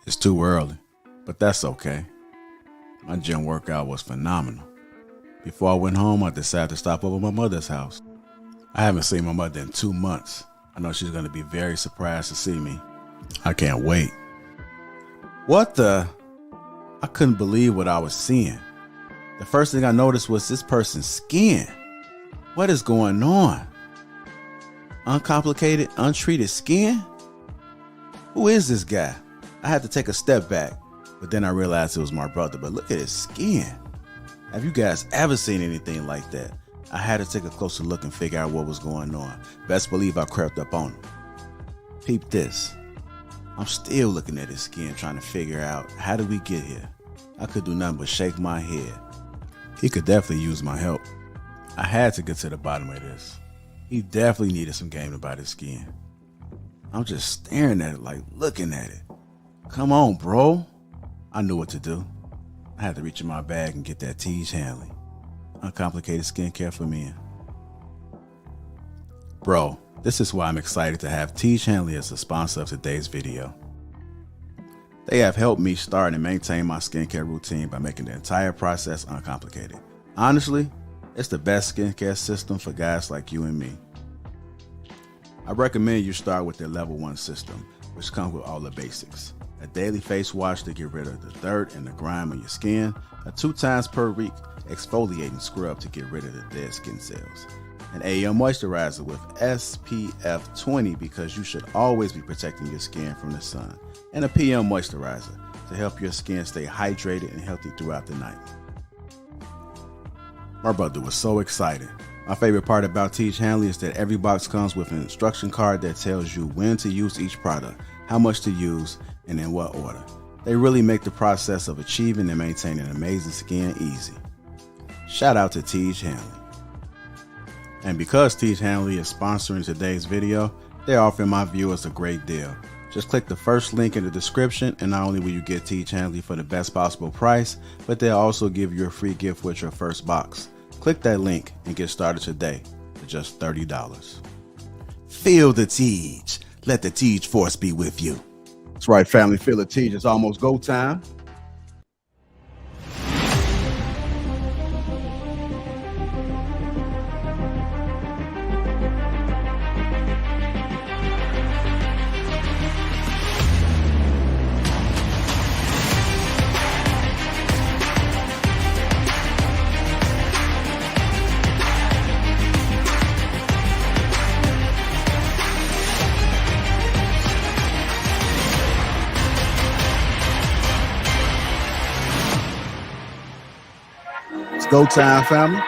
It's too early, but that's okay. My gym workout was phenomenal. Before I went home, I decided to stop over at my mother's house. I haven't seen my mother in 2 months. I know she's going to be very surprised to see me. I can't wait. What the? I couldn't believe what I was seeing. The first thing I noticed was this person's skin. What is going on? Uncomplicated, untreated skin? Who is this guy? I had to take a step back, but then I realized it was my brother. But look at his skin. Have you guys ever seen anything like that? I had to take a closer look and figure out what was going on. Best believe I crept up on him. Peep this. I'm still looking at his skin, trying to figure out how did we get here. I could do nothing but shake my head. He could definitely use my help. I had to get to the bottom of this. He definitely needed some game about his skin. I'm just staring at it, like looking at it. Come on, bro. I knew what to do. I had to reach in my bag and get that Tiege Hanley. Uncomplicated skincare for men. Bro, this is why I'm excited to have Tiege Hanley as the sponsor of today's video. They have helped me start and maintain my skincare routine by making the entire process uncomplicated. Honestly, it's the best skincare system for guys like you and me. I recommend you start with their level 1 system, which comes with all the basics. A daily face wash to get rid of the dirt and the grime on your skin, a 2 times per week exfoliating scrub to get rid of the dead skin cells, an AM moisturizer with SPF 20 because you should always be protecting your skin from the sun, and a PM moisturizer to help your skin stay hydrated and healthy throughout the night. My brother was so excited. My favorite part about Tiege Hanley is that every box comes with an instruction card that tells you when to use each product, how much to use, and in what order. They really make the process of achieving and maintaining amazing skin easy. Shout out to Tiege Hanley. And because Tiege Hanley is sponsoring today's video, they're offering my viewers a great deal. Just click the first link in the description, and not only will you get Tiege Hanley for the best possible price, but they'll also give you a free gift with your first box. Click that link and get started today for just $30. Feel the Tiege. Let the Tiege force be with you. That's right, family. Feel the Tiege. It's almost go time. Go time, family.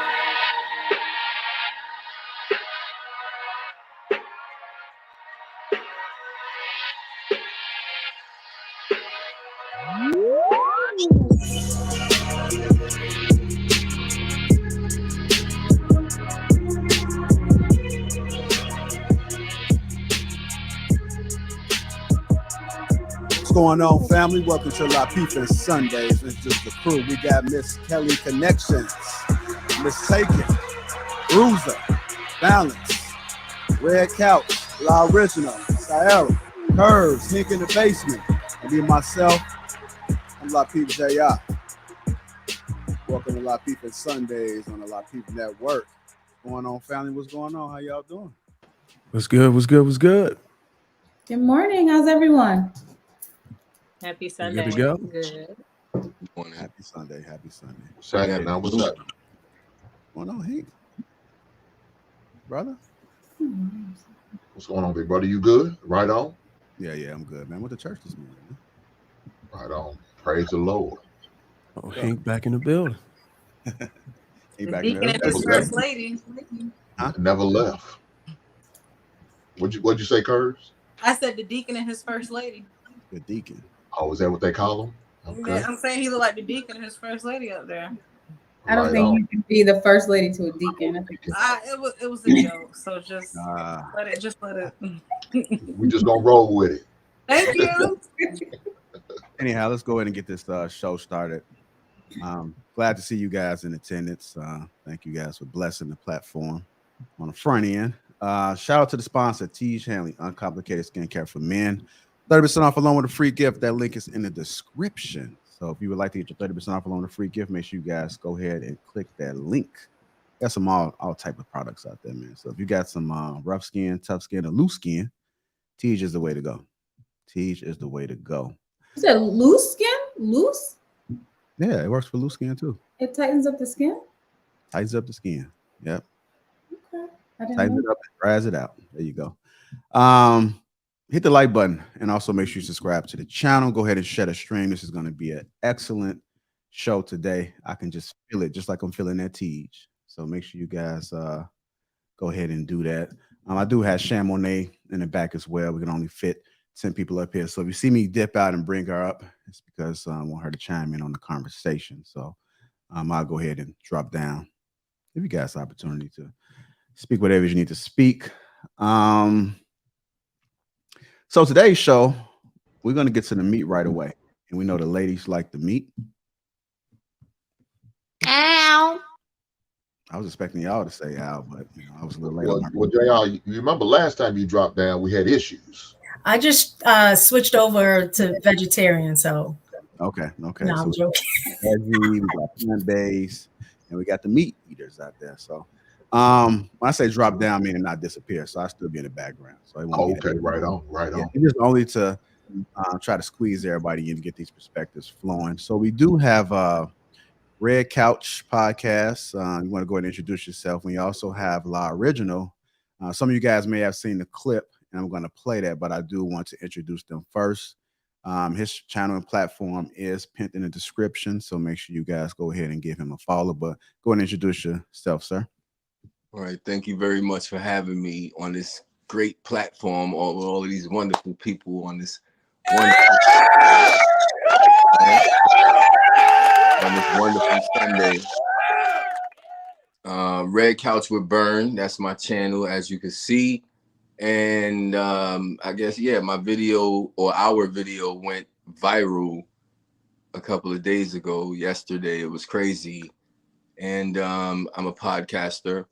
What's going on, family? Welcome to Lapeef-ING Sundays. It's just the crew. We got Miss Kelly Connections, Miss Taken, Bruiser, Balance, Red Couch, La Original, Sierra, Curves, Hink in the Basement, and me myself, I'm Lapeef J.I. Welcome to Lapeef-ING Sundays on the Lapeef Network. What's going on, family? What's going on? How y'all doing? What's good? What's good? What's good? Good morning. How's everyone? Happy Sunday. Good to go? Good. Happy Sunday. Happy Sunday. What's happening now? What's up? What's going on, Hank? Brother? What's going on, big brother? You good? Right on? Yeah, I'm good, man. Went to church this morning. Man. Right on. Praise the Lord. Oh, Hank back in the building. He back Deacon there. and his first lady. Huh? Never left. What'd you say, Curves? I said the deacon and his first lady. The deacon. Oh, is that what they call him? Okay. Yeah, I'm saying he looked like the deacon and his first lady up there. I don't think you can be the first lady to a deacon. I think It was a joke, so just let it. We just gonna roll with it. Thank you. Anyhow, let's go ahead and get this show started. Glad to see you guys in attendance. Thank you guys for blessing the platform on the front end. Shout out to the sponsor, Tiege Hanley, Uncomplicated Skincare for Men. 30% off along with a free gift. That link is in the description. So if you would like to get your 30% off along with a free gift, make sure you guys go ahead and click that link. Got some all type of products out there, man. So if you got some rough skin, tough skin, or loose skin, Tej is the way to go. Tej is the way to go. You said loose skin? Loose? Yeah, it works for loose skin too. It tightens up the skin? Tightens up the skin. Yep. Okay. I didn't Tightens know. it up and dries it out. There you go. Hit the like button and also make sure you subscribe to the channel. Go ahead and share the stream. This is going to be an excellent show today. I can just feel it, just like I'm feeling that Tej. So make sure you guys go ahead and do that. I do have Chamonix in the back as well. We can only fit 10 people up here. So if you see me dip out and bring her up, it's because I want her to chime in on the conversation. So I'll go ahead and drop down. Give you guys the opportunity to speak whatever you need to speak. So today's show, we're going to get to the meat right away. And we know the ladies like the meat. Ow. I was expecting y'all to say ow, but I was a little late. Well, JR, you remember last time you dropped down, we had issues. I just switched over to vegetarian, so. Okay. No, so I'm joking. we got plant-based, and we got the meat eaters out there. So when I say drop down, meaning not disappear, so I still be in the background. So it won't Okay, right on. It's just only to try to squeeze everybody in to get these perspectives flowing. So we do have Red Couch Podcast. You want to go ahead and introduce yourself. We also have La Original. Some of you guys may have seen the clip, and I'm going to play that, but I do want to introduce them first. His channel and platform is pinned in the description, so make sure you guys go ahead and give him a follow. But go ahead and introduce yourself, sir. All right. Thank you very much for having me on this great platform. All of these wonderful people on this wonderful Sunday. Red Couch with Burn. That's my channel, as you can see. And I guess, my video or our video went viral a couple of days ago. Yesterday, it was crazy. And I'm a podcaster,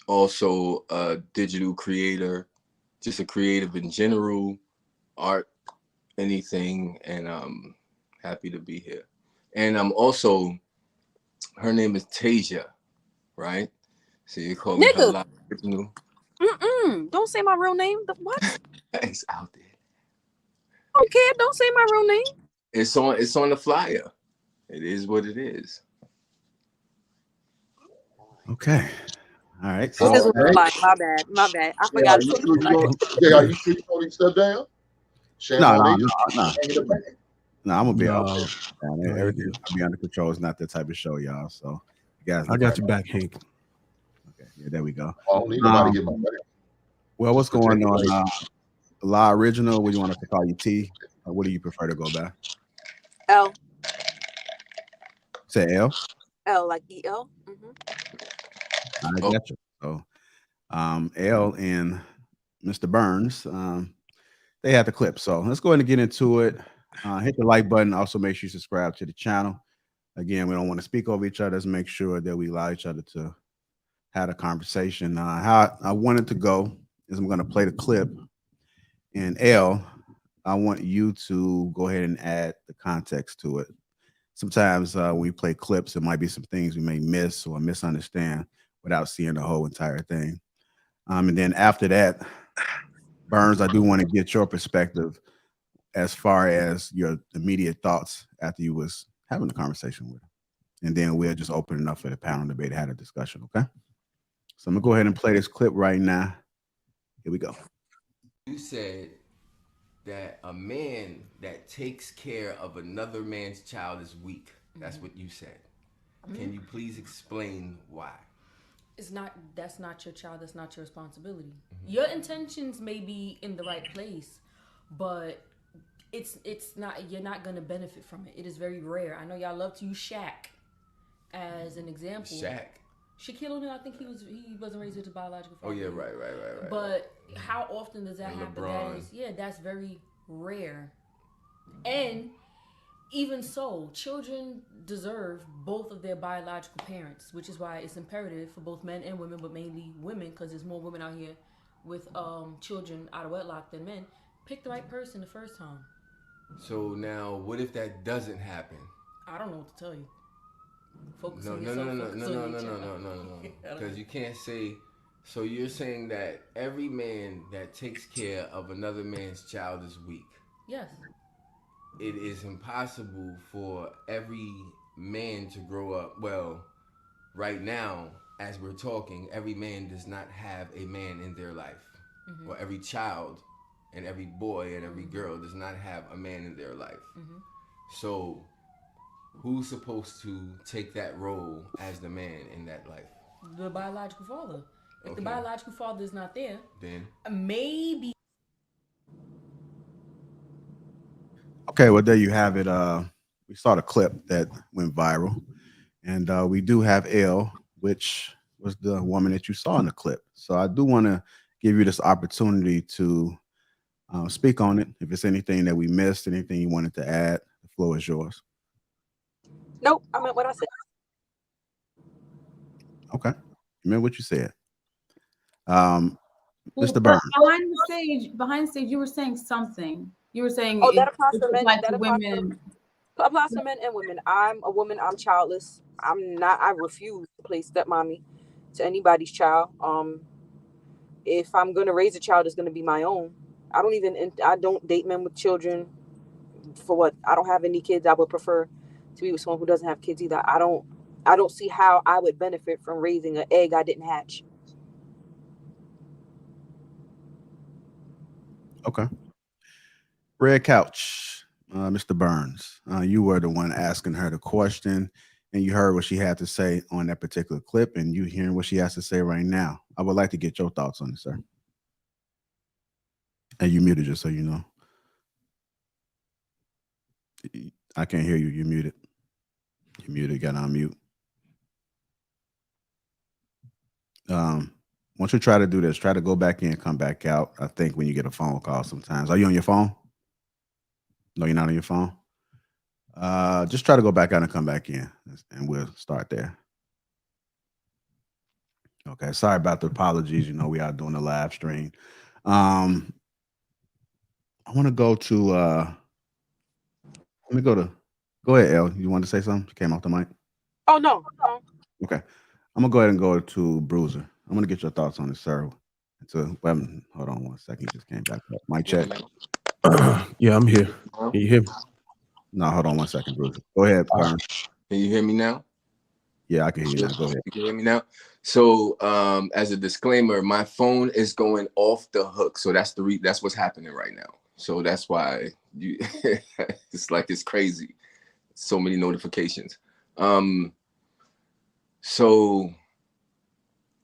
also a digital creator, just a creative in general, art, anything. And I'm happy to be here. And I'm also, her name is Tasia, right? So you call me her La Original. Don't say my real name. What? It's out there. I don't care. Don't say my real name. It's on the flyer. It is what it is. Okay. All right. This is what it's like. My bad. I forgot. Are you sure you want to step down? No, I'm gonna be out. Everything's gonna be under control. It's not that type of show, y'all. So you guys, I got your back, Hank. Okay, yeah, there we go. I don't need nobody to get my back. Well, what's going on? La Original, what do you want us to call you? T? What do you prefer to go by? L. Say L? L, like E-L. I got you. So L and Mr. Burns, they had the clip. So let's go ahead and get into it. Hit the like button. Also, make sure you subscribe to the channel. Again, we don't want to speak over each other. Let's make sure that we allow each other to have a conversation. How I want it to go is I'm going to play the clip. And L, I want you to go ahead and add the context to it. Sometimes when we play clips, there might be some things we may miss or misunderstand without seeing the whole entire thing. And then after that, Burns, I do want to get your perspective as far as your immediate thoughts after you was having a conversation with him. And then we'll just open it up for the panel debate to have a discussion, okay? So I'm gonna go ahead and play this clip right now. Here we go. You said that a man that takes care of another man's child is weak. That's what you said. Can you please explain why? That's not your child, that's not your responsibility. Your intentions may be in the right place, but it's not, you're not gonna benefit from it. It is very rare. I know y'all love to use Shaq as an example. Shaq. Shaquille O'Neal, I think he wasn't raised with his biological father. Oh yeah, right. But how often does that and happen? LeBron. That's very rare. And even so, children deserve both of their biological parents, which is why it's imperative for both men and women, but mainly women, because there's more women out here with children out of wedlock than men. Pick the right person the first time. So now, what if that doesn't happen? I don't know what to tell you. Focus No, on no, yourself. no, no, Focus no, on no, your no, no, child. no, no, no. Because you can't say. So you're saying that every man that takes care of another man's child is weak. Yes. It is impossible for every man to grow up. Well, right now, as we're talking, every man does not have a man in their life, or every child, and every boy and every girl does not have a man in their life. So, who's supposed to take that role as the man in that life? The biological father. If the Okay. biological father is not there, Then maybe. Okay, well there you have it. We saw the clip that went viral, and we do have L, which was the woman that you saw in the clip. So I do want to give you this opportunity to speak on it. If it's anything that we missed, anything you wanted to add, the floor is yours. Nope, I meant what I said. Okay, you meant what you said. Um, Well, Mr. but Burns. behind the stage, you were saying something. You were saying Oh, that applies it for men. applied That to applies women. to men and women. I'm a woman. I'm childless. I'm not. I refuse to play stepmommy to anybody's child. If I'm gonna raise a child, it's gonna be my own. I don't date men with children. For what? I don't have any kids. I would prefer to be with someone who doesn't have kids either. I don't see how I would benefit from raising an egg I didn't hatch. Okay. Red Couch, Mr. Burns. You were the one asking her the question, and you heard what she had to say on that particular clip, and you hearing what she has to say right now. I would like to get your thoughts on it, sir. And you muted, just so you know. I can't hear you. You're muted. You're muted. Got to unmute. Once you try to do this, try to go back in, come back out. I think when you get a phone call sometimes. Are you on your phone? No, you're not on your phone? Just try to go back out and come back in, and we'll start there. Okay, sorry about the apologies. You know, we are doing a live stream. I want to go to let me go ahead, El. You want to say something? You came off the mic. Oh no. Okay. I'm gonna go ahead and go to Bruiser. I'm gonna get your thoughts on this, sir. Hold on one second. He just came back up. Mic check. Yeah, I'm here. Can you hear me? No, hold on one second, Bruiser. Go ahead, Burn. Can you hear me now? Yeah, I can hear you now. Go ahead. You can hear me now. So, as a disclaimer, my phone is going off the hook. So that's that's what's happening right now. So that's why you it's like it's crazy. So many notifications. So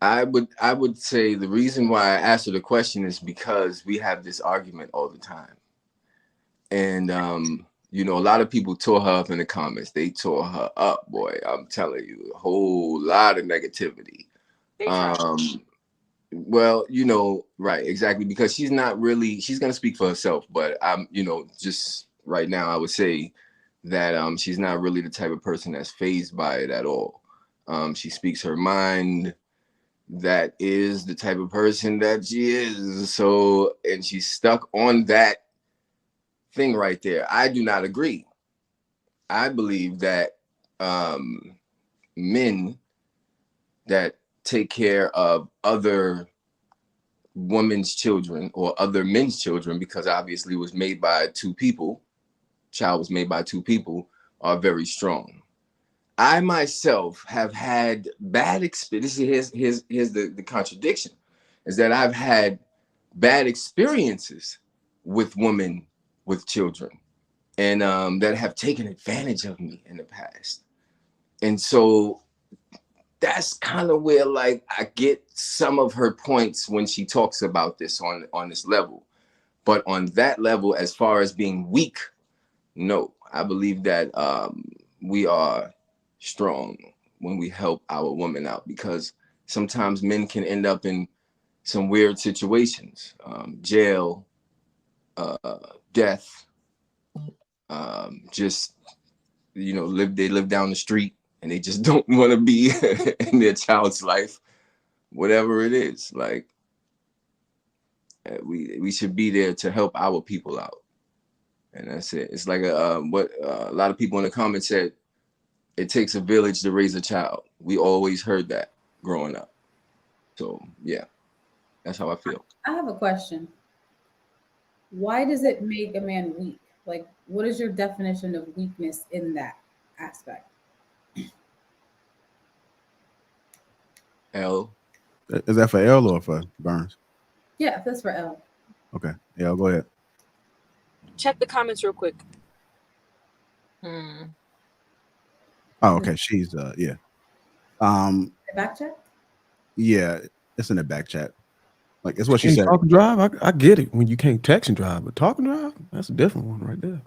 I would say the reason why I asked her the question is because we have this argument all the time. And you know, a lot of people tore her up in the comments. They tore her up, boy. I'm telling you, a whole lot of negativity. Well, you know, right, exactly, because she's gonna speak for herself, but you know, just right now I would say that she's not really the type of person that's fazed by it at all. She speaks her mind. That is the type of person that she is. So, and she's stuck on that thing right there. I do not agree. I believe that men that take care of other women's children or other men's children, because obviously it was made by two people, child was made by two people, are very strong. I myself have had bad experience. Here's the contradiction, is that I've had bad experiences with women with children, and that have taken advantage of me in the past. And so that's kind of where, like, I get some of her points when she talks about this on this level. But on that level, as far as being weak, no, I believe that we are strong when we help our women out, because sometimes men can end up in some weird situations, jail, death, just, you know, they live down the street and they just don't want to be in their child's life, whatever it is. Like, we should be there to help our people out, and that's it. It's like what a lot of people in the comments said. it takes a village to raise a child. We always heard that growing up. So yeah, that's how I feel. I have a question. Why does it make a man weak? Like, what is your definition of weakness in that aspect? L. Is that for L or for Burns? Yeah, that's for L. Okay. L, go ahead. Check the comments real quick. Oh, okay. She's yeah. The back check? Yeah, it's in the back chat. Like it's what she Can said. talk and drive? I get it when you can't text and drive, but talk and drive, that's a different one right there.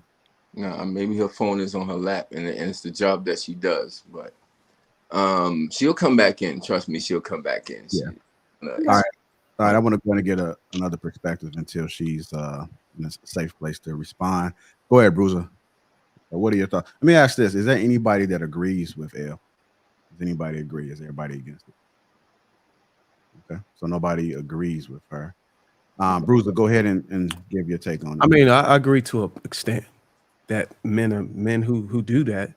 No, maybe her phone is on her lap and it's the job that she does, but she'll come back in. Trust me, she'll come back in. Yeah. All right. I want to go and get another perspective until she's in a safe place to respond. Go ahead, Bruiser. What are your thoughts? Let me ask this: is there anybody that agrees with L? Does anybody agree? Is everybody against it? Okay, so nobody agrees with her. Bruiser, go ahead and give your take on it. I mean, I agree to an extent that men who do that,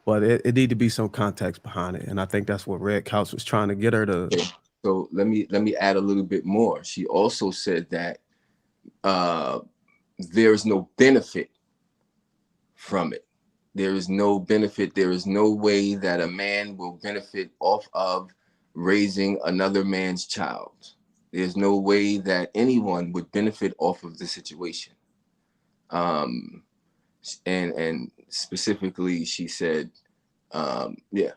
but it need to be some context behind it, and I think that's what Red Couch was trying to get her to. Okay. So let me add a little bit more. She also said that there's no benefit from it. There is no benefit. There is no way that a man will benefit off of raising another man's child. There's no way that anyone would benefit off of the situation. And specifically, she said, yeah,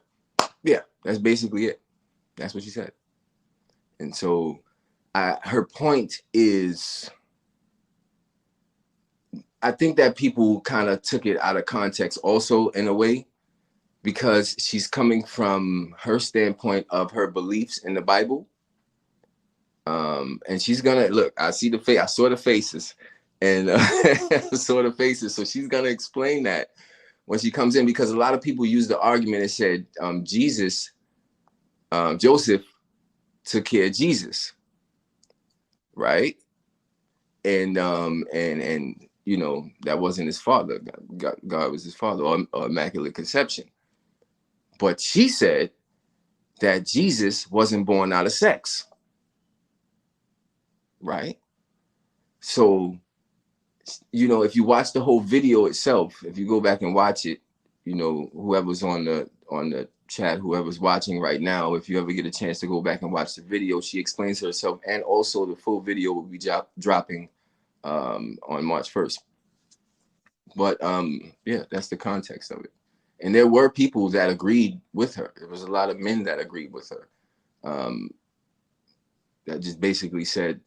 that's basically it. That's what she said. And so her point is, I think that people kind of took it out of context also in a way, because she's coming from her standpoint of her beliefs in the Bible. And she's gonna look, I saw the faces and saw the faces. So she's gonna explain that when she comes in, because a lot of people use the argument and said, Joseph took care of Jesus, right? And you know, that wasn't his father. God was his father, or Immaculate Conception. But she said that Jesus wasn't born out of sex, right? So, you know, if you watch the whole video itself, if you go back and watch it, you know, whoever's on the chat, whoever's watching right now, if you ever get a chance to go back and watch the video, she explains herself, and also the full video will be dropping on March 1st. But yeah, that's the context of it. And there were people that agreed with her. There was a lot of men that agreed with her. That just basically said,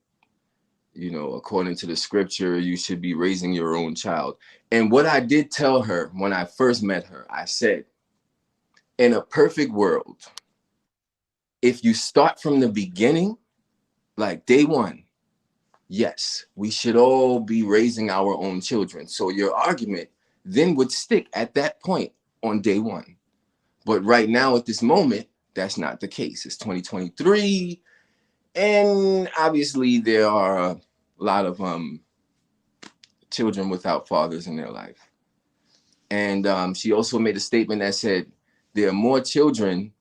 you know, according to the scripture, you should be raising your own child. And what I did tell her when I first met her, I said, in a perfect world, if you start from the beginning, like day one, yes, we should all be raising our own children. So your argument then would stick at that point on day one. But right now at this moment, that's not the case. It's 2023. And obviously there are a lot of children without fathers in their life. And she also made a statement that said there are more children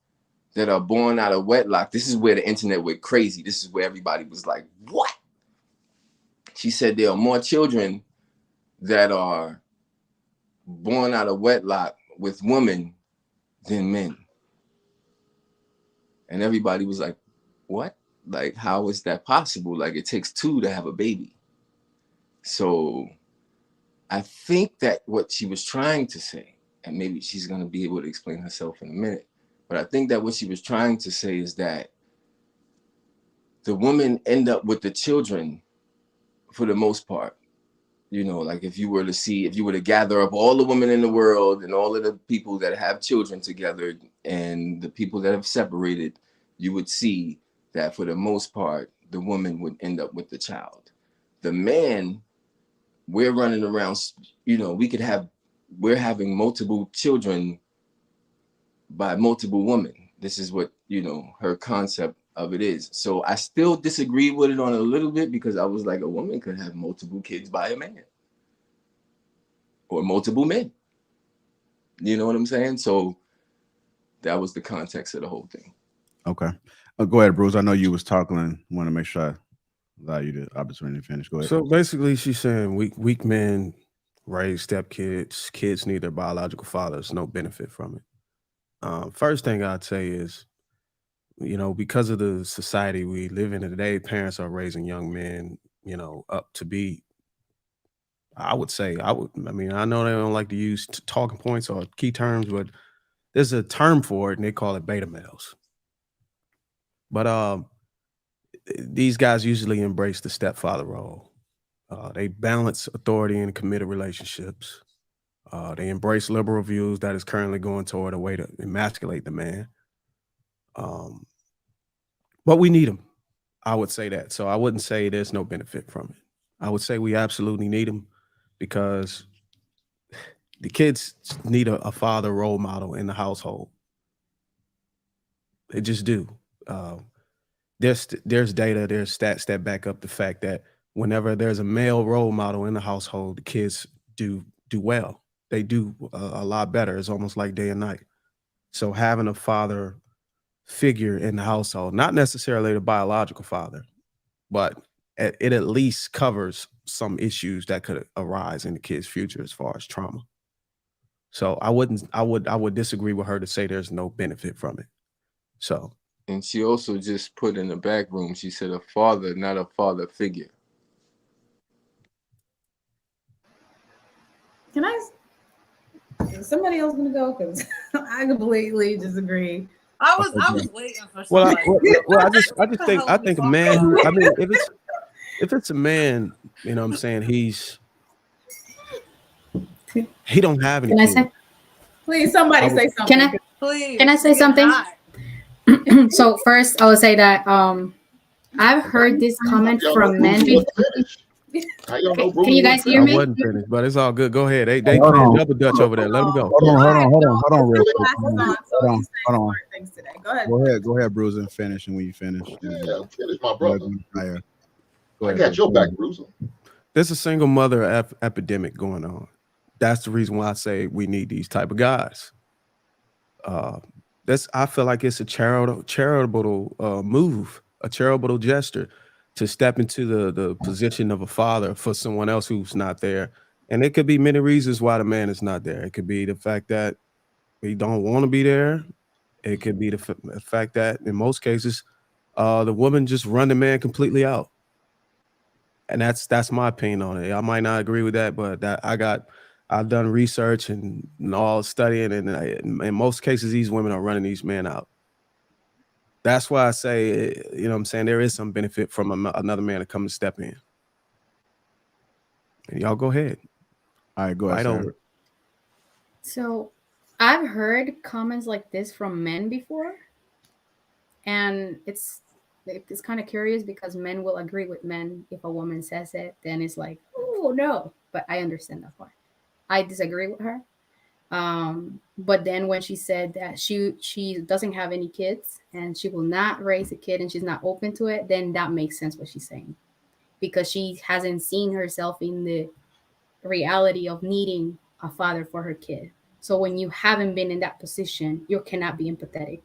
that are born out of wedlock. This is where the internet went crazy. This is where everybody was like, what? She said there are more children that are born out of wedlock with women than men. And everybody was like, what? Like, how is that possible? Like, it takes two to have a baby. So I think that what she was trying to say, and maybe she's going to be able to explain herself in a minute, but I think that what she was trying to say is that the women end up with the children for the most part. You know, like if you were to gather up all the women in the world and all of the people that have children together and the people that have separated, you would see that for the most part, the woman would end up with the child. The man, we're running around, you know, we're having multiple children by multiple women. This is what, you know, her concept of it is. So I still disagree with it on a little bit, because I was like, a woman could have multiple kids by a man or multiple men. You know what I'm saying? So that was the context of the whole thing. Okay. Go ahead, Bruce. I know you was talking and want to make sure I allow you the opportunity to finish. Go ahead. So basically, she's saying weak men raise stepkids. Kids need their biological fathers. No benefit from it. First thing I'd say is, you know, because of the society we live in today, parents are raising young men, you know, up to be. I mean, I know they don't like to use talking points or key terms, but there's a term for it, and they call it beta males. But these guys usually embrace the stepfather role. They balance authority in committed relationships. They embrace liberal views that is currently going toward a way to emasculate the man. But we need them. I would say that. So I wouldn't say there's no benefit from it. I would say we absolutely need them because the kids need a father role model in the household. They just do. There's data, there's stats that back up the fact that whenever there's a male role model in the household, the kids do well. They do a lot better. It's almost like day and night. So having a father figure in the household, not necessarily the biological father, but it at least covers some issues that could arise in the kid's future as far as trauma. So I would disagree with her to say there's no benefit from it. So. And she also just put in the back room, she said a father, not a father figure. Can is somebody else gonna go? Because I completely disagree. I was waiting for somebody. I think a man who, I mean, if it's a man, you know what I'm saying, he don't have any. Can I say? Please, somebody say something. Can I say something? So first, I would say that I've heard this comment from men before. Can you guys hear me? I wasn't finished, but it's all good. Go ahead. They playing double dutch over there. Let them go. Hold on. Go ahead, Bruiser, and finish. And when you finish, finish my brother. Go ahead, I got your back, Bruiser. There's a single mother epidemic going on. That's the reason why I say we need these type of guys. I feel like it's a charitable move, a charitable gesture to step into the position of a father for someone else who's not there. And it could be many reasons why the man is not there. It could be the fact that he don't want to be there. It could be the fact that in most cases, the woman just run the man completely out. And that's my opinion on it. I might not agree with that, but I've done research and all studying, and in most cases, these women are running these men out. That's why I say, you know what I'm saying, there is some benefit from another man to come and step in. And y'all go ahead. All right, go ahead. Over. So I've heard comments like this from men before. And it's kind of curious because men will agree with men. If a woman says it, then it's like, oh, no. But I understand that part. I disagree with her. But then when she said that she doesn't have any kids and she will not raise a kid and she's not open to it, then that makes sense what she's saying. Because she hasn't seen herself in the reality of needing a father for her kid. So when you haven't been in that position, you cannot be empathetic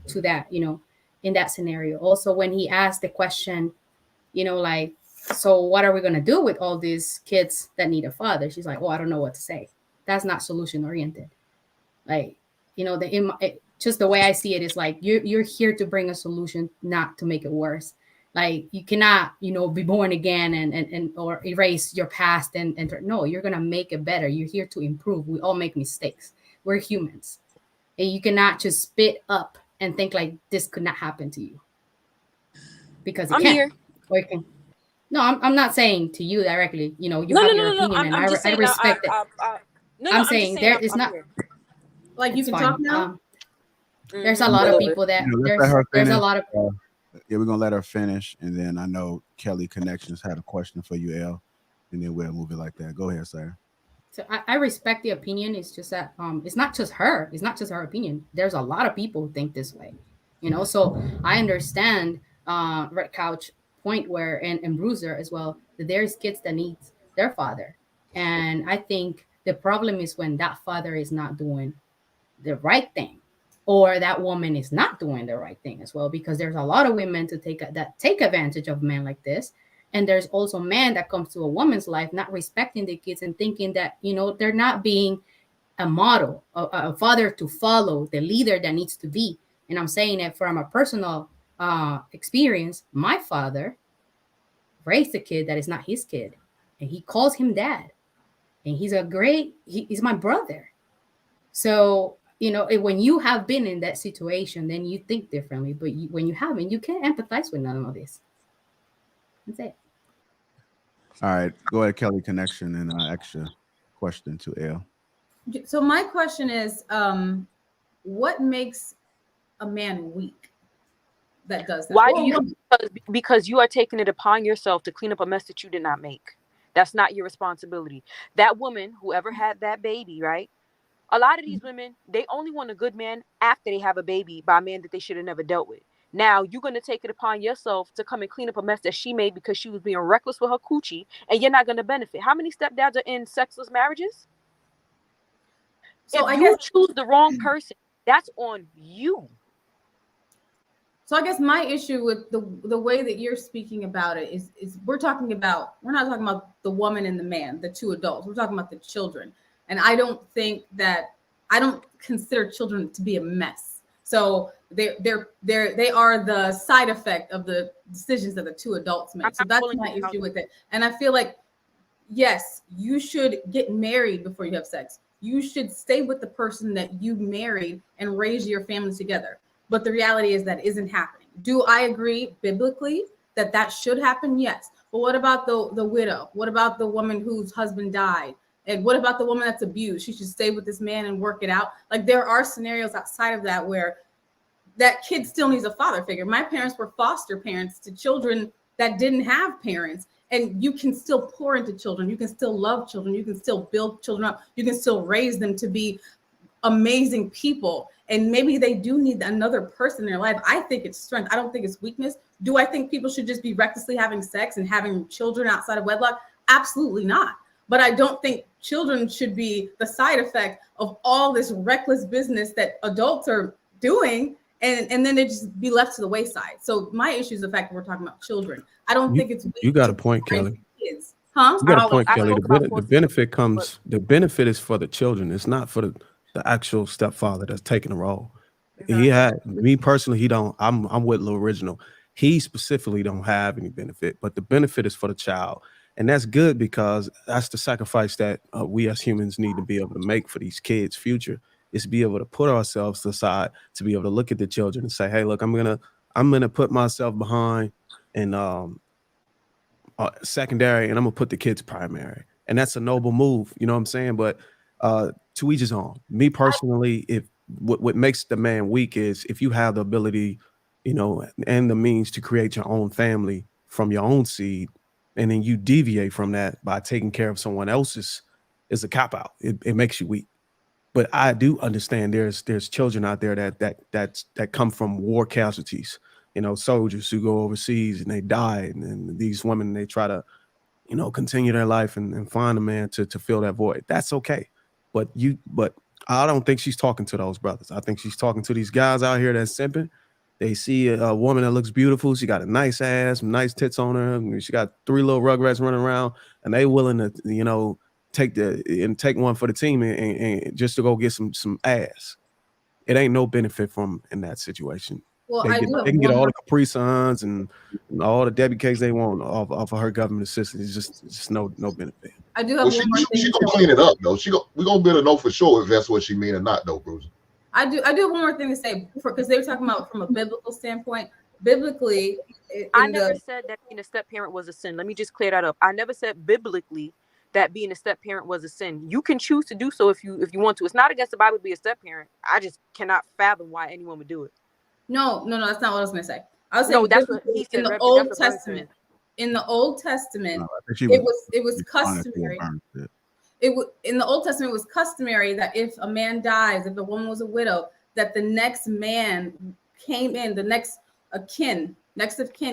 to that, you know, in that scenario. Also, when he asked the question, you know, like, so what are we going to do with all these kids that need a father? She's like, oh, I don't know what to say. That's not solution oriented. Like, you know, just the way I see it is like, you're here to bring a solution, not to make it worse. Like, you cannot, you know, be born again and or erase your past and no, you're going to make it better. You're here to improve. We all make mistakes. We're humans. And you cannot just spit up and think like this could not happen to you. Because it can. Here. Or it can. No, I'm not saying to you directly. You know, you have your opinion, and I respect it. I'm saying there is not like you can talk now. There's a lot of people that there's a lot of. Yeah, we're gonna let her finish, and then I know Kelly Connections had a question for you, Elle, and then we'll move it like that. Go ahead, sir. So I respect the opinion. It's just that it's not just her. It's not just her opinion. There's a lot of people who think this way, you know. So I understand Red Couch point where and Bruiser as well, that there's kids that need their father. And I think the problem is when that father is not doing the right thing. or that woman is not doing the right thing as well, because there's a lot of women to take advantage of men like this. And there's also men that comes to a woman's life not respecting the kids and thinking that, you know, they're not being a model, a father to follow, the leader that needs to be. And I'm saying it from a personal experience. My father raised a kid that is not his kid, and he calls him dad, and he's my brother. So, you know, when you have been in that situation, then you think differently. But when you haven't, you can't empathize with none of this. That's it. All right, go ahead, Kelly. Connection and extra question to L. So my question is, what makes a man weak that does that? Why do you? Because you are taking it upon yourself to clean up a mess that you did not make. That's not your responsibility. That woman, whoever had that baby, right? A lot of these women, they only want a good man after they have a baby by a man that they should have never dealt with. Now you're going to take it upon yourself to come and clean up a mess that she made because she was being reckless with her coochie, and you're not going to benefit. How many stepdads are in sexless marriages? So if you choose the wrong person, that's on you. So I guess my issue with the way that you're speaking about it is we're not talking about the woman and the man, the two adults. We're talking about the children. And I don't consider children to be a mess. So they are the side effect of the decisions that the two adults make. So that's my issue with it. And I feel like, yes, you should get married before you have sex. You should stay with the person that you married and raise your family together. But the reality is that isn't happening. Do I agree biblically that should happen? Yes. But what about the widow? What about the woman whose husband died? And what about the woman that's abused? She should stay with this man and work it out. Like, there are scenarios outside of that where that kid still needs a father figure. My parents were foster parents to children that didn't have parents. And you can still pour into children. You can still love children. You can still build children up. You can still raise them to be amazing people. And maybe they do need another person in their life. I think it's strength. I don't think it's weakness. Do I think people should just be recklessly having sex and having children outside of wedlock? Absolutely not. But I don't think children should be the side effect of all this reckless business that adults are doing, and then they just be left to the wayside. So my issue is the fact that we're talking about children. I don't think it's weak. You got a point, Kelly. Kids. Huh? You got a point, Kelly. The benefit is for the children. It's not for the actual stepfather that's taking the role. Exactly. Me personally, he don't. I'm with Lil Original. He specifically don't have any benefit, but the benefit is for the child. And that's good, because that's the sacrifice that we as humans need to be able to make for these kids' future, is to be able to put ourselves aside, to be able to look at the children and say, hey, look, I'm gonna put myself behind and secondary, and I'm gonna put the kids primary. And that's a noble move, you know what I'm saying? But to each his own. Me personally, if what makes the man weak is if you have the ability, you know, and the means to create your own family from your own seed, and then you deviate from that by taking care of someone else's, is a cop-out. It makes you weak. But I do understand there's children out there that come from war casualties, you know, soldiers who go overseas and they die, and these women, they try to, you know, continue their life and find a man to fill that void. That's okay. But I don't think she's talking to those brothers. I think she's talking to these guys out here that's simping. They see a woman that looks beautiful. She got a nice ass, some nice tits on her. She got 3 little rugrats running around, and they willing to, you know, take one for the team and just to go get some ass. It ain't no benefit from in that situation. Well, they can get all the Capri Suns and all the Debbie cakes they want off of her government assistance. It's just no benefit. I do have one more thing. She gonna clean it up though. We gonna be able to know for sure if that's what she mean or not though, Bruce. I do have one more thing to say, because they were talking about from a biblical standpoint. Biblically, I never said that being a step parent was a sin. Let me just clear that up. I never said biblically that being a step parent was a sin. You can choose to do so if you want to. It's not against the Bible to be a step parent. I just cannot fathom why anyone would do it. No, that's not what I was going to say. I was saying no, that's what he said in the Old Testament. In the Old Testament, it was customary. In the Old Testament, it was customary that if a man dies, if the woman was a widow, that the next man came in, the next of kin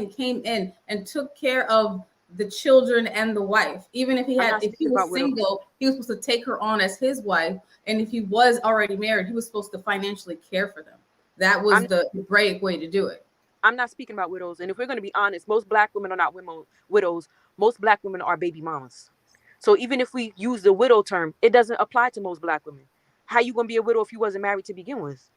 came in and took care of the children and the wife. Even if he was single, he was supposed to take her on as his wife. And if he was already married, he was supposed to financially care for them. That was the brave way to do it. I'm not speaking about widows. And if we're going to be honest, most black women are not widows. Most black women are baby mamas. So even if we use the widow term, it doesn't apply to most black women. How you going to be a widow if you wasn't married to begin with?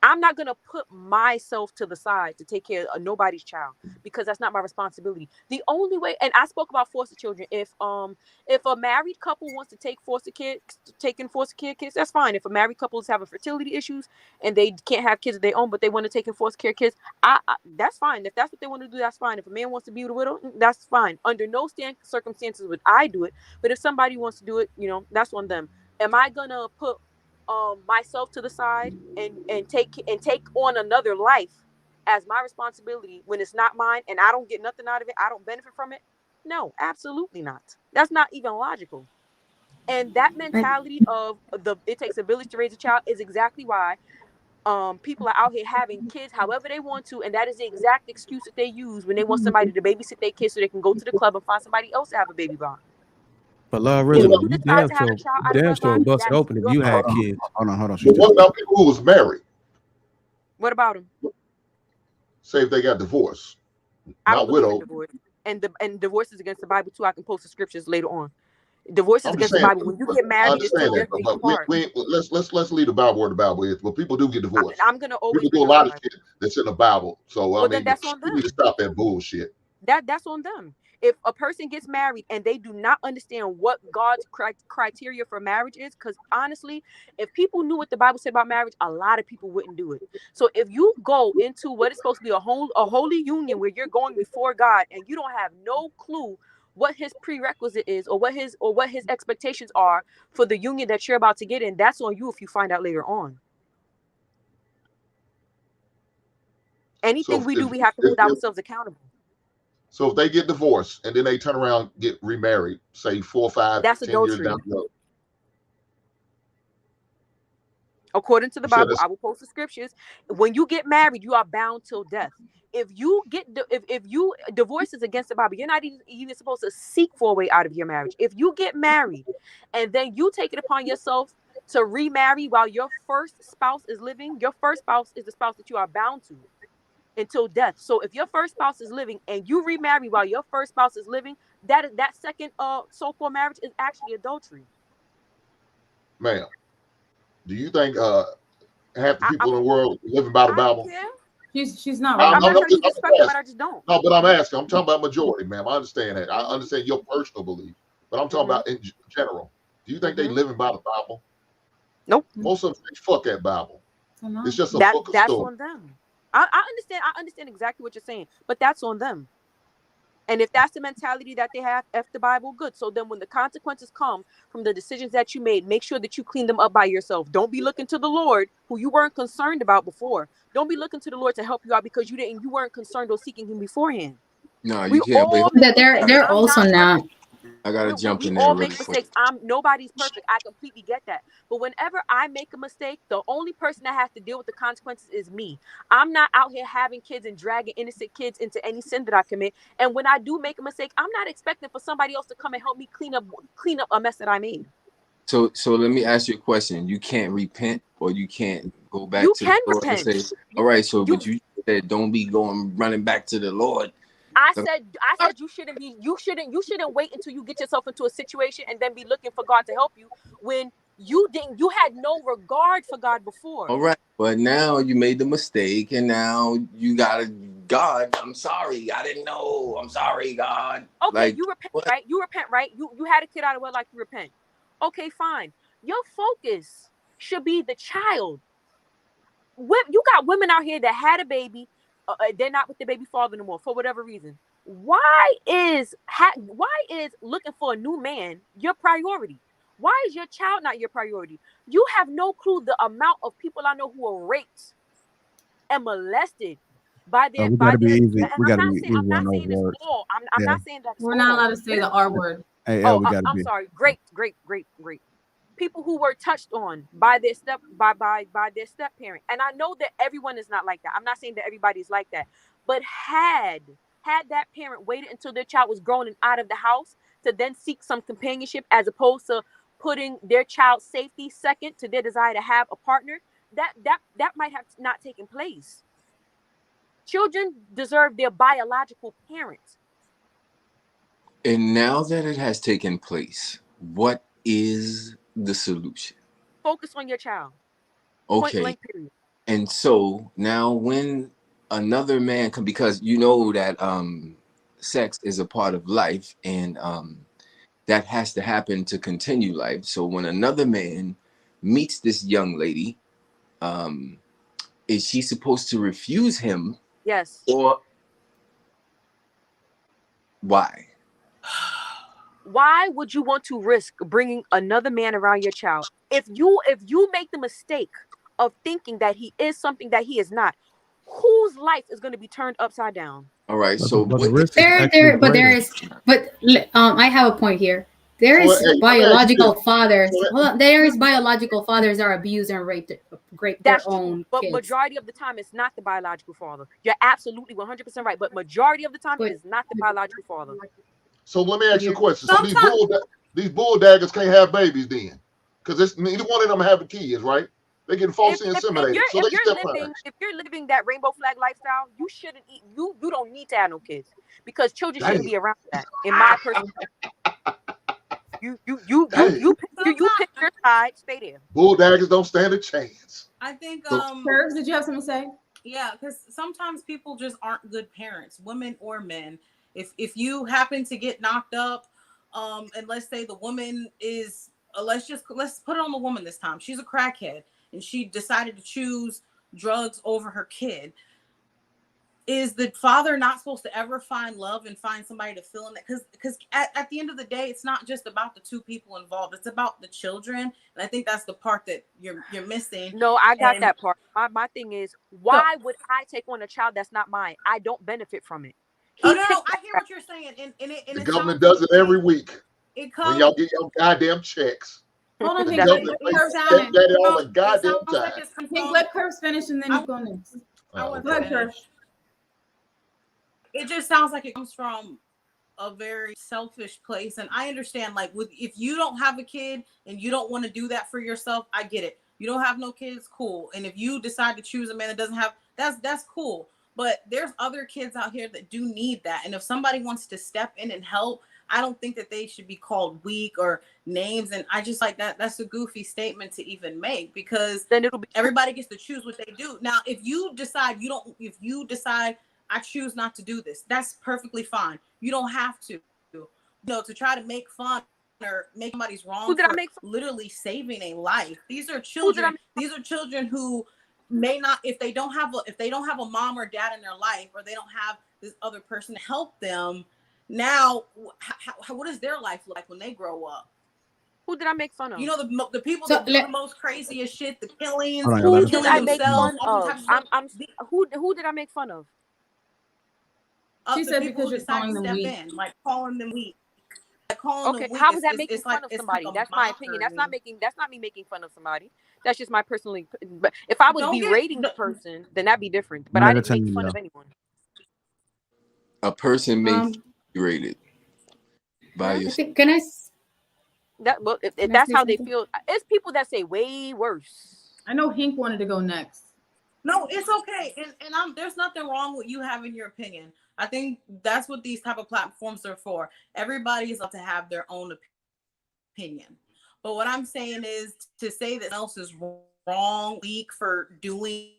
I'm not going to put myself to the side to take care of nobody's child because that's not my responsibility. The only way, and I spoke about foster children. If a married couple wants to take foster kids, that's fine. If a married couple is having fertility issues and they can't have kids of their own, but they want to take in foster care kids, that's fine. If that's what they want to do, that's fine. If a man wants to be with a widow, that's fine. Under no circumstances would I do it. But if somebody wants to do it, that's on them. Am I gonna put myself to the side and take on another life as my responsibility when it's not mine and I don't get nothing out of it? I don't benefit from it? No, absolutely not. That's not even logical. And that mentality of it takes a village to raise a child is exactly why people are out here having kids however they want to, and that is the exact excuse that they use when they want somebody to babysit their kids so they can go to the club and find somebody else to have a baby by. But love, really, you damn sure bust open if you had kids. Hold on. But what about people who was married? What about them? Say if they got divorced, not widow. And divorce is against the Bible too. I can post the scriptures later on. Divorce is against the Bible. When you get married, it's too different. Let's leave the Bible where the Bible is. But people do get divorced. I'm gonna always people do a lot of shit that's in the Bible. So well, then that's on them. We need to stop that bullshit. That's on them. If a person gets married and they do not understand what God's criteria for marriage is, because honestly, if people knew what the Bible said about marriage, a lot of people wouldn't do it. So if you go into what is supposed to be a holy union where you're going before God and you don't have no clue what his prerequisite is or what his expectations are for the union that you're about to get in, that's on you if you find out later on. Anything we do, we have to hold ourselves accountable. So if they get divorced and then they turn around and get remarried, say 4, 5, that's 10 adultery. years down the road. According to the Bible, I will post the scriptures. When you get married, you are bound till death. If you divorce is against the Bible, you're not even supposed to seek for a way out of your marriage. If you get married and then you take it upon yourself to remarry while your first spouse is living, your first spouse is the spouse that you are bound to until death. So if your first spouse is living and you remarry while your first spouse is living, that second so-called marriage is actually adultery. Ma'am, do you think half the people in the world living by the Bible? She's not wrong. I'm not trying to disrespect them, but I just don't. No, but I'm asking. I'm talking about majority, ma'am. I understand that. I understand your personal belief, but I'm talking about in general. Do you think they living by the Bible? Nope. Most of them say fuck that Bible. It's just a book of that's story. On them. I understand exactly what you're saying, but that's on them. And if that's the mentality that they have, F the Bible, good. So then when the consequences come from the decisions that you made, make sure that you clean them up by yourself. Don't be looking to the Lord, who you weren't concerned about before. Don't be looking to the Lord to help you out because you weren't concerned or seeking him beforehand. No, you can't wait. They're also not. I gotta jump in We there all really make quick. mistakes. Nobody's perfect. I completely get that. But whenever I make a mistake, the only person that has to deal with the consequences is me. I'm not out here having kids and dragging innocent kids into any sin that I commit. And when I do make a mistake, I'm not expecting for somebody else to come and help me clean up a mess that I made. So let me ask you a question. You can't repent, or you can't go back to the Lord and say, all right, but you said don't be running back to the Lord. I said you shouldn't wait until you get yourself into a situation and then be looking for God to help you when you had no regard for God before. All right, but now you made the mistake and now you gotta, God, I'm sorry, I didn't know, I'm sorry, God. Okay, you repent, right? You repent, right? You had a kid out of wedlock, you repent. Okay, fine. Your focus should be the child. You got women out here that had a baby. They're not with the baby father anymore for whatever reason. Why is looking for a new man your priority? Why is your child not your priority? You have no clue the amount of people I know who are raped and molested by their. We gotta be easy. We gotta be easy I'm not on saying those words. I'm not saying that. We're not allowed to say the R word. Hey, I'm sorry. Great. People who were touched on by their step parent. And I know that everyone is not like that. I'm not saying that everybody's like that. But had that parent waited until their child was grown and out of the house to then seek some companionship as opposed to putting their child's safety second to their desire to have a partner, that might have not taken place. Children deserve their biological parents. And now that it has taken place, what is the solution? Focus on your child. Point Okay. blank, period. And so now when another man can, because you know that sex is a part of life, and that has to happen to continue life. So when another man meets this young lady, is she supposed to refuse him? Yes. Or why? Why would you want to risk bringing another man around your child? If you make the mistake of thinking that he is something that he is not, whose life is going to be turned upside down? All right. So but the risk is actually I have a point here. There is biological fathers. Well, there is biological fathers that are abused and raped their own But kids. majority of the time, it's not the biological father. You're absolutely 100% right. But majority of the time, it is not the biological father. So let me ask you a question. So these bull daggers can't have babies then, because neither one of them having kids, right? They getting falsely inseminated. If you're living that rainbow flag lifestyle, you shouldn't eat. You don't need to have no kids, because children shouldn't be around that. In my personal, you pick your side. Stay there. Bull daggers don't stand a chance. I think. Curbs, did you have something to say? Yeah, because sometimes people just aren't good parents, women or men. If you happen to get knocked up, and let's say the woman is, let's put it on the woman this time. She's a crackhead and she decided to choose drugs over her kid. Is the father not supposed to ever find love and find somebody to fill in that? Because at the end of the day, it's not just about the two people involved. It's about the children. And I think that's the part that you're missing. No, I got that part. My thing is, why would I take on a child that's not mine? I don't benefit from it. No, I hear what you're saying. And the government does it every week. When y'all get your goddamn checks. Hold on, the let government check that all the goddamn time. Let Curbs finish and then you go next. Go ahead, Curbs. It just sounds like it comes from a very selfish place, and I understand. Like, if you don't have a kid and you don't want to do that for yourself, I get it. You don't have no kids, cool. And if you decide to choose a man that doesn't have, that's cool. But there's other kids out here that do need that, and if somebody wants to step in and help, I don't think that they should be called weak or names. And I just like that. That's a goofy statement to even make, because then it'll be everybody gets to choose what they do. Now, if you decide I choose not to do this, that's perfectly fine. You don't have to, to try to make fun or make somebody's wrong for literally saving a life. These are children. These are children who may not, if they don't have a mom or dad in their life, or they don't have this other person to help them. Now, what does their life look like when they grow up? Who did I make fun of? You know, the people that do the most craziest shit, the killings, who did I make fun of? Who did I make fun of? She said because you're calling them weak. Like calling them weak. Okay, how is that making fun of somebody? That's my opinion. That's not me making fun of somebody. That's just my personal. But if I was berating the person, then that'd be different. But I didn't make fun of anyone. A person may be berated by your. Can I? If that's how they feel. It's people that say way worse. I know Hink wanted to go next. No, it's okay, and there's nothing wrong with you having your opinion. I think that's what these type of platforms are for. Everybody is up to have their own opinion. But what I'm saying is, to say that else is wrong, weak for doing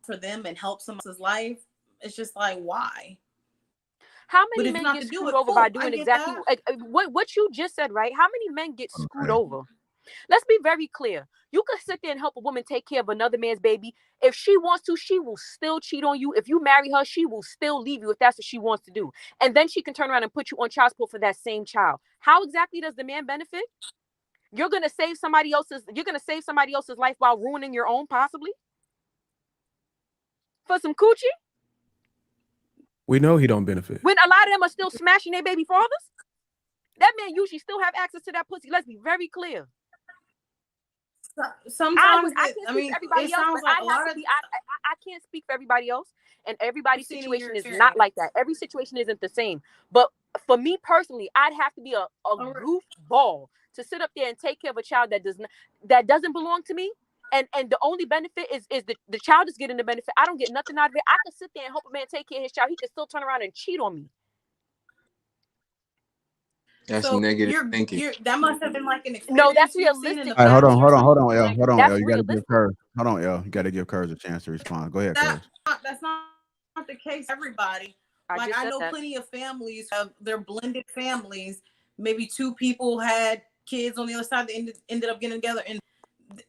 for them and help someone else's life, it's just like, why? How many men get screwed over by doing exactly what you just said, right? How many men get screwed over? Let's be very clear. You could sit there and help a woman take care of another man's baby. If she wants to, she will still cheat on you. If you marry her, she will still leave you if that's what she wants to do. And then she can turn around and put you on child support for that same child. How exactly does the man benefit? You're going to save somebody else's life while ruining your own, possibly? For some coochie? We know he don't benefit. When a lot of them are still smashing their baby fathers? That man usually still have access to that pussy. Let's be very clear. Sometimes I can't speak for everybody else, and everybody's situation is not like that. Every situation isn't the same. But for me personally, I'd have to be a goofball to sit up there and take care of a child that doesn't belong to me And the only benefit is the child is getting the benefit. I don't get nothing out of it. I can sit there and help a man take care of his child. He can still turn around and cheat on me. That's So negative thinking. that must have been like an experience. No, that's you've seen in realistic. the All right, past or hold on, something? L. Hold on, That's L. You got to give realistic. Curtis. Hold on, L. You got to give Curtis a chance to respond. Go ahead, Curtis. That's not the case for everybody. Like I know plenty of families have their blended families. Maybe two people had kids on the other side that ended up getting together, and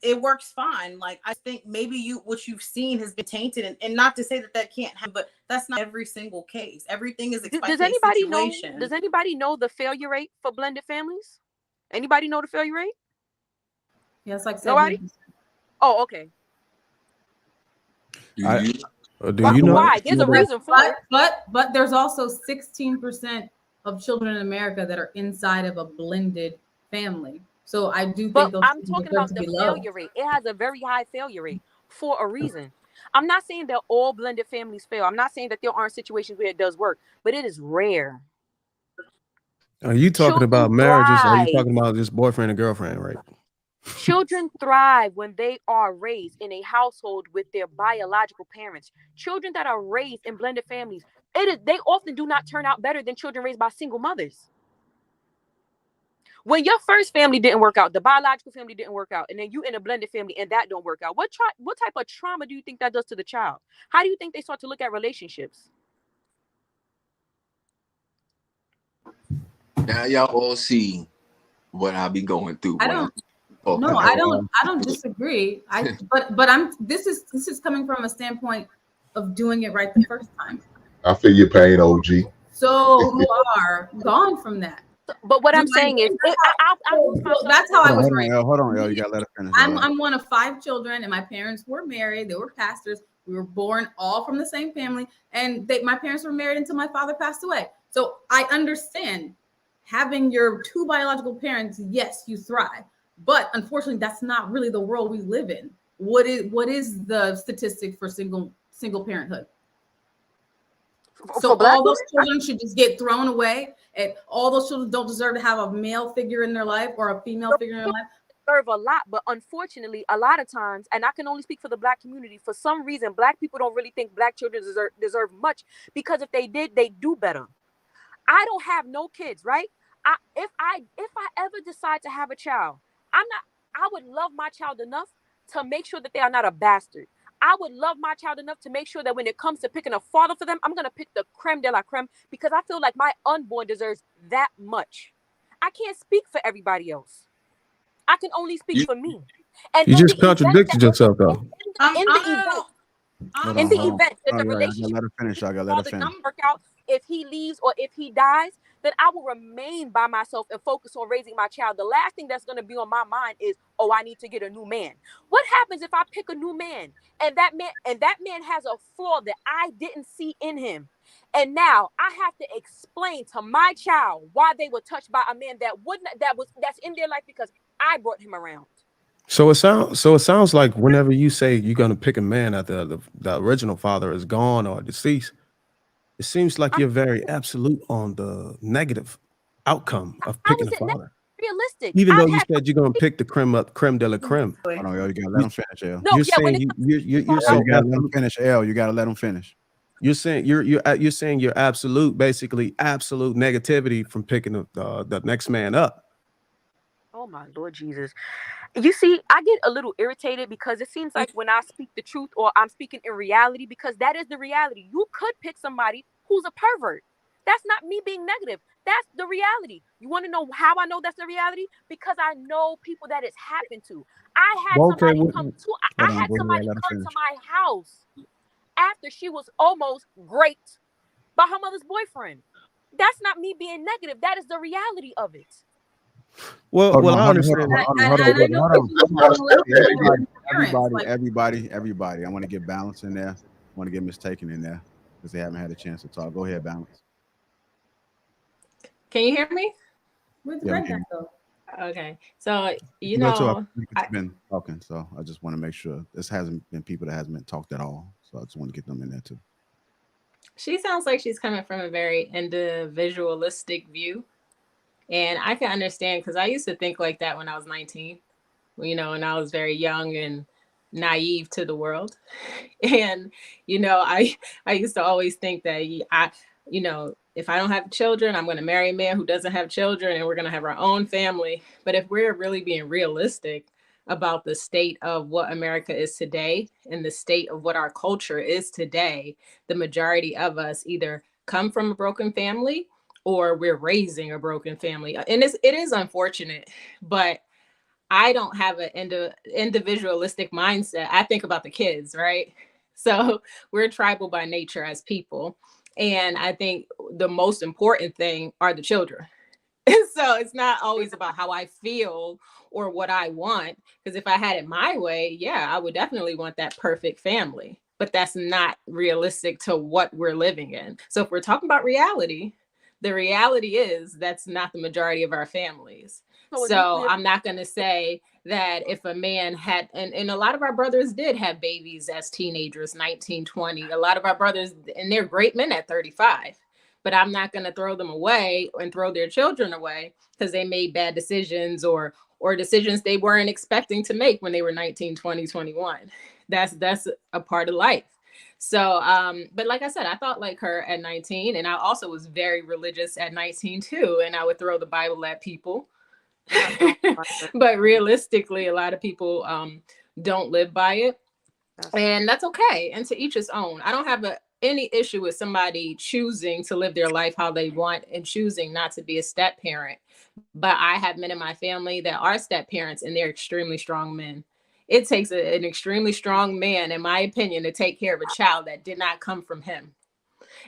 it works fine. Like I think maybe what you've seen has been tainted, and not to say that can't happen, but that's not every single case. Everything is Does anybody know? Does anybody know the failure rate for blended families? Anybody know the failure rate? Yeah, it's like nobody. Oh, okay. Do you know? Why? There's a reason for it. But there's also 16% of children in America that are inside of a blended family. So I do think those I'm talking about the failure rate. It has a very high failure rate for a reason. I'm not saying that all blended families fail. I'm not saying that there aren't situations where it does work, but it is rare. Are you talking about marriages? Or are you talking about just boyfriend and girlfriend, right? Children thrive when they are raised in a household with their biological parents. Children that are raised in blended families, they often do not turn out better than children raised by single mothers. When your first family didn't work out, the biological family didn't work out, and then you in a blended family and that don't work out, what type of trauma do you think that does to the child? How do you think they start to look at relationships? Now y'all all see what I be going through. I don't disagree. This is coming from a standpoint of doing it right the first time. I feel your pain, OG. So you are gone from that. But what I'm saying is, that's how I was raised. Hold on, L. You got to let her finish. I'm one of 5 children, and my parents were married. They were pastors. We were born all from the same family, and my parents were married until my father passed away. So I understand having your 2 biological parents. Yes, you thrive, but unfortunately, that's not really the world we live in. What is the statistic for single parenthood? So all those children should just get thrown away, and all those children don't deserve to have a male figure in their life or a female figure in their life. Deserve a lot, but unfortunately, a lot of times, and I can only speak for the Black community, for some reason, Black people don't really think Black children deserve much, because if they did, they do better. I don't have no kids, right? If I ever decide to have a child, I would love my child enough to make sure that they are not a bastard. I would love my child enough to make sure that when it comes to picking a father for them, I'm going to pick the creme de la creme, because I feel like my unborn deserves that much. I can't speak for everybody else. I can only speak for me. And you just contradicted yourself, though. In the event that the relationship doesn't work out, if he leaves or if he dies, then I will remain by myself and focus on raising my child. The last thing that's going to be on my mind is, oh, I need to get a new man. What happens if I pick a new man and that man has a flaw that I didn't see in him? And now I have to explain to my child why they were touched by a man that's in their life because I brought him around. So it sounds like whenever you say you're gonna pick a man after the original father is gone or deceased, it seems like you're very absolute on the negative outcome of picking a father. Realistic. Even though you said you're gonna pick the creme de la creme. Hold on, yo, you gotta let him finish, L. You're saying you're saying you gotta let him finish, L. You gotta let him finish. You're saying you're saying you're basically absolute negativity from picking the next man up. Oh my Lord Jesus. You see, I get a little irritated because it seems like when I speak the truth or I'm speaking in reality, because that is the reality. You could pick somebody who's a pervert. That's not me being negative. That's the reality. You want to know how I know that's the reality? Because I know people that it's happened to. I had somebody come to my house after she was almost raped by her mother's boyfriend. That's not me being negative. That is the reality of it. Well, I understand. Everybody. I want to get Balance in there. I want to get Mistaken in there because they haven't had a chance to talk. Go ahead, Balance. Can you hear me? Okay. So, I've been talking, so I just want to make sure this hasn't been people that hasn't been talked at all. So I just want to get them in there too. She sounds like she's coming from a very individualistic view. And I can understand because I used to think like that when I was 19, and I was very young and naive to the world. And, you know, I used to always think that if I don't have children, I'm going to marry a man who doesn't have children and we're going to have our own family. But if we're really being realistic about the state of what America is today and the state of what our culture is today, the majority of us either come from a broken family or we're raising a broken family. And it is unfortunate, but I don't have an individualistic mindset. I think about the kids, right? So we're tribal by nature as people. And I think the most important thing are the children. So it's not always about how I feel or what I want. Because if I had it my way, yeah, I would definitely want that perfect family. But that's not realistic to what we're living in. So if we're talking about reality, the reality is that's not the majority of our families. So I'm not going to say that if a man had, and a lot of our brothers did have babies as teenagers, 19, 20. A lot of our brothers, and they're great men at 35. But I'm not going to throw them away and throw their children away because they made bad decisions or decisions they weren't expecting to make when they were 19, 20, 21. That's a part of life. So, but like I said, I thought like her at 19, and I also was very religious at 19 too. And I would throw the Bible at people. But realistically, a lot of people don't live by it. And that's okay. And to each his own. I don't have any issue with somebody choosing to live their life how they want and choosing not to be a step parent. But I have men in my family that are step parents and they're extremely strong men. It takes an extremely strong man, in my opinion, to take care of a child that did not come from him.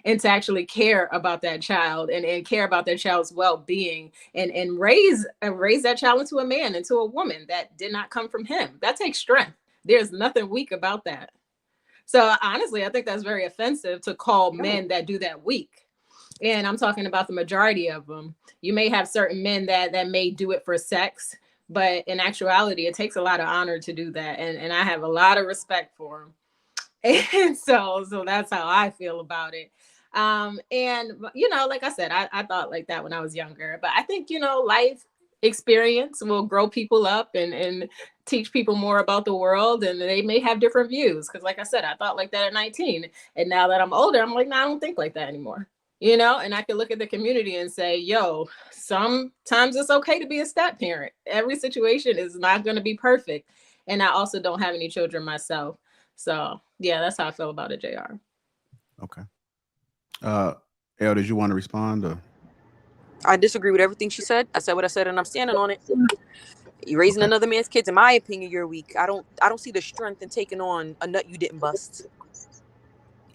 And to actually care about that child and care about that child's well-being and raise that child into a man, into a woman that did not come from him. That takes strength. There's nothing weak about that. So honestly, I think that's very offensive to call men that do that weak. And I'm talking about the majority of them. You may have certain men that may do it for sex, but in actuality, it takes a lot of honor to do that. And I have a lot of respect for them. And so that's how I feel about it. And, you know, like I said, I thought like that when I was younger, but I think, you know, life experience will grow people up and teach people more about the world, and they may have different views. Cause like I said, I thought like that at 19. And now that I'm older, I'm like, no, I don't think like that anymore. You know, and I can look at the community and say, yo, sometimes it's okay to be a step parent. Every situation is not going to be perfect. And I also don't have any children myself. So yeah, that's how I feel about it, JR. Okay. Elle, did you want to respond? Or? I disagree with everything she said. I said what I said, and I'm standing on it. You raising another man's kids, in my opinion, you're weak. I don't see the strength in taking on a nut you didn't bust.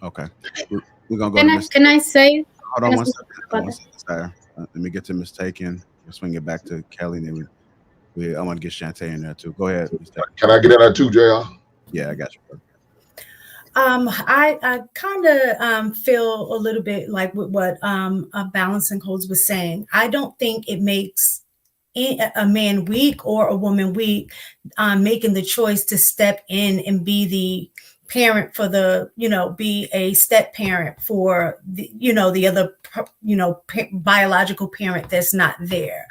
Okay. We're gonna go. Can I say? Hold on one second. Let me get to Miss Taken. We'll swing it back to Kelly, and then I want to get Shantae in there too. Go ahead. Can I get in there too, JR? Yeah, I got you. I kind of feel a little bit like with what Balancing Codes was saying. I don't think it makes a man weak or a woman weak making the choice to step in and be the parent for the, be a step parent for the, the other, biological parent that's not there.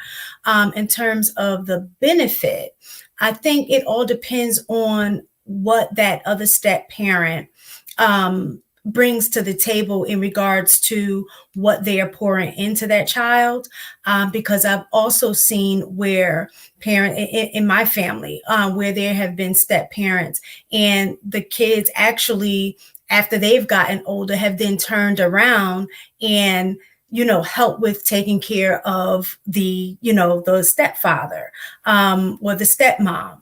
In terms of the benefit, I think it all depends on what that other step parent brings to the table in regards to what they are pouring into that child. Because I've also seen where in my family, where there have been step parents and the kids actually, after they've gotten older, have then turned around and help with taking care of the stepfather or the stepmom.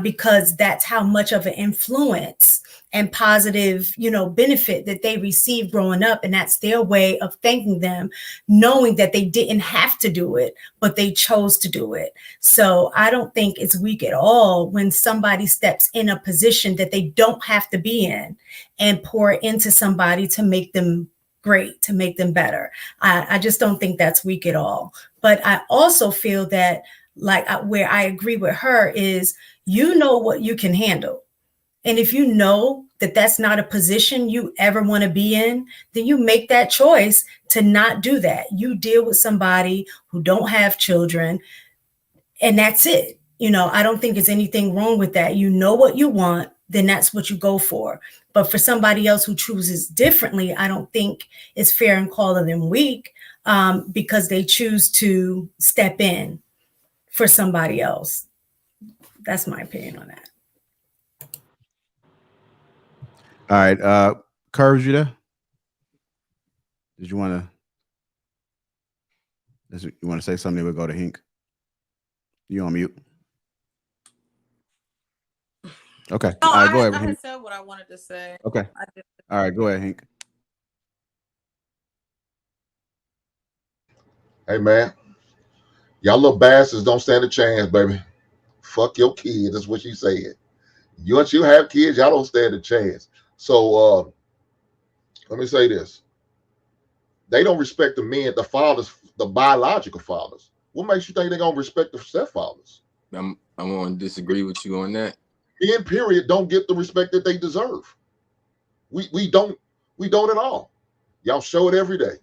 Because that's how much of an influence and positive, benefit that they received growing up. And that's their way of thanking them, knowing that they didn't have to do it, but they chose to do it. So I don't think it's weak at all when somebody steps in a position that they don't have to be in and pour into somebody to make them great, to make them better. I just don't think that's weak at all. But I also feel that where I agree with her is, what you can handle. And if you know that that's not a position you ever want to be in, then you make that choice to not do that. You deal with somebody who don't have children, and that's it. I don't think there's anything wrong with that. You know what you want. then that's what you go for. But for somebody else who chooses differently, I don't think it's fair in calling them weak because they choose to step in for somebody else. That's my opinion on that. All right. Curves, you there? Did you want to say something? We'll go to Hink. You on mute? Okay. No, All right, go ahead. I Hink. had said what I wanted to say. Okay. All right, go ahead, Hink. Hey man, y'all little bastards don't stand a chance, baby. Fuck your kids. That's what she said. Once you have kids, y'all don't stand a chance. So let me say this. They don't respect the men, the fathers, the biological fathers. What makes you think they're gonna respect the stepfathers? I'm going to disagree with you on that. Men, period, don't get the respect that they deserve. We don't at all. Y'all show it every day.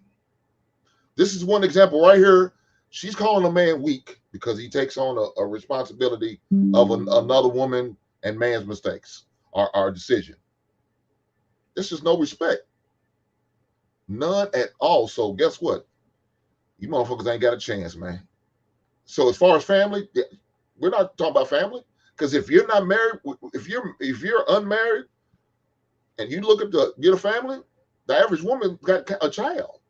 This is one example right here. She's calling a man weak because he takes on a responsibility of another woman and man's mistakes or decision. This is no respect. None at all. So guess what? You motherfuckers ain't got a chance, man. So as far as family, we're not talking about family. Because if you're not married, if you're unmarried and you look at get a family, the average woman got a child.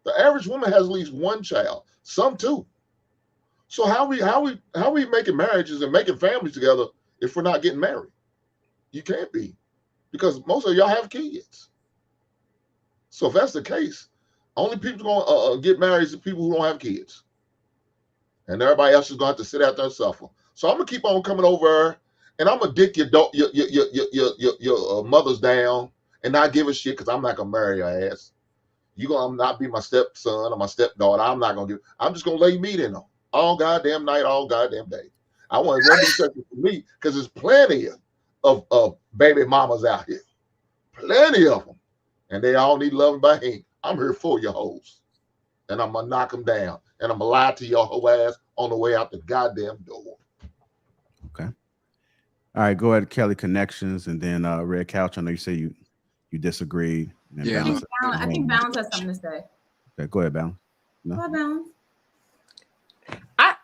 The average woman has at least one child, some two. So how we making marriages and making families together if we're not getting married? You can't be, because most of y'all have kids. So if that's the case, only people gonna get married is the people who don't have kids, and everybody else is gonna have to sit out there and suffer. So I'm gonna keep on coming over, and I'm gonna dick your mothers down and not give a shit because I'm not gonna marry your ass. You gonna not be my stepson or my stepdaughter. I'm not gonna give. I'm just gonna lay meat in them all goddamn night, all goddamn day. I want one exception for me because there's plenty of baby mamas out here, plenty of them, and they all need loving by him. I'm here for your hoes, and I'm gonna knock them down, and I'm gonna lie to your whole ass on the way out the goddamn door. Okay. All right, go ahead, Kelly Connections, and then Red Couch. I know you say you disagreed. Yeah, I think Balance has something to say. Okay, go ahead, Balance. No? Go ahead, Balance. I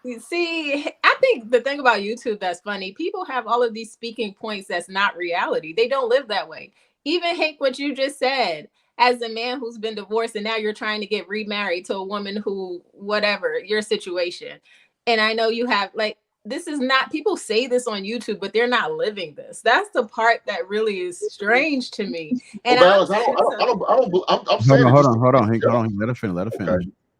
think the thing about YouTube that's funny, people have all of these speaking points that's not reality. They don't live that way. Even Hank, what you just said, as a man who's been divorced and now you're trying to get remarried to a woman who, whatever, your situation. And I know you have, like, this is not, people say this on YouTube, but they're not living this. That's the part that really is strange to me. And well, Balance, I'm saying hold on, Hank, hold on. Let her finish.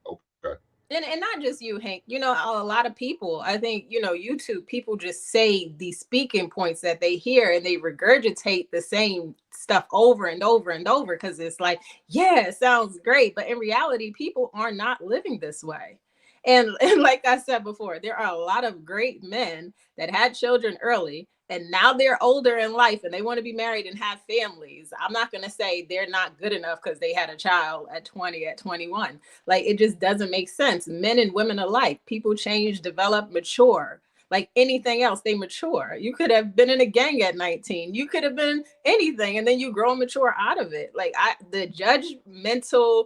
Okay. And not just you, Hank, you know, a lot of people, I think, you know, YouTube, people just say these speaking points that they hear and they regurgitate the same stuff over and over and over because it's like, yeah, it sounds great. But in reality, people are not living this way. And like I said before, there are a lot of great men that had children early and now they're older in life and they want to be married and have families. I'm not going to say they're not good enough because they had a child at 20, at 21. Like, it just doesn't make sense. Men and women alike, people change, develop, mature. Like anything else, they mature. You could have been in a gang at 19. You could have been anything, and then you grow and mature out of it. Like the judgmental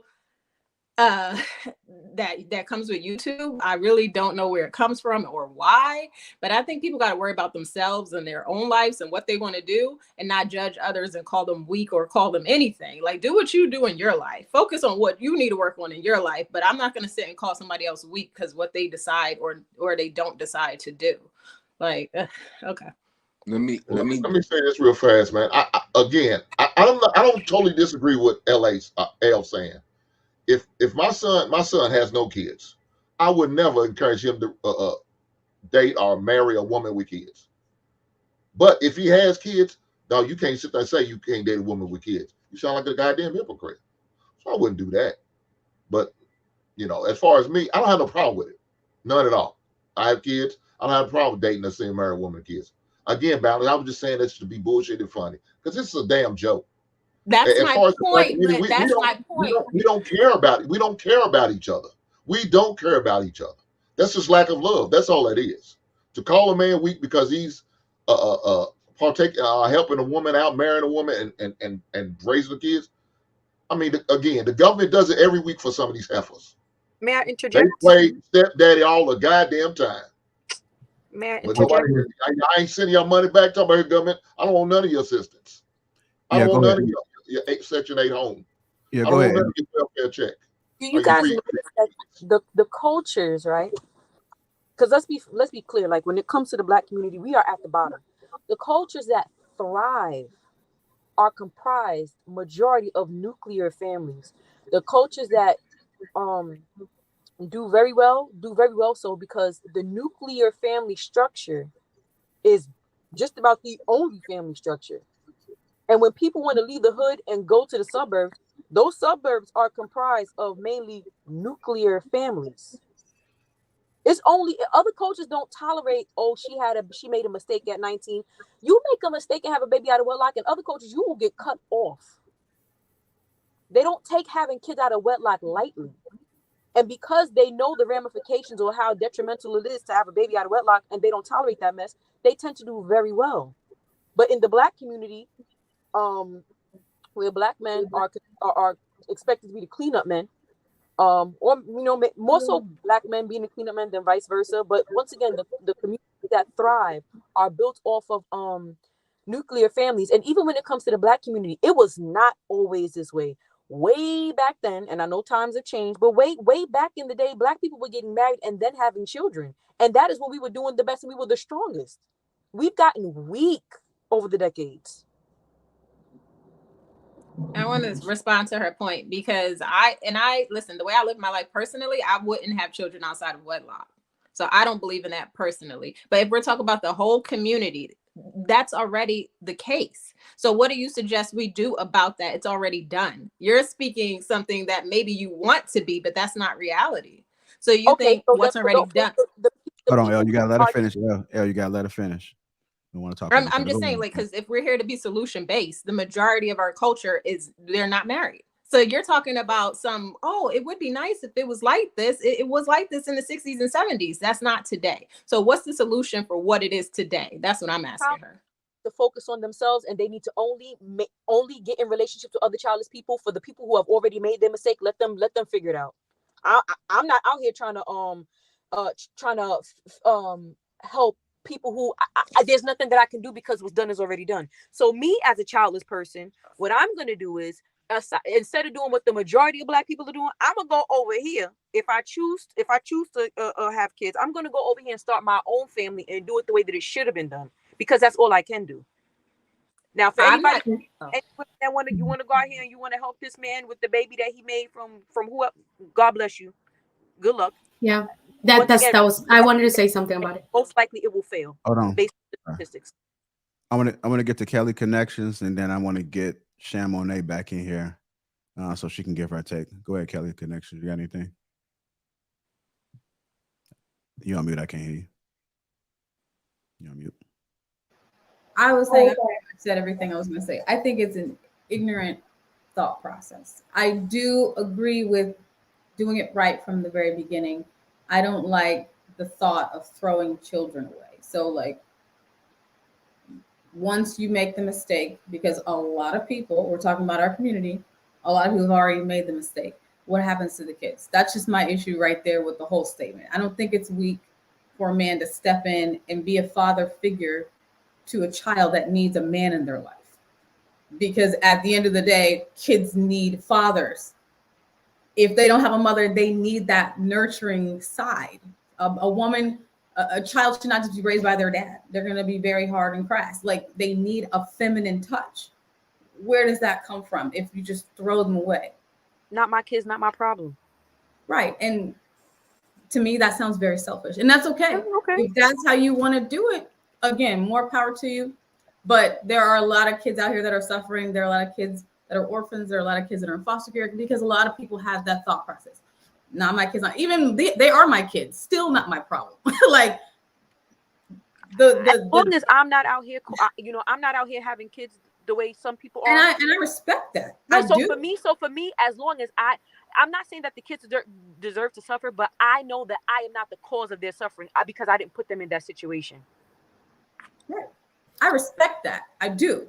that comes with YouTube, I really don't know where it comes from or why, but I think people got to worry about themselves and their own lives and what they want to do and not judge others and call them weak or call them anything. Like, do what you do in your life. Focus on what you need to work on in your life, but I'm not going to sit and call somebody else weak because what they decide or they don't decide to do. Like, okay. Let me say this real fast, man. I don't totally disagree with L saying. If my son has no kids, I would never encourage him to date or marry a woman with kids. But if he has kids, no, you can't sit there and say you can't date a woman with kids. You sound like a goddamn hypocrite. So I wouldn't do that. But, you know, as far as me, I don't have no problem with it. None at all. I have kids. I don't have a problem with dating a single married woman with kids. Again, Balance, I was just saying this to be bullshit and funny because this is a damn joke. That's my point. We don't care about it. We don't care about each other. We don't care about each other. That's just lack of love. That's all that is. To call a man weak because he's part helping a woman out, marrying a woman, and raising the kids. I mean, again, the government does it every week for some of these heifers. May I They interject? play stepdaddy all the goddamn time. May I But interject? nobody, I ain't sending your money back. Talking about your government. I don't want none of your assistance. I Yeah, don't want go none ahead. of your Section 8 home. Yeah, I go don't ahead. want none of your welfare check. You guys notice that the cultures, right? Because let's be clear. Like when it comes to the Black community, we are at the bottom. The cultures that thrive are comprised majority of nuclear families. The cultures that do very well so because the nuclear family structure is just about the only family structure. And when people want to leave the hood and go to the suburbs, those suburbs are comprised of mainly nuclear families. It's only other cultures don't tolerate, oh, she made a mistake at 19. You make a mistake and have a baby out of wedlock, in other cultures, you will get cut off. They don't take having kids out of wedlock lightly. And because they know the ramifications or how detrimental it is to have a baby out of wedlock and they don't tolerate that mess, they tend to do very well. But in the Black community, where Black men are expected to be the cleanup men, or more so Black men being the cleanup men than vice versa. But once again, the communities that thrive are built off of nuclear families. And even when it comes to the Black community, it was not always this way. Way back then, and I know times have changed, but way back in the day, Black people were getting married and then having children. And that is when we were doing the best and we were the strongest. We've gotten weak over the decades. I want to respond to her point because I listen, the way I live my life personally, I wouldn't have children outside of wedlock. So I don't believe in that personally. But if we're talking about the whole community, that's already the case. So what do you suggest we do about that? It's already done. You're speaking something that maybe you want to be, but that's not reality. So you think what's already done? Hold on, El, you gotta let her finish. El, you gotta let her finish. We want to talk. I'm just saying, like, because if we're here to be solution based, the majority of our culture is they're not married. So you're talking about it would be nice if it was like this. It was like this in the 60s and 70s. That's not today. So what's the solution for what it is today? That's what I'm asking her. To focus on themselves, and they need to only get in relationships with other childless people. For the people who have already made their mistake, let them figure it out. I'm not out here trying to help people who there's nothing that I can do because what's done is already done. So me as a childless person, what I'm gonna do is instead of doing what the majority of Black people are doing, I'm gonna go over here. If I choose to have kids, I'm gonna go over here and start my own family and do it the way that it should have been done, because that's all I can do. Now, for anybody that you want to go out here and you want to help this man with the baby that he made from whoever, God bless you. Good luck. Yeah, that was. I wanted to say something about it. Most likely, it will fail. Hold on. Based on the statistics. I want to get to Kelly Connections, and then I want to get Sham Monet back in here, so she can give her take. Go ahead, Kelly Connections. You got anything? You on mute? I can't hear you. You on mute? I was saying, I said everything I was going to say. I think it's an ignorant thought process. I do agree with doing it right from the very beginning. I don't like the thought of throwing children away. So, like, once you make the mistake, because a lot of people, we're talking about our community, a lot of people have already made the mistake. What happens to the kids? That's just my issue right there with the whole statement. I don't think it's weak for a man to step in and be a father figure to a child that needs a man in their life. Because at the end of the day, kids need fathers. If they don't have a mother, they need that nurturing side. A child should not just be raised by their dad. They're going to be very hard and crass. Like, they need a feminine touch. Where does that come from if you just throw them away? Not my kids, not my problem. Right. And to me, that sounds very selfish. And that's okay. If that's how you want to do it, again, more power to you. But there are a lot of kids out here that are suffering. There are a lot of kids that are orphans. There are a lot of kids that are in foster care, because a lot of people have that thought process. Not my kids, not even they are my kids, still not my problem. Like, as long as I'm not out here, I'm not out here having kids the way some people are. And I respect that. So for me, as long as I'm not saying that the kids deserve to suffer, but I know that I am not the cause of their suffering because I didn't put them in that situation. Right. I respect that. I do.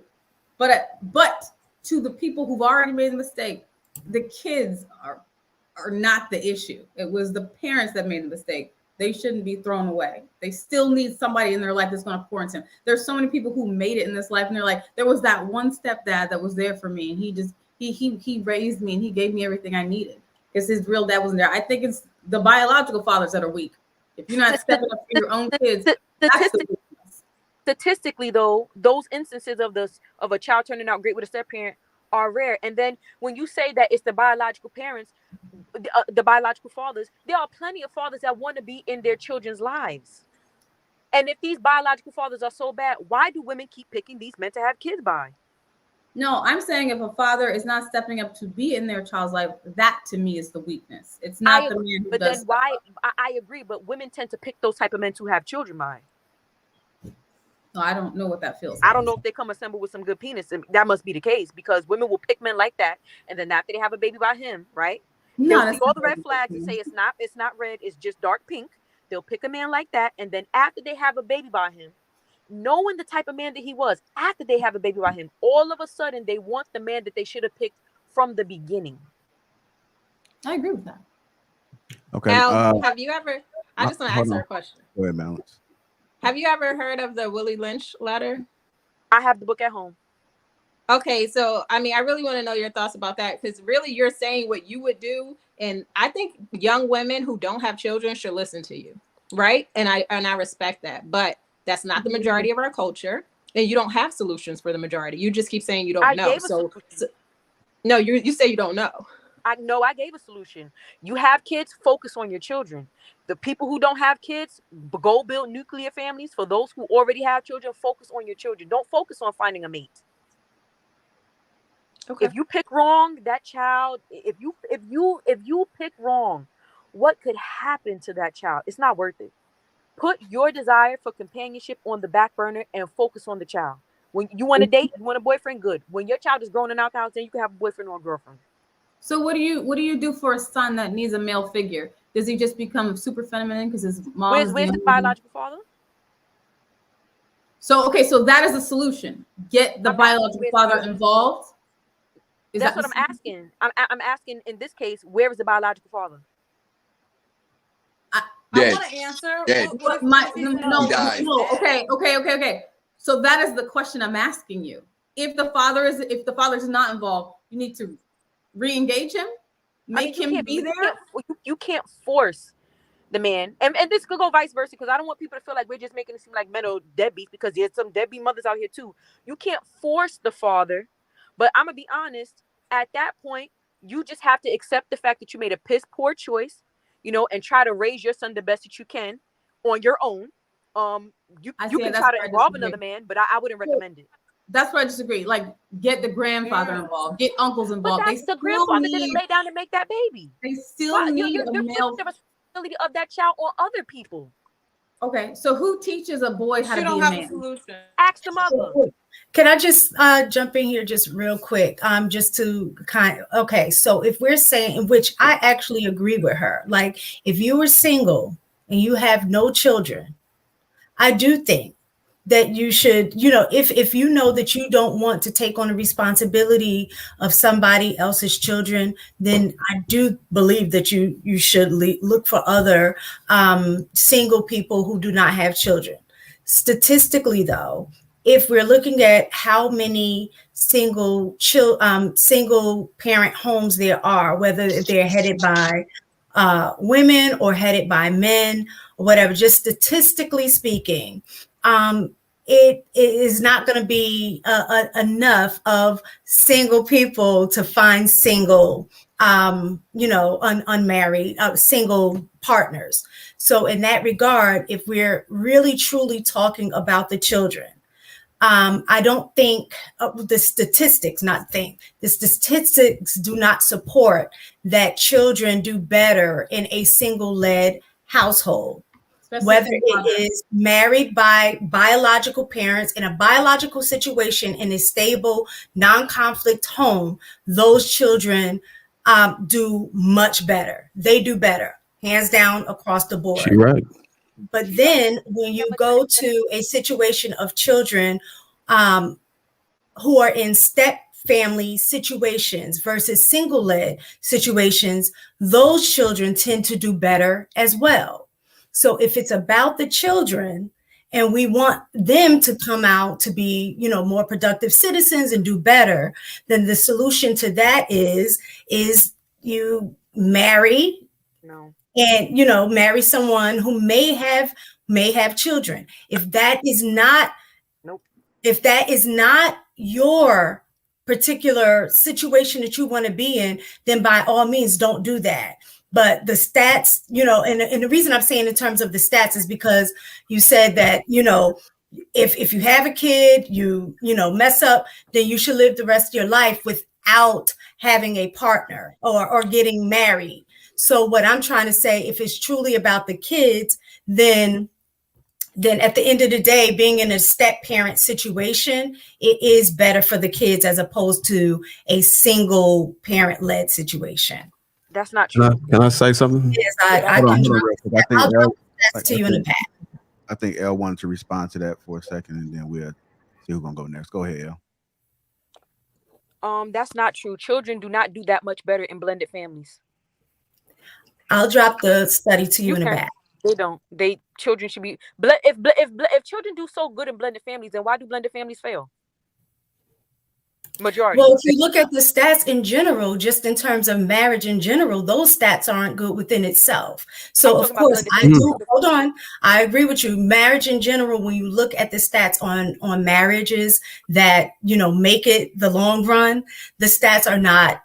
But to the people who've already made the mistake, the kids are not the issue. It was the parents that made the mistake. They shouldn't be thrown away. They still need somebody in their life that's going to pour into them. There's so many people who made it in this life, and they're like, there was that one stepdad that was there for me, and he raised me, and he gave me everything I needed because his real dad wasn't there. I think it's the biological fathers that are weak. If you're not stepping up for your own kids, statistically, though, those instances of a child turning out great with a step parent are rare. And then when you say that it's the biological parents, the biological fathers, there are plenty of fathers that want to be in their children's lives. And if these biological fathers are so bad, why do women keep picking these men to have kids by? No, I'm saying if a father is not stepping up to be in their child's life, that to me is the weakness. It's not the man who but does. Then why? I agree, but women tend to pick those type of men to have children by. No, I don't know what that feels like. I don't know if they come assembled with some good penis. That must be the case, because women will pick men like that, and then after they have a baby by him, right? No, they'll see all the red flags and say it's not red, it's just dark pink. They'll pick a man like that, and then after they have a baby by him, knowing the type of man that he was, after they have a baby by him, all of a sudden they want the man that they should have picked from the beginning. I agree with that. Okay. Now, have you ever? I just want to ask her a question. Go ahead, Balance. Have you ever heard of the Willie Lynch letter? I have the book at home. Okay, so I mean, I really want to know your thoughts about that, because really you're saying what you would do, and I think young women who don't have children should listen to you, right? And I respect that, but that's not the majority of our culture, and you don't have solutions for the majority. You just keep saying you don't know. So no, you say you don't know. I know I gave a solution. You have kids, focus on your children. The people who don't have kids, go build nuclear families. For those who already have children, focus on your children. Don't focus on finding a mate. Okay. If you pick wrong, that child, if you pick wrong, what could happen to that child? It's not worth it. Put your desire for companionship on the back burner and focus on the child. When you want to date, you want a boyfriend, good. When your child is grown and out the house, then you can have a boyfriend or a girlfriend. So what do you do for a son that needs a male figure? Does he just become super feminine because his mom? Where's his biological father? So okay, so that is a solution. Get the biological father involved. That's what I'm asking. I'm asking in this case, where is the biological father? I want to answer. No. Okay. So that is the question I'm asking you. If the father is not involved, you need to re-engage him, make him be there. You can't force the man, and this could go vice versa, because I don't want people to feel like we're just making it seem like men are deadbeats, because there's some deadbeat mothers out here too. You can't force the father, but I'm gonna be honest. At that point, you just have to accept the fact that you made a piss poor choice, and try to raise your son the best that you can on your own. You can try to involve another man, but I wouldn't recommend it. That's where I disagree. Like, get the grandfather involved, get uncles involved. But the grandfather didn't lay down to make that baby. They still need a male. The responsibility of that child on other people. Okay, so who teaches a boy how to be a man? Ask the mother. Can I just jump in here just real quick? Just to okay, so if we're saying, which I actually agree with her, like if you were single and you have no children, I do think that you should, if you know that you don't want to take on the responsibility of somebody else's children, then I do believe that you should look for other single people who do not have children. Statistically, though, if we're looking at how many single parent homes there are, whether they're headed by women or headed by men or whatever, just statistically speaking, it is not going to be enough of single people to find single, unmarried, single partners. So in that regard, if we're really truly talking about the children, I don't think the statistics do not support that children do better in a single-led household. Whether it is married by biological parents in a biological situation in a stable, non-conflict home, those children do much better. They do better, hands down, across the board. You're right. But then when you go to a situation of children who are in step family situations versus single-led situations, those children tend to do better as well. So if it's about the children and we want them to come out to be, more productive citizens and do better, then the solution to that is you marry and, marry someone who may have children. If that is not your particular situation that you want to be in, then by all means, don't do that. But the stats, and the reason I'm saying in terms of the stats is because you said that, if you have a kid, you mess up, then you should live the rest of your life without having a partner or getting married. So what I'm trying to say, if it's truly about the kids, then at the end of the day, being in a step parent situation, it is better for the kids as opposed to a single parent led situation. That's not true. Can I say something? Yes, I'll drop that to you in the back. I think Elle wanted to respond to that for a second, and then we'll see who's gonna go next. Go ahead, Elle. That's not true. Children do not do that much better in blended families. I'll drop the study to you in the back. They don't. Children should be if children do so good in blended families, then why do blended families fail? Majority. Well, if you look at the stats in general, just in terms of marriage in general, those stats aren't good within itself. So of course, hold on. I agree with you. Marriage in general, when you look at the stats on marriages that, make it the long run, the stats are not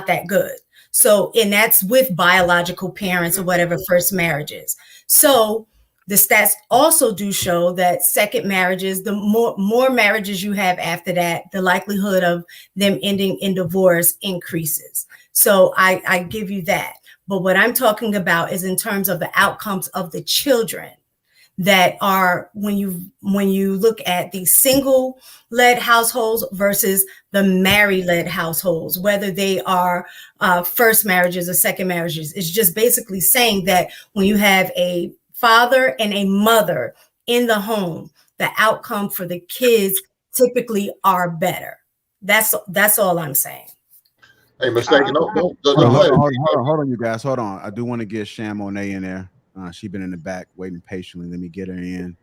that good. So, and that's with biological parents or whatever first marriages. So the stats also do show that second marriages, the more marriages you have after that, the likelihood of them ending in divorce increases. So I give you that. But what I'm talking about is in terms of the outcomes of the children that are when you look at the single-led households versus the married-led households, whether they are first marriages or second marriages. It's just basically saying that when you have a father and a mother in the home, the outcome for the kids typically are better. That's all I'm saying. Hey, mistaken. Hold on, you guys. Hold on. I do want to get Sham Monet in there. She's been in the back waiting patiently. Let me get her in,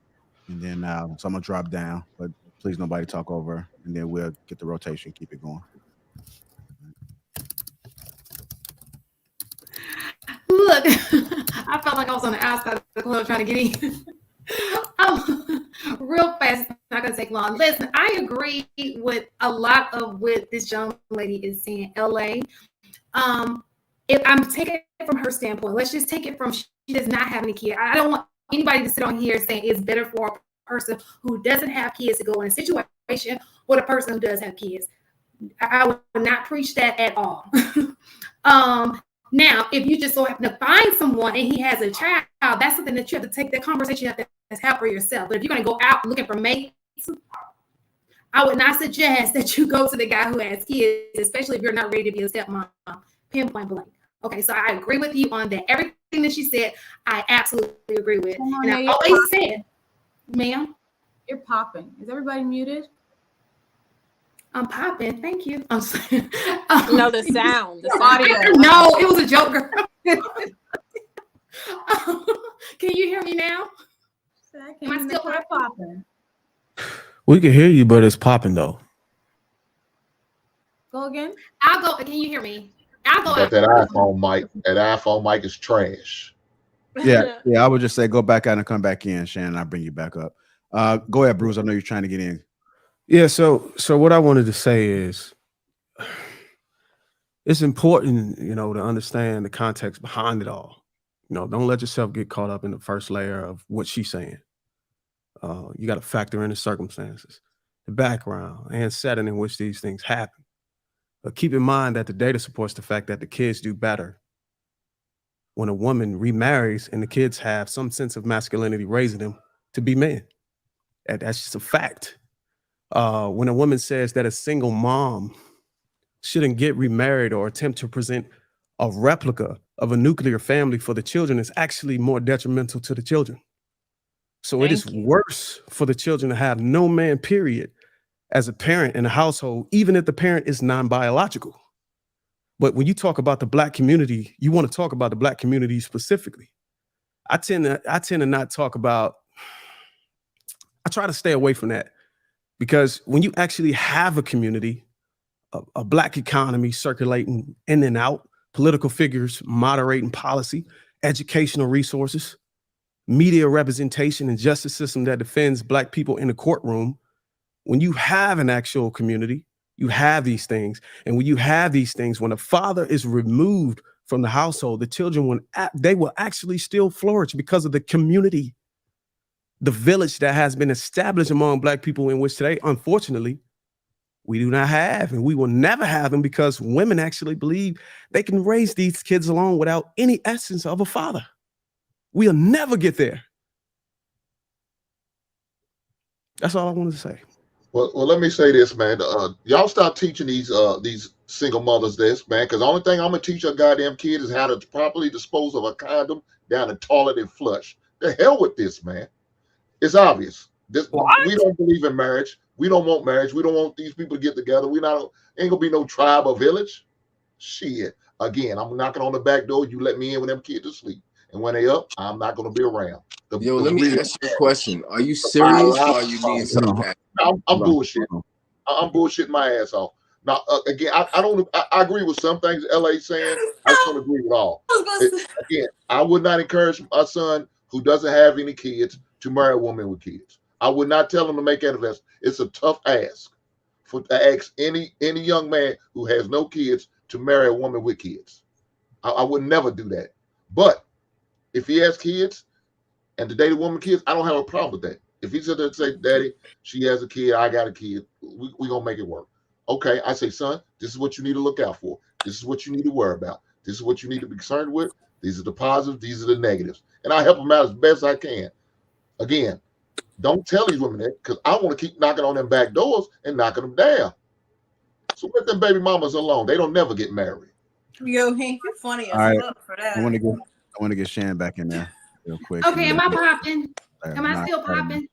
and then so I'm gonna drop down. But please, nobody talk over her, and then we'll get the rotation. Keep it going. Look, I felt like I was on the outside of the club trying to get in. Real fast, not gonna take long. Listen, I agree with a lot of what this young lady is saying. LA, if I'm taking it from her standpoint, let's just take it from she does not have any kids. I don't want anybody to sit on here saying it's better for a person who doesn't have kids to go in a situation with a person who does have kids. I would not preach that at all. Now, if you just so happen to find someone and he has a child, that's something that you have to take the conversation you have to have for yourself. But if you're going to go out looking for mates, I would not suggest that you go to the guy who has kids, especially if you're not ready to be a stepmom, pinpoint blank. Okay, so I agree with you on that. Everything that she said, I absolutely agree with. And I always said, ma'am, you're popping. Is everybody muted? I'm popping. Thank you. I'm sorry. No, the sound. The audio. No, it was a joke, girl. Can you hear me now? Am I still popping? We can hear you, but it's popping though. Go again. I'll go. Can you hear me? I'll go. But that iPhone mic, is trash. Yeah. I would just say go back out and come back in, Shannon. I'll bring you back up. Go ahead, Bruce. I know you're trying to get in. Yeah, so what I wanted to say is it's important, to understand the context behind it all. Don't let yourself get caught up in the first layer of what she's saying. You got to factor in the circumstances, the background, and setting in which these things happen. But keep in mind that the data supports the fact that the kids do better when a woman remarries and the kids have some sense of masculinity raising them to be men. And that's just a fact. When a woman says that a single mom shouldn't get remarried or attempt to present a replica of a nuclear family for the children, is actually more detrimental to the children. So it is worse for the children to have no man, period, as a parent in a household, even if the parent is non-biological. But when you talk about the Black community, you want to talk about the Black community specifically. I tend to not talk about, I try to stay away from that, because when you actually have a community, a Black economy circulating in and out, political figures moderating policy, educational resources, media representation, and justice system that defends Black people in the courtroom, when you have an actual community, you have these things. And when you have these things, when a father is removed from the household, the children, they will actually still flourish because of the community, the village that has been established among Black people, in which today, unfortunately, we do not have, and we will never have them, because women actually believe they can raise these kids alone without any essence of a father. We'll never get there. That's all I wanted to say. Well, let me say this, man. Y'all stop teaching these single mothers this, man, because the only thing I'm gonna teach a goddamn kid is how to properly dispose of a condom down the toilet and flush. The hell with this, man. It's obvious. We don't believe in marriage. We don't want marriage. We don't want these people to get together. Ain't gonna be no tribe or village. Shit. Again, I'm knocking on the back door. You let me in when them kids are asleep. And when they up, I'm not gonna be around. Let me ask you a question. Are you serious, or are you being sarcastic? I'm bullshitting. I'm bullshitting my ass off. Now, again, I agree with some things LA saying. I just don't agree with all. Again, I would not encourage a son who doesn't have any kids to marry a woman with kids. I would not tell him to make that investment. It's a tough ask to ask any young man who has no kids to marry a woman with kids. I would never do that. But if he has kids and to date a woman with kids, I don't have a problem with that. If he said there and say, Daddy, she has a kid, I got a kid, we gonna make it work. Okay, I say, son, this is what you need to look out for. This is what you need to worry about. This is what you need to be concerned with. These are the positives, these are the negatives. And I help them out as best I can. Again, don't tell these women that, because I want to keep knocking on them back doors and knocking them down. So let them baby mamas alone. They don't never get married. Yo, Hank, you're funny as fuck for that. I want to get Shan back in there real quick. Okay, am I popping? Am I still popping?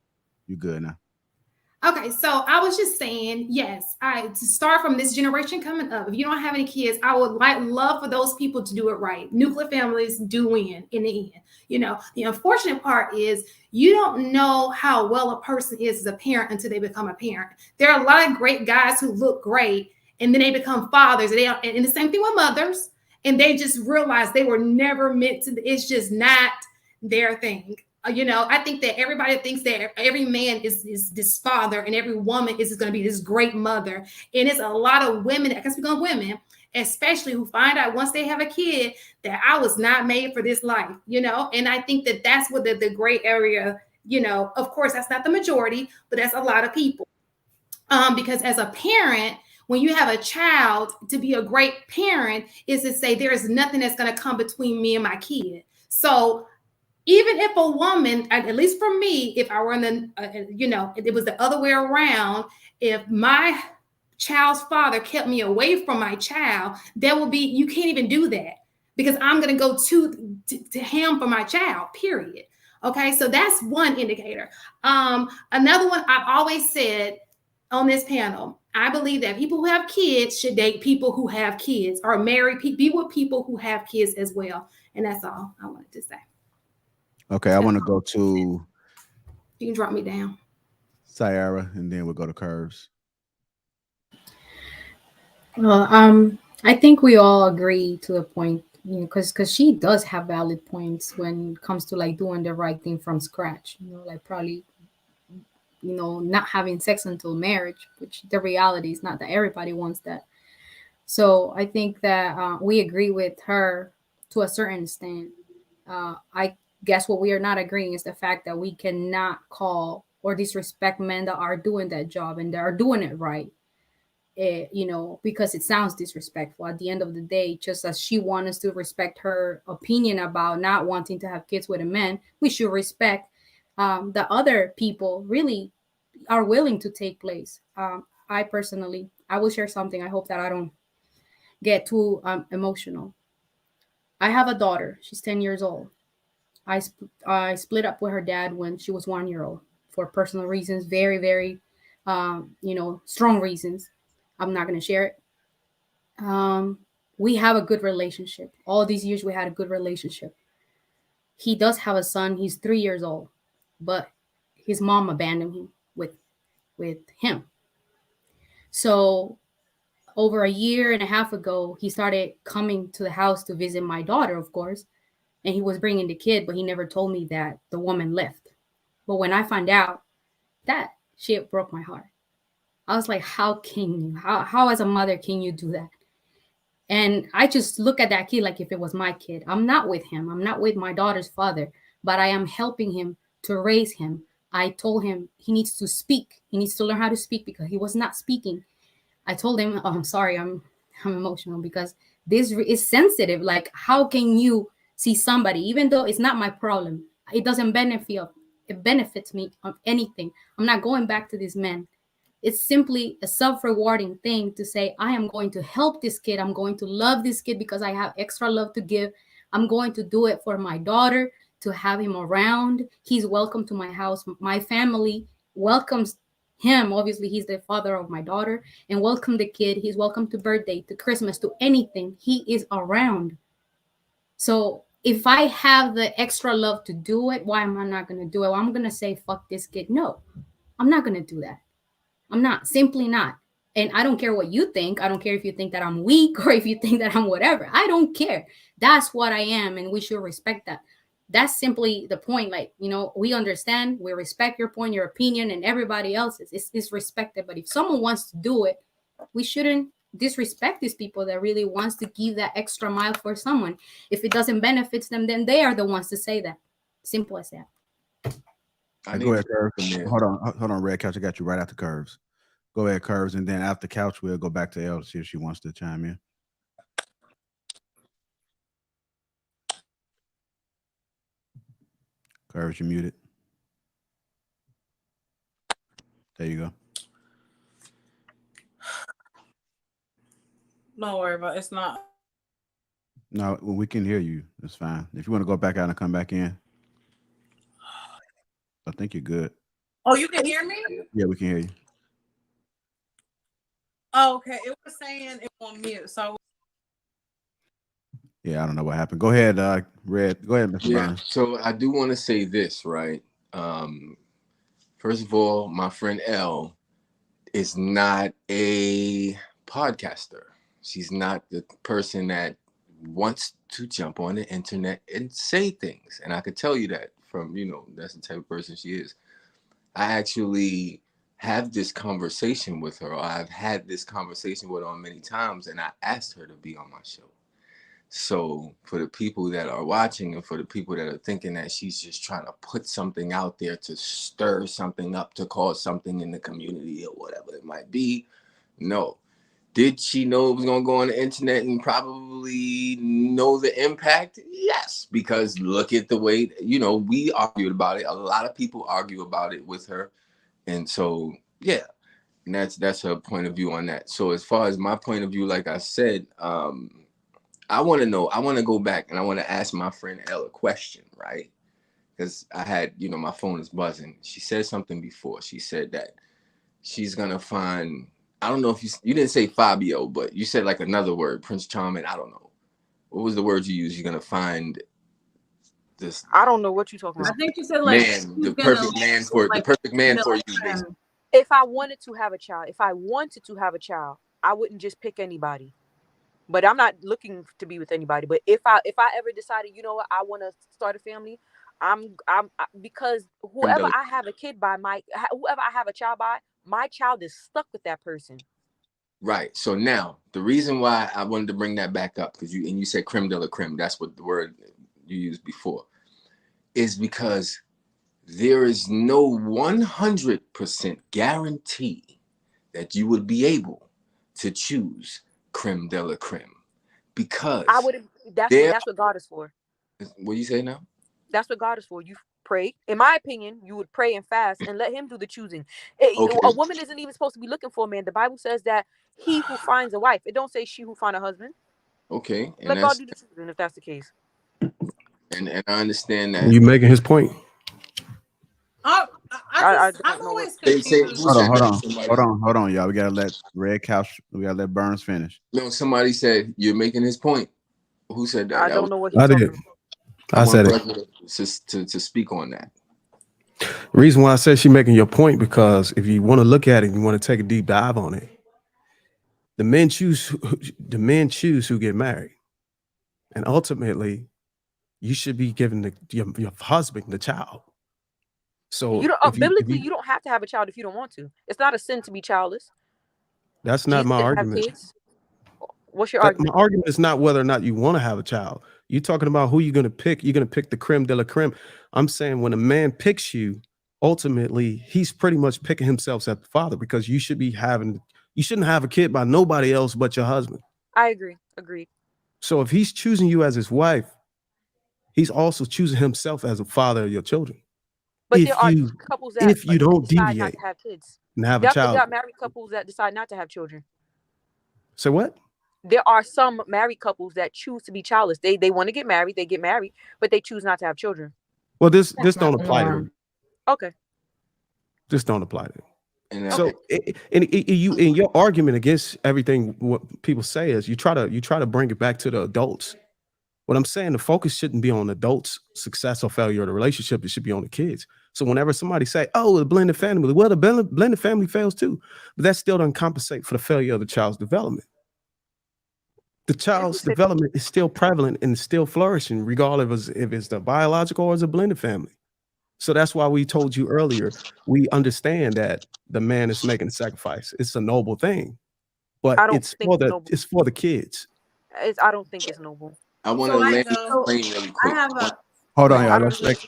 You good now? Okay, so I was just saying, yes, to start from this generation coming up, if you don't have any kids, I would love for those people to do it right. Nuclear families do win in the end. You know, the unfortunate part is you don't know how well a person is as a parent until they become a parent. There are a lot of great guys who look great, and then they become fathers, and the same thing with mothers, and they just realize they were never meant to. It's just not their thing. You know, I think that everybody thinks that every man is this father and every woman is going to be this great mother. And it's a lot of women, I can speak on women, especially, who find out once they have a kid that I was not made for this life, you know? And I think that that's what the gray area, you know, of course, that's not the majority, but that's a lot of people. Because as a parent, when you have a child, to be a great parent is to say, there is nothing that's going to come between me and my kid. So even if a woman, at least for me, if I were in the, you know, if it was the other way around, if my child's father kept me away from my child, there will be, you can't even do that, because I'm going to go to him for my child, period. Okay, so that's one indicator. Another one I've always said on this panel, I believe that people who have kids should date people who have kids, or marry, be with people who have kids as well. And that's all I wanted to say. Okay, I want to go to. You can drop me down. Ciara, and then we'll go to Curves. Well, I think we all agree to a point, you know, because she does have valid points when it comes to like doing the right thing from scratch. You know, like probably, you know, not having sex until marriage, which the reality is not that everybody wants that. So I think that we agree with her to a certain extent. I guess what we are not agreeing is the fact that we cannot call or disrespect men that are doing that job and that are doing it right, you know, because it sounds disrespectful. At the end of the day, just as she wants us to respect her opinion about not wanting to have kids with a man, we should respect that other people really are willing to take place. I personally, I will share something. I hope that I don't get too emotional. I have a daughter. She's 10 years old. I split up with her dad when she was 1 year old for personal reasons, very, very you know, strong reasons. I'm not going to share it. We have a good relationship. All these years we had a good relationship. He does have a son. He's 3 years old, but his mom abandoned him with him. So over a year and a half ago, he started coming to the house to visit my daughter, of course, and he was bringing the kid, but he never told me that the woman left. But when I found out, that shit broke my heart. I was like, how can you? How as a mother can you do that? And I just look at that kid like if it was my kid. I'm not with him. I'm not with my daughter's father, but I am helping him to raise him. I told him he needs to speak. He needs to learn how to speak because he was not speaking. I told him, oh, I'm sorry, I'm emotional because this is sensitive. Like, how can you see somebody, even though it's not my problem, it doesn't benefits me of anything. I'm not going back to this man. It's simply a self-rewarding thing to say, I am going to help this kid. I'm going to love this kid because I have extra love to give. I'm going to do it for my daughter, to have him around. He's welcome to my house. My family welcomes him. Obviously, he's the father of my daughter, and welcome the kid. He's welcome to birthday, to Christmas, to anything. He is around. So if I have the extra love to do it, why am I not going to do it? Well, I'm going to say, fuck this kid. No, I'm not going to do that. I'm not, simply not. And I don't care what you think. I don't care if you think that I'm weak or if you think that I'm whatever. I don't care. That's what I am, and we should respect that. That's simply the point. Like, you know, we understand, we respect your point, your opinion, and everybody else's. It's respected. But if someone wants to do it, we shouldn't disrespect these people that really wants to give that extra mile for someone. If it doesn't benefit them, then they are the ones to say that. Simple as that. Go ahead, Curves. Hold on, Red Couch. I got you right after Curves. Go ahead, Curves, and then after Couch, we'll go back to Elle to see if she wants to chime in. Curves, you muted. There you go. Don't worry about it. It's not. No, we can hear you. It's fine. If you want to go back out and come back in, I think you're good. Oh, you can hear me? Yeah, we can hear you. Oh, okay. It was saying it on mute. So yeah, I don't know what happened. Go ahead, Red. Go ahead, Mr. Burns. So I do want to say this, right? First of all, my friend Elle is not a podcaster. She's not the person that wants to jump on the internet and say things. And I could tell you that from, you know, that's the type of person she is. I actually have this conversation with her, or I've had this conversation with her many times, and I asked her to be on my show. So for the people that are watching and for the people that are thinking that she's just trying to put something out there to stir something up, to cause something in the community or whatever it might be, no. Did she know it was going to go on the internet and probably know the impact? Yes, because look at the way, you know, we argued about it. A lot of people argue about it with her. And so, yeah, and that's her point of view on that. So as far as my point of view, like I said, I want to know, I want to go back and I want to ask my friend Elle a question, right? Because I had, you know, my phone is buzzing. She said something before. She said that she's going to find, I don't know if you didn't say Fabio, but you said like another word, Prince Charming. I don't know. What was the word you used? You're going to find this. I don't know what you're talking about. I think you said like man, the perfect man for like, the perfect man for you, basically. If I wanted to have a child, I wouldn't just pick anybody. But I'm not looking to be with anybody. But if I ever decided, you know what, I want to start a family, because whoever I have a child by, my child is stuck with that person. Right. So now the reason why I wanted to bring that back up, because you said creme de la creme, that's what the word you used before, is because there is no 100% guarantee that you would be able to choose creme de la creme, because I would. That's what God is for. What do you say now? That's what God is for. You pray. In my opinion, you would pray and fast and let him do the choosing. Okay. A woman isn't even supposed to be looking for a man. The Bible says that he who finds a wife. It don't say she who find a husband. Okay. And let God do the choosing if that's the case. And I understand that. You making his point. I don't know what. always confused. Hold on, y'all. We gotta let Burns finish. No, somebody said you're making his point. Who said that? I That don't was, know what he's talking about. I said it. To speak on that. Reason why I said she's making your point, because if you want to look at it, you want to take a deep dive on it. The men choose who get married, and ultimately, you should be giving your husband the child. So You don't biblically, you don't have to have a child if you don't want to. It's not a sin to be childless. That's not my argument. What's your argument? My argument is not whether or not you want to have a child. You're talking about who you're going to pick. You're going to pick the creme de la creme. I'm saying when a man picks you, ultimately, he's pretty much picking himself as the father, because you shouldn't have a kid by nobody else but your husband. I agree. Agreed. So if he's choosing you as his wife, he's also choosing himself as a father of your children. But there are couples that if you don't decide deviate not to have kids and have a child. There are married couples that decide not to have children. So what? There are some married couples that choose to be childless. They want to get married, but they choose not to have children. Well, this don't apply to them. Okay. This don't apply to them. And so, in your argument against everything what people say is you try to bring it back to the adults. What I'm saying, the focus shouldn't be on adults' success or failure of the relationship. It should be on the kids. So whenever somebody say, "Oh, the blended family," well, the blended family fails too, but that still doesn't compensate for the failure of the child's development. The child's development is still prevalent and still flourishing, regardless if it's the biological or it's a blended family. So that's why we told you earlier, we understand that the man is making a sacrifice. It's a noble thing, but it's for the kids. I don't think it's noble. I want to land this plane really quick. Hold on, y'all. Let's let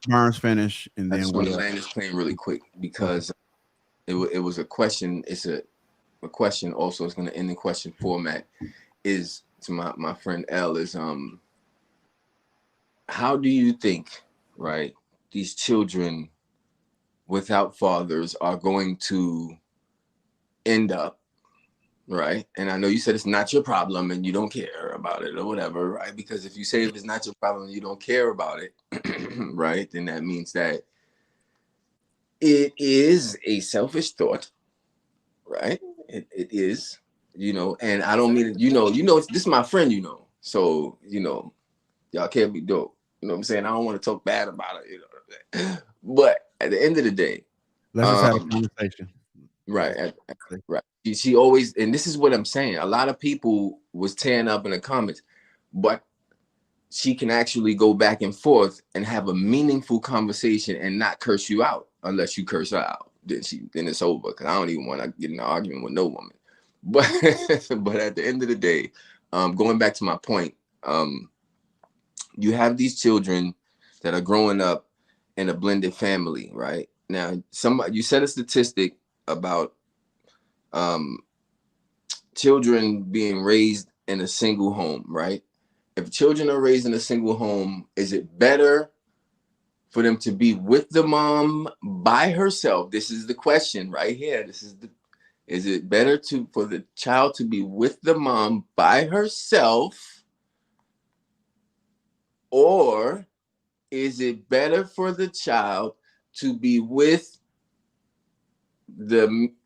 Burns finish, and then I just want to land this plane really quick because it was a question. It's a question. Also, it's going to end in question format. Is to my friend L is how do you think, right, these children without fathers are going to end up, right? And I know you said it's not your problem and you don't care about it or whatever, right? Because if you say if it's not your problem and you don't care about it, right, then that means that it is a selfish thought, right? It is, and I don't mean it, this is my friend, so, y'all can't be dope. You know what I'm saying? I don't want to talk bad about it, but at the end of the day, let's just have a conversation. Right. Right. She always, and this is what I'm saying. A lot of people was tearing up in the comments, but she can actually go back and forth and have a meaningful conversation and not curse you out unless you curse her out. Then it's over. Cause I don't even want to get in an argument with no woman. But at the end of the day, going back to my point, you have these children that are growing up in a blended family, right? Now, you said a statistic about children being raised in a single home, right? If children are raised in a single home, is it better for them to be with the mom by herself? This is the question right here. Is it better for the child to be with the mom by herself, or is it better for the child to be with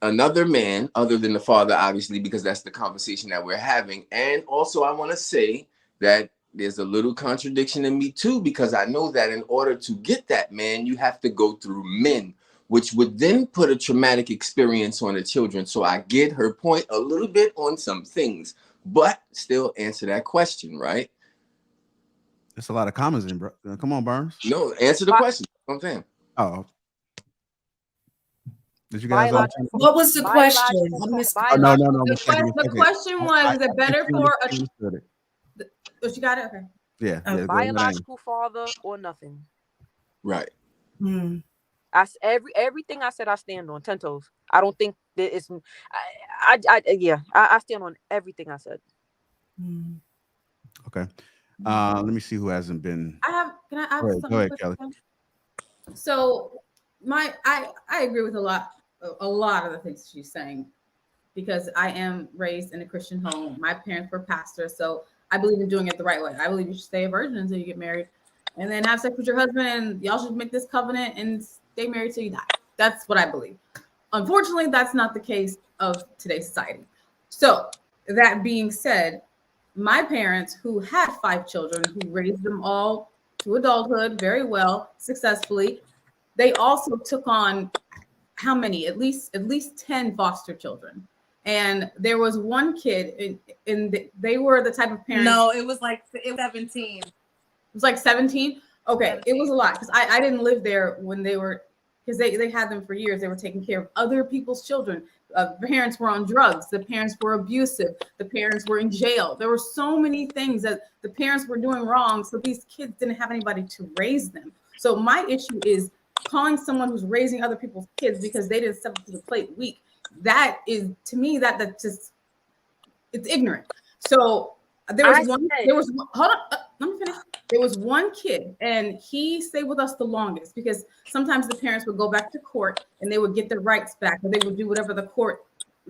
another man other than the father, obviously, because that's the conversation that we're having? And also I want to say that there's a little contradiction in me too, because I know that in order to get that man, you have to go through men, which would then put a traumatic experience on the children. So I get her point a little bit on some things, but still answer that question, right? There's a lot of comments in, bro. Come on, Burns. No, answer the question. I'm saying. Oh. Did you guys? What was the question? No. The question was: is it better for a? You got it. Okay. Yeah. A biological father or nothing. Right. Everything I said, I stand on 10 toes. I don't think that it's. I stand on everything I said. Okay. Let me see who hasn't been. Can I have something? Go ahead, Kelly. So I agree with a lot of the things she's saying, because I am raised in a Christian home. My parents were pastors, so I believe in doing it the right way. I believe you should stay a virgin until you get married, and then have sex with your husband, and y'all should make this covenant and stay married till you die. That's what I believe. Unfortunately, that's not the case of today's society. So that being said, my parents, who had 5 children, who raised them all to adulthood very well, successfully, they also took on how many? At least 10 foster children. And there was one kid, they were the type of parents. No, it was 17. It was like 17. Okay, 17. It was a lot because I didn't live there when they were, because they had them for years. They were taking care of other people's children. The parents were on drugs. The parents were abusive. The parents were in jail. There were so many things that the parents were doing wrong. So these kids didn't have anybody to raise them. So my issue is calling someone who's raising other people's kids because they didn't step up to the plate weak. That is, to me, that just, it's ignorant. So there was one, hold on, let me finish. There was one kid and he stayed with us the longest because sometimes the parents would go back to court and they would get their rights back, or they would do whatever the court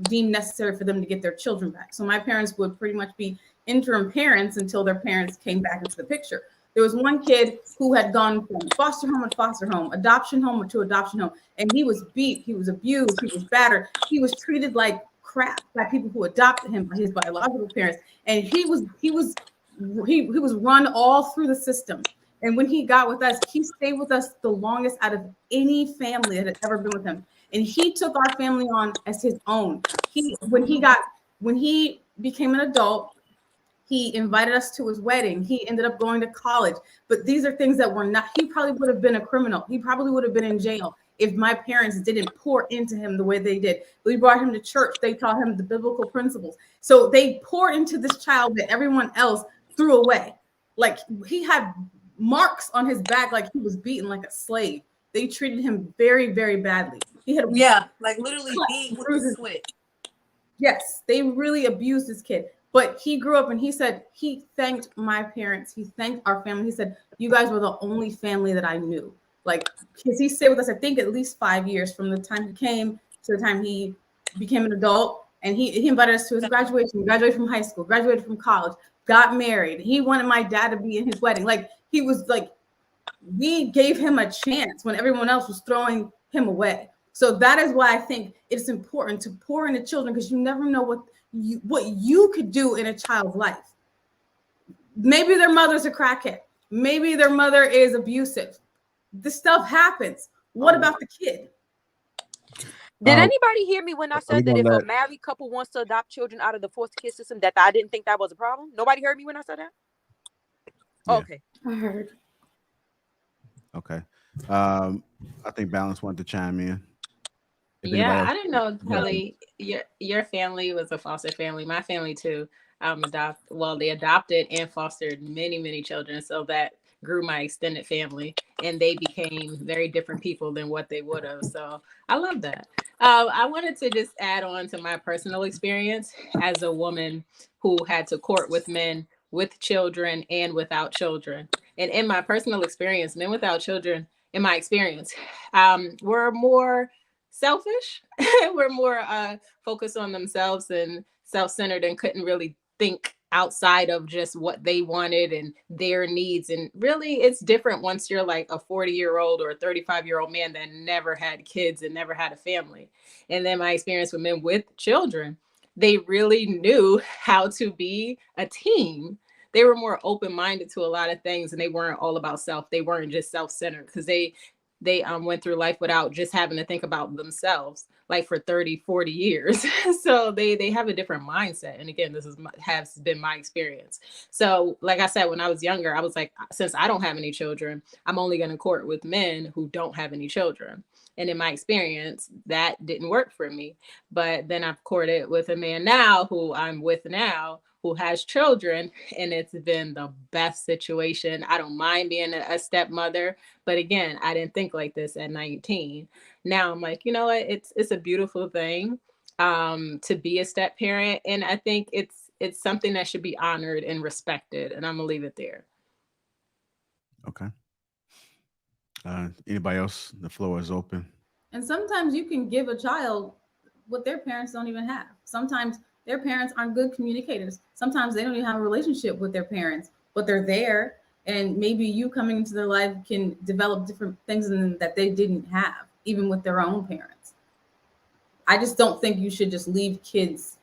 deemed necessary for them to get their children back. So my parents would pretty much be interim parents until their parents came back into the picture. There was one kid who had gone from foster home to foster home, adoption home to adoption home, and he was beat, he was abused, he was battered, he was treated like crap by people who adopted him, by his biological parents, and he was run all through the system. And when he got with us, he stayed with us the longest out of any family that had ever been with him, and he took our family on as his own. When he became an adult, he invited us to his wedding. He ended up going to college. But these are things that were not, he probably would have been a criminal. He probably would have been in jail if my parents didn't pour into him the way they did. We brought him to church. They taught him the biblical principles. So they poured into this child that everyone else threw away. Like, he had marks on his back, like he was beaten like a slave. They treated him very, very badly. He had like literally beat with a switch. Yes, they really abused this kid. But he grew up and he said he thanked my parents. He thanked our family. He said, you guys were the only family that I knew. Like, because he stayed with us, I think, at least 5 years from the time he came to the time he became an adult. And he invited us to his graduation. He graduated from high school, graduated from college, got married. He wanted my dad to be in his wedding. Like, he was like, we gave him a chance when everyone else was throwing him away. So that is why I think it's important to pour into children, because you never know what you could do in a child's life. Maybe their mother's a crackhead. Maybe their mother is abusive. This stuff happens. What about the kid? Did anybody hear me when I said that if a married couple wants to adopt children out of the foster care system, that I didn't think that was a problem? Nobody heard me when I said that? Yeah. Okay. I heard. Okay. I think Balance wanted to chime in. Yeah, I didn't know, Kelly, your family was a foster family. My family too. They adopted and fostered many, many children. So that grew my extended family, and they became very different people than what they would have. So I love that. I wanted to just add on to my personal experience as a woman who had to court with men with children and without children. And in my personal experience, men without children, in my experience, were more selfish. We're more focused on themselves and self-centered, and couldn't really think outside of just what they wanted and their needs. And really, it's different once you're like a 40-year-old or a 35-year-old man that never had kids and never had a family. And then my experience with men with children, they really knew how to be a team. They were more open-minded to a lot of things, and they weren't all about self. They weren't just self-centered, because they went through life without just having to think about themselves, like for 30, 40 years. So they have a different mindset. And again, this has been my experience. So like I said, when I was younger, I was like, since I don't have any children, I'm only going to court with men who don't have any children. And in my experience, that didn't work for me. But then I've courted with a man now who I'm with now, who has children, and it's been the best situation. I don't mind being a stepmother, but again, I didn't think like this at 19. Now I'm like, you know what? It's a beautiful thing to be a step parent, and I think it's something that should be honored and respected. And I'm gonna leave it there. Okay. Anybody else? The floor is open. And sometimes you can give a child what their parents don't even have. Sometimes their parents aren't good communicators. Sometimes they don't even have a relationship with their parents, but they're there. And maybe you coming into their life can develop different things in them that they didn't have. even with their own parents. I just don't think you should just leave kids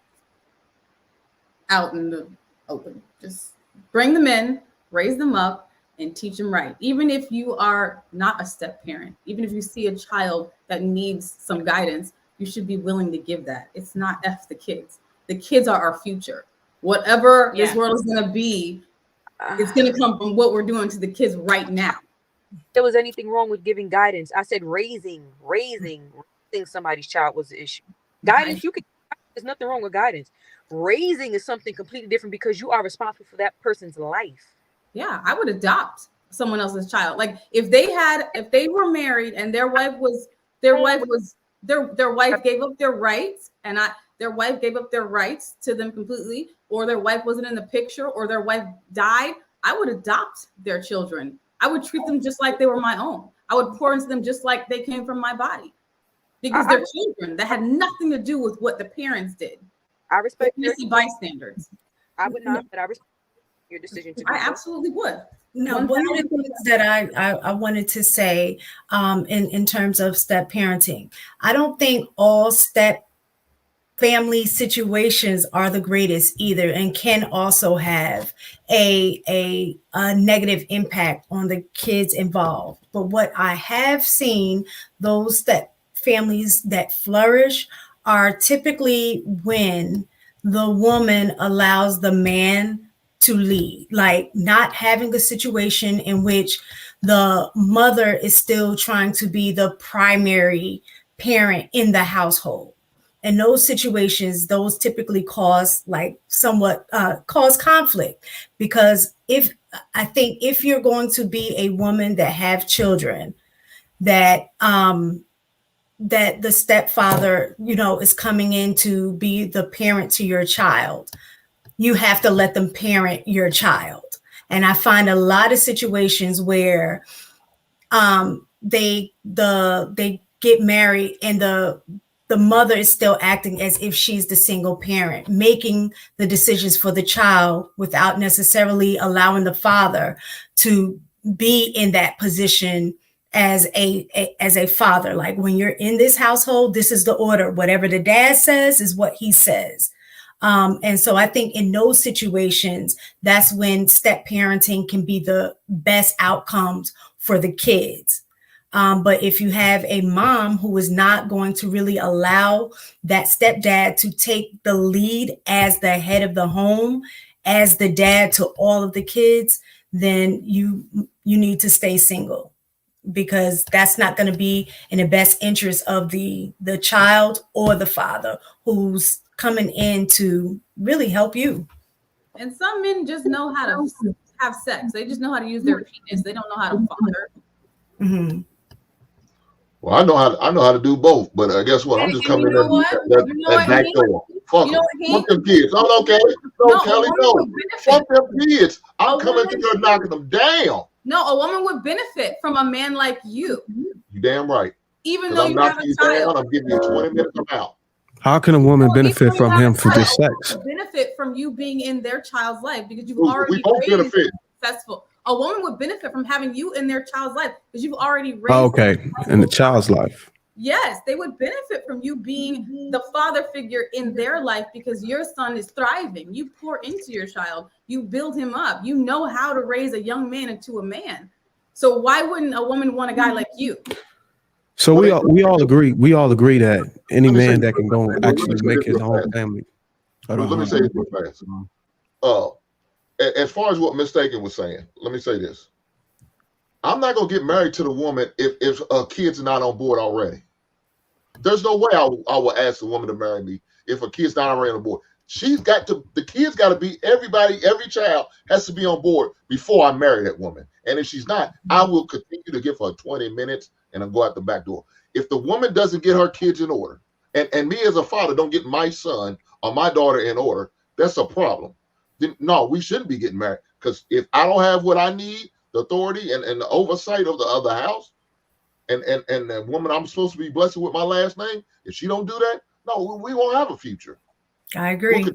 out in the open. Just bring them in, raise them up, and teach them right. Even if you are not a step parent, even if you see a child that needs some guidance, you should be willing to give that. It's not F the kids. The kids are our future. Whatever this world is going to be, it's going to come from what we're doing to the kids right now. If there was anything wrong with giving guidance, I said raising somebody's child was the issue. Guidance, you can. There's nothing wrong with guidance. Raising is something completely different because you are responsible for that person's life. Yeah, I would adopt someone else's child. Like if they were married and their wife gave up their rights and their wife gave up their rights to them completely, or their wife wasn't in the picture, or their wife died, I would adopt their children. I would treat them just like they were my own. I would pour into them just like they came from my body. Because they're children that had nothing to do with what the parents did. I respect your bystanders. I would not, but I respect your decision to do I absolutely would. No, one of the things that I wanted to say in terms of step parenting, I don't think all step family situations are the greatest either, and can also have a negative impact on the kids involved. But what I have seen, those step families that flourish are typically when the woman allows the man to lead, like not having a situation in which the mother is still trying to be the primary parent in the household. In those situations, those typically cause cause conflict, because if you're going to be a woman that have children, that the stepfather, is coming in to be the parent to your child, you have to let them parent your child. And I find a lot of situations where they get married and the mother is still acting as if she's the single parent, making the decisions for the child without necessarily allowing the father to be in that position as a father. Like, when you're in this household, this is the order. Whatever the dad says is what he says. And so I think in those situations, that's when step parenting can be the best outcomes for the kids. But if you have a mom who is not going to really allow that stepdad to take the lead as the head of the home, as the dad to all of the kids, then you need to stay single, because that's not going to be in the best interest of the child or the father who's coming in to really help you. And some men just know how to have sex. They just know how to use their penis. They don't know how to father. Mm-hmm. Well, I know how to do both, but guess what? I'm just coming in that back door. Fuck them kids. Oh, okay. No, Kelly, no. Fuck them kids. I'm coming through there knocking them down. No, a woman would benefit from a man like you. You damn right. Even though you have a child. I'm giving you 20 minutes, I'm out. How can a woman benefit from him for just sex? Benefit from you being in their child's life because you've already raised successful. A woman would benefit from having you in their child's life because you've already raised. Okay, in the child's life. Yes, they would benefit from you being the father figure in their life because your son is thriving. You pour into your child, you build him up. You know how to raise a young man into a man. So why wouldn't a woman want a guy like you? So we all agree that any man that can go and actually make his own family. Let me say this real fast. As far as what Mistaken was saying, let me say this. I'm not gonna get married to the woman if a kid's not on board already. There's no way I will ask a woman to marry me if a kid's not already on board. The kid's got to be everybody, every child has to be on board before I marry that woman. And if she's not, I will continue to give her 20 minutes and I'll go out the back door. If the woman doesn't get her kids in order, and me as a father don't get my son or my daughter in order, that's a problem. Then no, we shouldn't be getting married. Because if I don't have what I need, the authority and the oversight of the other house, and the woman I'm supposed to be blessed with my last name, if she don't do that, no, we won't have a future. I agree. We'll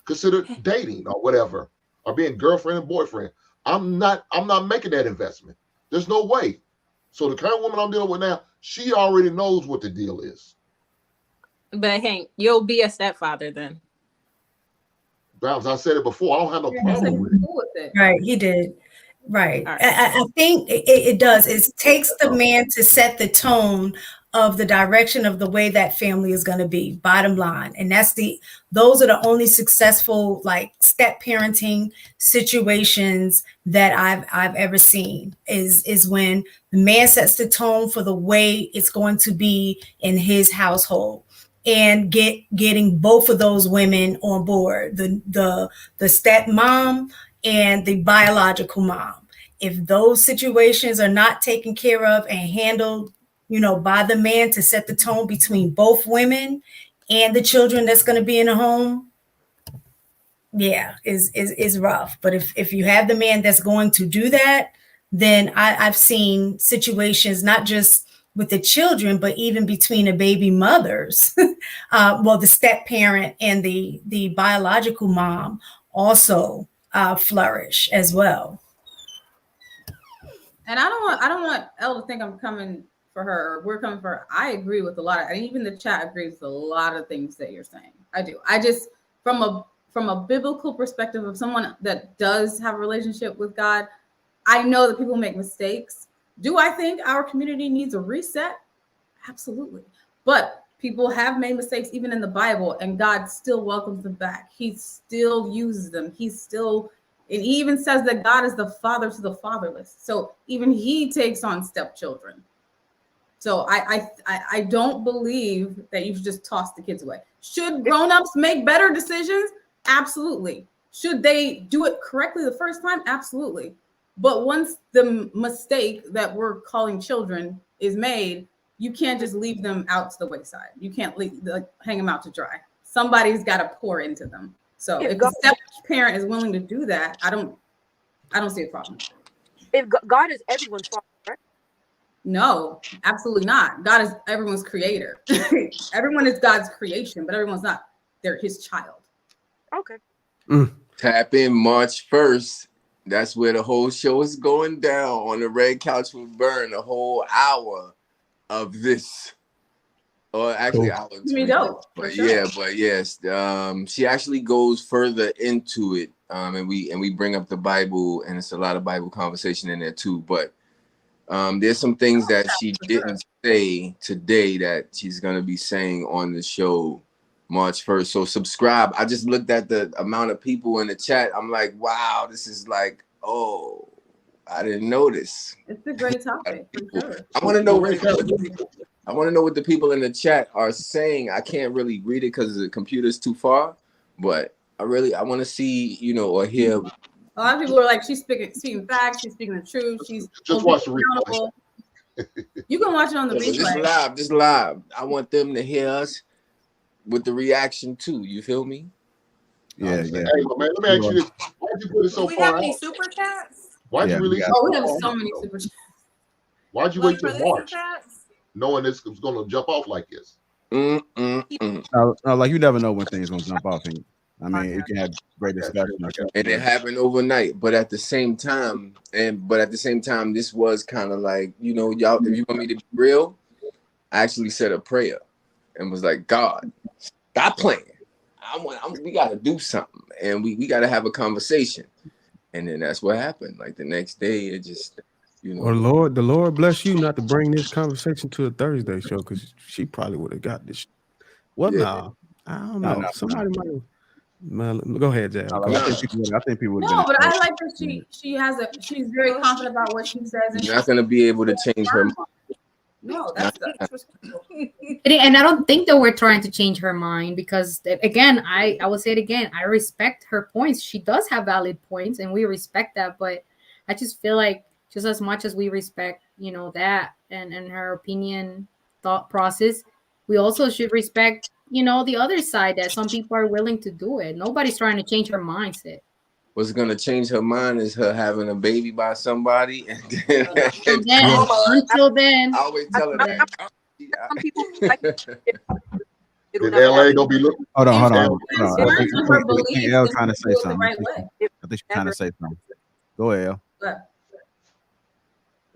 consider dating or whatever, or being girlfriend and boyfriend. I'm not making that investment. There's no way. So the current woman I'm dealing with now, she already knows what the deal is. But Hank, you'll be a stepfather then. As I said it before, I don't have no problem with it. Right, he did. Right. I think it does. It takes the man to set the tone of the direction of the way that family is going to be, bottom line. And those are the only successful like step parenting situations that I've ever seen is when the man sets the tone for the way it's going to be in his household. And getting both of those women on board, the stepmom and the biological mom. If those situations are not taken care of and handled, by the man to set the tone between both women and the children that's going to be in the home, yeah, is rough. But if you have the man that's going to do that, then I've seen situations not just with the children, but even between the baby mothers, the step parent and the biological mom also flourish as well. And I don't want Elle to think I'm coming for her or we're coming for her. I agree with a lot of, and even the chat agrees with a lot of things that you're saying. I do. I just from a biblical perspective of someone that does have a relationship with God, I know that people make mistakes. Do I think our community needs a reset? Absolutely. But people have made mistakes even in the Bible, and God still welcomes them back. He still uses them. And he even says that God is the father to the fatherless. So even he takes on stepchildren. So I don't believe that you should just toss the kids away. Should grown-ups make better decisions? Absolutely. Should they do it correctly the first time? Absolutely. But once the mistake that we're calling children is made, you can't just leave them out to the wayside. You can't hang them out to dry. Somebody's got to pour into them. So if the step parent is willing to do that, I don't see a problem. If God is everyone's father, right? No, absolutely not. God is everyone's creator. Everyone is God's creation, but everyone's not. They're his child. Okay. Tap in March 1st. That's where the whole show is going down on the Red Couch with Burn. A whole hour of this. Or actually, hour but yes, she actually goes further into it, and we bring up the Bible, and it's a lot of Bible conversation in there too. But there's some things that she didn't say today that she's gonna be saying on the show March 1st. So subscribe. I just looked at the amount of people in the chat. I'm like, wow, this is like, oh, I didn't notice. It's a great topic. I want to know what the people in the chat are saying. I can't really read it because the computer's too far, but I want to see, or hear. A lot of people are like, she's speaking facts, she's speaking the truth, she's just watch the replay. You can watch it on the replay. Just live. I want them to hear us with the reaction too. You feel me? Yeah. Hey, man, let me ask you this: why'd you put it so far? Do we have any super chats? Why'd you release it? We have so many super chats. Why'd you wait till March, knowing this was going to jump off like this? Like you never know when things gonna jump off. I mean, you can have great discussion. And it happened overnight, but at the same time, this was kind of like, y'all, if you want me to be real, I actually said a prayer and was like, God, stop playing. We got to do something, and we got to have a conversation. And then that's what happened. Like the next day, it just, Well, the Lord bless you not to bring this conversation to a Thursday show, because she probably would have got this. What now? I don't know. Somebody might have. Go ahead, Jay. I think people would. No, but I like that she's very confident about what she says. And you're not going to be able to change her mind. No, that's and I don't think that we're trying to change her mind, because again, I will say it again, I respect her points. She does have valid points, and we respect that. But I just feel like just as much as we respect, that and her opinion, thought process, we also should respect, the other side, that some people are willing to do it. Nobody's trying to change her mindset. What's going to change her mind is her having a baby by somebody. Until then. I always tell her that. Some people like Is LA gonna be looking? Hold on. I think Elle trying to say something. I think she's trying to say something. Go ahead, Elle.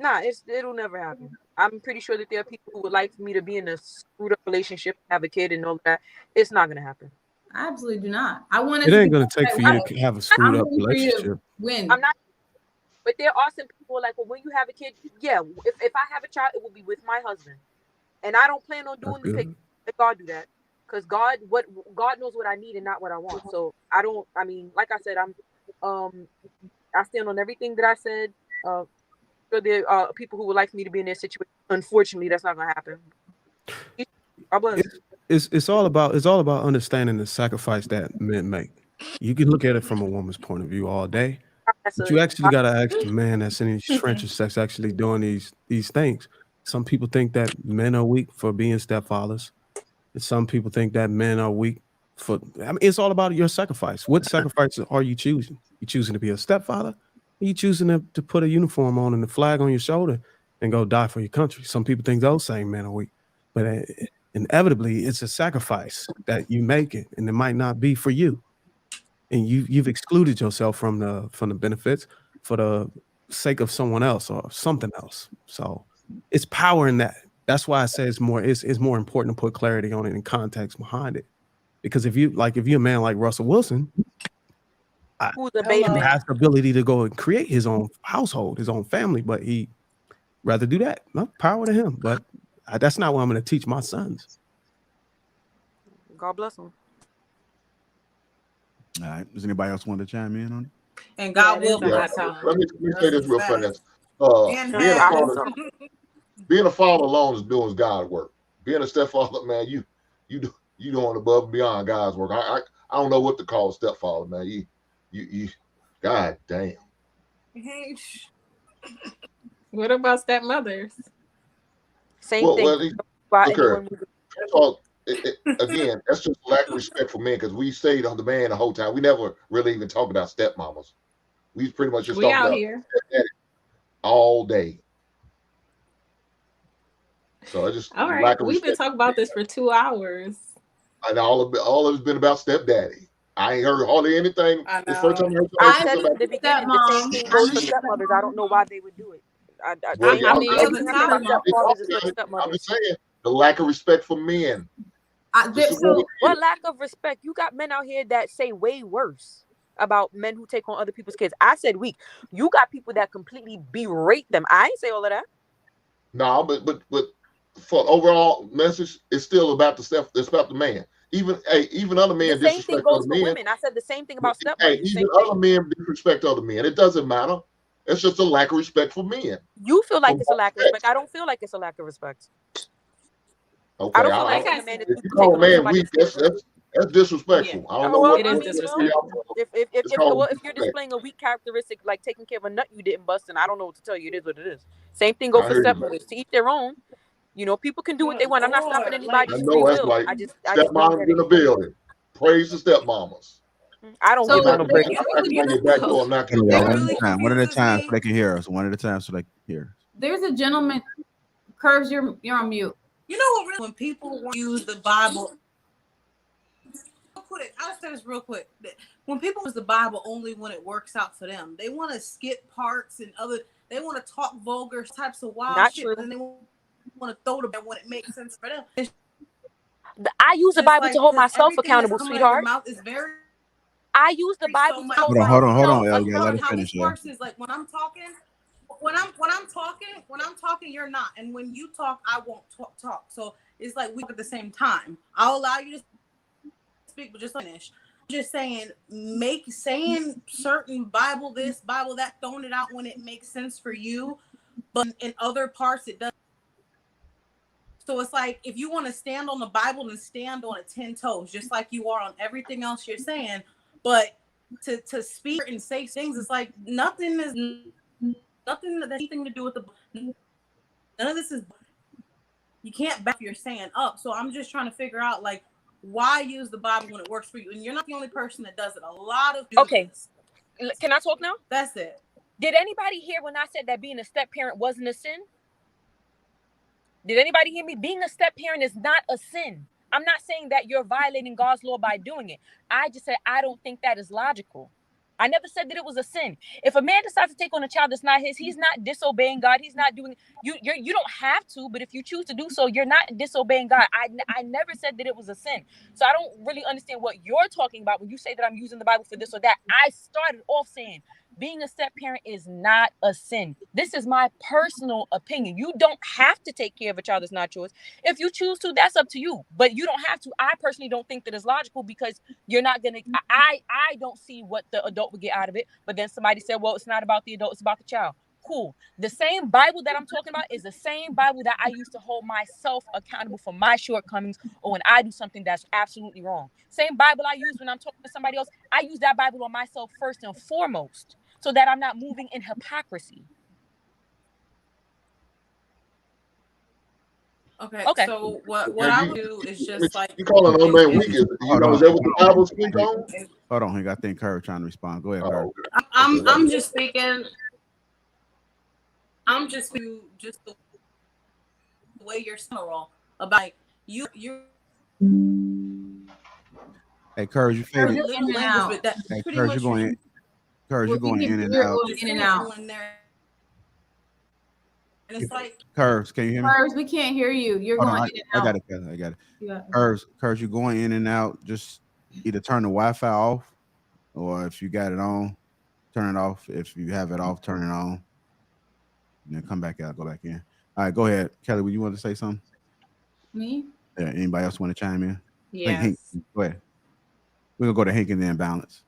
Nah, it'll never happen. I'm pretty sure that there are people who would like for me to be in a screwed up relationship, have a kid, and all that. It's not gonna happen. I absolutely do not. I want It ain't gonna take for you to have a screwed I'm up rooting for you to relationship. win. I'm not. But there are some people like, well, when you have a kid, yeah. If I have a child, it will be with my husband, and I don't plan on doing the pick. Let God do that, because God knows what I need and not what I want. So I don't. I mean, like I said, I stand on everything that I said. So there are people who would like me to be in this situation. Unfortunately, that's not gonna happen. God bless. It's all about understanding the sacrifice that men make. You can look at it from a woman's point of view all day, but you actually got to ask the man that's in these trenches that's actually doing these things. Some people think that men are weak for being stepfathers, and some people think that men are weak for. I mean, it's all about your sacrifice. What sacrifice are you choosing? You choosing to be a stepfather? Are you choosing to put a uniform on and a flag on your shoulder and go die for your country? Some people think those same men are weak, but inevitably it's a sacrifice that you make it, and it might not be for you. And you've excluded yourself from the benefits for the sake of someone else or something else. So it's power in that. That's why I say it's more important to put clarity on it and context behind it. Because if you're a man like Russell Wilson, who's a beta he man, has the ability to go and create his own household, his own family, but he rather do that. No power to him. But that's not what I'm going to teach my sons. God bless him. All right. Does anybody else want to chime in on it? And God will be Yeah, that time. let me say this real fast. And Being a father alone is doing God's work. Being a stepfather, man, you doing above and beyond God's work. I don't know what to call a stepfather, man. You God damn. What about stepmothers? Same thing. Again, that's just lack of respect for men, because we stayed on the man the whole time. We never really even talked about stepmamas. We pretty much just talked about stepdaddy all day. So I just all right. We've been talking about this for 2 hours. And all of it's been about stepdaddy. I ain't heard hardly anything. The first time I said in the beginning, the same thing goes for stepmothers. I don't know why they would do it. I'm just saying the lack of respect for men. What lack of respect? You got men out here that say way worse about men who take on other people's kids. I said weak. You got people that completely berate them. I ain't say all of that. No, but for overall message, it's still about it's about the man. Even other men the same thing disrespect goes other for men. Women. I said the same thing about stepmothers. Even other men disrespect other men. It doesn't matter. It's just a lack of respect for men. You feel like it's a lack of respect. I don't feel like it's a lack of respect. Okay, I don't feel like a man is if you call a man weak, that's disrespectful. Yeah. I don't know what it is disrespectful. If you're displaying a weak characteristic like taking care of a nut you didn't bust, and I don't know what to tell you. It is what it is. Same thing goes for stepmothers. To each their own. You know, people can do what they want. I'm not stopping anybody's free will. Like I just stepmoms in the building. Praise the stepmamas. I don't One at a time, so they can hear us. One at a time, so they can hear. There's a gentleman. Curves, you're on mute. You know what? Really, when people use the Bible, I'll say this real quick. When people use the Bible only when it works out for them, they want to skip parts and they want to talk vulgar types of wild shit, and they want to throw them when it makes sense for them. I use the Bible to hold myself accountable, sweetheart. I use the Bible to hold myself accountable. Hold on, Elliot. Let it finish. How this works is like when I'm talking, you're not, and when you talk, I won't talk. So it's like we at the same time. I'll allow you to speak, but just finish. Just saying certain Bible this, Bible that, throwing it out when it makes sense for you, but in other parts it doesn't. So it's like if you want to stand on the Bible, then stand on it 10 toes, just like you are on everything else you're saying. But to speak and say things, it's like nothing that has anything to do with the. None of this is. You can't back your saying up. So I'm just trying to figure out like why use the Bible when it works for you, and you're not the only person that does it. A lot of people. Okay, can I talk now? That's it. Did anybody hear when I said that being a step parent wasn't a sin? Did anybody hear me? Being a step parent is not a sin. I'm not saying that you're violating God's law by doing it. I just said I don't think that is logical. I never said that it was a sin. If a man decides to take on a child that's not his, he's not disobeying God. He's not doing you. You don't have to, but if you choose to do so, you're not disobeying God. I never said that it was a sin. So I don't really understand what you're talking about when you say that I'm using the Bible for this or that. I started off saying being a step parent is not a sin. This is my personal opinion. You don't have to take care of a child that's not yours. If you choose to, that's up to you. But you don't have to. I personally don't think that it's logical because you're not gonna. I don't see what the adult would get out of it. But then somebody said, well, it's not about the adult, it's about the child. Cool. The same Bible that I'm talking about is the same Bible that I used to hold myself accountable for my shortcomings or when I do something that's absolutely wrong. Same Bible I use when I'm talking to somebody else. I use that Bible on myself first and foremost so that I'm not moving in hypocrisy. Okay. So what I would do is just like you calling a man weak? Is that what the Bible speaks on? Hold on, Hank. I think Curry trying to respond. Go ahead, Curry. I'm just thinking. I'm just the way you're general about you. Hey, Curry, you faded. Hey, Curry, you're going in. Curry, you're going in and out. In and out. And it's like, Curves, can you hear me? Curves, we can't hear you. You're Hold going on, in and out. I got it. I got it. Curves, you're going in and out. Just either turn the Wi-Fi off, or if you got it on, turn it off. If you have it off, turn it on. And then come back out, go back in. All right, go ahead. Kelly, would you want to say something? Me? Yeah, anybody else want to chime in? Yes. Hank, go ahead. We're going to go to Hank and then balance.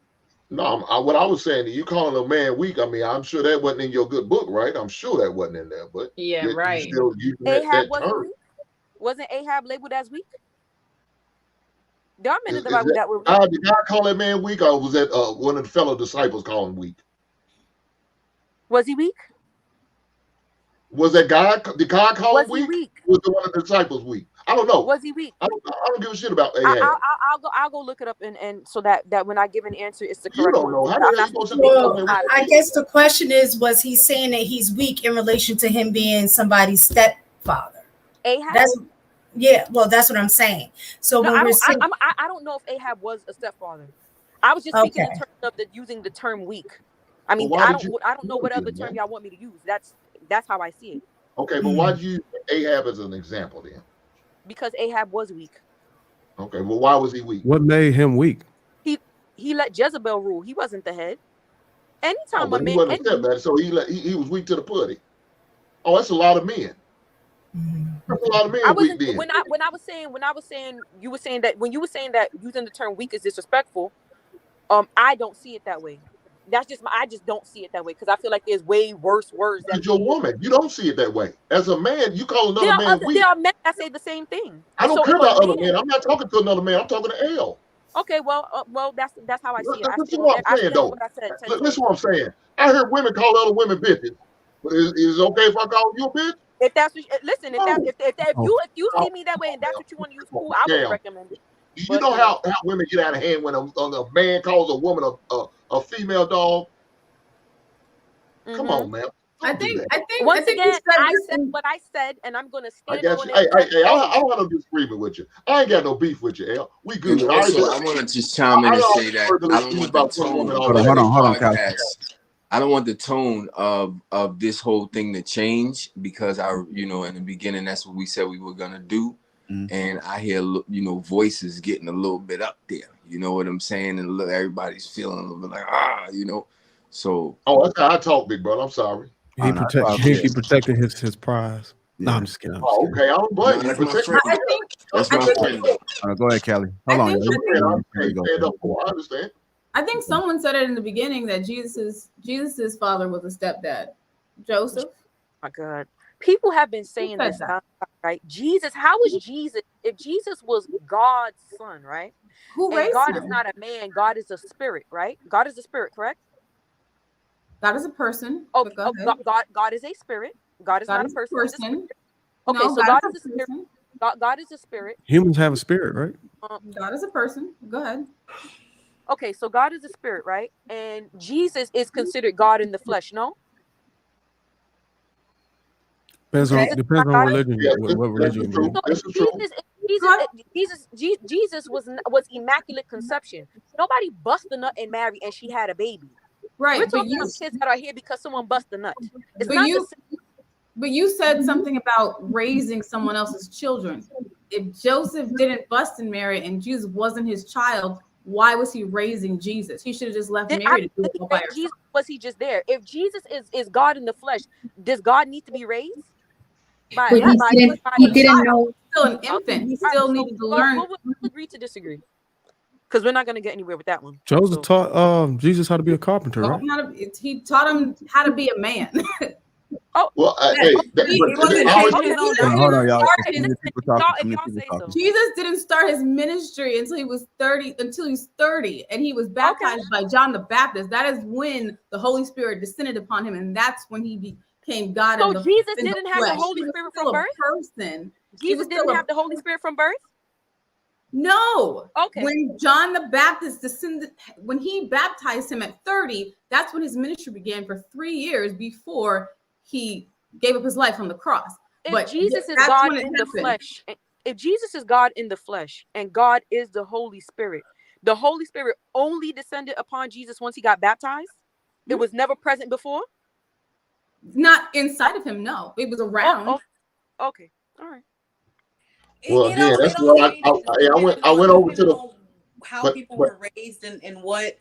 No, what I was saying, you calling a man weak. I mean, I'm sure that wasn't in your good book, right? I'm sure that wasn't in there, but yeah, right. You still using Ahab that term. Wasn't Ahab labeled as weak? There are men in the Bible that were weak. Did God call that man weak, or was that one of the fellow disciples calling him weak? Was he weak? Was that God? Did God call him weak? Was the one of the disciples weak? I don't know. Was he weak? I don't give a shit about Ahab. I'll go look it up and so that when I give an answer, it's the correct You don't know. one. How are you supposed to know? I guess the question is, was he saying that he's weak in relation to him being somebody's stepfather? Ahab? Well, that's what I'm saying. So no, when I don't know if Ahab was a stepfather. I was just speaking in terms of using the term weak. I mean, I don't know what other term y'all want me to use. That's how I see it. Okay, but why did you use Ahab as an example then? Because Ahab was weak. Okay, well, why was he weak? What made him weak? He let Jezebel rule. He wasn't the head. Anytime a man, he wasn't a stepdad, so he was weak to the putty. Oh, that's a lot of men. That's a lot of men weak then. When I was saying you were saying that when you were saying that using the term weak is disrespectful, I don't see it that way. That's just I just don't see it that way because I feel like there's way worse words. As your woman, you don't see it that way. As a man, you call another man weak. There are men that say the same thing. I don't care about other men. I'm not talking to another man. I'm talking to L. Okay, well, that's how I see it. Listen to what I'm saying, though. Listen what I'm saying. I heard women call other women bitches. Is it okay if I call you a bitch? If that's listen, if you see me that way and that's what you want to use, cool, I would recommend it. You know how women get out of hand when a man calls a woman a female dog? Come on, man. I think once again, I said what I said, and I'm gonna stand on it. Hey, I don't have no disagreement with you. I ain't got no beef with you, L. We good. Also, I want to just chime in and say that I don't want the tone. Hold on, I don't want the tone of this whole thing to change because in the beginning that's what we said we were gonna do. And I hear, voices getting a little bit up there. You know what I'm saying? And look, everybody's feeling a little bit like, So. Oh, that's how I talk, big brother. I'm sorry. He protected his prize. No, I'm just kidding. Okay, I don't blame you. That's my friend. Go ahead, Kelly. Hold on. I understand. I think someone said it in the beginning that Jesus's father was a stepdad. Joseph. Oh my God. People have been saying this, right? Jesus, how is Jesus? If Jesus was God's son, right? Who raised God him? is not a man. God is a spirit, right? God is a spirit, correct? God is a person. Oh, God is a spirit. God is not a person. Okay, no, so God is a spirit. God is a spirit. Humans have a spirit, right? God is a person. Go ahead. Okay, so God is a spirit, right? And Jesus is considered God in the flesh, no? Depends on religion. What religion? So Jesus was immaculate conception. Nobody bust a nut and marry and she had a baby. Right. We're talking about kids that are here because someone bust a nut. It's not the same. But you said something about raising someone else's children. If Joseph didn't bust and marry and Jesus wasn't his child, why was he raising Jesus? He should have just left Mary to do it all by herself. Jesus, was he just there? If Jesus is God in the flesh, does God need to be raised? He didn't know. Still an infant. He still needed to learn. We'll agree to disagree, because we're not going to get anywhere with that one. Joseph taught Jesus how to be a carpenter, right? He taught him how to be a man. Oh, well, Jesus didn't start his ministry until he was 30, and he was baptized by John the Baptist. That is when the Holy Spirit descended upon him, and that's when he became God. So Jesus didn't have the Holy Spirit from birth? Jesus didn't have the Holy Spirit from birth? No. Okay. When John the Baptist when he baptized him at 30, that's when his ministry began for 3 years before he gave up his life on the cross. If Jesus is God in the flesh, if Jesus is God in the flesh and God is the Holy Spirit only descended upon Jesus once he got baptized? It was never present before? Not inside of him, no. It was around. Oh, okay. All right. Well, yeah, that's what I went over to the how people were raised and what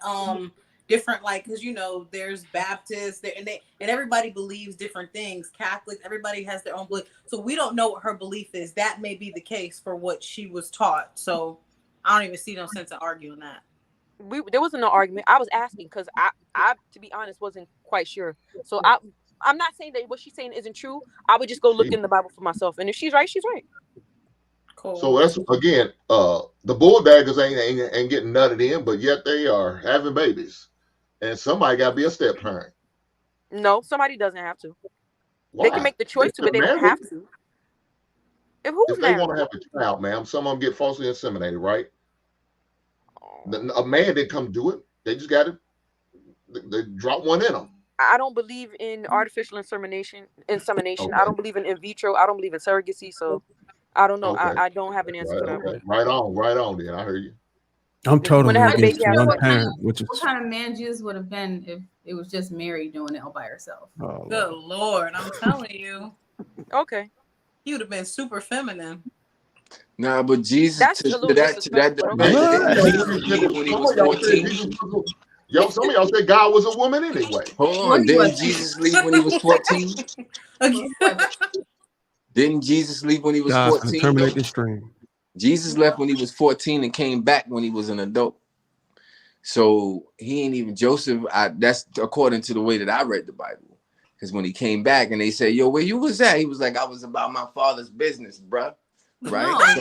different, like, because there's Baptists and everybody believes different things. Catholic, everybody has their own belief, so we don't know what her belief is. That may be the case for what she was taught, so I don't even see no sense in arguing that. There wasn't no argument. I was asking because I to be honest wasn't quite sure, so I'm not saying that what she's saying isn't true. I would just go look in the Bible for myself, and if she's right, she's right. Cool. So that's again, the bulldaggers ain't getting nutted in, but yet they are having babies. And somebody got to be a step parent. No, somebody doesn't have to. Why? They can make the choice to, but they don't have to. If they want to have a child, ma'am, some of them get falsely inseminated, right? A man didn't come do it. They just got it. They drop one in them. I don't believe in artificial insemination. Okay. I don't believe in vitro. I don't believe in surrogacy. So I don't know. Okay. I don't have an answer for that one. Right on. Then I heard you. I'm totally against one parent. What kind of man Jesus would have been if it was just Mary doing it all by herself? Oh, good Lord, I'm telling you. Okay. He would have been super feminine. Nah, but Jesus to that when he was 14. Yo, some of y'all said God was a woman anyway. Hold on, didn't Jesus leave when he was 14? Didn't Jesus leave when he was 14? Terminate this stream. Jesus left when he was 14 and came back when he was an adult. So he ain't even Joseph. That's according to the way that I read the Bible. Because when he came back and they said, yo, where you was at? He was like, I was about my father's business, bruh. Right?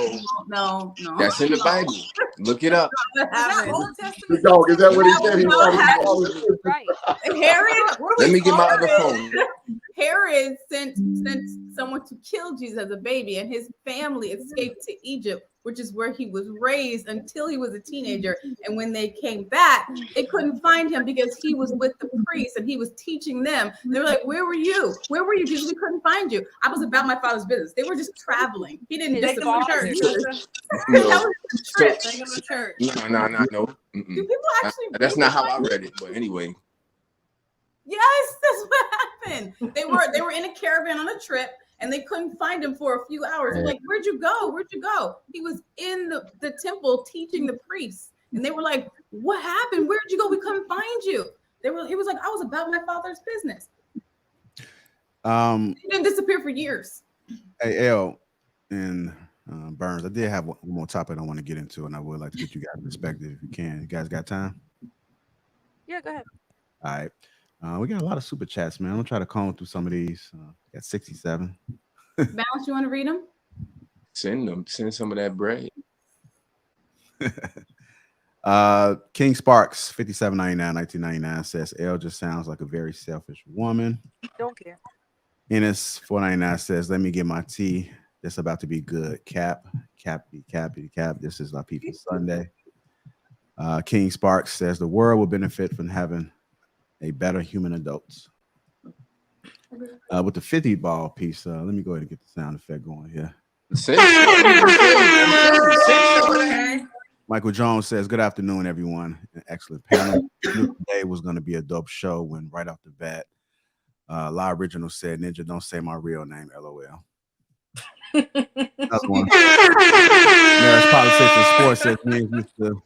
No. That's in the Bible. Look it up. Is that Old Testament? Dog, is that what he said? He was right. Herod. Let me get my other phone. Herod sent someone to kill Jesus as a baby, and his family escaped to Egypt, which is where he was raised until he was a teenager. And when they came back, they couldn't find him because he was with the priests and he was teaching them. They were like, "Where were you? Where were you, Jesus? We couldn't find you." I was about my father's business. They were just traveling. He didn't disappear. No. Do people actually? That's not how I read it. But anyway. Yes, that's what happened. They were in a caravan on a trip and they couldn't find him for a few hours. They're like, "Where'd you go? Where'd you go?" He was in the temple teaching the priests. And they were like, "What happened? Where'd you go? We couldn't find you." He was like, "I was about my father's business." He didn't disappear for years. Hey, L and Burns, I did have one more topic I want to get into, and I would like to get you guys' perspective if you can. You guys got time? Yeah, go ahead. All right. We got a lot of super chats, man. I'm gonna try to comb through some of these. Got 67. Balance, you want to read them? Send some of that bread. King Sparks 5799 1999 says L just sounds like a very selfish woman. Don't care. Ennis 499 says, "Let me get my tea. That's about to be good. Cap. This is Lapeef Sunday." King Sparks says the world will benefit from having a better human adults. With the 50 ball piece, let me go ahead and get the sound effect going here. Michael Jones says, "Good afternoon, everyone. An excellent panel. Today was going to be a dope show when right off the bat. La Original said, Ninja, don't say my real name, LOL. Another one. Marriage, Politics, and Sports says, men used to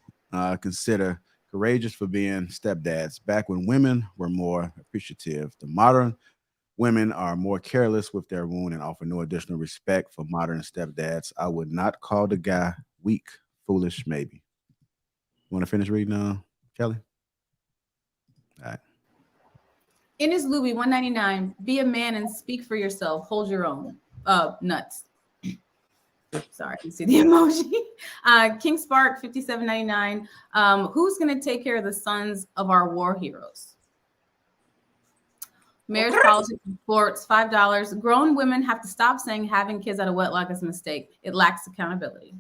consider courageous for being stepdads back when women were more appreciative. The modern women are more careless with their wound and offer no additional respect for modern stepdads. I would not call the guy weak, foolish, maybe." You want to finish reading, Kelly? All right. Ines Louie 199. Be a man and speak for yourself. Hold your own. Nuts. Sorry, you see the emoji. King Spark 5799. Who's gonna take care of the sons of our war heroes? Marriage, Politics, and Sports $5. Grown women have to stop saying having kids out of wedlock is a mistake. It lacks accountability.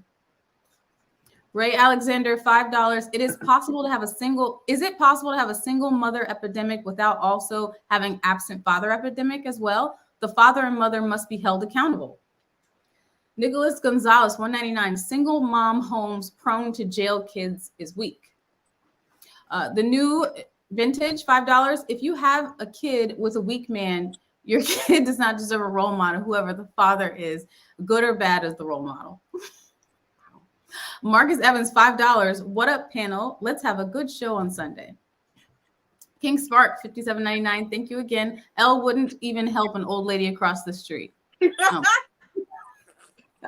Ray Alexander $5. Is it possible to have a single mother epidemic without also having absent father epidemic as well? The father and mother must be held accountable. Nicholas Gonzalez 199. Single mom homes prone to jail kids is weak. The New Vintage $5. If you have a kid with a weak man, your kid does not deserve a role model, whoever the father is, good or bad as the role model. Marcus Evans $5. What up, panel? Let's have a good show on Sunday. King Spark 5799. Thank you again. Elle wouldn't even help an old lady across the street. Oh.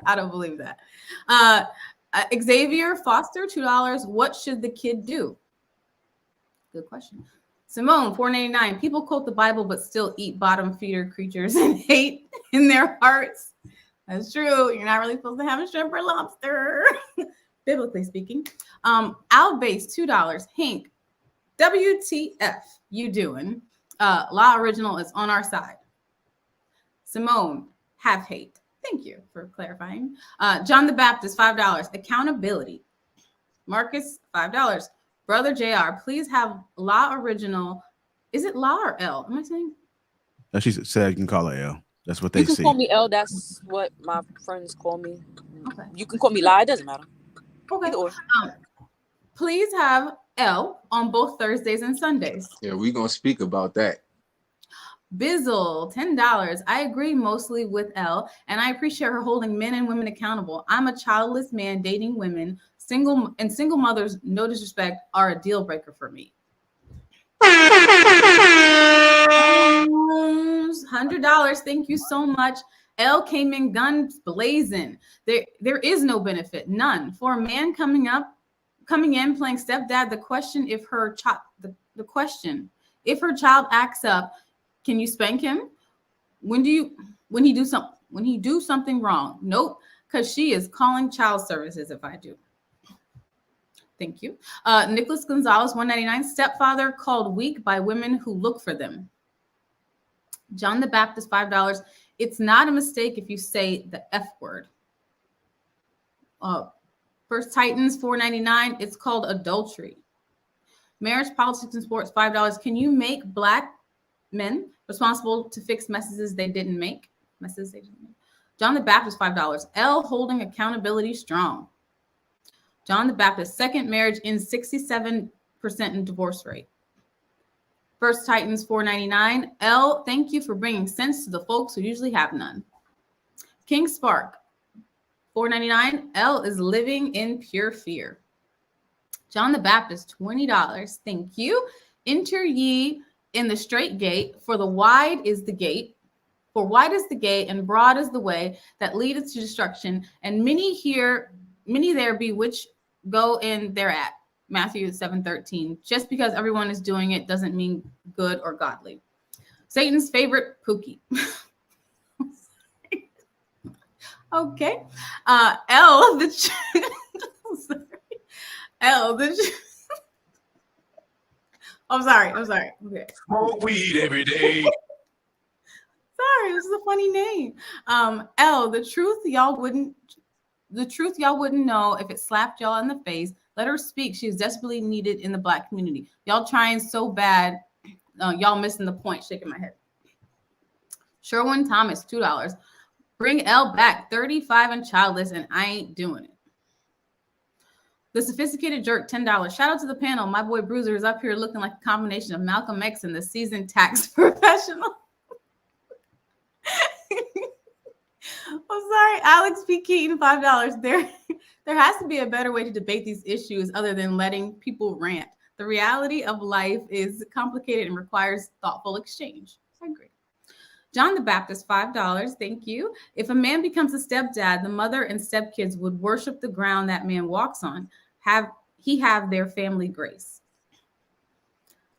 I don't believe that. Xavier Foster $2. What should the kid do? Good question. Simone $4.99. People quote the Bible but still eat bottom feeder creatures and hate in their hearts. That's true. You're not really supposed to have a shrimp or lobster, biblically speaking. Albase $2. Hank, WTF you doing? La Original is on our side. Simone, have hate. Thank you for clarifying. John the Baptist $5. Accountability. Marcus $5. Brother JR, please have La Original. Is it La or L? Am I saying? She said you can call her L. That's what they say. You can call me L. That's what my friends call me. Okay. You can call me La. It doesn't matter. Okay. Please have L on both Thursdays and Sundays. Yeah, we're going to speak about that. Bizzle $10. I agree mostly with L, and I appreciate her holding men and women accountable. I'm a childless man dating women. Single mothers, no disrespect, are a deal breaker for me. $100. Thank you so much. L came in guns blazing. There is no benefit, none. For a man coming in playing stepdad, the question if her child acts up, can you spank him? When he do something wrong? Nope, because she is calling child services if I do. Thank you. Nicholas Gonzalez 199. Stepfather called weak by women who look for them. John the Baptist $5. It's not a mistake if you say the F word. First Titans $4.99. It's called adultery. Marriage, Politics, and Sports $5. Can you make Black men responsible to fix messes they didn't make? John the Baptist $5. L holding accountability strong. John the Baptist, second marriage ends 67% in divorce rate. First Titans $4.99. L, thank you for bringing sense to the folks who usually have none. King Spark $4.99. L is living in pure fear. John the Baptist $20. Thank you. Enter ye in the straight gate, for the wide is the gate. For wide is the gate and broad is the way that leadeth to destruction, and many there be which go in thereat. Matthew 7:13. Just because everyone is doing it doesn't mean good or godly. Satan's favorite Pookie. Okay. L the L the I'm sorry. Okay. Smoke weed every day. Sorry, this is a funny name. L, the truth y'all wouldn't know if it slapped y'all in the face. Let her speak. She is desperately needed in the Black community. Y'all trying so bad. Y'all missing the point. Shaking my head. Sherwin Thomas $2. Bring L back, 35 and childless, and I ain't doing it. The Sophisticated Jerk, $10. Shout out to the panel. My boy Bruiser is up here looking like a combination of Malcolm X and the seasoned tax professional. I'm sorry, Alex P. Keaton, $5. There has to be a better way to debate these issues other than letting people rant. The reality of life is complicated and requires thoughtful exchange. I agree. John the Baptist, $5. Thank you. If a man becomes a stepdad, the mother and stepkids would worship the ground that man walks on. Have their family grace.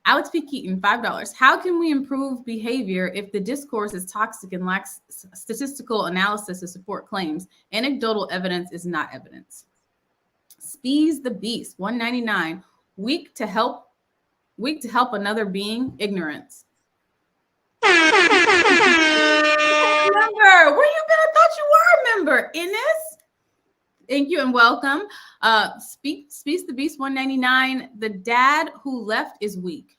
Alex P. Keaton, $5. How can we improve behavior if the discourse is toxic and lacks statistical analysis to support claims? Anecdotal evidence is not evidence. Spees the Beast, $1.99. Weak to help another being, ignorance. Member, where you been? I thought you were a member. Ines, thank you and welcome. Speaks the Beast, $1.99. The dad who left is weak.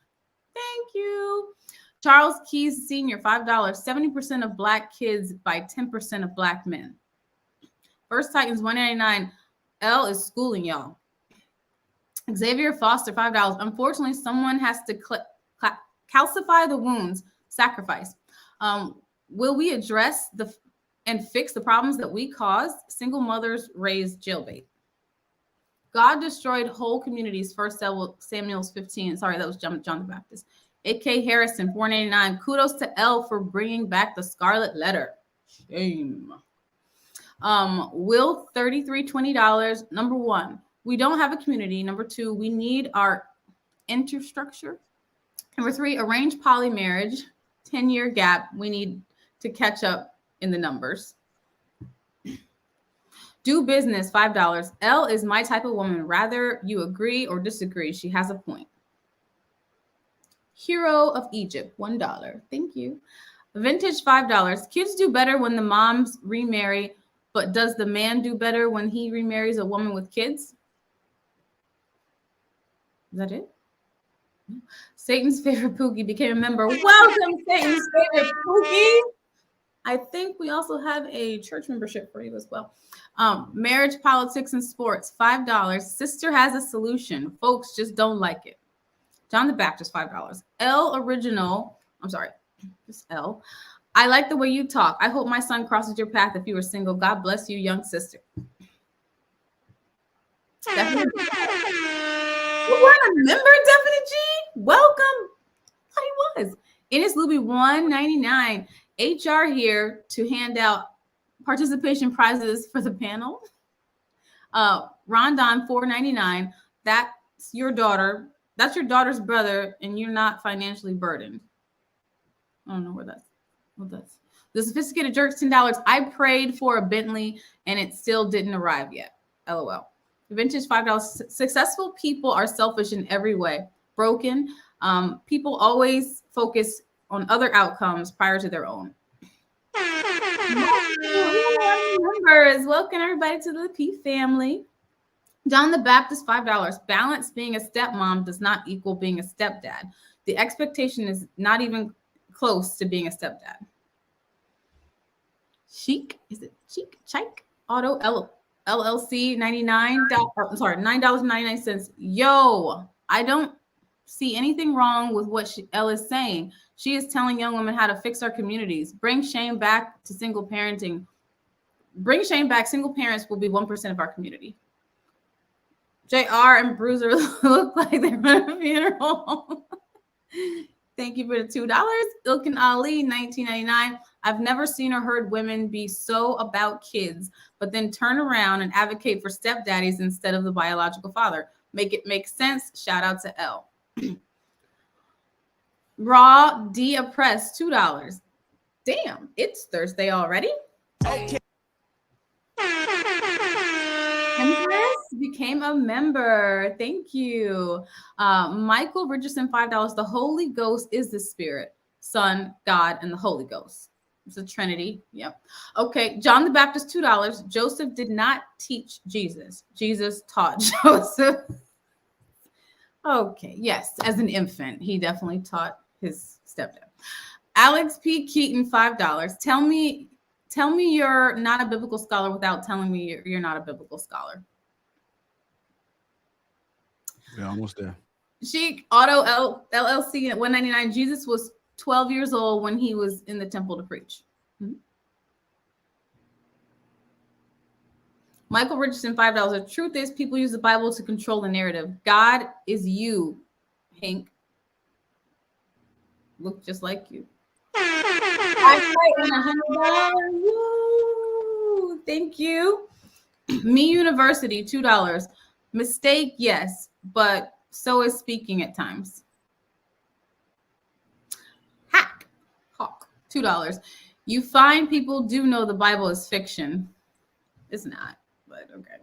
Thank you. Charles Keys Sr., $5. 70% of Black kids by 10% of Black men. First Titans, $1.99. L is schooling y'all. Xavier Foster, $5. Unfortunately, someone has to calcify the wounds. Sacrifice. Will we address and fix the problems that we caused? Single mothers raised jailbait. God destroyed whole communities. 1 Samuel 15. Sorry, that was John the Baptist. A.K. Harrison, $4.89. Kudos to L for bringing back the Scarlet Letter. Shame. Will, $33, $20. Number one, we don't have a community. Number two, we need our infrastructure. Number three, arranged poly marriage. 10-year gap. We need to catch up in the numbers. Do business, $5. L is my type of woman. Rather you agree or disagree. She has a point. Hero of Egypt, $1. Thank you. Vintage, $5. Kids do better when the moms remarry, but does the man do better when he remarries a woman with kids? Is that it? Satan's favorite Pookie became a member. Welcome, Satan's favorite Pookie. I think we also have a church membership for you as well. Marriage, politics, and sports, $5. Sister has a solution. Folks just don't like it. John the Baptist, $5. L original. I'm sorry, just L. I like the way you talk. I hope my son crosses your path if you were single. God bless you, young sister. Definitely. You weren't a member, Definite G? Welcome. I thought he was. Ines Luby, $1.99. HR here to hand out participation prizes for the panel. Rondon, $4.99. That's your daughter. That's your daughter's brother, and you're not financially burdened. I don't know where that's. The Sophisticated Jerks, $10. I prayed for a Bentley, and it still didn't arrive yet. LOL. Vintage, $5. Successful people are selfish in every way. Broken. People always focus on other outcomes prior to their own. Members, welcome everybody to the LAPEEF family. John the Baptist, $5. Balance being a stepmom does not equal being a stepdad. The expectation is not even close to being a stepdad. Chic, is it Chic? Chike Auto LLC, $9.99. Yo, I don't see anything wrong with what Elle is saying. She is telling young women how to fix our communities. Bring shame back to single parenting. Bring shame back. Single parents will be 1% of our community. JR and Bruiser look like they're at a funeral. Thank you for the $2. Ilkin Ali, $19.99. I've never seen or heard women be so about kids, but then turn around and advocate for stepdaddies instead of the biological father. Make it make sense. Shout out to Elle. Raw D oppressed, $2. Damn, it's Thursday already. Okay. Empress became a member. Thank you. Michael Richardson, $5. The Holy Ghost is the Spirit, Son, God, and the Holy Ghost. It's a Trinity. Yep. Okay. John the Baptist, $2. Joseph did not teach Jesus. Jesus taught Joseph. Okay. Yes. As an infant, he definitely taught his stepdad. Alex P. Keaton, $5. Tell me Tell me you're not a biblical scholar without telling me you're not a biblical scholar. We're almost there. Chic Auto LLC at 199. Jesus was 12 years old when he was in the temple to preach. Michael Richardson, $5. The truth is, people use the Bible to control the narrative. God is you, Hank. Look just like you. $100. Woo! Thank you. Me University, $2. Mistake, yes, but so is speaking at times. Hawk, $2. You find people do know the Bible is fiction. It's not, but okay.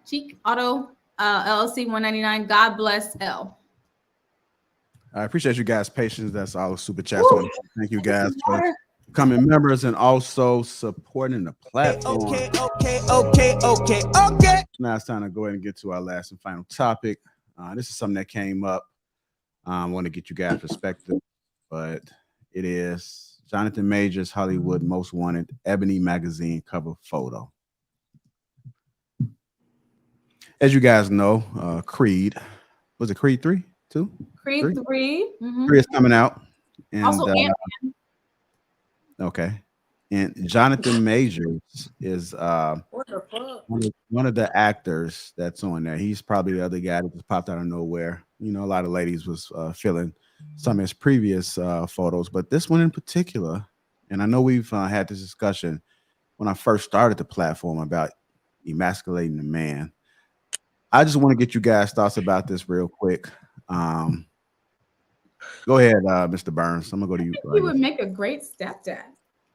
Cheek Auto LLC 199. God bless L. I appreciate you guys' patience. That's all super chats. Thank you guys for becoming members and also supporting the platform. Okay. Now it's time to go ahead and get to our last and final topic. This is something that came up. I want to get you guys' perspective, but it is Jonathan Majors Hollywood Most Wanted Ebony magazine cover photo. As you guys know, Creed, was it Creed 3? 2? Creed 3. Mm-hmm. 3 is coming out. And, also Ant-Man. Okay. And Jonathan Majors is one of the actors that's on there. He's probably the other guy that just popped out of nowhere. You know, a lot of ladies was feeling some of his previous photos, but this one in particular, and I know we've had this discussion when I first started the platform about emasculating the man. I just want to get you guys' thoughts about this real quick. Go ahead, Mr. Burns. I'm gonna go to you. He would make a great stepdad.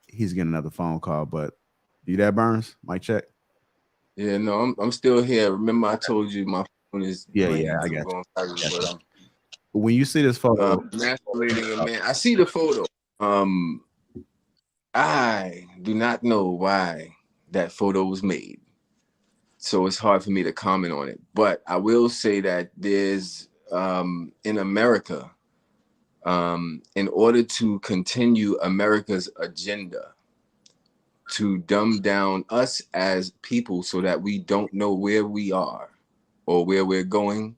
He's getting another phone call, but you there, Burns? Mic check. Yeah, no, I'm still here. Remember, I told you my phone is I got you. When you see this photo, emasculating a man, I see the photo. I do not know why that photo was made, so it's hard for me to comment on it. But I will say that there's in America, in order to continue America's agenda to dumb down us as people so that we don't know where we are or where we're going,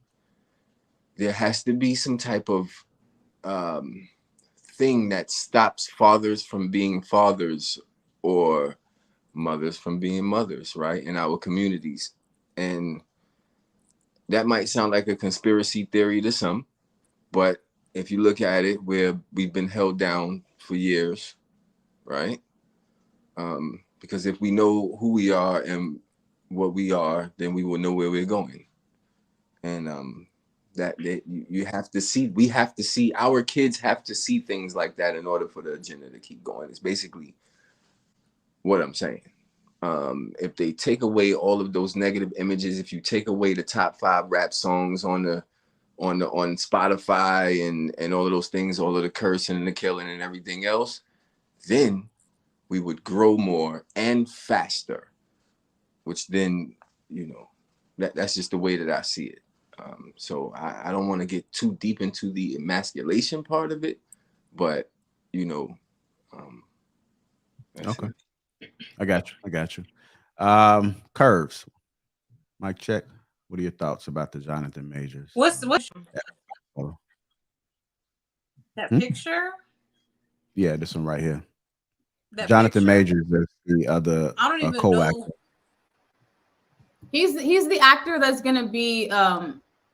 there has to be some type of thing that stops fathers from being fathers or mothers from being mothers, right, in our communities. And that might sound like a conspiracy theory to some, but if you look at it, where we've been held down for years, right? Because if we know who we are and what we are, then we will know where we're going. And you have to see, we have to see, our kids have to see things like that in order for the agenda to keep going. It's basically what I'm saying. If they take away all of those negative images, if you take away the top 5 rap songs on Spotify and all of those things, all of the cursing and the killing and everything else, then we would grow more and faster, which then, you know, that's just the way that I see it. So I don't want to get too deep into the emasculation part of it, but, you know, okay. I got you. Curves. Mic check. What are your thoughts about the Jonathan Majors? What's that picture? Yeah, this one right here. That Jonathan picture? Majors is the other I don't even co-actor. know. He's the actor that's gonna be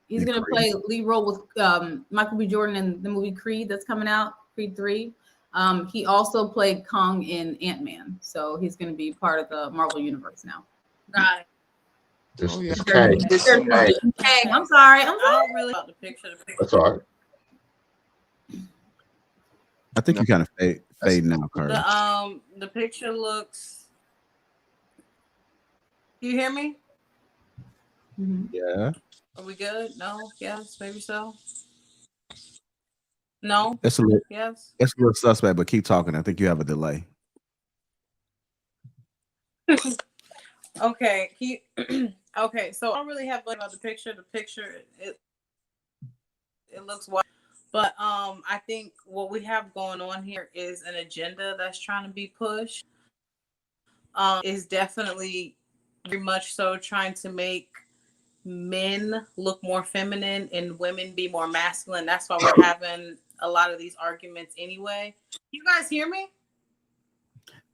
he's gonna play lead role with Michael B. Jordan in the movie Creed that's coming out, Creed 3. He also played Kong in Ant-Man, so he's gonna be part of the Marvel universe now. Got it. It's Kang. Kang. I'm sorry. I don't really about the picture. That's all right. I think you kind of fade now, Curtis. The picture looks. You hear me? Yeah. Are we good? No. Yes. Maybe so. No. It's a little, yes. It's a little suspect, but keep talking. I think you have a delay. Okay. Okay. So I don't really have much about the picture. The picture it looks wild, But I think what we have going on here is an agenda that's trying to be pushed. Is definitely very much so trying to make men look more feminine and women be more masculine. That's why we're having a lot of these arguments anyway. You guys hear me?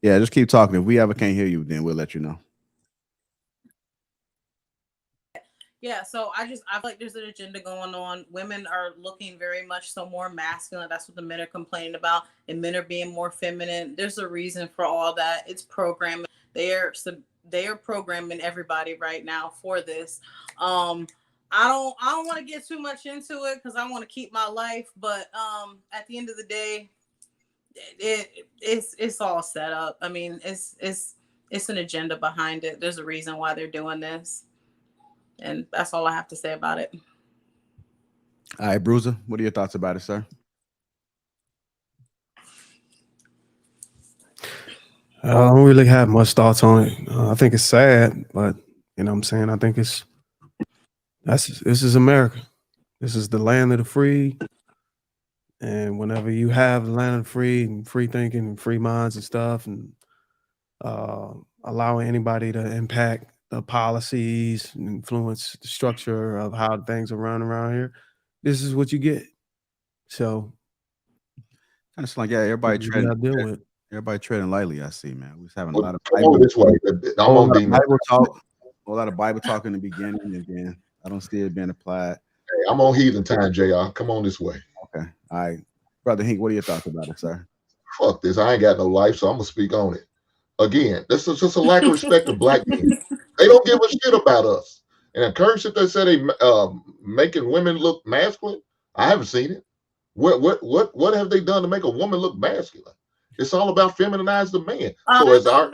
Yeah, just keep talking. If we ever can't hear you, then we'll let you know. Yeah, so I feel like there's an agenda going on. Women are looking very much so more masculine. That's what the men are complaining about, and men are being more feminine. There's a reason for all that. It's programming. They are programming everybody right now for this. I don't want to get too much into it because I want to keep my life. But at the end of the day, it's all set up. I mean, it's an agenda behind it. There's a reason why they're doing this. And that's all I have to say about it. All right, Bruiser, what are your thoughts about it, sir? I don't really have much thoughts on it. I think it's sad, but you know what I'm saying? I think this is America. This is the land of the free. And whenever you have the land of the free and free thinking and free minds and stuff, and allowing anybody to impact the policies and influence the structure of how things are run around here, this is what you get. So it's like, yeah, everybody treading lightly. I see, man. We're having a lot of Bible talk in the beginning, and then I don't see it being applied. Hey, I'm on heathen time, JR. Come on this way. Okay. All right. Brother Hink, what are your thoughts about it, sir? Fuck this. I ain't got no life, so I'm gonna speak on it. Again, this is just a lack of respect of black men. They don't give a shit about us. And the curse that they said they making women look masculine, I haven't seen it. What have they done to make a woman look masculine? It's all about feminize the man. So as our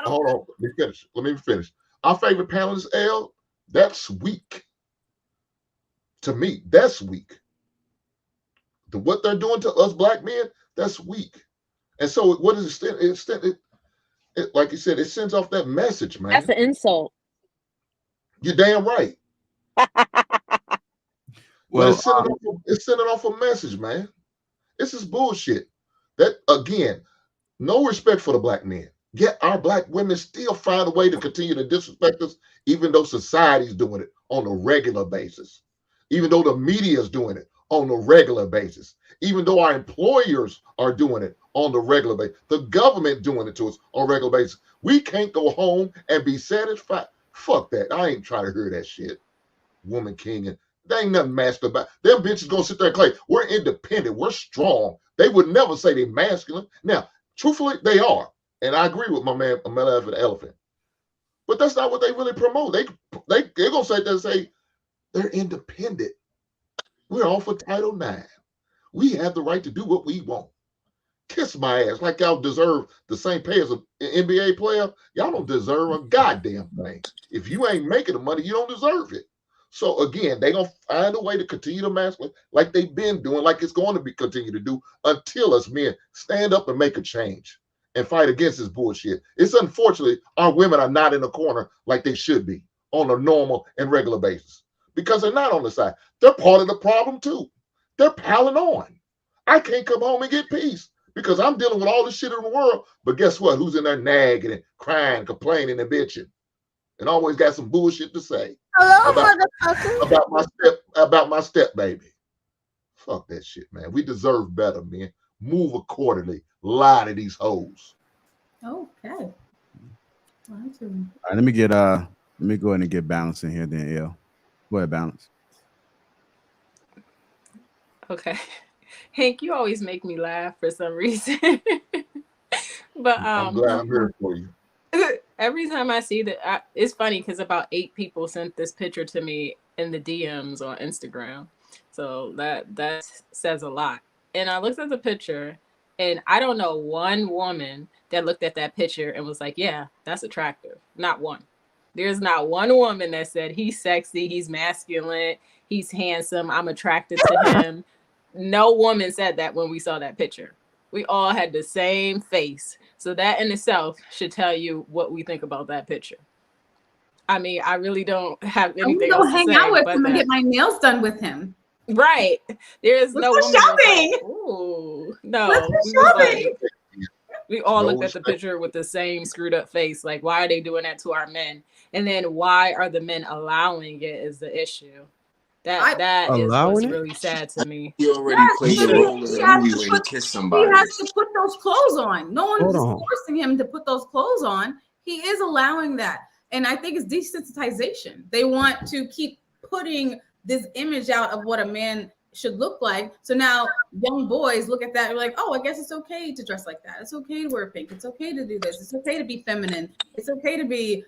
hold on, let me finish. Our favorite panelist, L, that's weak. To me, that's weak. What they're doing to us black men, that's weak. And so what is it? Like you said, it sends off that message, man. That's an insult. You're damn right. Well, it's sending off a message, man. This is bullshit. That again, no respect for the black men. Yet our black women still find a way to continue to disrespect us, even though society's doing it on a regular basis, even though the media is doing it on a regular basis, even though our employers are doing it on the regular basis, the government doing it to us on a regular basis. We can't go home and be satisfied. Fuck that. I ain't trying to hear that shit. Woman king, and there ain't nothing masculine about. Them bitches gonna sit there and claim we're independent, we're strong. They would never say they masculine. Now, truthfully, they are. And I agree with my man, Amela the Elephant. But that's not what they really promote. They're gonna say they're independent. We're all for Title IX. We have the right to do what we want. Kiss my ass. Like y'all deserve the same pay as an NBA player. Y'all don't deserve a goddamn thing. If you ain't making the money, you don't deserve it. So again, they're going to find a way to continue to masculine like they've been doing, like it's going to be continue to do until us men stand up and make a change and fight against this bullshit. It's unfortunately our women are not in the corner like they should be on a normal and regular basis because they're not on the side. They're part of the problem too. They're piling on. I can't come home and get peace because I'm dealing with all this shit in the world. But guess what? Who's in there nagging and crying, complaining and bitching and always got some bullshit to say. Hello, about my step baby. Fuck that shit, man. We deserve better, man. Move accordingly. Lie to these hoes. Okay. All right, let me go ahead and get Balance in here then, L. Go ahead, Balance. Okay. Hank, you always make me laugh for some reason. But I'm glad I'm here for you. Every time I see that, it's funny because about 8 people sent this picture to me in the DMs on Instagram. So that says a lot. And I looked at the picture, and I don't know one woman that looked at that picture and was like, yeah, that's attractive. Not one. There's not one woman that said he's sexy, he's masculine, he's handsome, I'm attracted to him. No woman said that when we saw that picture. We all had the same face. So that in itself should tell you what we think about that picture. I mean, I really don't have anything else to say. I'm gonna hang out with him and get my nails done with him. Right. There's Let's no go woman that was shopping. like, ooh, no. Let's go We was shopping. like, we all No looked at the respect. picture with the same screwed up face. Like, why are they doing that to our men? And then why are the men allowing it is the issue. That is Allowing what's it? really sad to me. He already Yes, played because the role in he the has movie to where he put kissed he somebody. has to put those clothes on. No one's Hold just on. forcing him to put those clothes on. He is allowing that. And I think it's desensitization. They want to keep putting this image out of what a man should look like. So now young boys look at that and are like, oh, I guess it's okay to dress like that. It's okay to wear pink. It's okay to do this. It's okay to be feminine. It's okay to be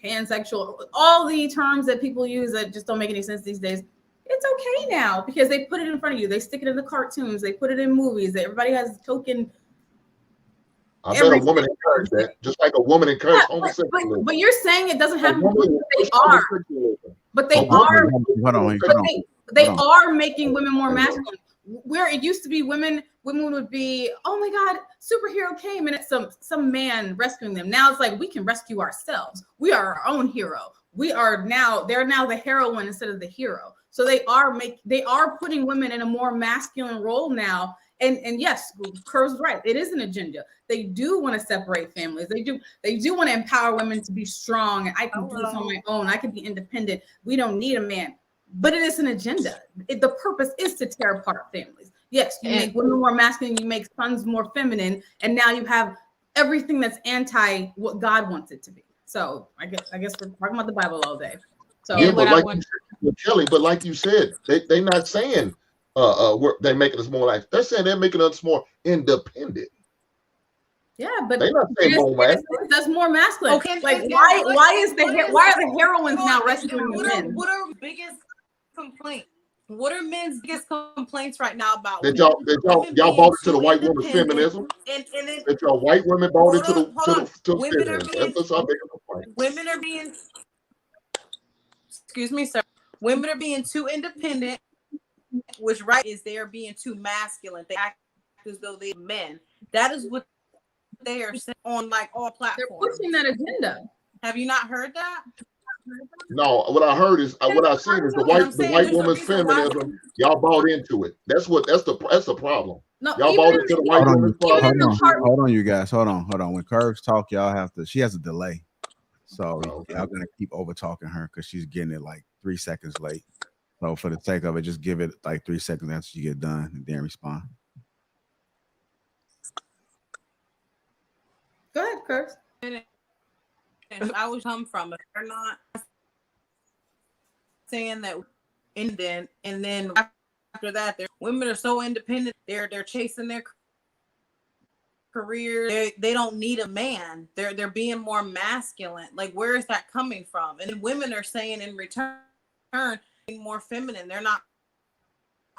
pansexual. All the terms that people use that just don't make any sense these days. It's okay now because they put it in front of you. They stick it in the cartoons. They put it in movies. Everybody has token. I bet a woman encouraged that, just like a woman encouraged homosexuality. But you're saying it doesn't happen. They are. are. But they Hold are. Hold on. They are making women more masculine. Where it used to be women would be, oh my God, superhero came and it's some man rescuing them. Now it's like we can rescue ourselves. We are our own hero. They're now the heroine instead of the hero. So they are putting women in a more masculine role now. And yes, Curve's right. It is an agenda. They do want to separate families. They do want to empower women to be strong. And I can do this on my own. I can be independent. We don't need a man. But it is an agenda. The purpose is to tear apart families. Yes, you make women more masculine, you make sons more feminine, and now you have everything that's anti what God wants it to be. So I guess we're talking about the Bible all day. So yeah, but like you said, Kelly, but like you said, they're not saying they're making us more like, they're saying they're making us more independent. Yeah, but they're not saying more masculine. That's more masculine. Okay, like why are the heroines now rescuing the men? What are biggest complaints? What are men's biggest complaints right now about that y'all bought into the white woman's feminism? And that y'all white women bought into the women feminism. That's our biggest complaint. Women are being, excuse me, sir. Women are being too independent, which right is they are being too masculine. They act as though they're men. That is what they are saying on like all platforms. They're pushing that agenda. Have you not heard that? No, what I heard is what I've seen is the white woman's feminism. Y'all bought into it. That's the problem. No, y'all bought into the white woman's problem. Hold on, you guys. Hold on. When Curves talk, she has a delay. So y'all gonna keep over talking her because she's getting it like 3 seconds late. So for the sake of it, just give it like 3 seconds after you get done and then respond. Go ahead, Curves. And I would come from it. They're not saying that independent, and then after that, women are so independent. They're chasing their career. They don't need a man. They're being more masculine. Like, where is that coming from? And then women are saying in return, being more feminine. They're not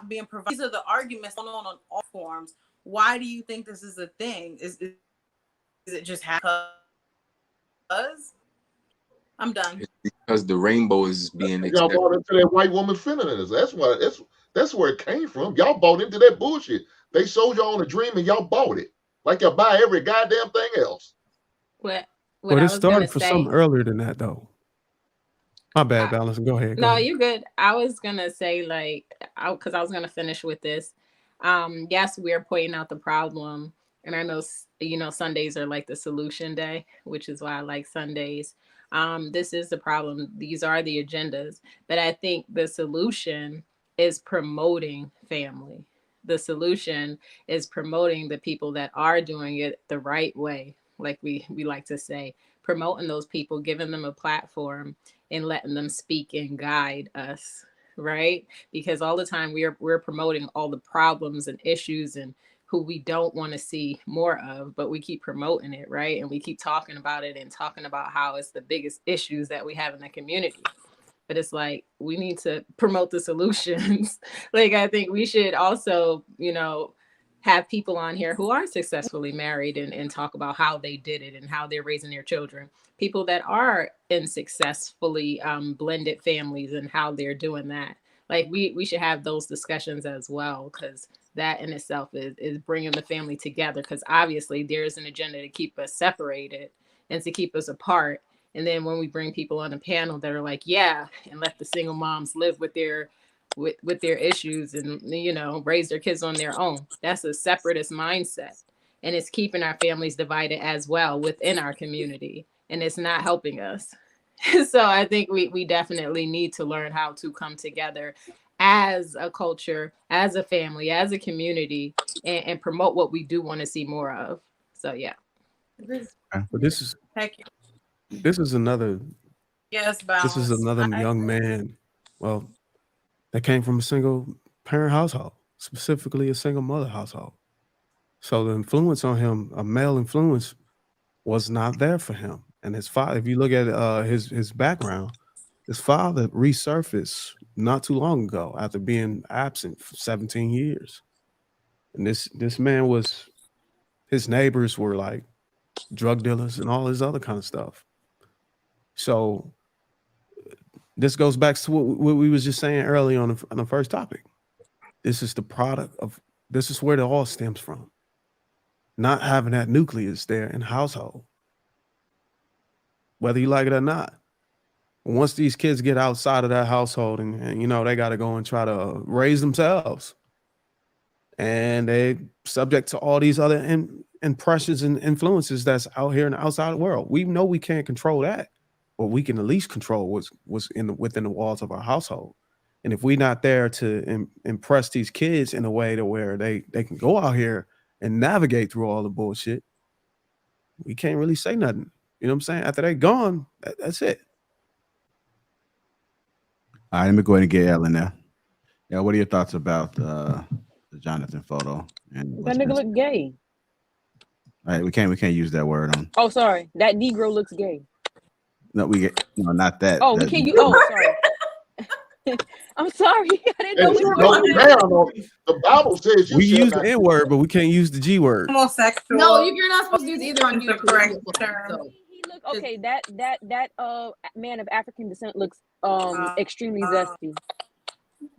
being provided. These are the arguments going on all forms. Why do you think this is a thing? Is it just because? I'm done. It's because the rainbow is being y'all bought into that white woman feminism. That's where it came from. Y'all bought into that bullshit. They sold y'all on a dream and y'all bought it. Like you buy every goddamn thing else. What it started for something earlier than that though. My bad, Balance. Go ahead. No, you're good. I was gonna say because I was gonna finish with this. Yes, we're pointing out the problem. And I know, Sundays are like the solution day, which is why I like Sundays. This is the problem. These are the agendas. But I think the solution is promoting family. The solution is promoting the people that are doing it the right way, like we like to say, promoting those people, giving them a platform and letting them speak and guide us, right? Because all the time we're promoting all the problems and issues and who we don't want to see more of, but we keep promoting it, right? And we keep talking about it and talking about how it's the biggest issues that we have in the community. But it's like, we need to promote the solutions. Like, I think we should also, have people on here who are successfully married and talk about how they did it and how they're raising their children. People that are in successfully blended families and how they're doing that. Like, we should have those discussions as well, because that in itself is bringing the family together, because obviously there's an agenda to keep us separated and to keep us apart. And then when we bring people on the panel that are like, yeah, and let the single moms live with their with their issues and, you know, raise their kids on their own. That's a separatist mindset. And it's keeping our families divided as well within our community. And it's not helping us. So I think we definitely need to learn how to come together as a culture, as a family, as a community, and promote what we do want to see more of. So yeah. But this is Heck yeah. this is another Yes, this is balance. another young man. Well, that came from a single parent household, specifically a single mother household. So the influence on him, a male influence, was not there for him. And his father, if you look at his background, his father resurfaced not too long ago after being absent for 17 years. And this man was, his neighbors were like drug dealers and all this other kind of stuff. So this goes back to what we was just saying earlier on the first topic. This is the product of, this is where it all stems from. Not having that nucleus there in household, whether you like it or not. Once these kids get outside of that household and you know, they got to go and try to raise themselves, and they subject to all these other impressions and influences that's out here in the outside world. We know we can't control that, but we can at least control what's within the walls of our household. And if we're not there to impress these kids in a way to where they can go out here and navigate through all the bullshit, we can't really say nothing. You know what I'm saying? After they're gone, that's it. All right, let me go ahead and get Ellen now. Yeah, what are your thoughts about the Jonathan photo? And That nigga look gay. all right, we can't use that word on. Oh, sorry. That Negro looks gay. No, not that. Oh, we can't use. Oh, sorry. I'm sorry. I didn't know the Bible says you we shall use not the N word, but we can't use the G word. Homosexual. No, you're not supposed to use either on you. Correct term. So. He look okay. That man of African descent looks extremely zesty.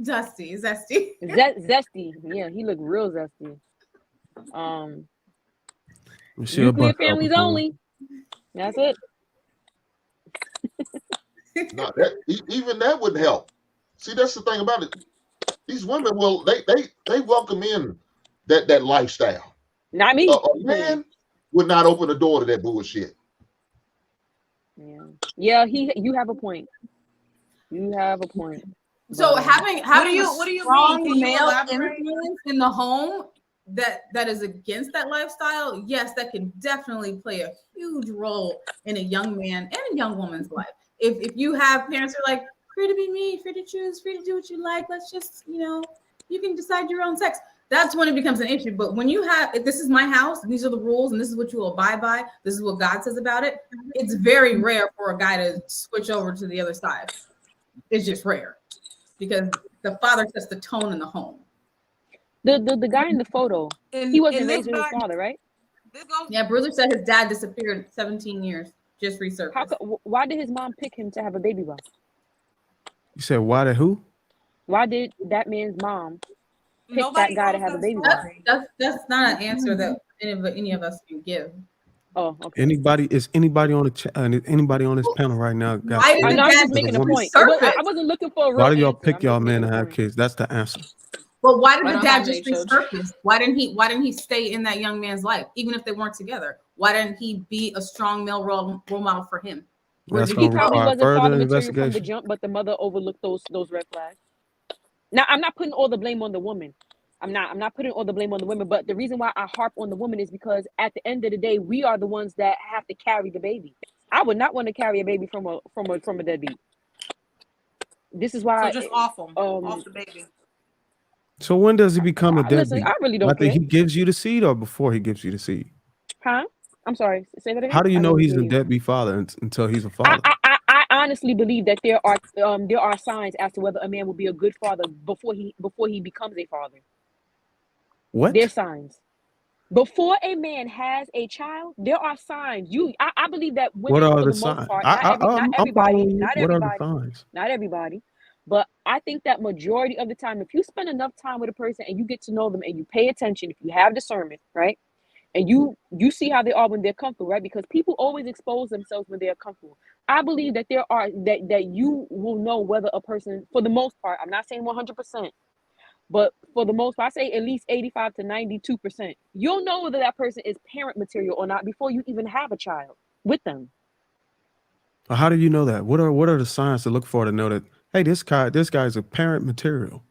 Zesty. Zesty. Yeah, he looked real zesty. Michelle Nuclear Buck families up only. That's it. No, even that wouldn't help. See, that's the thing about it. These women will they welcome in that lifestyle. Not me. A man would not open the door to that bullshit. Yeah. You have a point. You have a point. So having what do you strong mean? Can you male elaborate? influence in the home that is against that lifestyle, yes, that can definitely play a huge role in a young man and a young woman's life. If you have parents who are like, free to be me, free to choose, free to do what you like, let's just, you can decide your own sex. That's when it becomes an issue. But when you have, if this is my house, these are the rules, and this is what you will abide by, this is what God says about it, it's very rare for a guy to switch over to the other side. It's just rare because the father sets the tone in the home. The guy in the photo, he wasn't raised with his father, right? Yeah, Bruiser said his dad disappeared 17 years, just resurfaced. Why did his mom pick him to have a baby with? You said why did who? Why did that man's mom pick that guy to have a baby with? That's not an answer that any of us can give. Oh, okay. Anybody on the anybody on this panel right now got? I'm just making a point. I wasn't looking for a real Why do y'all answer. pick y'all men to have kids? That's the answer. But why did the dad just resurface? Why didn't he stay in that young man's life, even if they weren't together? Why didn't he be a strong male role model for him? He probably wasn't father material from the jump, but the mother overlooked those red flags. Now, I'm not putting all the blame on the woman. I'm not putting all the blame on the women, but the reason why I harp on the woman is because at the end of the day, we are the ones that have to carry the baby. I would not want to carry a baby from a deadbeat. This is why. So just off the baby. So when does he become a deadbeat? Listen, I really don't care. He gives you the seed or before he gives you the seed? Huh? I'm sorry. Say that again. How do you know he's a deadbeat father until he's a father? I honestly believe that there are signs as to whether a man will be a good father before he becomes a father. What? There's signs. Before a man has a child, there are signs. I believe that women, What are for the the signs? most part, not everybody, but I think that majority of the time, if you spend enough time with a person and you get to know them and you pay attention, if you have discernment, right? And you see how they are when they're comfortable, right? Because people always expose themselves when they're comfortable. I believe that there are that you will know whether a person, for the most part, I'm not saying 100%, but for the most part, I say at least 85 to 92%. You'll know whether that person is parent material or not before you even have a child with them. How do you know that? What are the signs to look for to know that, hey, this guy's a parent material?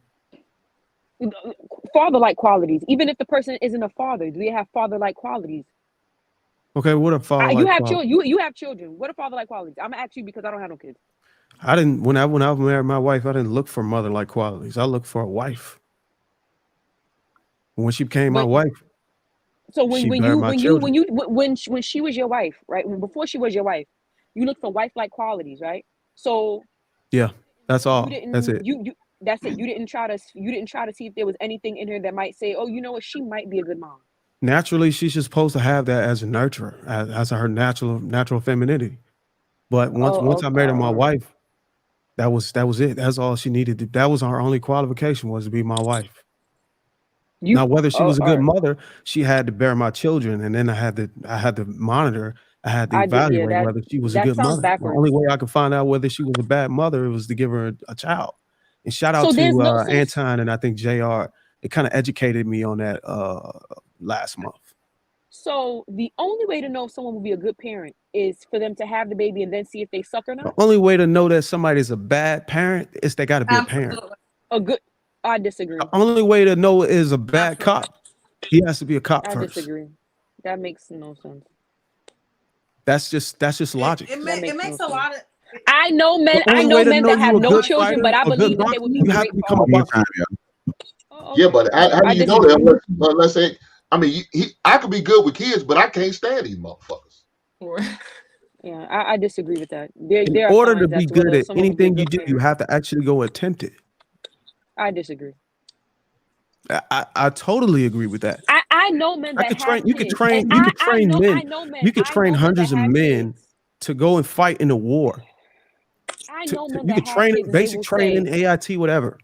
Father-like qualities. Even if the person isn't a father, do they have father-like qualities? Okay, what are father-like You have qualities? children. You have children. What are father-like qualities? I'm gonna ask you because I don't have no kids. I didn't when I married my wife, I didn't look for mother-like qualities. I looked for a wife. When she became my wife, so she when bear my children. she was your wife, right? Before she was your wife, you looked for wife-like qualities, right? So Yeah, that's all. you didn't. That's it. That's it. You didn't try to see if there was anything in her that might say, oh, you know what, she might be a good mom. Naturally, she's just supposed to have that as a nurturer, as her natural femininity. But once I married my wife, that was it. That's all she needed to. That was her only qualification, was to be my wife. Now, whether she was a good mother, she had to bear my children, and then I had to monitor. I had to evaluate whether she was a good mother. The only way I could find out whether she was a bad mother was to give her a child. And shout out to Anton and I think JR. It kind of educated me on that last month. So the only way to know if someone will be a good parent is for them to have the baby and then see if they suck or not. The only way to know that somebody's a bad parent is they got to be a parent. I disagree. The only way to know is a bad cop. He has to be a cop first. I disagree. That makes no sense. That's just logic. It makes a lot of. I know men. I know men that have no children, but I believe that they would be great fathers. Yeah, but how do you know that? Let's say, I mean, I could be good with kids, but I can't stand these motherfuckers. Yeah, I disagree with that. In order to be good at anything you do, you have to actually go attempt it. I disagree. I totally agree with that. I know men that you could train men. You could train hundreds of men to go and fight in a war. I know men you could train basic training, AIT, whatever.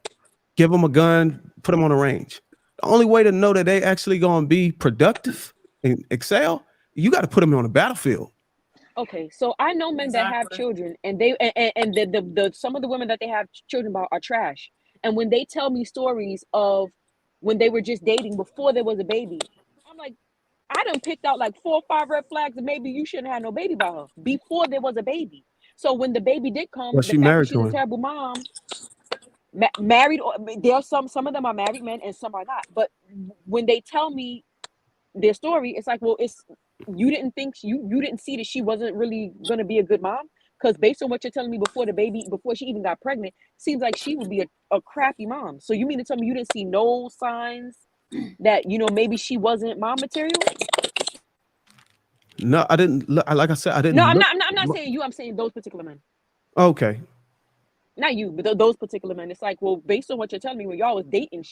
Give them a gun, put them on the range. The only way to know that they actually gonna be productive and excel, you got to put them on the battlefield. Okay, so I know men that have children, and they and the some of the women that they have children about are trash. And when they tell me stories of when they were just dating before there was a baby, I'm like, I done picked out like 4 or 5 red flags, and maybe you shouldn't have no baby by her before there was a baby. So when the baby did come, well, the fact that she's a terrible mom, married, or there are some of them are married men and some are not. But when they tell me their story, it's like, well, you didn't see that she wasn't really gonna be a good mom, because based on what you're telling me before she even got pregnant, seems like she would be a crappy mom. So you mean to tell me you didn't see no signs that maybe she wasn't mom material? No, I didn't. Like I said, I didn't. No, I'm not saying you. I'm saying those particular men. Okay. Not you, but those particular men. It's like, well, based on what you're telling me, when y'all was dating,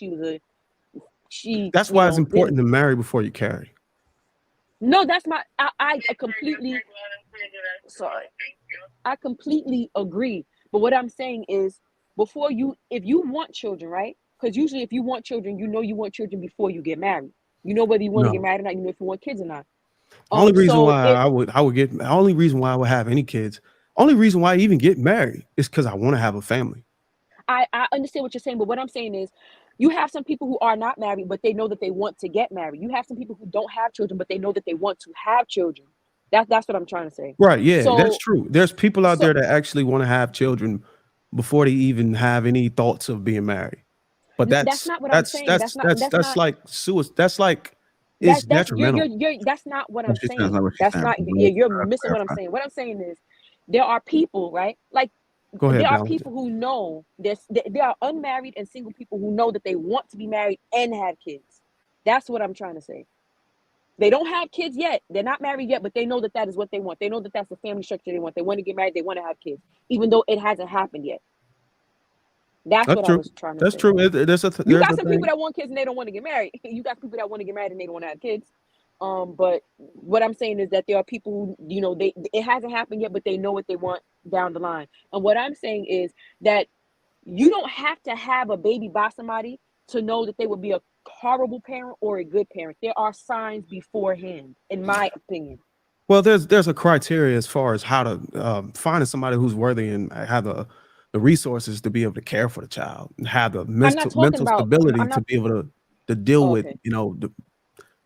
That's why it's important to marry before you carry. No, that's my. I completely. Sorry. I completely agree. But what I'm saying is, if you want children, right? Because usually, if you want children, you want children before you get married. You know whether you want to get married or not. You know if you want kids or not. Only reason why I would only reason why I would have any kids, only reason why I even get married is because I want to have a family. I understand what you're saying, but what I'm saying is, you have some people who are not married, but they know that they want to get married. You have some people who don't have children, but they know that they want to have children. That's what I'm trying to say. Right? Yeah, that's true. There's people out there that actually want to have children before they even have any thoughts of being married. But that's not what I'm saying. That's like suicide. That's like. It's detrimental. That's not what I'm saying. That's not. Yeah, you're missing what I'm saying. What I'm saying is, there are people, right? Like, there are people who know there are unmarried and single people who know that they want to be married and have kids. That's what I'm trying to say. They don't have kids yet. They're not married yet, but they know that is what they want. They know that that's the family structure they want. They want to get married. They want to have kids, even though it hasn't happened yet. That's what true. I was trying to say. That's true. You got some people that want kids and they don't want to get married. You got people that want to get married and they don't want to have kids. But what I'm saying is that there are people who, it hasn't happened yet, but they know what they want down the line. And what I'm saying is that you don't have to have a baby by somebody to know that they would be a horrible parent or a good parent. There are signs beforehand, in my opinion. Well, there's a criteria as far as how to finding somebody who's worthy and have the resources to be able to care for the child and have the I'm not talking mental about. stability I'm to not. be able to deal Oh, with, okay. you know, the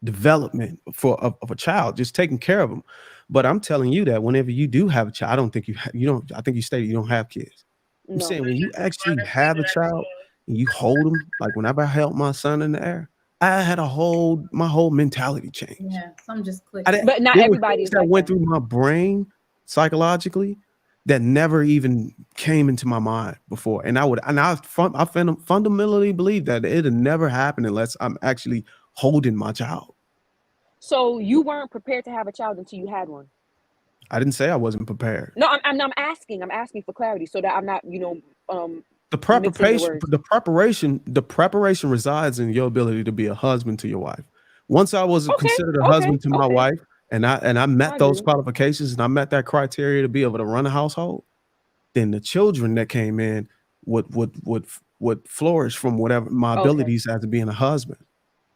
development of a child, just taking care of them. But I'm telling you that whenever you do have a child, I don't think you don't. I think you stated you don't have kids. I'm No. saying when you actually have a child and you hold them, like whenever I held my son in the air, I had my whole mentality change. Yeah, some just click. But not There were everybody things is that like went that. through my brain psychologically that never even came into my mind before. And I fundamentally believe that it'll never happen unless I'm actually holding my child. So you weren't prepared to have a child until you had one. I didn't say I wasn't prepared. No, I'm asking. I'm asking for clarity so that I'm not, The mixing your words. the preparation resides in your ability to be a husband to your wife. Once I was Okay. considered a Okay. husband to my Okay. wife, and I I met those agree. qualifications and I met that criteria to be able to run a household, then the children that came in would flourish from whatever my Okay. abilities as being a husband.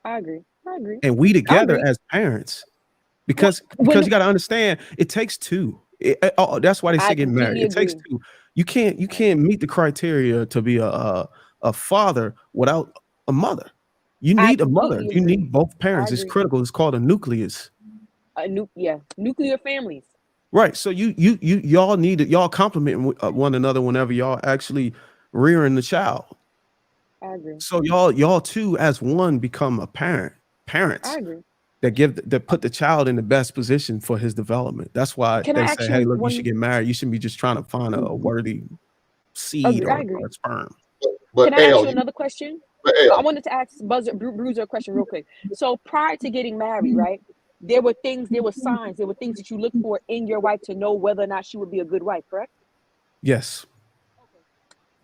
I agree. I agree. And we I together agree. as parents, Well, because when you got to understand, it takes two. That's why they say I get married. completely It takes agree. two. You can't meet the criteria to be a father without a mother. You I need a mother. completely You agree. need both I parents. It's agree. critical. It's called a nucleus. Nuclear families. Right. So y'all need it. Y'all complement one another whenever y'all actually rearing the child. I agree. So y'all two as one become a I parents agree. that put the child in the best position for his development. That's why Can I they ask say, you hey, look, you should one? get married. You shouldn't be just trying to find a worthy seed Agree. I or agree. sperm. But Can I ask L, you another question? but I L, wanted to ask Bruiser a question real quick. So prior to getting married, right? There were signs, there were things that you looked for in your wife to know whether or not she would be a good wife, correct? Yes. Okay.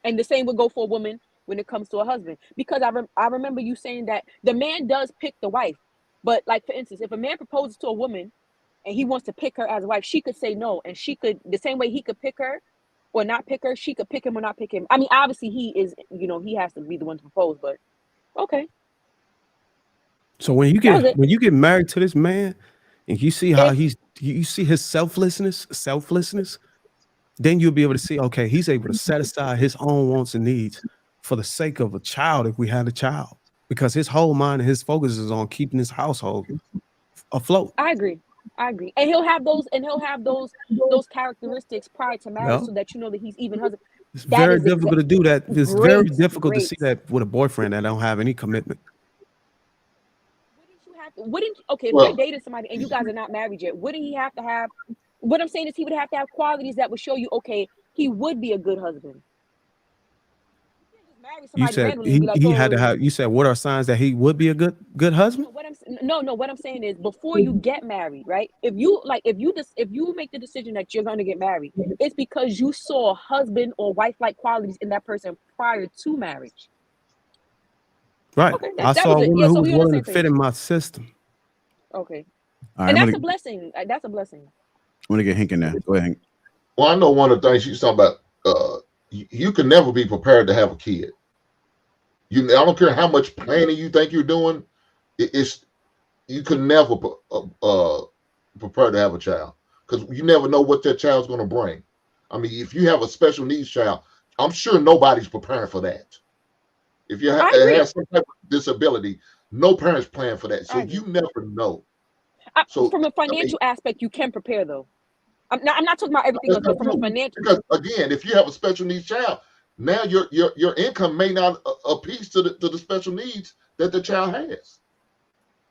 And the same would go for a woman when it comes to a husband. Because I remember you saying that the man does pick the wife. But like for instance, if a man proposes to a woman and he wants to pick her as a wife, she could say no. And she could, the same way he could pick her or not pick her, she could pick him or not pick him. I mean, obviously he is, he has to be the one to propose, but okay. So when That was it. you get married to this man and you see how If you see his selflessness, then you'll be able to see, okay, he's able to set aside his own wants and needs for the sake of a child if we had a child. Because his whole mind and his focus is on keeping his household afloat. I agree. I agree. And he'll have those characteristics prior to marriage Yeah. so that you know that he's even husband. It's That very is difficult to do that. It's very great. difficult to see Great. that with a boyfriend that don't have any commitment. Okay, if you're well, dating somebody and you guys are not married yet, wouldn't he have to have, what I'm saying is he would have to have qualities that would show you, okay, he would be a good husband. You can't just marry You somebody said randomly and be like, he had to oh, have. You said what are signs that he would be a good husband? what I'm saying is before you get married, right? If you make the decision that you're going to get married, it's because you saw husband or wife like qualities in that person prior to marriage. Right. Okay, I that saw was a it. woman Yeah, who so was we on the willing same to fit page. in my system. Okay, All right, and I'm that's gonna a blessing. That's a blessing. get Hank in there. Go ahead, Hank. well, I know one of the things she's talking about. You can never be prepared to have a kid. I don't care how much planning you think you're doing. It's you can never prepare to have a child because you never know what that child's going to bring. I mean, if you have a special needs child, I'm sure nobody's preparing for that. If you I agree. have some type of disability, no parents plan for that, so I agree. you never know. So From a I mean, financial aspect, you can prepare though. I'm not talking about everything else, that's but from a true. financial. Because again, if you have a special needs child, now your income may not appease to the special needs that the child has.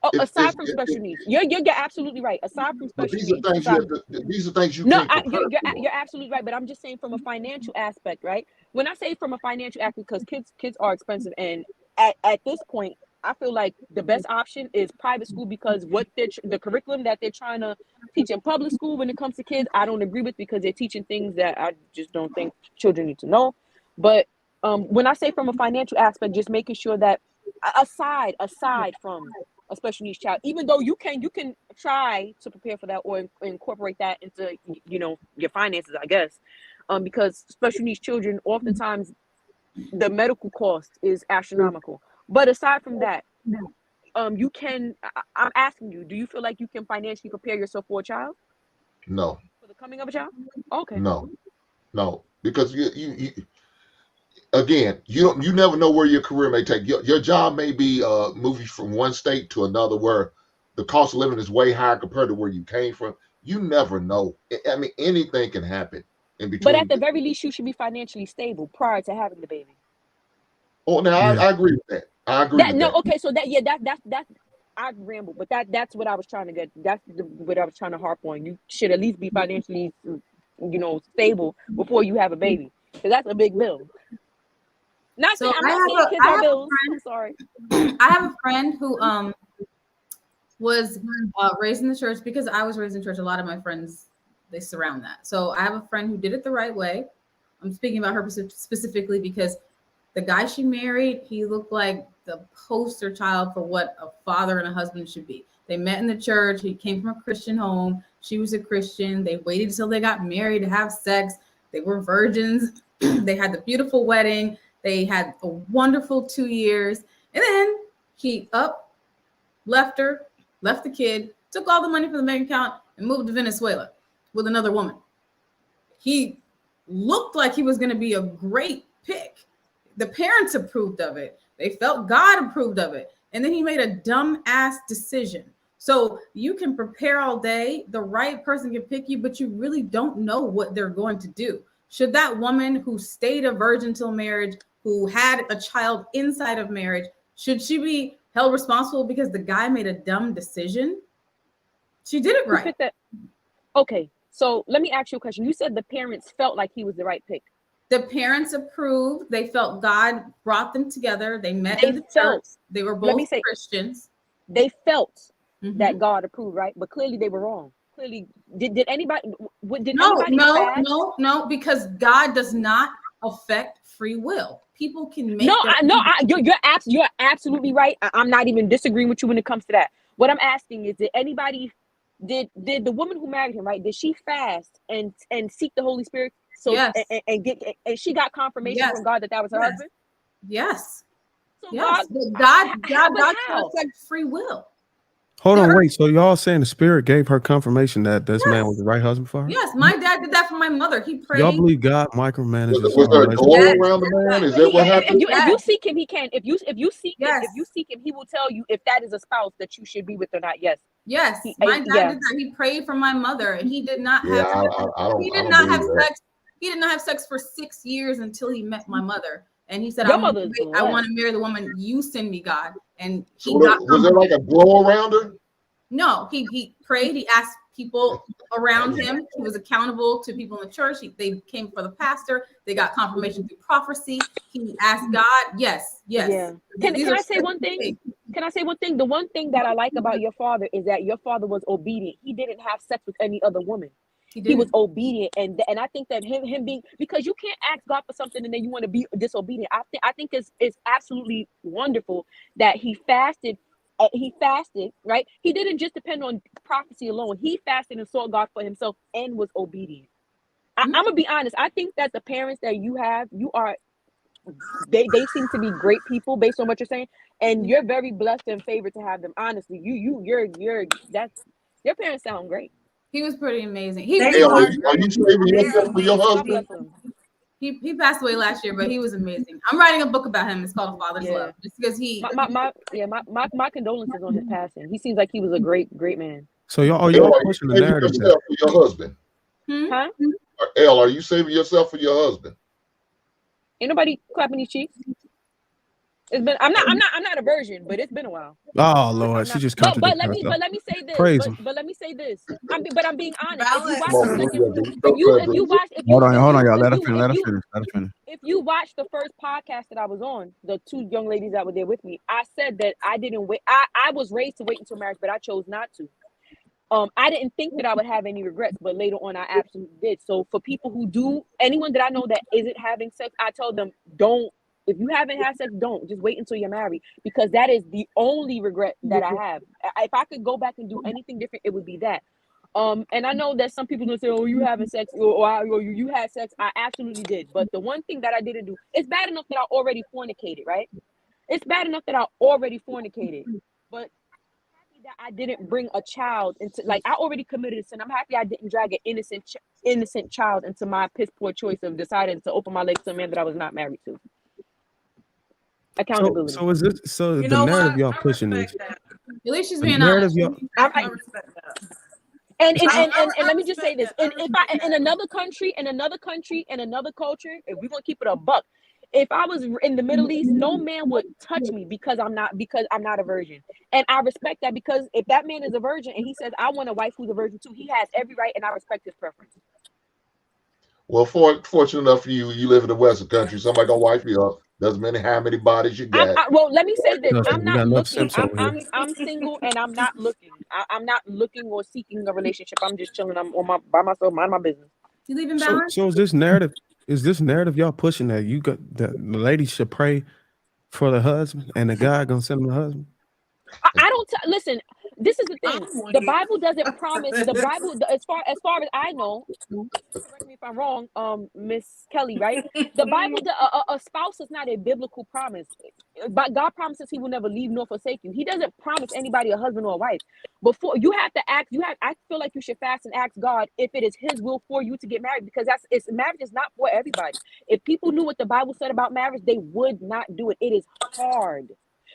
Oh, If aside from special needs, you're absolutely right. Aside from but special needs, these are things you no, can't prepare for. you're absolutely right. But I'm just saying from a financial aspect, right? When I say from a financial aspect, because kids are expensive, and at this point, I feel like the best option is private school because the curriculum that they're trying to teach in public school when it comes to kids, I don't agree with because they're teaching things that I just don't think children need to know. But when I say from a financial aspect, just making sure that aside from a special needs child, even though you can try to prepare for that or incorporate that into your finances, I guess, because special needs children oftentimes the medical cost is astronomical. But aside from that, I'm asking you, do you feel like you can financially prepare yourself for a child? No, For the coming of a child? Okay. no, no, because again, you never know where your career may take. Your job may be moving from one state to another where the cost of living is way higher compared to where you came from. You never know. I mean, anything can happen in But at between. the very least, you should be financially stable prior to having the baby. Oh, now Yeah. I agree with that. I agree with that. Okay, so that's I ramble, but that's what I was trying to get. What I was trying to harp on. You should at least be financially, stable before you have a baby, because that's a big bill. Not So saying I'm not saying kids are bills. I'm sorry. I have a friend who was raised in the church, because I was raised in church. A lot of my friends, they surround that. So I have a friend who did it the right way. I'm speaking about her specifically because the guy she married, he looked like the poster child for what a father and a husband should be. They met in the church. He came from a Christian home. She was a Christian. They waited until they got married to have sex. They were virgins. They had the beautiful wedding. They had a wonderful 2 years. And then he left her, left the kid, took all the money from the bank account, and moved to Venezuela with another woman. He looked like he was going to be a great pick. The parents approved of it. They felt God approved of it. And then he made a dumb ass decision. So you can prepare all day. The right person can pick you, but you really don't know what they're going to do. Should that woman who stayed a virgin till marriage, who had a child inside of marriage, should she be held responsible because the guy made a dumb decision? She did it right. Okay, so let me ask you a question. You said the parents felt like he was the right pick. The parents approved. They felt God brought them together. They met in the church. They were both Christians. They felt that God approved, right? But clearly they were wrong. Clearly, did anybody? No, because God does not affect free will. People can make. You're absolutely right. I'm not even disagreeing with you when it comes to that. What I'm asking is, did the woman who married him, right? Did she fast and seek the Holy Spirit? So yes. and she got confirmation from God that was her husband. Yes. So yes. God does affect free will. Hold on, wait. So y'all saying the Spirit gave her confirmation that this man was the right husband for her? Yes, my dad did that for my mother. He prayed. Y'all believe God micromanages? Was there a door around the man? Is that what happened? If you seek him, he can. If you seek him, he will tell you if that is a spouse that you should be with or not. Yes. Yes, my dad did that. He prayed for my mother, and he did not have. He did not have sex. He did not have sex for 6 years until he met my mother. And he said, I want to marry the woman you send me, God. And he was there like a blow around her? No, he prayed. He asked people around him. He was accountable to people in the church. They came for the pastor. They got confirmation through prophecy. He asked God. Yes. Yeah. Can I say one thing? Can I say one thing? The one thing that I like about your father is that your father was obedient. He didn't have sex with any other woman. He was obedient, and I think that him being, because you can't ask God for something and then you want to be disobedient. I think it's absolutely wonderful that he fasted. Right? He didn't just depend on prophecy alone. He fasted and sought God for himself and was obedient. I'm gonna be honest. I think that the parents that you have, they seem to be great people based on what you're saying, and you're very blessed and favored to have them. Honestly, your parents sound great. He was pretty amazing. Are you saving yourself for your husband? He passed away last year, but he was amazing. I'm writing a book about him. It's called A Father's Love. Just because my condolences on his passing. He seems like he was a great man. So y'all pushing the narrative for your husband. Huh? Elle, are you saving yourself for your husband? Ain't nobody clapping these cheeks. It's been. I'm not a virgin, but it's been a while. Oh Lord, she just contradicted herself. But let me say this. Praise him. But let me say this. I'm being honest. Hold on, y'all. Let her finish. If you watch the first podcast that I was on, the two young ladies that were there with me, I said that I didn't wait. I was raised to wait until marriage, but I chose not to. I didn't think that I would have any regrets, but later on I absolutely did. So for people who do, anyone that I know that isn't having sex, I tell them, don't. If you haven't had sex, don't. Just wait until you're married, because that is the only regret that I have. If I could go back and do anything different, it would be that. And I know that some people gonna say, "Oh, you having sex?" or "You had sex." I absolutely did. But the one thing that I didn't do, it's bad enough that I already fornicated, right? It's bad enough that I already fornicated, but that I didn't bring a child into, like, I already committed a sin. I'm happy I didn't drag an innocent child into my piss poor choice of deciding to open my legs to a man that I was not married to. Accountability. So is this You the know narrative what? y'all I pushing respect is that. At least she's the being narrative honest. y'all I respect that. And I let me just say respect this: that. I if I respect in that. another country, in another culture, if we're gonna keep it a buck, if I was in the Middle East, no man would touch me because I'm not a virgin, and I respect that, because if that man is a virgin and he says I want a wife who's a virgin too, he has every right, and I respect his preference. Well, fortunate enough for you, you live in the Western country. Somebody gonna wipe you up. Doesn't matter how many bodies you got. Well, let me say this: Trust me, I'm we not got enough looking. simps over here. I'm single, and I'm not looking. I'm not looking or seeking a relationship. I'm just chilling. I'm by myself, mind my business. You leaving So balance? so is this narrative y'all pushing that you got that the lady should pray for the husband and the guy gonna send him the husband? I don't listen. This is the thing. I'm The weak. Bible doesn't promise. The Bible, as far as I know, correct me if I'm wrong, Miss Kelly, right? The Bible, a spouse is not a biblical promise. But God promises He will never leave nor forsake you. He doesn't promise anybody a husband or a wife. Before you have to ask, I feel like you should fast and ask God if it is His will for you to get married, because marriage is not for everybody. If people knew what the Bible said about marriage, they would not do it. It is hard.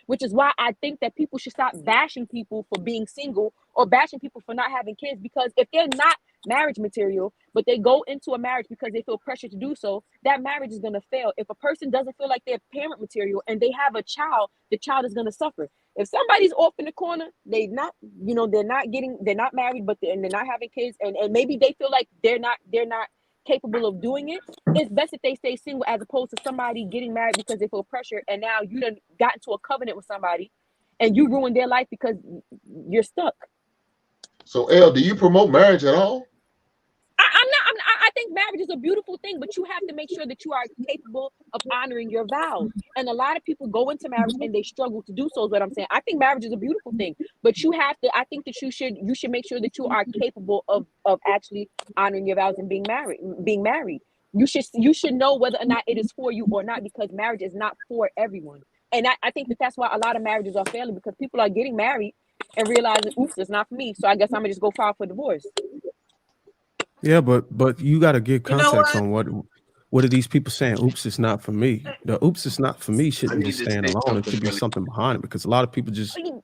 Which is why I think that people should stop bashing people for being single or bashing people for not having kids, because if they're not marriage material, but they go into a marriage because they feel pressure to do so, that marriage is going to fail. If a person doesn't feel like they're parent material and they have a child, the child is going to suffer. If somebody's off in the corner, they're not married, but they're not having kids, and maybe they feel like they're not capable of doing it, it's best if they stay single, as opposed to somebody getting married because they feel pressure, and now you done got into a covenant with somebody and you ruined their life because you're stuck. So, L, do you promote marriage at all? I think marriage is a beautiful thing, but you have to make sure that you are capable of honoring your vows. And a lot of people go into marriage and they struggle to do so, is what I'm saying. I think marriage is a beautiful thing, but I think that you should make sure that you are capable of actually honoring your vows and being married. You should know whether or not it is for you or not, because marriage is not for everyone. And I think that's why a lot of marriages are failing, because people are getting married and realizing, oops, it's not for me. So I guess I'm gonna just go file for divorce. Yeah, but you got to give You know context what? on what are these people saying? Oops, it's not for me. The oops, it's not for me shouldn't just stand alone. It should be something behind it, because a lot of people just No,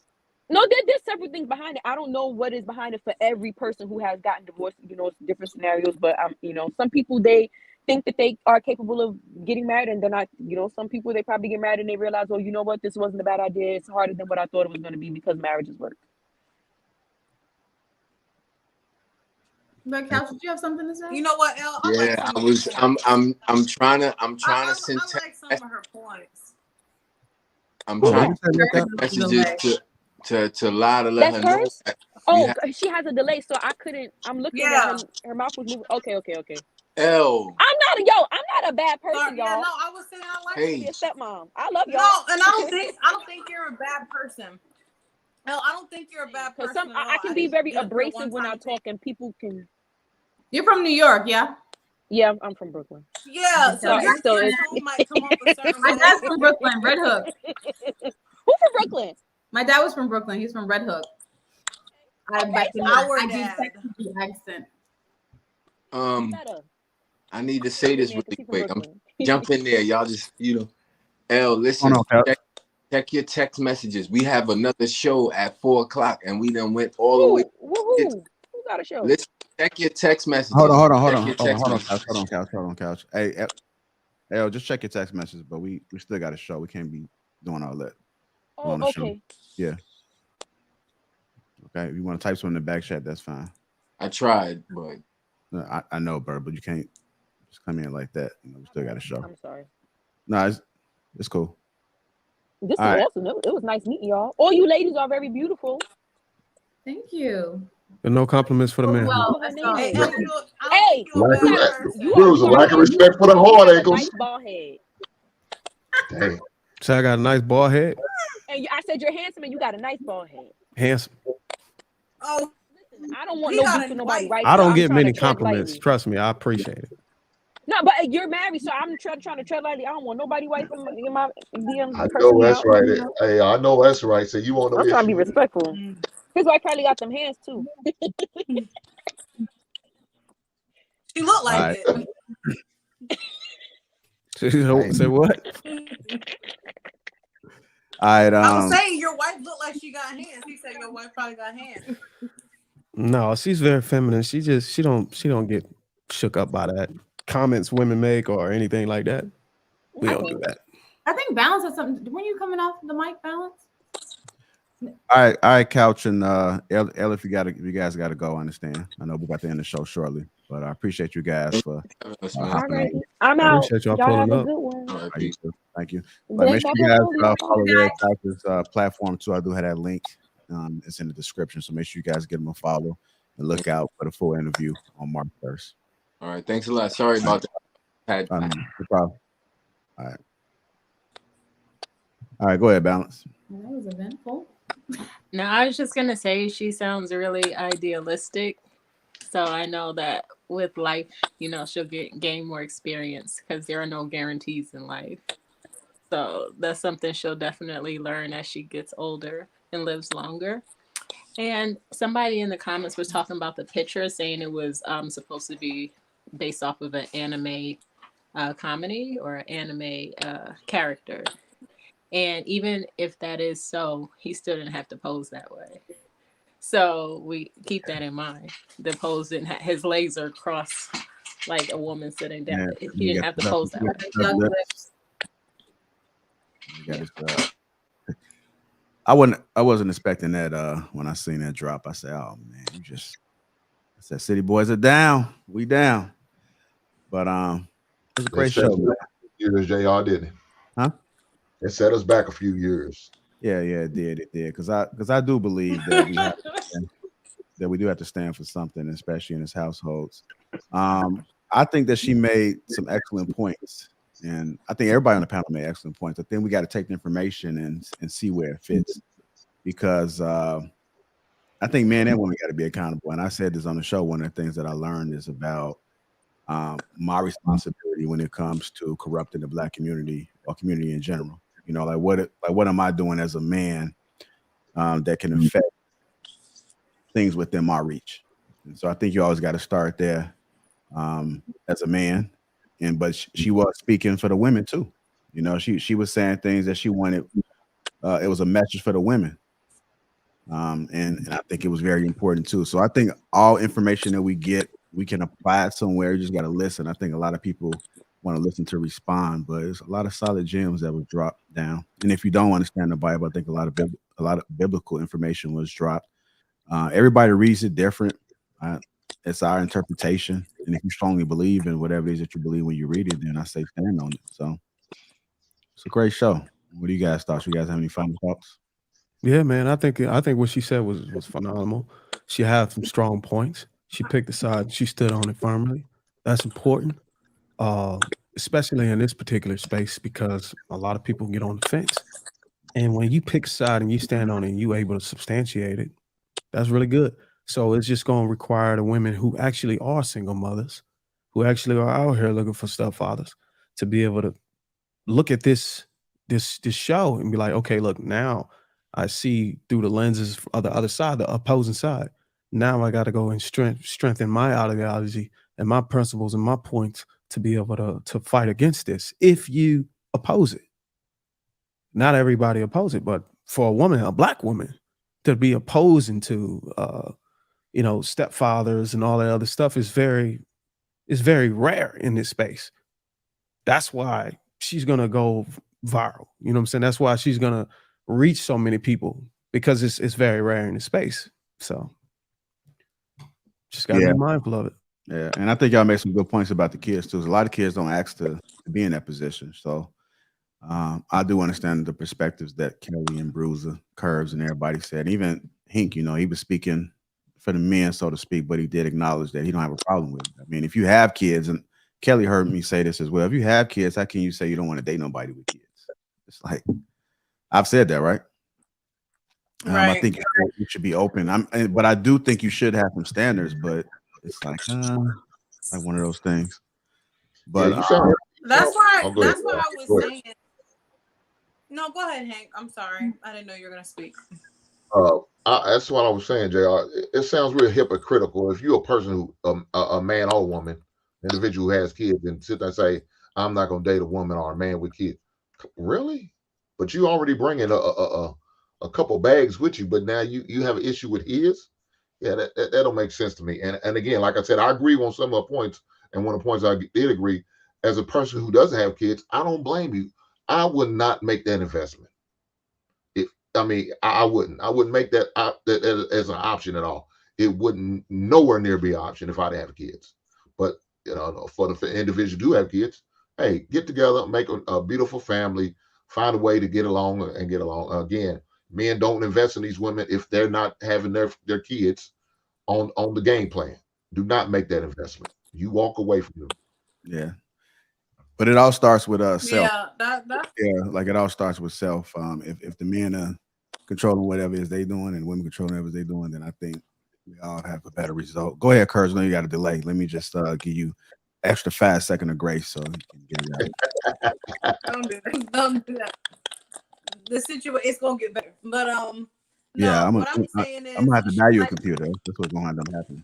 there's several things behind it. I don't know what is behind it for every person who has gotten divorced. It's different scenarios, but some people, they think that they are capable of getting married, and they're not. Some people, they probably get married and they realize, oh, you know what, this wasn't a bad idea. It's harder than what I thought it was going to be, because marriages work. But Couch, did you have something to say? You know what, Elle? Yeah, I'm trying to send I like some of her points. I'm trying to send messages to Lie to let That's her hers? know. She has a delay, so I couldn't. I'm looking at her mouth was moving. Okay. L. I'm not a bad person, Sorry, y'all. yeah, no, I was saying I like to be a stepmom. I love y'all. No, and I don't think you're a bad person. No, I don't think you're a bad person. I can be very abrasive when I talk, and people can. You're from New York, yeah? Yeah, I'm from Brooklyn. Yeah, so your tone might come off a certain way. My dad's from Brooklyn, Red Hook. Who from Brooklyn? My dad was from Brooklyn. He's from Red Hook. I do accent. I need to say this really quick. I'm jump in there, y'all. Just L, listen. Check your text messages. We have another show at 4:00, and we done went all the way. Who got a show? Listen, check your text messages. Hold on, Couch. Hey, L, just check your text messages. But we still got a show. We can't be doing all that on the show. Yeah. Okay. If you want to type something in the back chat, that's fine. I tried, but I know, Bird, but you can't just come in like that. We still got a show. I'm sorry. No, it's cool. This is awesome. It was nice meeting y'all. All you ladies are very beautiful. Thank you. And no compliments for the man. Well, hey, there was a lack of respect for the hard ankles. Nice ball head. Dang. So I got a nice bald head. And I said you're handsome, and you got a nice bald head. Handsome. Oh, listen, I don't want no beef with nobody, right? I don't get many compliments. Trust me, I appreciate it. No, but you're married, so I'm trying to tread lightly. I don't want nobody wife in my DM. I know that's right. Hey, I know that's right. So you want to? I'm trying to be respectful. His wife probably got them hands too. She looked like All it. Say what? All right. I was saying your wife looked like she got hands. He said your wife probably got hands. No, she's very feminine. She don't get shook up by that comments women make or anything like that. We don't do that. I think Balance has something. When you coming off the mic, Balance? All right, Couch and Elle, if you guys gotta go, I understand. I know we're about to end the show shortly, but I appreciate you guys for hopping on. I'm I out. appreciate y'all Y'all have pulling a up. good one. All right, Thank peace. you. Thank you. But make sure you guys follow Red Couch's platform too. I do have that link. It's in the description, so make sure you guys give them a follow and look out for the full interview on March 1st. All right, thanks a lot. Sorry about that. No problem. All right, go ahead, Balance. That was eventful. No, I was just gonna say she sounds really idealistic. So I know that with life, you know, she'll gain more experience because there are no guarantees in life. So that's something she'll definitely learn as she gets older and lives longer. And somebody in the comments was talking about the picture, saying it was supposed to be based off of an anime comedy or an anime character. And even if that is so, he still didn't have to pose that way. So we keep that in mind. The pose didn't his legs are crossed like a woman sitting down. Yeah, He didn't have to pose that way. I wasn't expecting that when I seen that drop. I said, oh man, I said City Boys are down. We down. But it was a great show. Years, JR, didn't it? Huh? It set us back a few years. Yeah, it did. Because I do believe that we do have to stand for something, especially in his households. I think that she made some excellent points. And I think everybody on the panel made excellent points. I think we got to take the information and see where it fits, because I think men and women got to be accountable. And I said this on the show. One of the things that I learned is about my responsibility when it comes to corrupting the Black community or community in general. You know, what am I doing as a man that can affect things within my reach? And so I think you always got to start there as a man. But she was speaking for the women too. You know, she was saying things that she wanted. It was a message for the women. And I think it was very important too. So I think all information that we get, we can apply it somewhere. You just got to listen. I think a lot of people want to listen to respond, but it's a lot of solid gems that was dropped down. And if you don't understand the Bible, I think a lot of biblical information was dropped. Everybody reads it different. It's our interpretation. And if you strongly believe in whatever it is that you believe when you read it, then I say stand on it. So it's a great show. What do you guys thought? You guys have any final thoughts? Yeah, man. I think what she said was phenomenal. She had some strong points. She picked a side. She stood on it firmly. That's important, especially in this particular space, because a lot of people get on the fence. And when you pick a side and you stand on it and you able to substantiate it, that's really good. So it's just going to require the women who actually are single mothers, who actually are out here looking for stepfathers, to be able to look at this show and be like, okay, look, now I see through the lenses of the other side, the opposing side. Now I got to go and strengthen my ideology and my principles and my points to be able to fight against this. If you oppose it, not everybody oppose it, but for a woman, a Black woman, to be opposing to stepfathers and all that other stuff is very rare in this space. That's why she's gonna go viral. You know what I'm saying? That's why she's gonna reach so many people, because it's very rare in the space. So just gotta be mindful of it. Yeah, and I think y'all made some good points about the kids too. A lot of kids don't ask to be in that position. So I do understand the perspectives that Kelly and Bruiser, Curves, and everybody said. Even Hink, you know, he was speaking for the men, so to speak, but he did acknowledge that he don't have a problem with it. I mean, if you have kids, and Kelly heard me say this as well, if you have kids, how can you say you don't want to date nobody with kids? It's like, I've said that, right? I think you should be open. But I do think you should have some standards, but it's like one of those things. But that's why I was saying. No, go ahead, Hank. I'm sorry. I didn't know you were gonna speak. That's what I was saying, JR. It sounds real hypocritical if you're a person who, a man or woman, individual who has kids, and sit there and say, "I'm not going to date a woman or a man with kids." Really? But you already bringing a couple bags with you, but now you have an issue with his. Yeah, that don't make sense to me. And again, like I said, I agree on some of the points. And one of the points I did agree, as a person who doesn't have kids, I don't blame you. I would not make that investment. If I mean, I wouldn't. I wouldn't make that as an option at all. It wouldn't nowhere near be an option if I didn't have kids. But for the individuals who do have kids, hey, get together, make a beautiful family, find a way to get along and get along. Again, men don't invest in these women if they're not having their kids on the game plan. Do not make that investment. You walk away from them. Yeah. But it all starts with self. Yeah, that Yeah, like it all starts with self. If the men are controlling whatever it is they doing and women controlling whatever they doing, then I think we all have a better result. Go ahead, Kurz. I know you got a delay. Let me just give you extra 5 seconds of grace so you can get it out. don't do that. Don't do that. The situation it's gonna get better. But Yeah, what I'm saying is I'm gonna have to buy you a computer. That's what's gonna end up happening.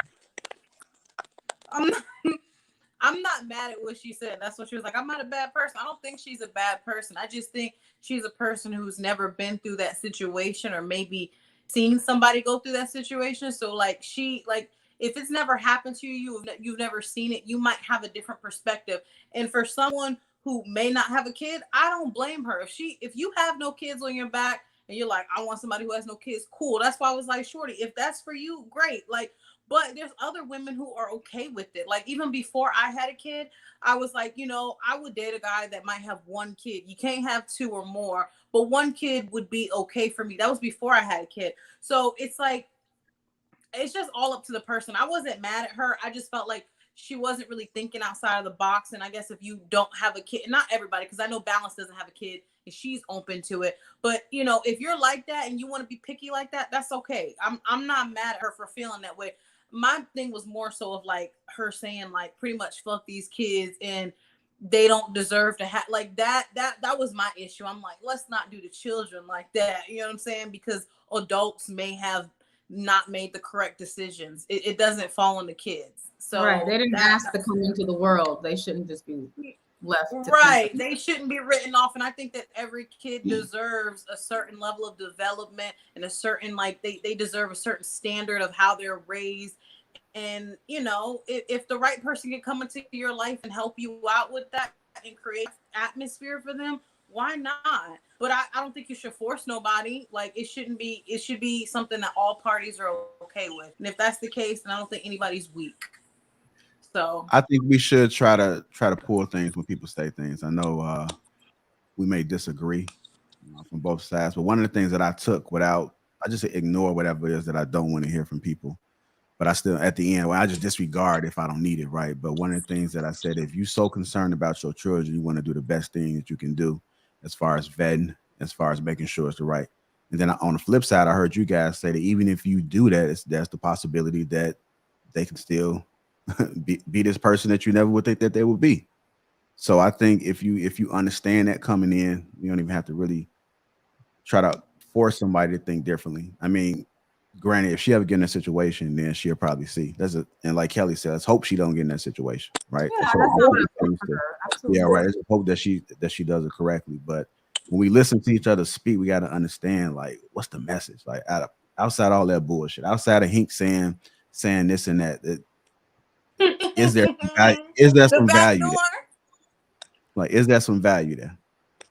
I'm not mad at what she said. That's what she was like. I'm not a bad person. I don't think she's a bad person. I just think she's a person who's never been through that situation or maybe seen somebody go through that situation. So like if it's never happened to you, you've never seen it, you might have a different perspective. And for someone who may not have a kid, I don't blame her. If you have no kids on your back and you're like, I want somebody who has no kids, cool. That's why I was like, shorty, if that's for you, great. Like, but there's other women who are okay with it. Like even before I had a kid, I was like, I would date a guy that might have one kid. You can't have 2 or more, but one kid would be okay for me. That was before I had a kid. So it's like, it's just all up to the person. I wasn't mad at her. I just felt like she wasn't really thinking outside of the box. And I guess if you don't have a kid, not everybody, because I know Balance doesn't have a kid and she's open to it. But if you're like that and you want to be picky like that, that's okay. I'm not mad at her for feeling that way. My thing was more so of like her saying like pretty much fuck these kids and they don't deserve to have like that was my issue. I'm like, let's not do the children like that. You know what I'm saying? Because adults may have not made the correct decisions. It doesn't fall on the kids. So right, they didn't ask to come into the world. They shouldn't just be left. Right, they shouldn't be written off. And I think that every kid deserves a certain level of development and a certain they deserve a certain standard of how they're raised. And if the right person can come into your life and help you out with that and create atmosphere for them, why not? But I don't think you should force nobody. Like it should be something that all parties are okay with. And if that's the case, then I don't think anybody's weak. So I think we should try to pull things when people say things. I know we may disagree from both sides, but one of the things that I took I just ignore whatever it is that I don't want to hear from people. But I still, at the end, I just disregard if I don't need it, right? But one of the things that I said, if you're so concerned about your children, you want to do the best thing that you can do as far as vetting, as far as making sure it's the right. And then on the flip side, I heard you guys say that even if you do that, there's the possibility that they can still be this person that you never would think that they would be. So I think if you understand that coming in, you don't even have to really try to force somebody to think differently. I mean, granted, if she ever get in a situation, then she'll probably see. And like Kelly said, let's hope she don't get in that situation, right? Yeah, yeah, right. Let's hope that she does it correctly. But when we listen to each other speak, we got to understand like what's the message. Like outside all that bullshit, outside of Hink saying this and that, is there some value there? Like, is there some value there?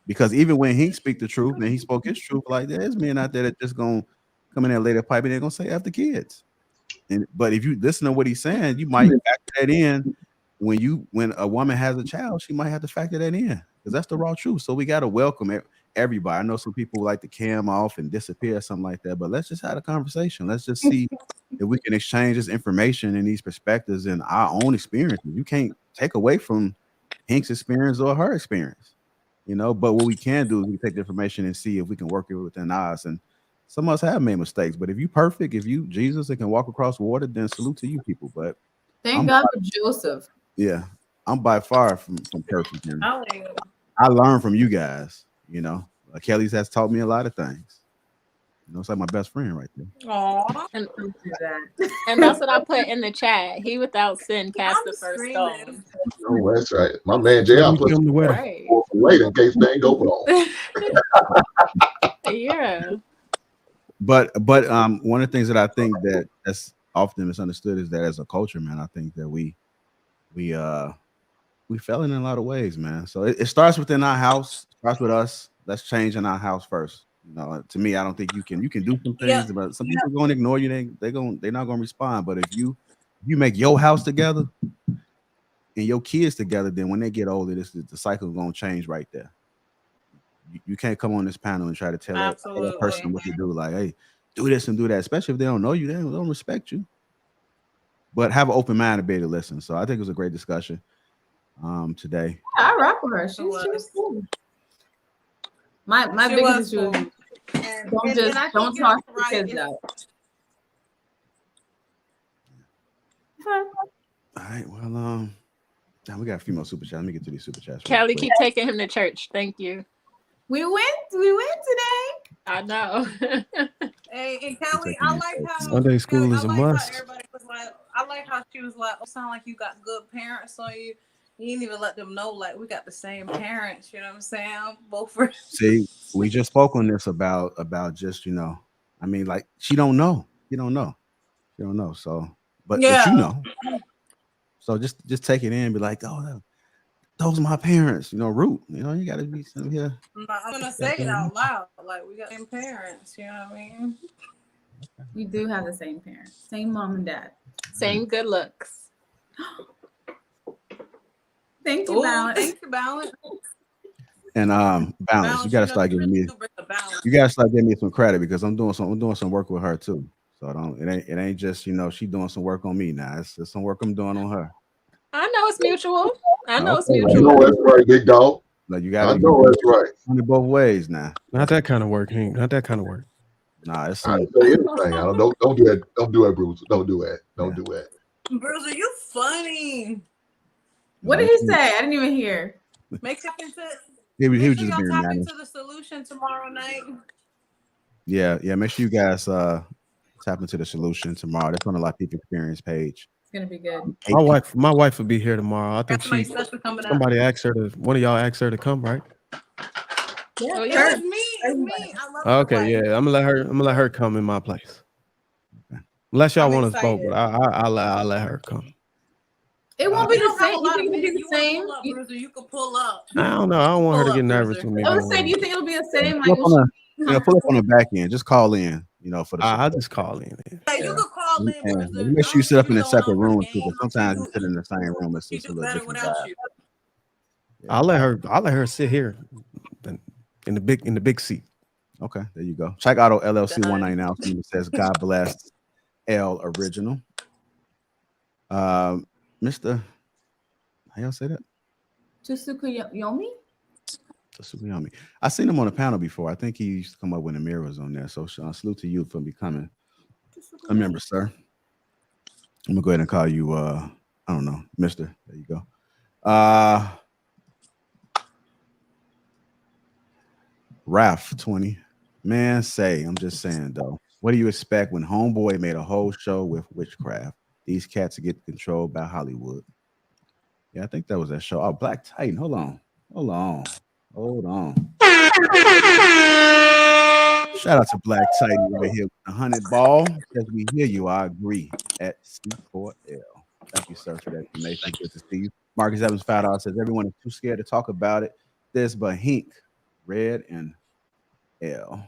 Because even when he speak the truth and he spoke his truth, like there's men out there that just gonna come in there, lay their pipe, and they're gonna say after kids. But if you listen to what he's saying, you might factor that in when a woman has a child, she might have to factor that in because that's the raw truth. So we gotta welcome everybody. I know some people like to cam off and disappear or something like that, but let's just have a conversation. Let's just see if we can exchange this information and these perspectives and our own experiences. You can't take away from Hink's experience or her experience, but what we can do is we take the information and see if we can work it within ours. And some of us have made mistakes, but if you perfect, if you Jesus that can walk across water, then salute to you people. But thank God for Joseph. Yeah, I'm by far from perfect. I learned from you guys. Kelly's has taught me a lot of things. You know, it's like my best friend right there. Aw. And, Don't do that. and that's what I put in the chat. He without sin cast the first stone. Oh, that's right. My man Let JR me put show him the way. Right. for later in case they ain't go wrong. Yeah. But one of the things that I think that's often misunderstood is that as a culture, man, I think that we fell in a lot of ways, man. So it starts within our house, starts with us. Let's change in our house first. You know, to me, I don't think you can do some things, but some people going to ignore you. They're not going to respond. But if you make your house together and your kids together, then when they get older, the cycle is going to change right there. You can't come on this panel and try to tell that person what to do. Like, hey, do this and do that. Especially if they don't know you, they don't respect you. But have an open mind to be able to listen. So I think it was a great discussion today. I rock with her. She was cool. My biggest issue is don't toss the kids out. All right. Well, we got a few more super chats. Let me get to these super chats. Kelly, keep taking him to church. Thank you. We went today. I know. Hey, and Kelly, I like how Sunday school is a must. Everybody was like, I like how she was like, "Oh, sound like you got good parents on you." You didn't even let them know, like, we got the same parents. You know what I'm saying? Both for. See, we just spoke on this about just, you know, I mean, like, she don't know. You don't know. You don't know. So, but you know. So just take it in and be like, oh, those are my parents. You know, root. You know, you got to be here. I'm gonna say it out loud. Like, we got the same parents. You know what I mean? We do have the same parents, same mom and dad, same good looks. Thank you, Balance. Thank you, Balance. And Balance, you gotta start giving me. You gotta start giving me some credit because I'm doing some work with her too. So it ain't just, you know, she doing some work on me now. It's some work I'm doing on her. I know it's mutual. It's mutual. You know that's right, big dog. Like you gotta. I know that's right. On it both ways now. Not that kind of work, Hank. Not that kind of work. Nah, it's I didn't say anything. Don't do that. Don't do that, Bruce. Don't do that. Don't do that. Bruce, are you funny? What did he say? I didn't even hear. Make tap into. He was just y'all being tap managed. into the solution tomorrow night. Yeah. Make sure you guys tap into the solution tomorrow. That's on the Lapeef Experience page. It's gonna be good. My wife will be here tomorrow. I think somebody asked her to. One of y'all asked her to come, right? Yeah, it's me. It's me. I love Okay, yeah. I'm gonna let her come in my place. Unless y'all want to vote, but I'll let her come. It won't be the same. You think it'll be the same? You can pull up. I don't know. I don't want her to get nervous with me. I was saying, do you think it'll be the same? Pull up on the back end. Just call in. You know, for the. I'll just call in. Hey, you can call in. Make sure you sit up in a separate room too. Because sometimes you sit in the same room. It's just a little different vibe. I'll let her sit here in the big seat. Okay, there you go. Check out LLC 199. It says God bless L original. Mr. How y'all say that? Tsukuyomi? Tsukuyomi. I seen him on a panel before. I think he used to come up when the mirror was on there. So salute to you for becoming a member, sir. I'm gonna go ahead and call you I don't know, Mr. There you go. Raf 20. Man, I'm just saying though. What do you expect when Homeboy made a whole show with witchcraft? These cats get controlled by Hollywood. Yeah, I think that was that show. Oh, Black Titan. Hold on. Shout out to Black Titan right here with the 100 ball. As we hear you, I agree at C4L. Thank you, sir, for that information. Good to see you. Marcus Evans $5 says everyone is too scared to talk about it. There's but Hink, Red, and L.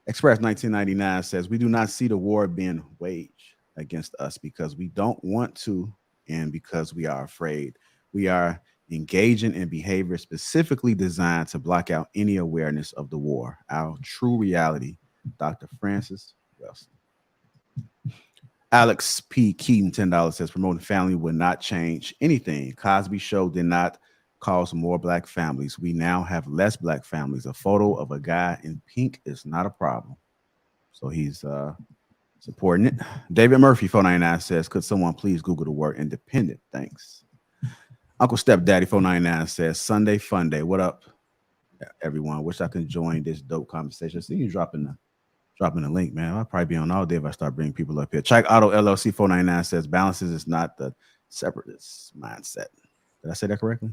Express 1999 says we do not see the war being waged against us because we don't want to and because we are afraid. We are engaging in behavior specifically designed to block out any awareness of the war. Our true reality, Dr. Francis Wilson. Alex P. Keaton, $10 says promoting family will not change anything. Cosby Show did not cause more black families. We now have less black families. A photo of a guy in pink is not a problem. So he's supporting it. David Murphy, 499 says, could someone please Google the word independent? Thanks. Uncle Stepdaddy, 499 says, Sunday Fun Day. What up, everyone? Wish I could join this dope conversation. See you dropping dropping the link, man. I'll probably be on all day if I start bringing people up here. Check Auto LLC 499 says balances is not the separatist mindset. Did I say that correctly?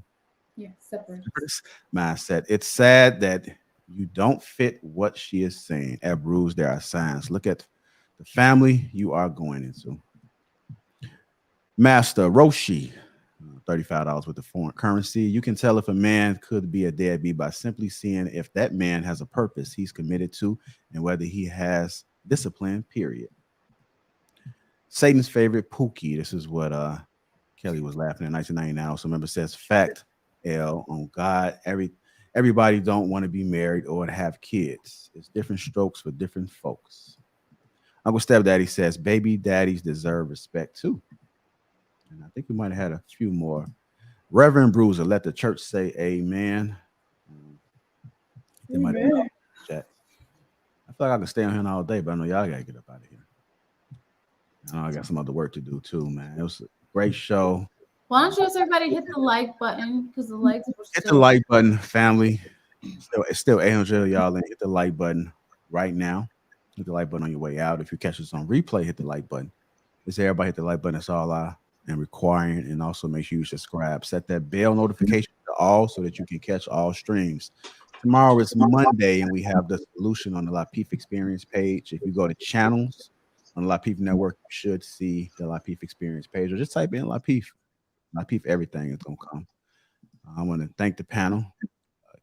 Yeah, separatist mindset. It's sad that you don't fit what she is saying. At Bruce, there are signs. Look at the family you are going into. Master Roshi, $35 with the foreign currency. You can tell if a man could be a deadbeat by simply seeing if that man has a purpose he's committed to and whether he has discipline, period. Satan's favorite, Pookie. This is what Kelly was laughing in 1999. Also, member says, fact, L, on God, everybody don't want to be married or have kids. It's different strokes for different folks. Uncle Stepdaddy says, baby daddies deserve respect too. And I think we might have had a few more. Reverend Bruiser, let the church say amen. Amen. Chat. I feel like I can stay on here all day, but I know y'all gotta get up out of here. I know I got some other work to do too, man. It was a great show. Why don't you ask everybody to hit the like button? Because the likes were Hit the like button, family. It's still 800 y'all in. Hit the like button right now. Hit the like button on your way out. If you catch us on replay, hit the like button. Let's say everybody hit the like button. That's all I am requiring. And also make sure you subscribe. Set that bell notification to all so that you can catch all streams. Tomorrow is Monday, and we have the solution on the Lapeef Experience page. If you go to channels on the Lapeef Network, you should see the Lapeef Experience page. Or just type in Lapeef. Lapeef, everything is going to come. I want to thank the panel,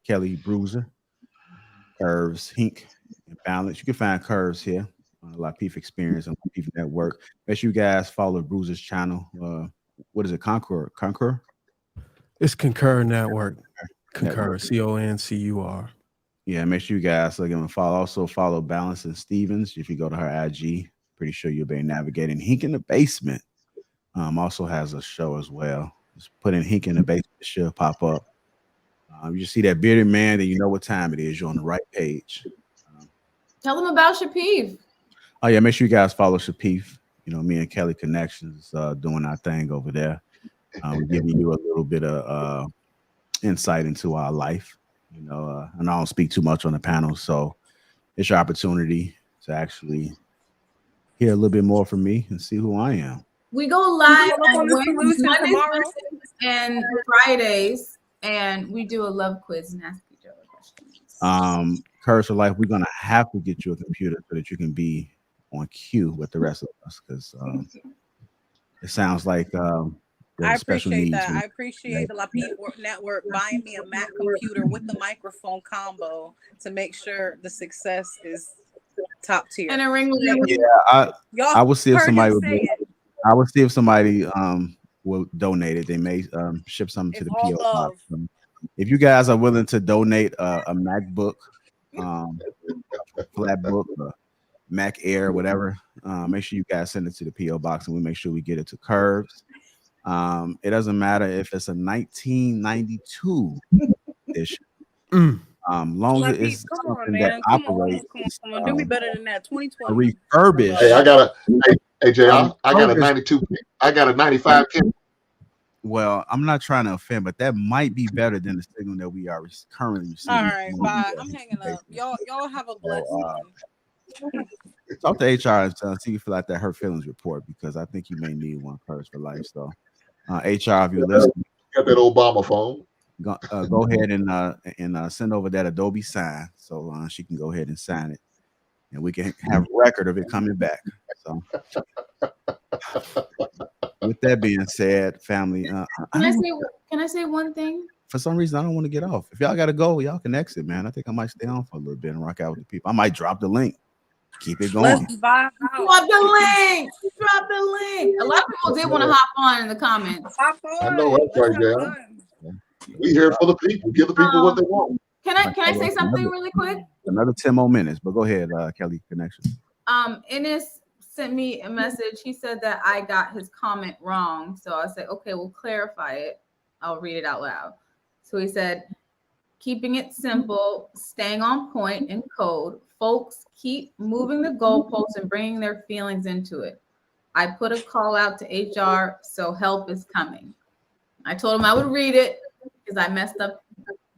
Kelly Bruiser, Curves, Hink, and Balance. You can find Curves here on the Lapeef Experience on the Lapeef Network. Make sure you guys follow Bruiser's channel. What is it? Concur? It's Concur Network. Concur, CONCUR. Yeah, make sure you guys give them a follow. Also follow Balance and Stevens. If you go to her IG, pretty sure you'll be navigating. Hink in the Basement also has a show as well. Just put in Hink in the Basement, it should pop up. You just see that bearded man, then you know what time it is. You're on the right page. Tell them about Lapeef. Oh yeah, make sure you guys follow Lapeef. You know, me and Kelly Connections doing our thing over there. We're giving you a little bit of insight into our life. You know, and I don't speak too much on the panel, so it's your opportunity to actually hear a little bit more from me and see who I am. We go live on Mondays and Fridays, and we do a love quiz and ask each other questions. Curse for Life, we're gonna have to get you a computer so that you can be on cue with the rest of us, because it sounds like I appreciate that. I appreciate the Lapeef Network buying me a Mac computer with the microphone combo to make sure the success is top tier. And a ring light. Yeah, I will see if somebody will do it. I will see if somebody will donate it. They may ship something to the PO box. If you guys are willing to donate a MacBook, flatbook, Mac Air, whatever, make sure you guys send it to the PO box, and we make sure we get it to Curves. It doesn't matter if it's a 1992 edition. Long as it's something that operates. Do me better than that. 2020 refurbished. Hey, I got a 92. I got a 95 Kindle. Well, I'm not trying to offend, but that might be better than the signal that we are currently receiving. All right, bye. I'm hanging up. Y'all have a blessed one. Talk to HR and see if you feel like that hurt feelings report, because I think you may need one Curse for Life. So, HR, if you're listening, got that Obama phone. Go ahead and send over that Adobe sign so she can go ahead and sign it, and we can have record of it coming back. So, with that being said, family, Can I say one thing? For some reason, I don't want to get off. If y'all got to go, y'all can exit, man. I think I might stay on for a little bit and rock out with the people. I might drop the link. Keep it going. Drop the link. Drop the link. A lot of people did want to hop on in the comments. I know that's right, yeah. We here for the people. Give the people what they want. Can I say something really quick? Another 10 more minutes, but go ahead, Kelly Connection. Ennis sent me a message. He said that I got his comment wrong. So I said, okay, we'll clarify it. I'll read it out loud. So he said, keeping it simple, staying on point in code. Folks, keep moving the goalposts and bringing their feelings into it. I put a call out to HR, so help is coming. I told him I would read it because I messed up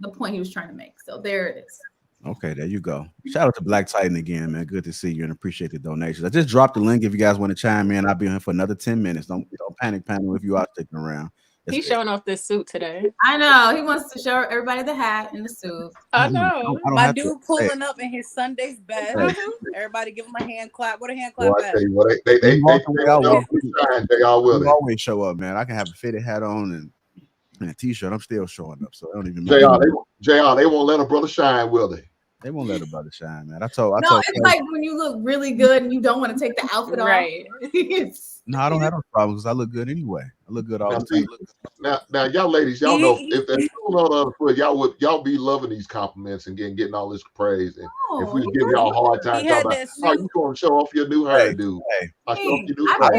the point he was trying to make. So there it is. Okay, there you go. Shout out to Black Titan again, man. Good to see you and appreciate the donations. I just dropped the link. If you guys want to chime in, I'll be on here for another 10 minutes. Don't panic, panel if you are sticking around. He's showing off this suit today. I know. He wants to show everybody the hat and the suit. I know. I don't My have to- dude pulling up in his Sunday's best. Everybody give him a hand clap. What a hand Boy, clap I at? tell you what, they You walk the way I walk. shine, they all will. You always show up, man. I can have a fitted hat on and a t-shirt. I'm still showing up, so I don't even matter. JR, they won't let a brother shine, will they? They won't let a brother shine, man. I It's told like when you look really good and you don't want to take the outfit Right. off. No, I don't have those problems. I look good anyway. I look good all the time. Now, y'all ladies, y'all know if there's on the other foot, y'all be loving these compliments and getting all this praise. And if we give y'all a hard time, talking about, oh, you going to show off your new hairdo? I show off your new class.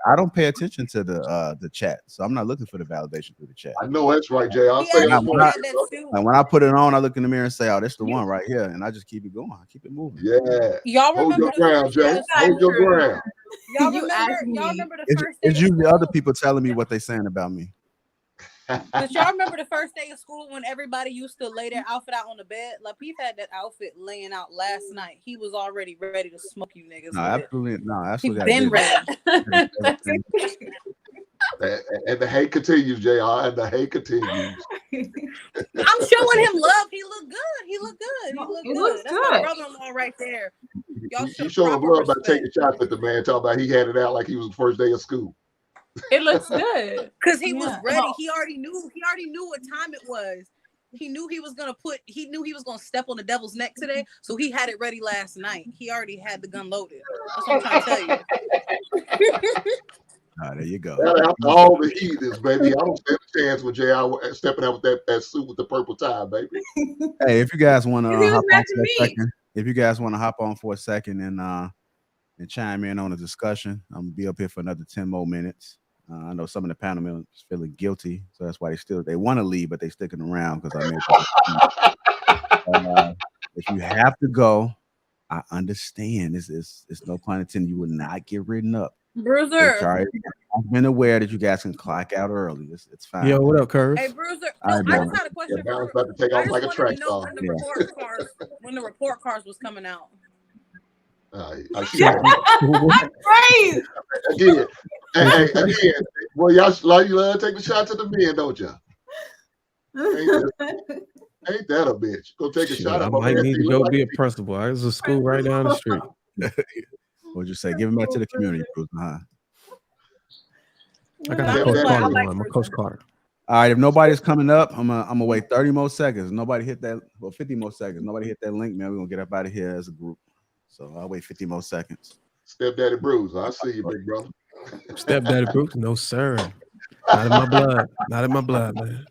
I don't pay attention to the chat, so I'm not looking for the validation through the chat. I know that's right, Jay. I'll say when I put it on, I look in the mirror and say, "Oh, that's the one right here," and I just keep it going. I keep it moving. Yeah. Y'all hold your ground, Joe. Hold your ground. Y'all remember the first day It's usually other people telling me what they're saying about me. But y'all remember the first day of school when everybody used to lay their outfit out on the bed? Lapeef had that outfit laying out last night. He was already ready to smoke you niggas. No, absolutely. He been ready. And the hate continues, JR. And the hate continues. I'm showing him love. He look good. He look good. That's my brother-in-law right there. Y'all You showing him love by taking shots at the man, talking about he had it out like he was the first day of school. It looks good because he was ready. He already knew what time it was. He knew he was gonna step on the devil's neck today, so he had it ready last night. He already had the gun loaded. That's what I'm trying to tell you. There you go. After all the heathens, baby, I don't stand a chance with JR stepping out with that suit with the purple tie, baby. Hey, if you guys want to hop on for a second, and chime in on the discussion, I'm gonna be up here for another 10 more minutes. I know some of the panel members feeling guilty, so that's why they want to leave, but they sticking around because I made if you have to go, I understand. It's no pun intended. You will not get written up. Bruiser, I've been aware that you guys can clock out early. It's fine. Yo, what up, Curve? Hey, Bruiser. No, I just had a question. Yeah, about to take off like a track star. When the report cards was coming out. Again. Again. Well, y'all you love take the shots at the men, don't y'all? Ain't that a bitch? Go take a shot. I might need to go be a principal. There's a school right down the street. What'd you say? Give him back to the community, Bruce. Huh? I got a Coach Carter on. I'm a Coach Carter. All right, if nobody's coming up, I'm gonna wait 30 more seconds. Nobody hit that, 50 more seconds. Nobody hit that link, man. We're gonna get up out of here as a group. So I'll wait 50 more seconds. Stepdaddy Bruce, I see you, big brother. Stepdaddy Bruce, no sir. Not in my blood. Not in my blood, man.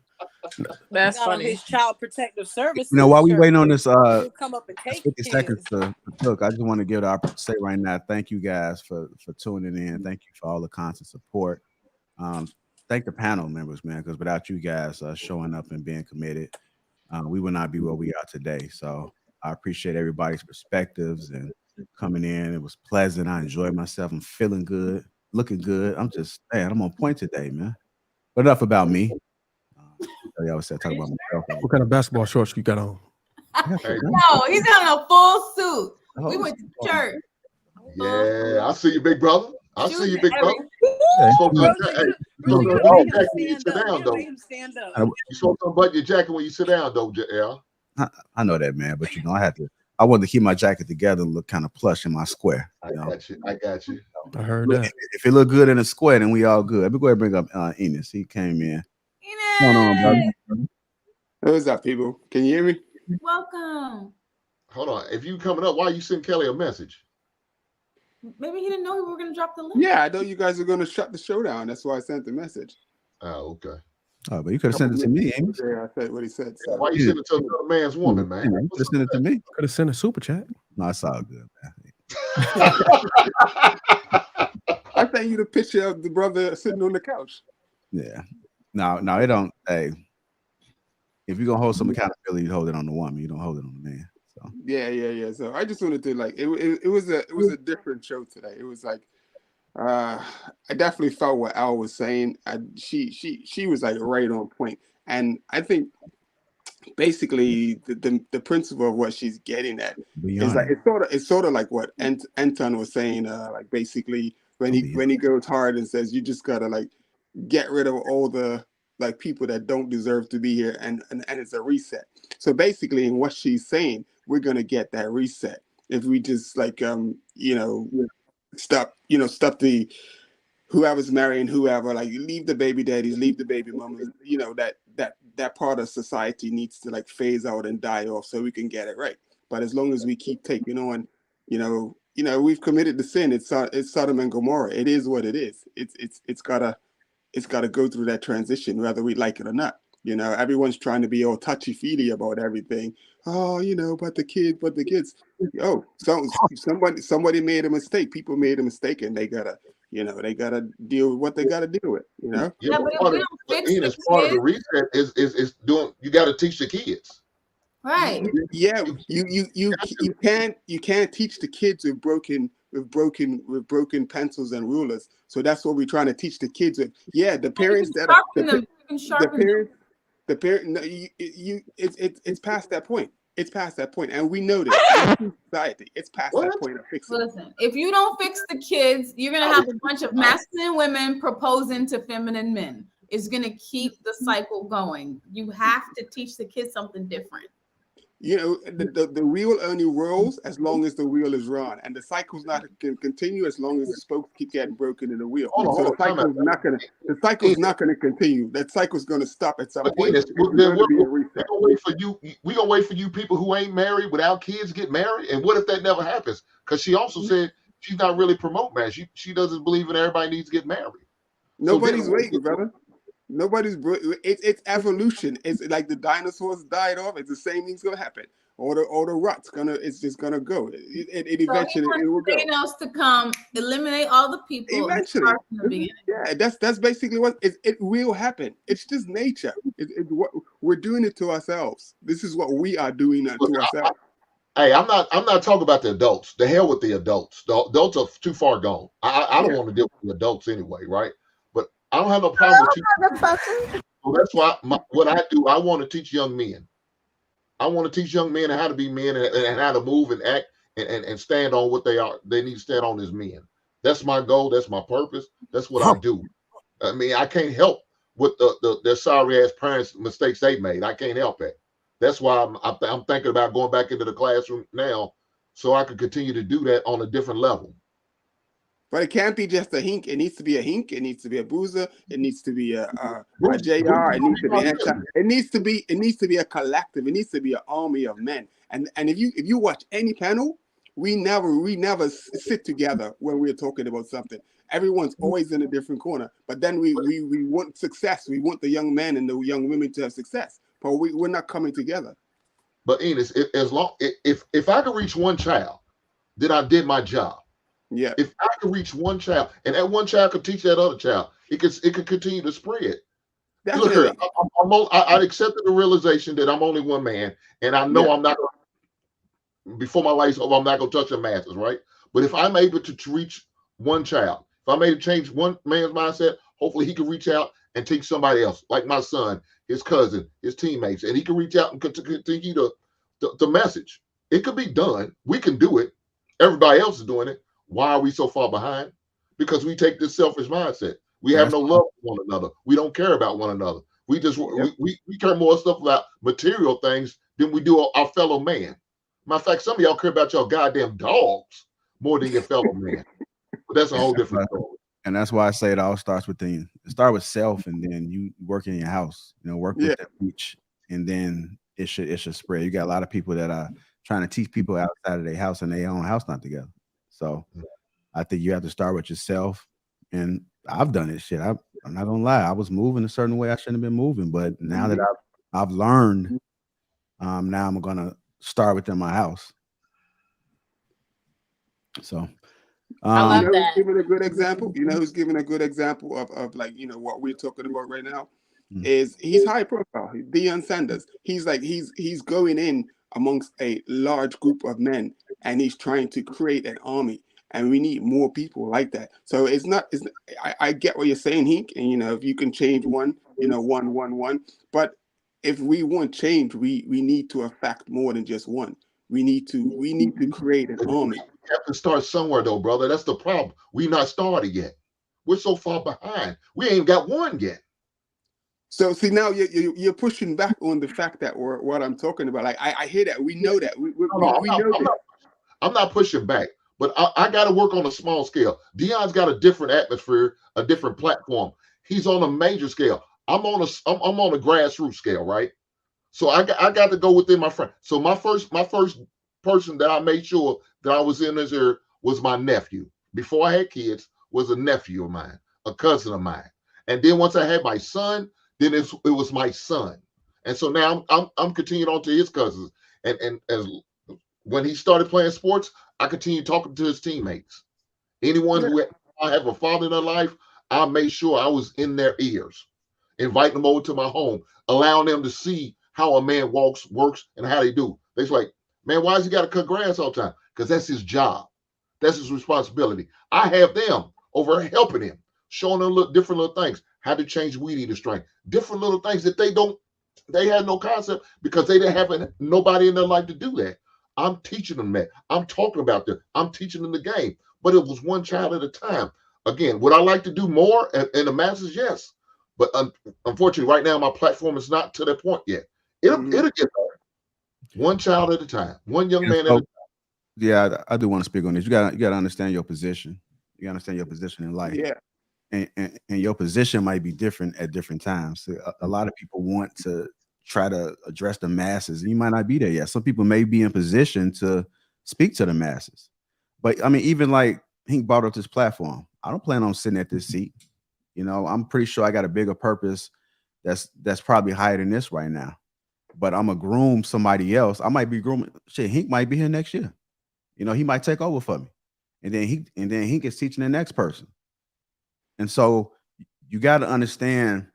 That's funny. His child protective services. You know, while we waiting on this, come up and take 50 seconds to cook, I just want to give the opportunity to say right now, thank you guys for tuning in. Thank you for all the constant support. Thank the panel members, man, because without you guys showing up and being committed, we would not be where we are today. So I appreciate everybody's perspectives and coming in. It was pleasant. I enjoyed myself. I'm feeling good, looking good. I'm on point today, man. But enough about me. I always said talk about myself. What kind of basketball shorts you got on? No, he's got a full suit. We went to church. Yeah, I see you, big brother. I see you, big brother. You're supposed to unbutton your jacket when you sit down, though, JL. I know that, man, but I wanted to keep my jacket together and look kind of plush in my square. I got you. I heard that. If it look good in a square, then we all good. Let me go ahead and bring up Enos. He came in. What's going on, brother? What's up, people? Can you hear me? Welcome. Hold on. If you coming up, why are you sending Kelly a message? Maybe he didn't know we were going to drop the link. Yeah, I know you guys are going to shut the show down. That's why I sent the message. Oh, okay. Oh, but you could have sent it to me, Amos. Yeah, I said what he said. So. Why you send it to another man's woman, man? You could have sent it to me. Could have sent a super chat. No, it's all good, man. I sent you the picture of the brother sitting on the couch. Yeah. No, it don't. Hey, if you're gonna hold some accountability, you hold it on the woman. You don't hold it on the man. So Yeah. So I just wanted to it was a different show today. It was like I definitely felt what Al was saying. She was like right on point. And I think basically the principle of what she's getting at is Beyond like it. it's sort of like what Anton was saying, like basically when he goes hard and says you just gotta like get rid of all the like people that don't deserve to be here, and it's a reset. So basically in what she's saying, we're gonna get that reset if we just like stop stop the whoever's marrying whoever, like leave the baby daddies, leave the baby mamas, that part of society needs to like phase out and die off so we can get it right. But as long as we keep taking on, we've committed the sin. It's Sodom and Gomorrah. It is what it is. It's gotta go through that transition whether we like it or not. Everyone's trying to be all touchy feely about everything. Oh, but the kids. Oh, so somebody made a mistake. People made a mistake, and they gotta deal with what they gotta deal with. Yeah, Yeah, but if we don't fix the part of the kids, reset is doing. You got to teach the kids. right? Yeah, you can't teach the kids with broken pencils and rulers. So that's what we're trying to teach the kids with. Yeah, the parents that are the parent. No, it's past that point. It's past that point, and we know this. Society, it's past that point of fixing. Listen, if you don't fix the kids, you're gonna have a bunch of masculine women proposing to feminine men. It's gonna keep the cycle going. You have to teach the kids something different. The wheel only rolls as long as the wheel is run, and the cycle's not can continue as long as the spokes keep getting broken in the wheel. So the cycle's not gonna continue. That cycle's gonna stop at some point. We're gonna wait for you people who ain't married without kids get married. And what if that never happens? Because she also said she's not really promoting marriage. She doesn't believe in everybody needs to get married. Nobody's waiting, brother. It's evolution. It's like the dinosaurs died off. It's the same thing's gonna happen. Or the rot's it's just gonna go. It eventually it will go. Thanos to come eliminate all the people. Eventually, yeah. That's basically what it will happen. It's just nature. What we're doing it to ourselves. This is what we are doing to ourselves. Hey, I'm not talking about the adults. The hell with the adults. The adults are too far gone. I don't want to deal with the adults anyway, right? I don't have no problem with you. So that's why what I do, I want to teach young men. I want to teach young men how to be men and how to move and act and stand on what they are. They need to stand on as men. That's my goal. That's my purpose. That's what I do. I mean, I can't help with their sorry ass parents' mistakes they made. I can't help it. That's why I'm thinking about going back into the classroom now so I can continue to do that on a different level. But it can't be just a hink. It needs to be a hink. It needs to be a boozer. It needs to be a JR. It needs to be it needs to be a collective. It needs to be an army of men. And if you watch any panel, we never sit together when we're talking about something. Everyone's always in a different corner. But then we want success. We want the young men and the young women to have success. But we're not coming together. But Enos, if I could reach one child, then I did my job. Yeah. If I could reach one child, and that one child could teach that other child, it could continue to spread. Definitely. Look here, I accepted the realization that I'm only one man, and I know I'm not before my life's over. I'm not gonna touch the masses, right? But if I'm able to reach one child, if I'm able to change one man's mindset, hopefully he can reach out and teach somebody else, like my son, his cousin, his teammates, and he can reach out and continue the message. It could be done. We can do it. Everybody else is doing it. Why are we so far behind? Because we take this selfish mindset. We have no love for one another. We don't care about one another. We just we care more stuff about material things than we do our fellow man. Matter of fact, some of y'all care about your goddamn dogs more than your fellow man. But that's a whole different story. And that's why I say it all starts within. Start with self, and then you work in your house. Work with that reach, and then it should spread. You got a lot of people that are trying to teach people outside of their house, and their own house not together. So I think you have to start with yourself. And I've done it. Shit, I'm not gonna lie. I was moving a certain way I shouldn't have been moving, but now that I've learned, now I'm gonna start within my house. So I love that. Giving a good example. Who's giving a good example of like what we're talking about right now is he's high profile. Deion Sanders. He's going in amongst a large group of men, and he's trying to create an army, and we need more people like that. So I get what you're saying, Hink, and if you can change one, one, but if we want change, we need to affect more than just one. We need to create an army. We have to start somewhere, though, brother. That's the problem. We not started yet. We're so far behind. We ain't got one yet. So see, now you're pushing back on the fact that what I'm talking about. Like I hear that. We know that. We know that. I'm not pushing back, but I got to work on a small scale. Dion's got a different atmosphere, a different platform. He's on a major scale. I'm on a grassroots scale, right? So I got to go within my friend. So my first person that I made sure that I was in this area was my nephew. Before I had kids, was a nephew of mine, a cousin of mine. And then once I had my son, then it was my son. And so now I'm continuing on to his cousins. And as when he started playing sports, I continued talking to his teammates. Anyone who I have a father in their life, I made sure I was in their ears, inviting them over to my home, allowing them to see how a man works, and how they do. They're like, man, why has he got to cut grass all the time? Because that's his job. That's his responsibility. I have them over helping him, showing them different little things, how to change weed eater strain, different little things that they had no concept because they didn't have nobody in their life to do that. I'm teaching them that. I'm talking about that. I'm teaching them the game. But it was one child at a time. Again, would I like to do more in the masses? Yes. But unfortunately, right now, my platform is not to that point yet. It'll get there. One child at a time. One young man at a time. Yeah, I do want to speak on this. You got to understand your position. You got to understand your position in life. Yeah. And your position might be different at different times. So a lot of people want to try to address the masses, and you might not be there yet. Some people may be in position to speak to the masses. But I mean, even like he brought up this platform, I don't plan on sitting at this seat. You know, I'm pretty sure I got a bigger purpose that's probably higher than this right now. But I'm gonna groom somebody else. I might be grooming. Shit, Hink might be here next year. You know, he might take over for me, and then Hink is teaching the next person. And so you got to understand,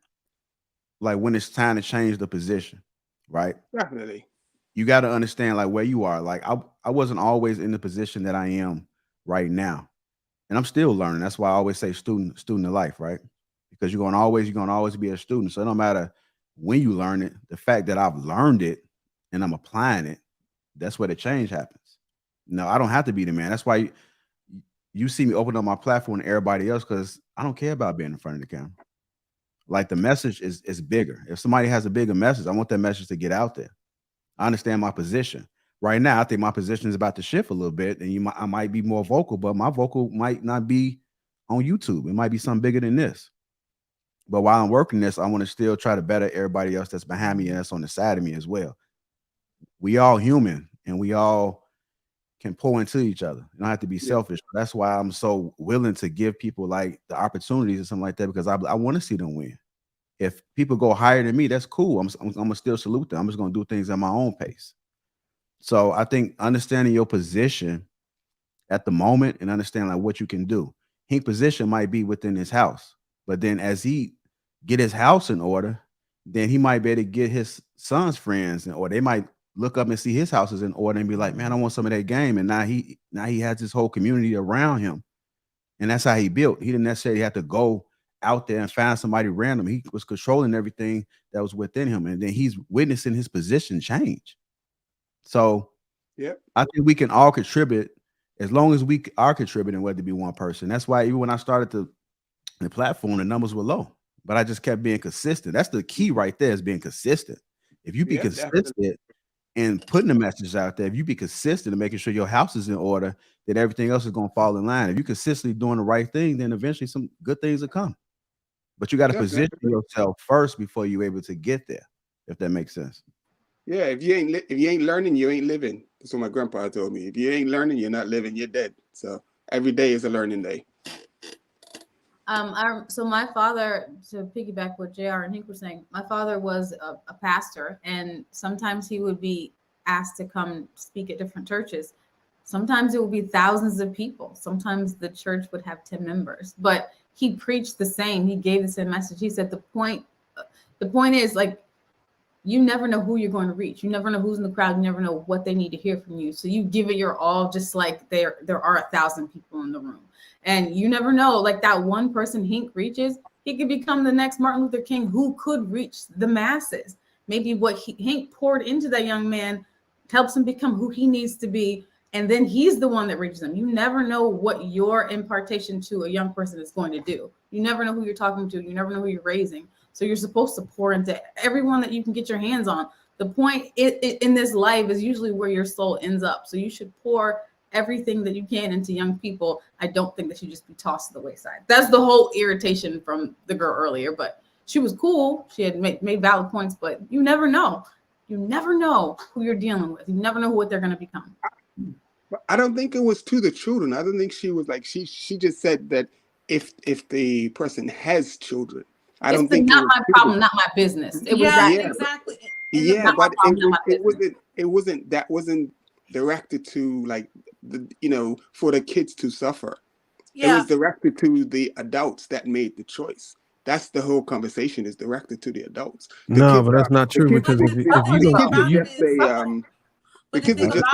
like, when it's time to change the position, right? Definitely. You got to understand, like, where you are. Like, I wasn't always in the position that I am right now, and I'm still learning. That's why I always say student of life, right? Because you're gonna always be a student. So no matter when you learn it, the fact that I've learned it and I'm applying it, that's where the change happens. No, I don't have to be the man. That's why you see me open up my platform to everybody else, because I don't care about being in front of the camera. Like, the message is bigger. If somebody has a bigger message, I want that message to get out there. I understand my position. Right now, I think my position is about to shift a little bit, and I might be more vocal, but my vocal might not be on YouTube. It might be something bigger than this. But while I'm working this, I want to still try to better everybody else that's behind me and that's on the side of me as well. We all human, and we all can pour into each other. You don't have to be selfish. That's why I'm so willing to give people like the opportunities or something like that, because I want to see them win. If people go higher than me, that's cool. I'm gonna still salute them. I'm just gonna do things at my own pace. So I think understanding your position at the moment and understand like what you can do. His position might be within his house, but then as he get his house in order, then he might be able to get his son's friends in order. They might look up and see his house is in order and be like, man, I want some of that game. And now he has this whole community around him. And that's how he built. He didn't necessarily have to go out there and find somebody random. He was controlling everything that was within him. And then he's witnessing his position change. So I think we can all contribute as long as we are contributing, whether it be one person. That's why even when I started the platform, the numbers were low, but I just kept being consistent. That's the key right there, is being consistent. If you be consistent and putting the message out there, if you be consistent and making sure your house is in order, then everything else is going to fall in line. If you're consistently doing the right thing, then eventually some good things will come. But you got to position yourself first before you're able to get there, if that makes sense. Yeah, if you ain't learning, you ain't living. That's what my grandpa told me. If you ain't learning, you're not living. You're dead. So every day is a learning day. So my father, to piggyback what JR and Hink were saying, my father was a pastor, and sometimes he would be asked to come speak at different churches. Sometimes it would be thousands of people. Sometimes the church would have 10 members, but he preached the same. He gave the same message. He said the point is, like, you never know who you're going to reach. You never know who's in the crowd. You never know what they need to hear from you. So you give it your all, just like there are 1,000 people in the room. And you never know, like, that one person Hink reaches, he could become the next Martin Luther King who could reach the masses. maybe what Hank poured into that young man helps him become who he needs to be. And then he's the one that reaches them. You never know what your impartation to a young person is going to do. You never know who you're talking to. You never know who you're raising. So you're supposed to pour into everyone that you can get your hands on. The point in this life is usually where your soul ends up. So you should pour everything that you can into young people. I don't think that should just be tossed to the wayside. That's the whole irritation from the girl earlier. But she was cool. She had made valid points, but you never know. You never know who you're dealing with. You never know what they're going to become. I don't think it was to the children. I don't think she was like she just said that if the person has children. I don't think not my problem, not my business. It was exactly. Yeah, but it wasn't that wasn't directed to like the for the kids to suffer. Yeah. It was directed to the adults that made the choice. That's the whole conversation is directed to the adults. No, but that's not true because if you the kids are just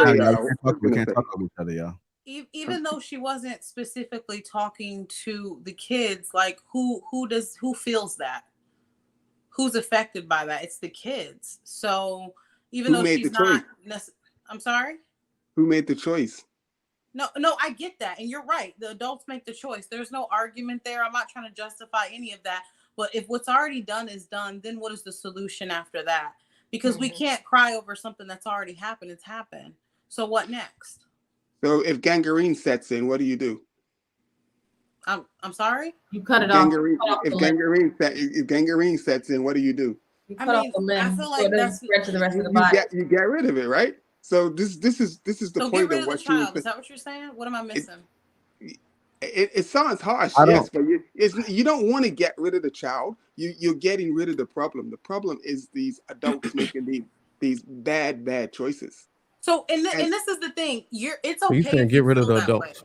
we can't talk over each other, y'all. Even though she wasn't specifically talking to the kids, like who feels that? Who's affected by that? It's the kids. So even though she's not, I'm sorry? Who made the choice? No, I get that. And you're right. The adults make the choice. There's no argument there. I'm not trying to justify any of that. But if what's already done is done, then what is the solution after that? Because we can't cry over something that's already happened. It's happened. So what next? So if gangrene sets in, what do you do? I'm sorry? You cut it off. If gangrene sets in, what do you do? I mean, I feel like that's spread to the rest of the body. You get rid of it, right? So this is the point get rid of what the child. Is that what you're saying? What am I missing? It sounds harsh, yes, but you don't want to get rid of the child. You're getting rid of the problem. The problem is these adults making these bad choices. So and this is the thing. It's okay. You can't get rid of the adults.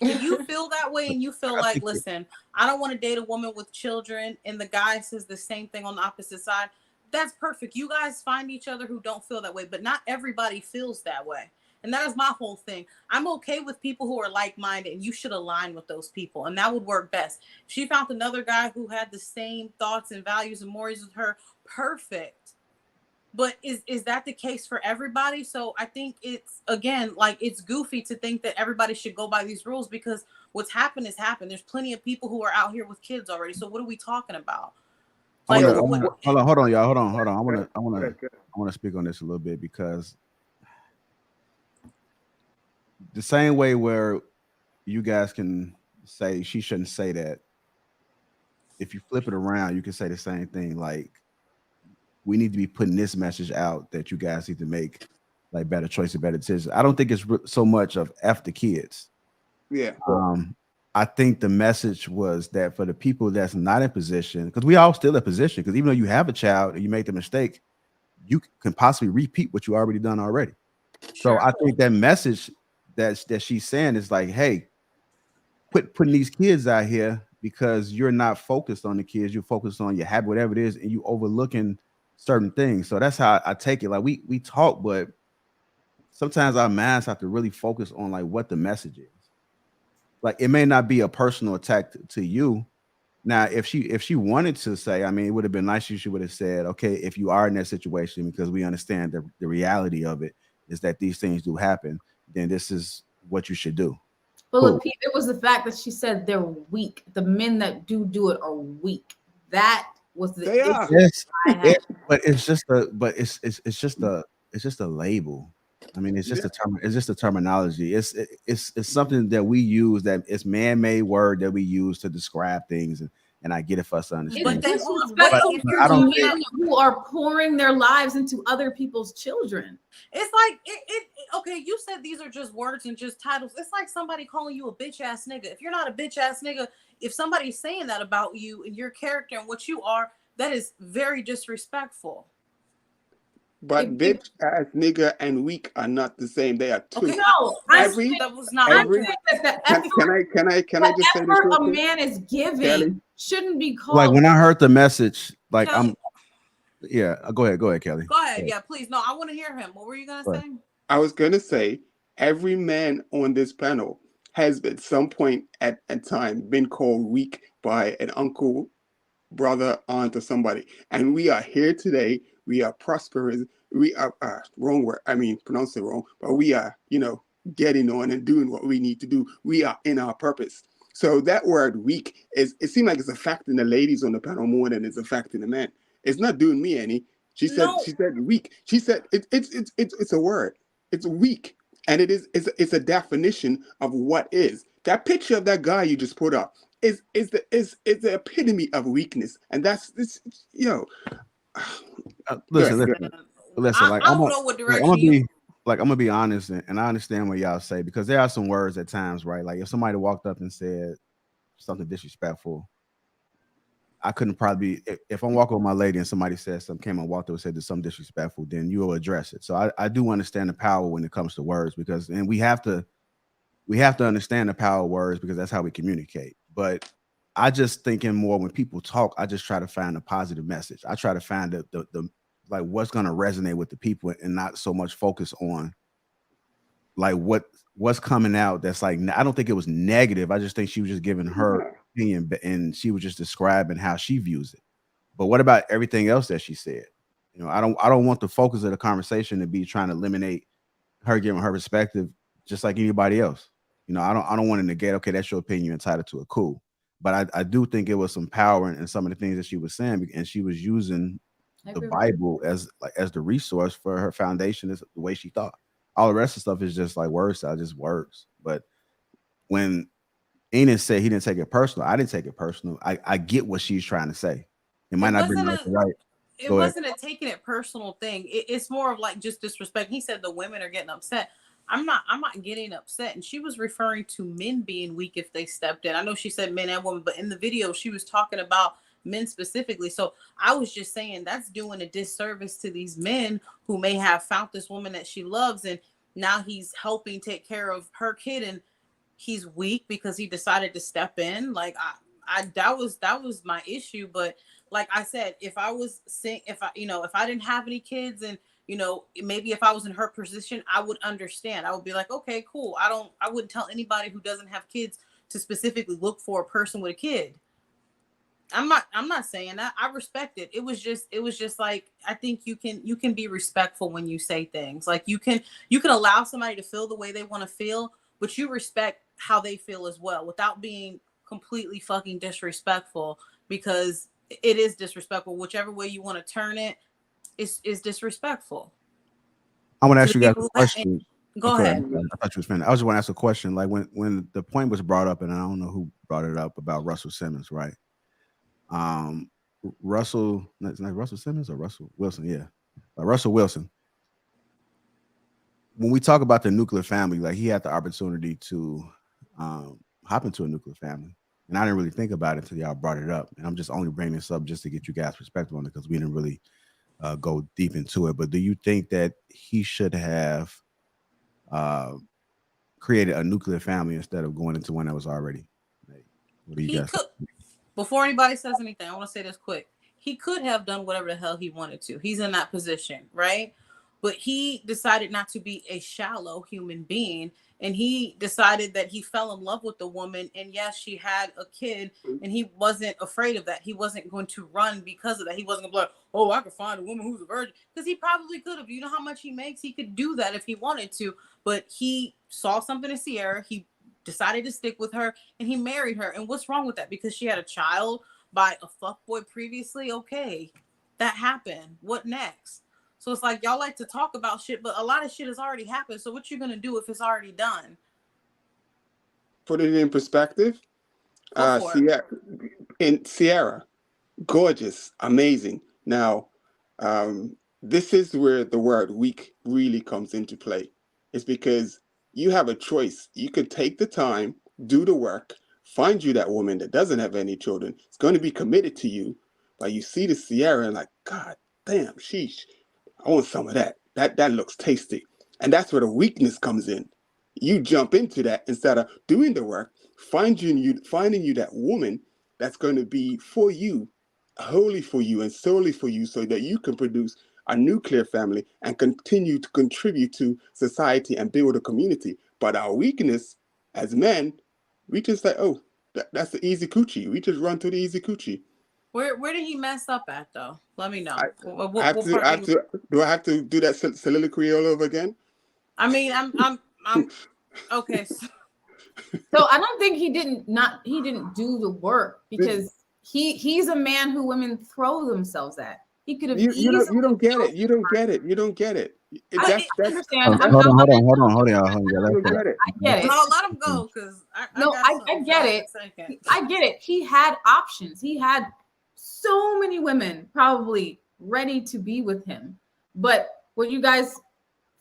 If you feel that way and you feel like, listen, I don't want to date a woman with children, and the guy says the same thing on the opposite side, that's perfect. You guys find each other who don't feel that way, but not everybody feels that way. And that is my whole thing. I'm okay with people who are like-minded, and you should align with those people, and that would work best. If she found another guy who had the same thoughts and values and mores with her, perfect. But is that the case for everybody? So I think it's, again, like it's goofy to think that everybody should go by these rules because what's happened has happened. There's plenty of people who are out here with kids already. So what are we talking about? Hold on, y'all. Hold on. I want to speak on this a little bit because the same way where you guys can say she shouldn't say that, if you flip it around, you can say the same thing. Like, we need to be putting this message out that you guys need to make like better choices, better decisions. I don't think it's so much of F the kids. Yeah. I think the message was that for the people that's not in position, because we all still in position, because even though you have a child and you make the mistake, you can possibly repeat what you already done already. Sure. So I think that message that she's saying is like, hey, putting these kids out here because you're not focused on the kids, you're focused on your habit, whatever it is, and you overlooking certain things. So that's how I take it. Like we talk, but sometimes our minds have to really focus on like what the message is. Like it may not be a personal attack to you. Now, if she wanted to say, I mean, it would have been nice if she would have said, okay, if you are in that situation, because we understand the reality of it is that these things do happen, then this is what you should do. But look, it was the fact that she said they're weak. The men that do it are weak. That was the issue. But it's just a label. I mean, it's just a terminology. It's something that we use, that it's man-made word that we use to describe things, and I get it for us to understand. It's disrespectful to men who are pouring their lives into other people's children. It's like okay, you said these are just words and just titles. It's like somebody calling you a bitch ass nigga. If you're not a bitch ass nigga, if somebody's saying that about you and your character and what you are, that is very disrespectful. But bitch ass nigga and weak are not the same. They are two. Okay, no, that was not. Can I just say this? A man is giving Kelly shouldn't be called. Like when I heard the message, like Kelly. Go ahead, Kelly. Go ahead, yeah, please. No, I want to hear him. What were you gonna say? I was gonna say every man on this panel has at some point at time been called weak by an uncle, brother, aunt, or somebody, and we are here today we are prospering, we are wrong word, I mean pronounce it wrong, but we are, getting on and doing what we need to do. We are in our purpose. So that word weak it seems like it's affecting the ladies on the panel more than it's affecting the men. It's not doing me any. She said weak. She said it's a word. It's weak. And it's a definition of what is. That picture of that guy you just put up is the epitome of weakness. And that's this, Listen. I don't know what direction I'm gonna be honest, and I understand what y'all say, because there are some words at times, right? Like if somebody walked up and said something disrespectful, I couldn't probably if I'm walking with my lady and somebody says something, came and walked up and said something disrespectful, then you will address it. So I do understand the power when it comes to words, because and we have to understand the power of words, because that's how we communicate. But I just thinking more when people talk, I just try to find a positive message. I try to find the like what's going to resonate with the people, and not so much focus on like what's coming out. That's like, I don't think it was negative. I just think she was just giving her opinion, and she was just describing how she views it. But what about everything else that she said? I don't want the focus of the conversation to be trying to eliminate her giving her perspective, just like anybody else. I don't want to negate, okay, that's your opinion, you're entitled to it, cool. But I do think it was some power in some of the things that she was saying, and she was using the Bible as the resource for her foundation, is the way she thought. All the rest of stuff is just like words, just words. But when Enos said he didn't take it personal, I didn't take it personal. I get what she's trying to say. It might not be right. It wasn't a taking it personal thing. It's more of like just disrespect. He said the women are getting upset. I'm not getting upset. And she was referring to men being weak if they stepped in. I know she said men and women, but in the video she was talking about men specifically. So I was just saying that's doing a disservice to these men who may have found this woman that she loves, and now he's helping take care of her kid, and he's weak because he decided to step in. Like that was my issue. But like I said, if I didn't have any kids, and maybe if I was in her position, I would understand. I would be like, okay, cool. I wouldn't tell anybody who doesn't have kids to specifically look for a person with a kid. I'm not saying that. I respect it. It was just like, I think you can be respectful when you say things. Like you can allow somebody to feel the way they want to feel, but you respect how they feel as well, without being completely fucking disrespectful, because it is disrespectful. Whichever way you want to turn it is disrespectful. I want to ask you guys a question. Go ahead. I thought you was finished. I just want to ask a question. Like when the point was brought up, and I don't know who brought it up, about Russell Simmons, right? Russell Simmons or Russell Wilson? Yeah, Russell Wilson. When we talk about the nuclear family, like he had the opportunity to hop into a nuclear family, and I didn't really think about it until y'all brought it up. And I'm just only bringing this up just to get you guys' perspective on it, because we didn't really go deep into it. But do you think that he should have created a nuclear family instead of going into one that was already made? What do you guys think? Before anybody says anything, I want to say this quick. He could have done whatever the hell he wanted to. He's in that position, right? But he decided not to be a shallow human being. And he decided that he fell in love with the woman. And yes, she had a kid, and he wasn't afraid of that. He wasn't going to run because of that. He wasn't going to be like, oh, I could find a woman who's a virgin. Because he probably could have. You know how much he makes? He could do that if he wanted to. But he saw something in Sierra. He decided to stick with her, and he married her. And what's wrong with that? Because she had a child by a fuckboy previously. Okay, that happened. What next? So it's like, y'all like to talk about shit, but a lot of shit has already happened. So what you gonna do if it's already done? Put it in perspective. Sierra, gorgeous, amazing. Now, this is where the word weak really comes into play. It's because you have a choice. You could take the time, do the work, find you that woman that doesn't have any children. It's going to be committed to you. But you see the Sierra and like, God damn, sheesh, I want some of that. That looks tasty. And that's where the weakness comes in. You jump into that instead of doing the work, finding you that woman that's going to be for you, wholly for you and solely for you, so that you can produce a nuclear family and continue to contribute to society and build a community. But our weakness as men, we just like, oh, that's the easy coochie. We just run to the easy coochie. Where did he mess up at though? Let me know. Do I have to do that soliloquy all over again? I mean, I'm okay. So I don't think he didn't do the work, because he's a man who women throw themselves at. He could have you don't get it. You don't get it. You don't get it. I understand. Hold on. I get it. No, let him go, because I get it. I get it. He had options. He had so many women probably ready to be with him. But what you guys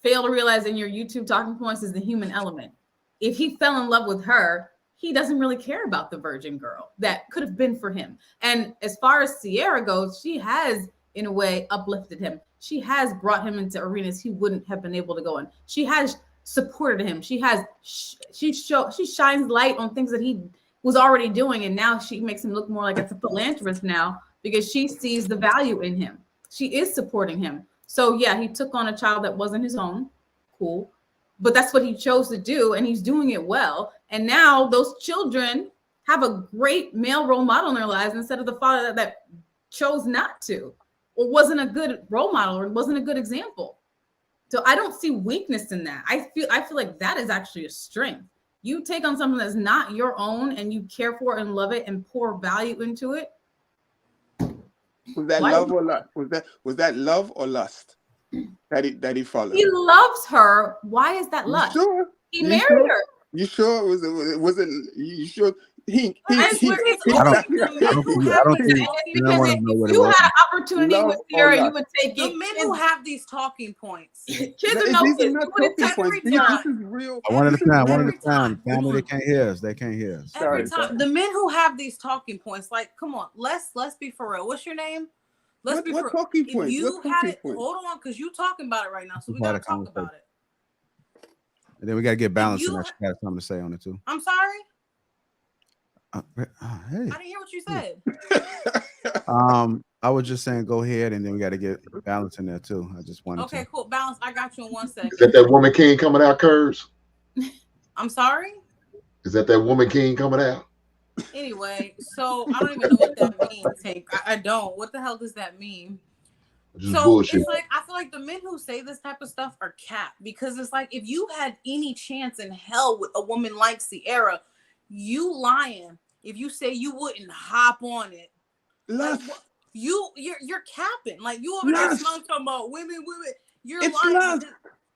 fail to realize in your YouTube talking points is the human element. If he fell in love with her, he doesn't really care about the virgin girl that could have been for him. And as far as Sierra goes, she has, in a way, uplifted him. She has brought him into arenas he wouldn't have been able to go in. She has supported him. She shines light on things that he was already doing, and now she makes him look more like a philanthropist now, because she sees the value in him. She is supporting him. So yeah, he took on a child that wasn't his own. Cool. But that's what he chose to do, and he's doing it well. And now those children have a great male role model in their lives, instead of the father that chose not to, or wasn't a good role model, or wasn't a good example. So I don't see weakness in that. I feel like that is actually a strength. You take on something that's not your own, and you care for and love it and pour value into it. Was that love or lust? Was that love or lust that he followed? He loves her. Why is that lust? Sure? He married her. You sure? Was it? You sure? I don't think you had an opportunity with Sierra, you would take the men who have these talking points. Kids are no kids. You would take every time. This is real. One at a time. Family, they can't hear us. Every time. The men who have these talking points, like, come on, let's be for real. What's your name? Let's be for real. Talking points? If you had it, hold on, because you talking about it right now, so we gotta talk about it. And then we gotta get balance, and she got something to say on it too. I'm sorry. Hey. I didn't hear what you said. I was just saying, go ahead, and then we got to get balance in there too. I just wanted to. Okay, cool. Balance. I got you in 1 second. Is that woman king coming out, Kurz? I'm sorry? Is that woman king coming out? Anyway, so I don't even know what that means, Hank. I don't. What the hell does that mean? Just so bullshit. It's like, I feel like the men who say this type of stuff are capped, because it's like, if you had any chance in hell with a woman like Sierra, you lying if you say you wouldn't hop on it. Like, you're capping. Like, you over there talking about women. You're lying.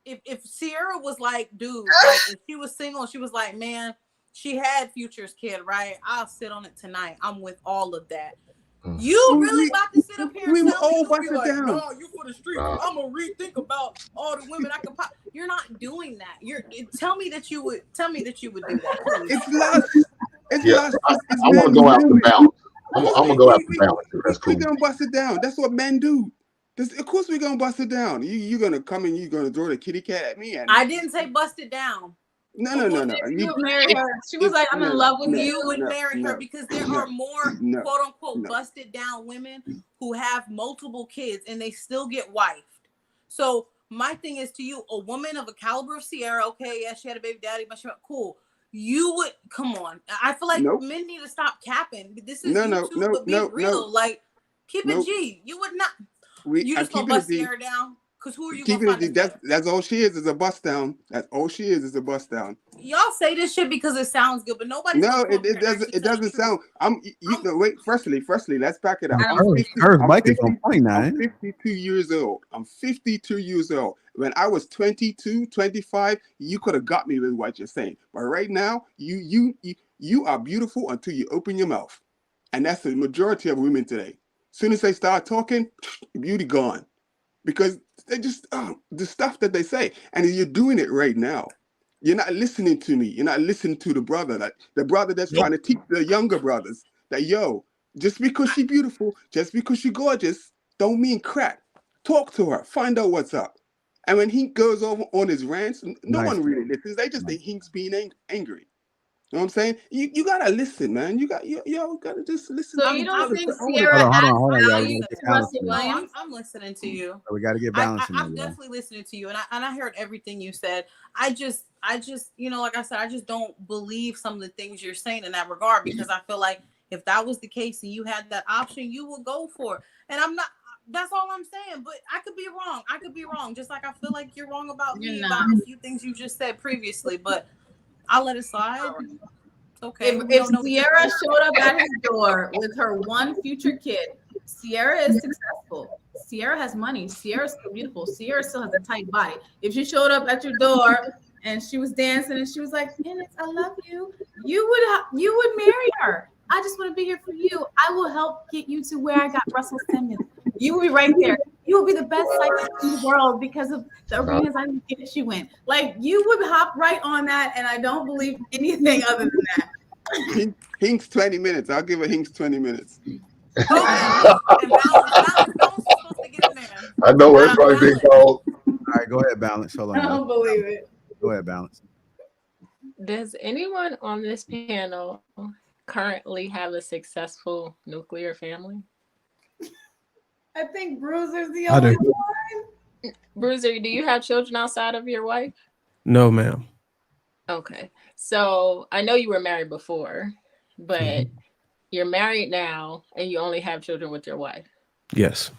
If Sierra was like, dude, like, if she was single and she was like, man, she had Future's kid, right? I'll sit on it tonight. I'm with all of that. You really about to sit up here and tell me, like, no, you for the street. I'm gonna rethink about all the women I can pop. You're not doing that. Tell me that you would do that. Please. It's lust. It's lust. I want to go out the balance. I'm gonna go out the balance. That's cool. We're gonna bust it down. That's what men do. Of course we're gonna bust it down. You're gonna come and you're gonna throw the kitty cat at me. I didn't say bust it down. No. You would marry her. She was like, I'm in love with you. You would marry her, because there are more quote unquote busted down women who have multiple kids and they still get wifed. So my thing is to you, a woman of a caliber of Sierra, okay, yeah, she had a baby daddy, but she went cool. You would come on. I feel like men need to stop capping. This is YouTube, but be real. Like, keep it G. You would not. You just gonna bust Sierra down? Because who are you gonna find? That's all she is a bust down. That's all she is a bust down. Y'all say this shit because it sounds good, but nobody. No, it doesn't sound. Wait. Firstly, let's back it up. I'm 52 years old. I'm 52 years old. When I was 22, 25, you could have got me with what you're saying. But right now, you are beautiful until you open your mouth, and that's the majority of women today. As soon as they start talking, beauty gone, because they just the stuff that they say, and you're doing it right now. You're not listening to me. You're not listening to the brother that's trying to teach the younger brothers that, just because she's beautiful, just because she's gorgeous, don't mean crap. Talk to her, find out what's up. And when he goes over on his rants, no one really listens. They just think he's being angry. You know what I'm saying? You gotta listen, man. You gotta just listen. So you don't think Sierra I'm listening to you. We gotta get balance. I'm definitely listening to you, and I heard everything you said. I just, like I said, I just don't believe some of the things you're saying in that regard, because I feel like If that was the case and you had that option, you would go for it. And I'm not, that's all I'm saying. But I could be wrong. I could be wrong. Just like I feel like you're wrong about me about a few things you just said previously. But I'll let it slide. Okay. If Sierra showed up at his door with her one future kid, Sierra is successful. Sierra has money. Sierra's still beautiful. Sierra still has a tight body. If she showed up at your door and she was dancing and she was like, "Dennis, I love you," you would marry her. I just want to be here for you. I will help get you to where I got Russell Simmons. You will be right there. You will be the best cyclist in the world because of the arenas I get you in. Like, you would hop right on that, and I don't believe anything other than that. Hinks 20 minutes. I'll give a Hinks 20 minutes. I know that's right, big dog. All right, go ahead, Balance. Hold on. I don't believe it. Go ahead, Balance. Does anyone on this panel currently have a successful nuclear family? I think Bruiser's the only one. Bruiser, do you have children outside of your wife? No, ma'am. Okay. So I know you were married before, but you're married now and you only have children with your wife. Yes.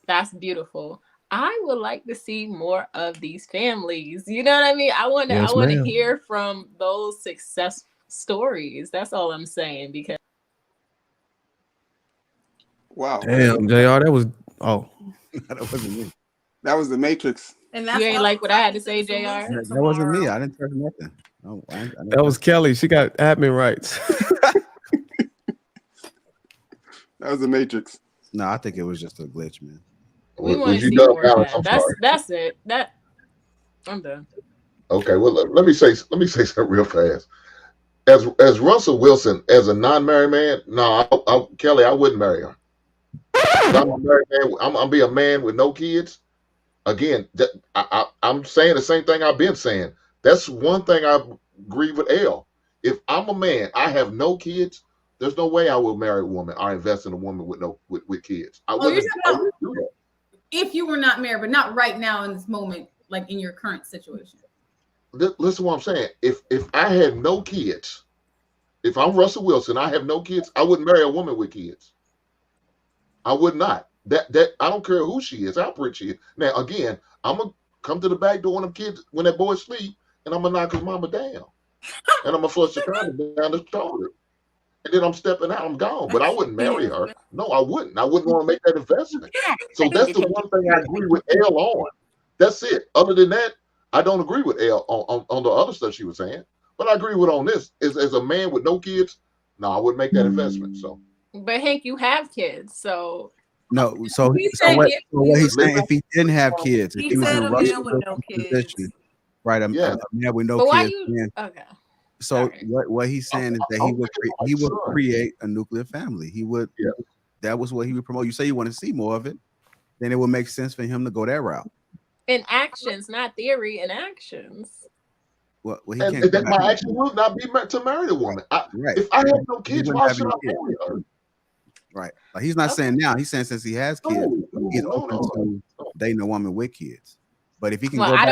That's beautiful. I would like to see more of these families. You know what I mean? I want to hear from those success stories. That's all I'm saying. Because wow. Damn, JR, that was that wasn't me. That was the Matrix. And you ain't like what I had to say, JR? That wasn't me. I didn't touch nothing. No, I that was Kelly. She got admin rights. That was the Matrix. No, I think it was just a glitch, man. We want to see more of that. That's it. I'm done. Okay, well, let me say something real fast. As Russell Wilson, as a non-married man, no, Kelly, I wouldn't marry her. I'm a married man. I'm be a man with no kids. Again, I'm saying the same thing I've been saying. That's one thing I agree with L. If I'm a man, I have no kids. There's no way I will marry a woman or invest in a woman with kids. I wouldn't do that. If you were not married, but not right now in this moment, like in your current situation. Listen to what I'm saying. If I had no kids, if I'm Russell Wilson, I have no kids, I wouldn't marry a woman with kids. I would not. That I don't care who she is, how pretty she is. Now, again, I'm gonna come to the back door when them kids, when that boy sleep, and I'm gonna knock his mama down. And I'm gonna flush the condom down the toilet. And then I'm stepping out, I'm gone. But I wouldn't marry her. No, I wouldn't. I wouldn't want to make that investment. So that's the one thing I agree with L on. That's it. Other than that, I don't agree with L on the other stuff she was saying. But I agree with on this. As a man with no kids, no, I wouldn't make that investment. So, but Hank, you have kids, so no. So what he's saying, if he didn't have kids, if he was in a Russell position, right? A man with no kids. Okay. So what he's saying is that he would create a nuclear family. He would. Yeah. That was what he would promote. You say you want to see more of it, then it would make sense for him to go that route. In actions, not theory. In actions. Well, my action would not be to marry a woman. Right. If I have no kids, why should I marry her? Right. Like he's not saying now. He's saying since he has kids, he's open to dating a woman with kids. But if he can go back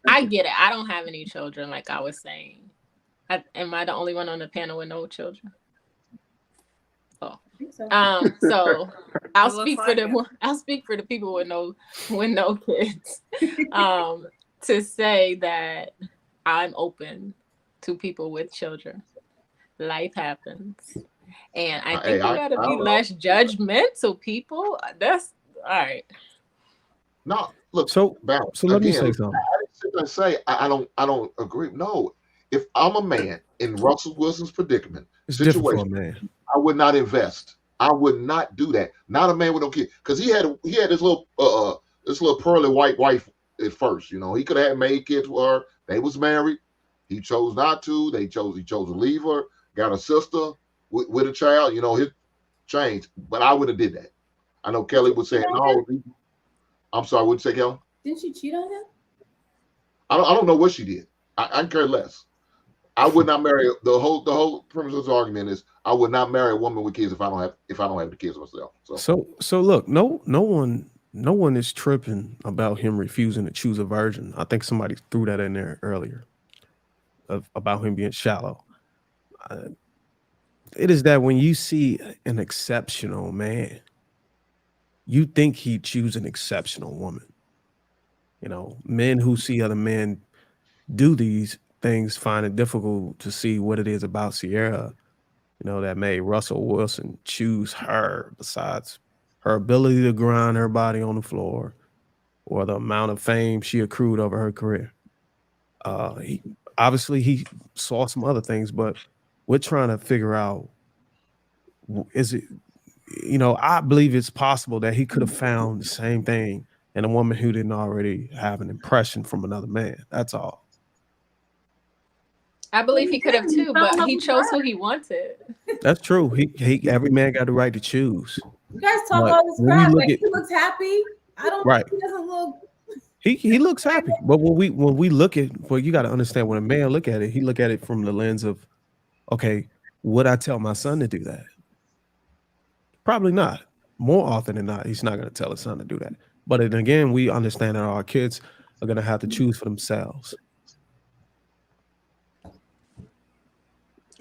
I get it. I don't have any children, like I was saying. Am I the only one on the panel with no children? Oh, so I'll speak for the people with no kids. To say that I'm open to people with children. Life happens, and I think we gotta be less judgmental. People, that's all right. No, look. So let me say something. I say I don't agree. No. If I'm a man in Russell Wilson's predicament situation, I would not invest. I would not do that. Not a man with no kid, because he had this little pearly white wife at first. You know, he could have made kids with her. They was married. He chose not to. He chose to leave her. Got a sister with a child. You know, his changed. But I would have did that. I know Kelly was saying, "No." I'm sorry. What'd you say, Kelly? Didn't she cheat on him? I don't know what she did. I care less. I would not marry. The whole premise of this argument is I would not marry a woman with kids if I don't have the kids myself. So look, no one is tripping about him refusing to choose a virgin. I think somebody threw that in there earlier about him being shallow. It is that when you see an exceptional man, you think he'd choose an exceptional woman. You know, men who see other men do these things find it difficult to see what it is about Sierra, that made Russell Wilson choose her besides her ability to grind her body on the floor or the amount of fame she accrued over her career. He saw some other things, but we're trying to figure out, is it, I believe it's possible that he could have found the same thing in a woman who didn't already have an impression from another man. That's all. I believe he could have too, but he chose who he wanted. That's true. Every man got the right to choose. You guys talk But all this when we crap. look Like at he looks happy. I don't right, think he doesn't look. he looks happy. But when we look at, well, you got to understand, when a man look at it, he look at it from the lens of, okay, would I tell my son to do that? Probably not. More often than not, he's not going to tell his son to do that. But then again, we understand that our kids are going to have to choose for themselves.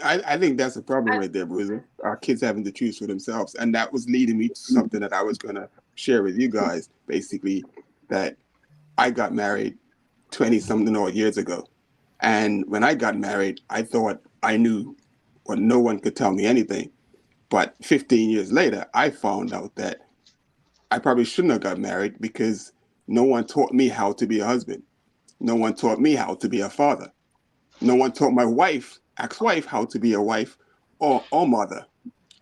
I think that's a problem right there, Bruiser. Our kids having to choose for themselves. And that was leading me to something that I was going to share with you guys, basically, that I got married 20-something odd years ago. And when I got married, I thought I knew, or no one could tell me anything. But 15 years later, I found out that I probably shouldn't have got married because no one taught me how to be a husband. No one taught me how to be a father. No one taught my ex-wife, how to be a wife or mother.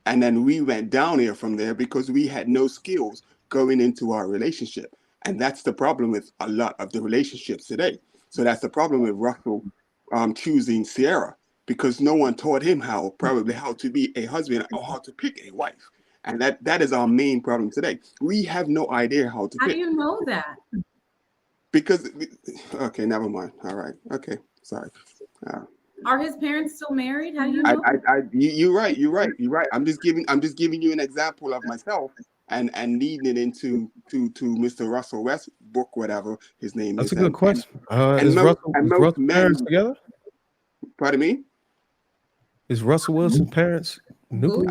And then we went down here from there because we had no skills going into our relationship. And that's the problem with a lot of the relationships today. So that's the problem with Russell choosing Sierra, because no one taught him how to be a husband or how to pick a wife. And that is our main problem today. We have no idea how to pick. How do you know that? Because, okay, never mind. All right. Okay. Sorry. Are his parents still married? How do you know? You're right. I'm just giving you an example of myself and leading it into Mr. Russell West book, whatever his name is. That's a good question. And Is most Russell's men, parents together? Pardon me? Is Russell Wilson's parents nuclear?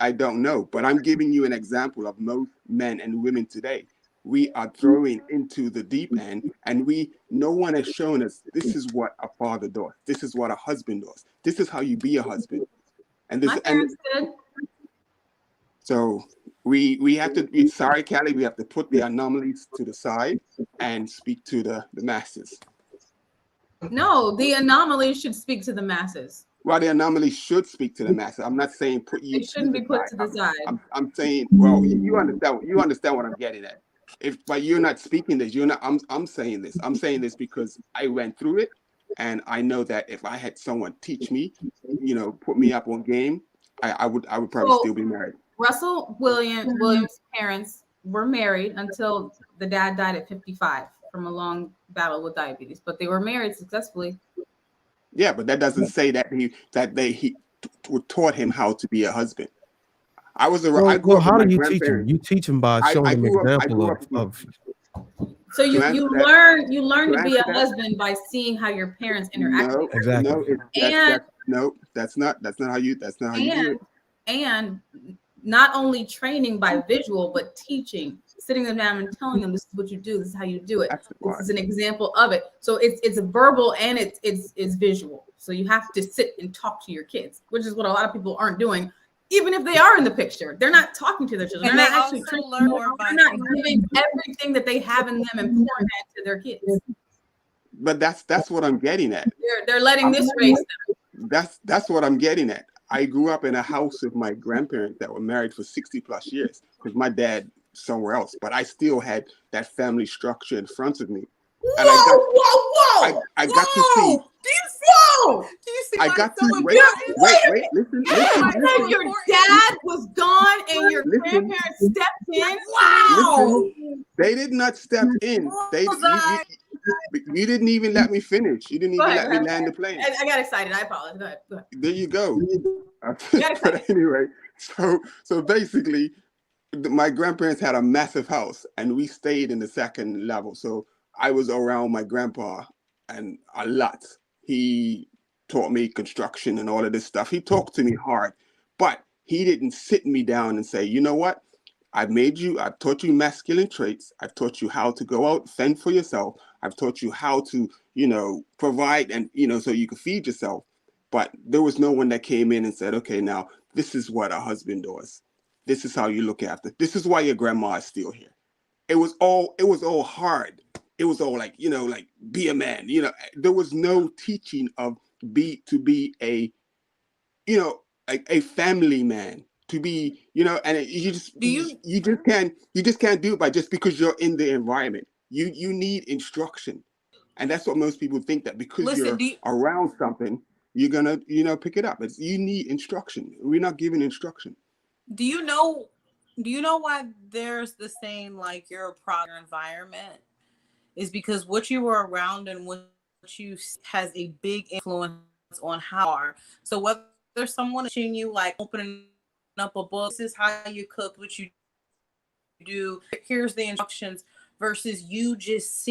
I don't know, but I'm giving you an example of most men and women today. We are throwing into the deep end, and no one has shown us this is what a father does. This is what a husband does. This is how you be a husband. And this, My parents did. So we have to. Sorry, Callie, we have to put the anomalies to the side and speak to the masses. No, the anomalies should speak to the masses. Well, the anomaly should speak to the masses. I'm not saying put you. It shouldn't be put to the side. I'm saying, well, you understand. You understand what I'm getting at. But you're not speaking this. You're not. I'm saying this. I'm saying this because I went through it, and I know that if I had someone teach me, put me up on game, I would probably still be married. Russell Williams' parents were married until the dad died at 55 from a long battle with diabetes, but they were married successfully. Yeah, but that doesn't say that he taught him how to be a husband. I was around. I grew up how with do my you teach him? grandparents. You teach him by showing him an example of. So you learn to be a husband by seeing how your parents interact. No, exactly. That's not how you do it. And not only training by visual, but teaching, sitting them down and telling them this is what you do, this is how you do it. This is an example of it. So it's verbal and it's visual. So you have to sit and talk to your kids, which is what a lot of people aren't doing. Even if they are in the picture, they're not talking to their children. They're not actually they're not giving everything that they have in them and pouring that to their kids. But that's what I'm getting at. They're letting this raise them. That's what I'm getting at. I grew up in a house with my grandparents that were married for 60 plus years because my dad somewhere else, but I still had that family structure in front of me. And I got to see. Do you see? I got to wait. Listen. Your dad was gone and your grandparents stepped in. Wow. Listen, they did not step in. You didn't even let me finish. You didn't even let me land the plane. I got excited. I apologize. Go ahead. There you go. But anyway, so basically, my grandparents had a massive house, and we stayed in the second level. So I was around my grandpa and a lot. He taught me construction and all of this stuff. He talked to me hard, but he didn't sit me down and say, you know what? I've taught you masculine traits. I've taught you how to go out, fend for yourself. I've taught you how to, provide and, so you can feed yourself. But there was no one that came in and said, okay, now this is what a husband does. This is how you look after. This is why your grandma is still here. It was all hard. It was all like, like be a man. There was no teaching of be a family man, to be, and you just can't do it by just because you're in the environment. You need instruction. And that's what most people think, that because you're around something, you're gonna, pick it up. You need instruction. We're not giving instruction. Do you know why there's the saying, like, you're a product of your environment? Is because what you were around and what you has a big influence on how you are. So whether someone is teaching you, like, opening up a book, this is how you cook, what you do, here's the instructions, versus you just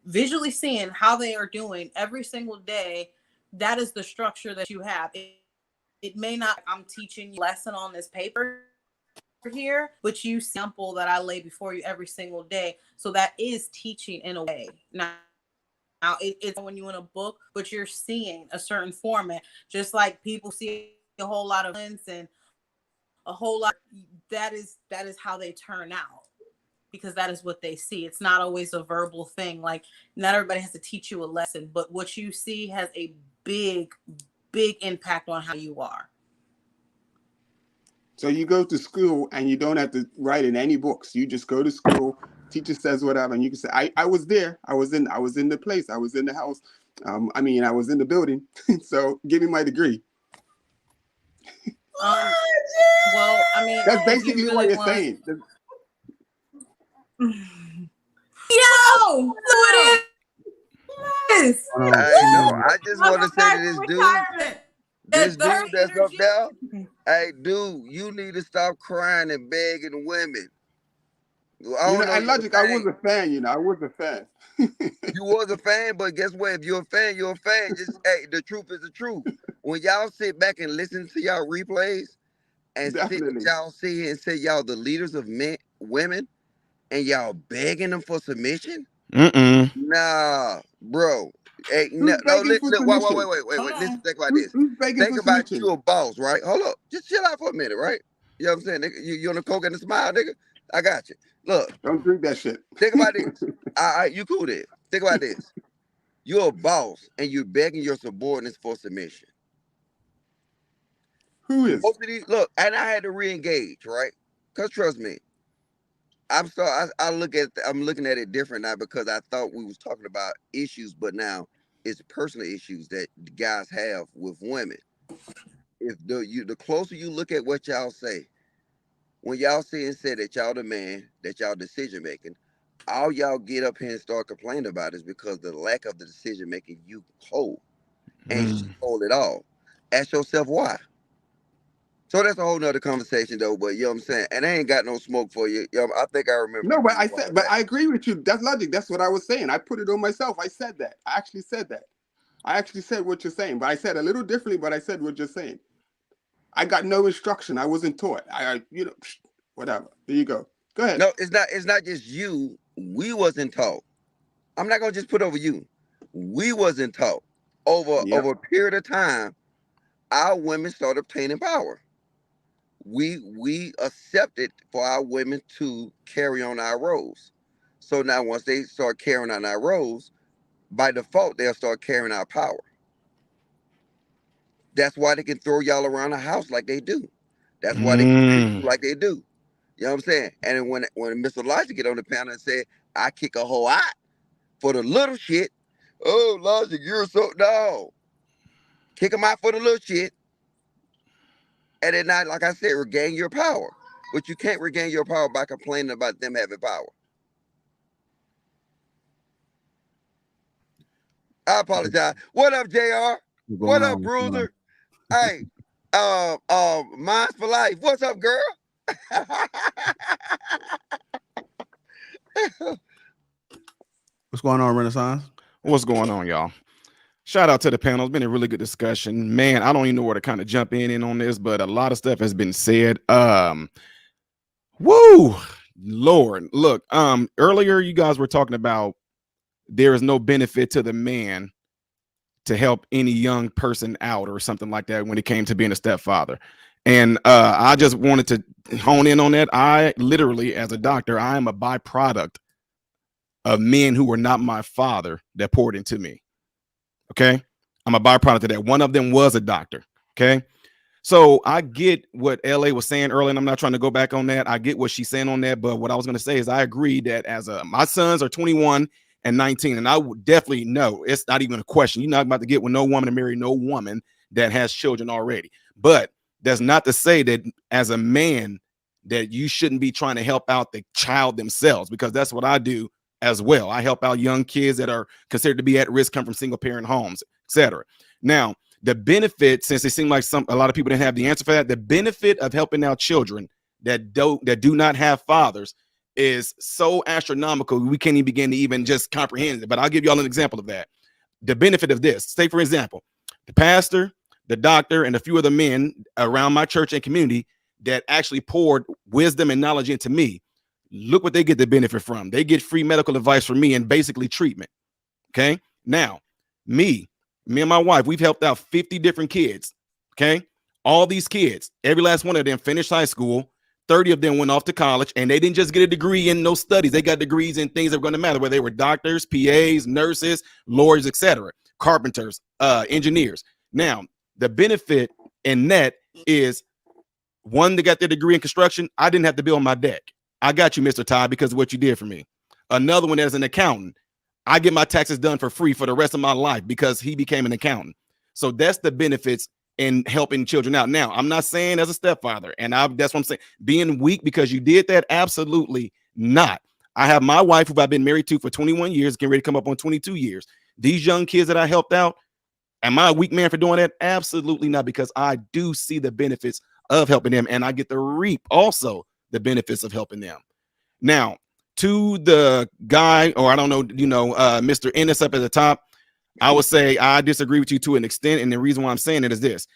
visually seeing how they are doing every single day, that is the structure that you have. It may not, I'm teaching you a lesson on this paper here, but you sample that I lay before you every single day. So that is teaching in a way. Now it's when you in a book, but you're seeing a certain format, just like people see a whole lot of lens and a whole lot. That is how they turn out, because that is what they see. It's not always a verbal thing. Like, not everybody has to teach you a lesson, but what you see has a big impact on how you are. So you go to school and you don't have to write in any books. You just go to school, teacher says whatever, and you can say, I was there. I was in the place. I was in the house. I was in the building. So give me my degrey. Well, that's basically what you're saying. Yo, what is? Hey, no, I just want to say to this dude that's up there, hey, dude, you need to stop crying and begging women. And Logic, I was a fan, I was a fan. You was a fan, but guess what? If you're a fan, you're a fan. Just, hey, the truth is the truth. When y'all sit back and listen to y'all replays and y'all sit here and say y'all the leaders of women, and y'all begging them for submission? Nah, bro. Hey, wait. Listen, think about this. Think about you a boss, right? Hold up. Just chill out for a minute, right? You know what I'm saying? Nigga, you on the coke and the smile, nigga? I got you. Look. Don't drink that shit. Think about this. You cool there. Think about this. You're a boss and you're begging your subordinates for submission. Who is? Most of these, look, and I had to re-engage, right? Because trust me, I'm looking at it different now, because I thought we was talking about issues, but now it's personal issues that the guys have with women. If the closer you look at what y'all say, when y'all say that y'all the man, that y'all decision making, all y'all get up here and start complaining about is because the lack of the decision making you hold, and she hold it all. Ask yourself why. So that's a whole nother conversation, though. But you know what I'm saying, and I ain't got no smoke for you. I think I remember. No, but I agree with you. That's Logic. That's what I was saying. I put it on myself. I said that. I actually said that. I actually said what you're saying, but I said a little differently. But I said what you're saying. I got no instruction. I wasn't taught. Whatever. There you go. Go ahead. No, it's not just you. We wasn't taught. I'm not gonna just put over you. We wasn't taught. Over a period of time, our women started obtaining power. We accepted for our women to carry on our roles. So now once they start carrying on our roles, by default, they'll start carrying our power. That's why they can throw y'all around the house like they do. That's why they can treat you like they do. You know what I'm saying? And when Mr. Logic get on the panel and say, I kick a whole out for the little shit. Oh, Logic, you're so... No. Kick them out for the little shit. And then not, like I said, regain your power. But you can't regain your power by complaining about them having power. I apologize. What up, JR? What up, Bruiser? Hey, Minds for Life. What's up, girl? What's going on, Renaissance? What's going on, y'all? Shout out to the panel. It's been a really good discussion. Man, I don't even know where to kind of jump in on this, but a lot of stuff has been said. Woo, Lord. Look, earlier you guys were talking about there is no benefit to the man to help any young person out or something like that when it came to being a stepfather. And I just wanted to hone in on that. I literally, as a doctor, I am a byproduct of men who were not my father that poured into me. Okay. I'm a byproduct of that. One of them was a doctor. Okay. So I get what LA was saying earlier, and I'm not trying to go back on that. I get what she's saying on that. But what I was going to say is I agree that my sons are 21 and 19, and I would definitely know it's not even a question. You're not about to get with no woman to marry no woman that has children already. But that's not to say that as a man that you shouldn't be trying to help out the child themselves, because that's what I do as well. I help out young kids that are considered to be at risk, come from single parent homes, etc. Now, the benefit, since it seemed like a lot of people didn't have the answer for that, the benefit of helping out children that do not have fathers is so astronomical we can't even begin to even just comprehend it. But I'll give y'all an example of that. The benefit of this, say for example, the pastor, the doctor, and a few other men around my church and community that actually poured wisdom and knowledge into me. Look what they get the benefit from. They get free medical advice from me and basically treatment. Okay. Now, me and my wife, we've helped out 50 different kids. Okay. All these kids, every last one of them finished high school. 30 of them went off to college, and they didn't just get a degree in those studies. They got degrees in things that are going to matter, whether they were doctors, PAs, nurses, lawyers, etc., carpenters, engineers. Now, the benefit in that is one that got their degree in construction. I didn't have to build my deck. I got you, Mr. Todd, because of what you did for me. Another one as an accountant. I get my taxes done for free for the rest of my life because he became an accountant. So that's the benefits in helping children out. Now, I'm not saying as a stepfather, and that's what I'm saying, being weak because you did that, absolutely not. I have my wife, who I've been married to for 21 years, getting ready to come up on 22 years. These young kids that I helped out, am I a weak man for doing that? Absolutely not, because I do see the benefits of helping them, and I get to reap also the benefits of helping them. Now, to the guy, or I don't know, Mr. Ennis up at the top, I would say I disagree with you to an extent. And the reason why I'm saying it is this: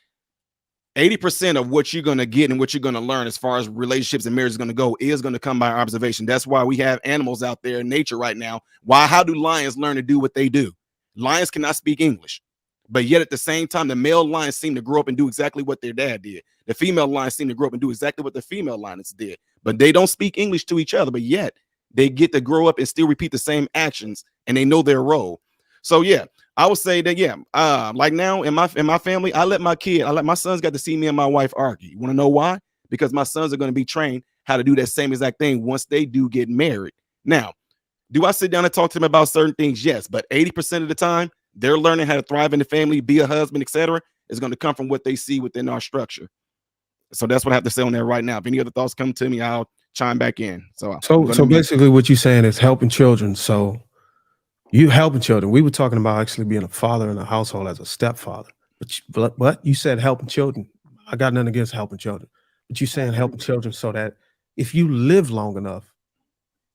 80% of what you're going to get and what you're going to learn as far as relationships and marriage is going to go is going to come by observation. That's why we have animals out there in nature right now. How do lions learn to do what they do? Lions cannot speak English, but yet at the same time, the male lions seem to grow up and do exactly what their dad did. The female lions seem to grow up and do exactly what the female lions did, but they don't speak English to each other, but yet they get to grow up and still repeat the same actions, and they know their role. So yeah, I would say that, yeah, like now in my family, I let my sons got to see me and my wife argue. You want to know why? Because my sons are going to be trained how to do that same exact thing once they do get married. Now, do I sit down and talk to them about certain things? Yes, but 80% of the time, they're learning how to thrive in the family, be a husband, etc. is going to come from what they see within our structure. So that's what I have to say on that right now. If any other thoughts come to me, I'll chime back in. So basically what you're saying is helping children. So you helping children. We were talking about actually being a father in a household as a stepfather, but you said helping children. I got nothing against helping children, but you're saying helping children so that if you live long enough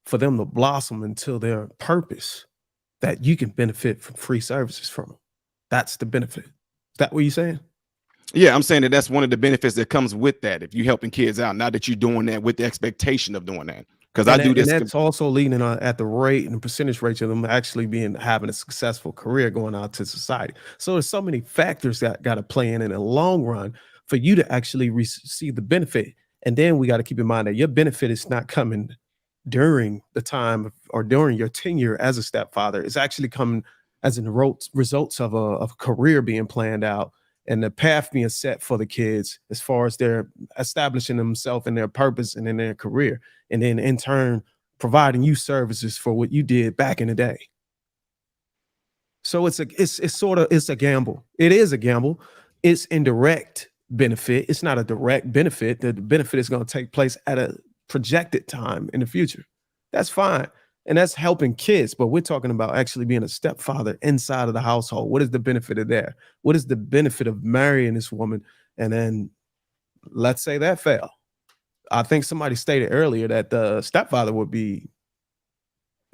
for them to blossom into their purpose, that you can benefit from free services from them. That's the benefit. Is that what you're saying? Yeah, I'm saying that that's one of the benefits that comes with that. If you're helping kids out, not that you're doing that with the expectation of doing that. Because I do this. And that's also leading at the rate and percentage rate of them actually having a successful career going out to society. So there's so many factors that got to play in the long run for you to actually receive the benefit. And then we got to keep in mind that your benefit is not coming during the time or during your tenure as a stepfather. It's actually coming as a results of a career being planned out and the path being set for the kids as far as they're establishing themselves in their purpose and in their career. And then in turn, providing you services for what you did back in the day. So it's a gamble. It is a gamble. It's indirect benefit. It's not a direct benefit. The benefit is going to take place at a projected time in the future. That's fine. And that's helping kids, but we're talking about actually being a stepfather inside of the household. What is the benefit of that? What is the benefit of marrying this woman? And then let's say that fail. I think somebody stated earlier that the stepfather would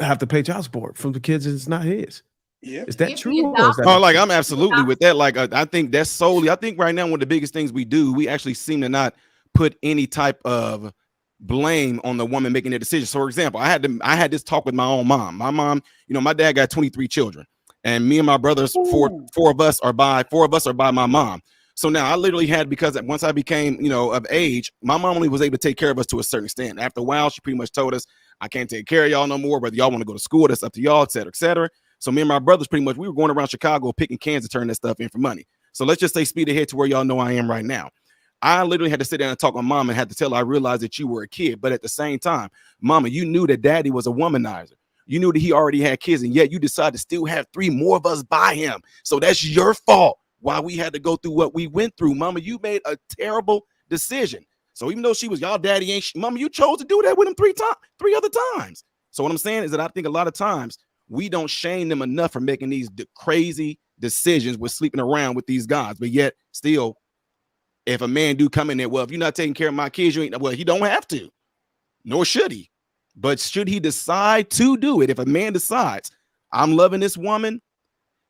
have to pay child support from the kids. It's not his. Yeah. Is that If true? he Or is adopts, that Oh, like I'm absolutely with that. Like I think that's solely. I think right now one of the biggest things we do, we actually seem to not put any type of blame on the woman making their decision. So, for example, I had this talk with my own mom. My mom, my dad got 23 children, and me and my brothers, four of us are by my mom. So now I literally had, because once I became, of age, my mom only was able to take care of us to a certain extent. After a while, she pretty much told us, I can't take care of y'all no more. Whether y'all want to go to school, that's up to y'all, et cetera, et cetera. So me and my brothers, pretty much, we were going around Chicago picking cans to turn that stuff in for money. So let's just say speed ahead to where y'all know I am right now. I literally had to sit down and talk with mom and had to tell her I realized that you were a kid. But at the same time, mama, you knew that daddy was a womanizer. You knew that he already had kids, and yet you decided to still have 3 more of us by him. So that's your fault why we had to go through what we went through. Mama, you made a terrible decision. So even though she was y'all daddy, mama, you chose to do that with him 3 other times. So what I'm saying is that I think a lot of times we don't shame them enough for making these crazy decisions with sleeping around with these guys. But yet still, if a man do come in there, well, if you're not taking care of my kids, he don't have to, nor should he. But should he decide to do it, if a man decides, I'm loving this woman,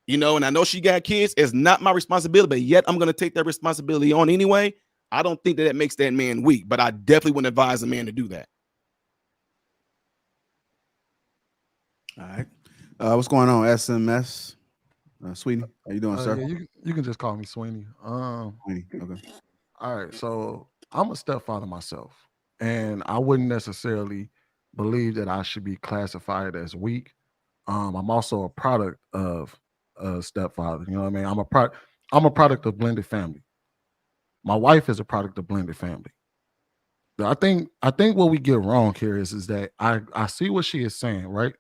and I know she got kids, it's not my responsibility, but yet I'm going to take that responsibility on anyway, I don't think that makes that man weak, but I definitely wouldn't advise a man to do that. All right. What's going on, SMS? Sweetie, how you doing, sir? Yeah, you can just call me Sweeney. Sweetie, okay. All right, so I'm a stepfather myself, and I wouldn't necessarily believe that I should be classified as weak. I'm also a product of a stepfather. You know what I mean? I'm a product of blended family. My wife is a product of blended family. I think what we get wrong here is that I see what she is saying, right?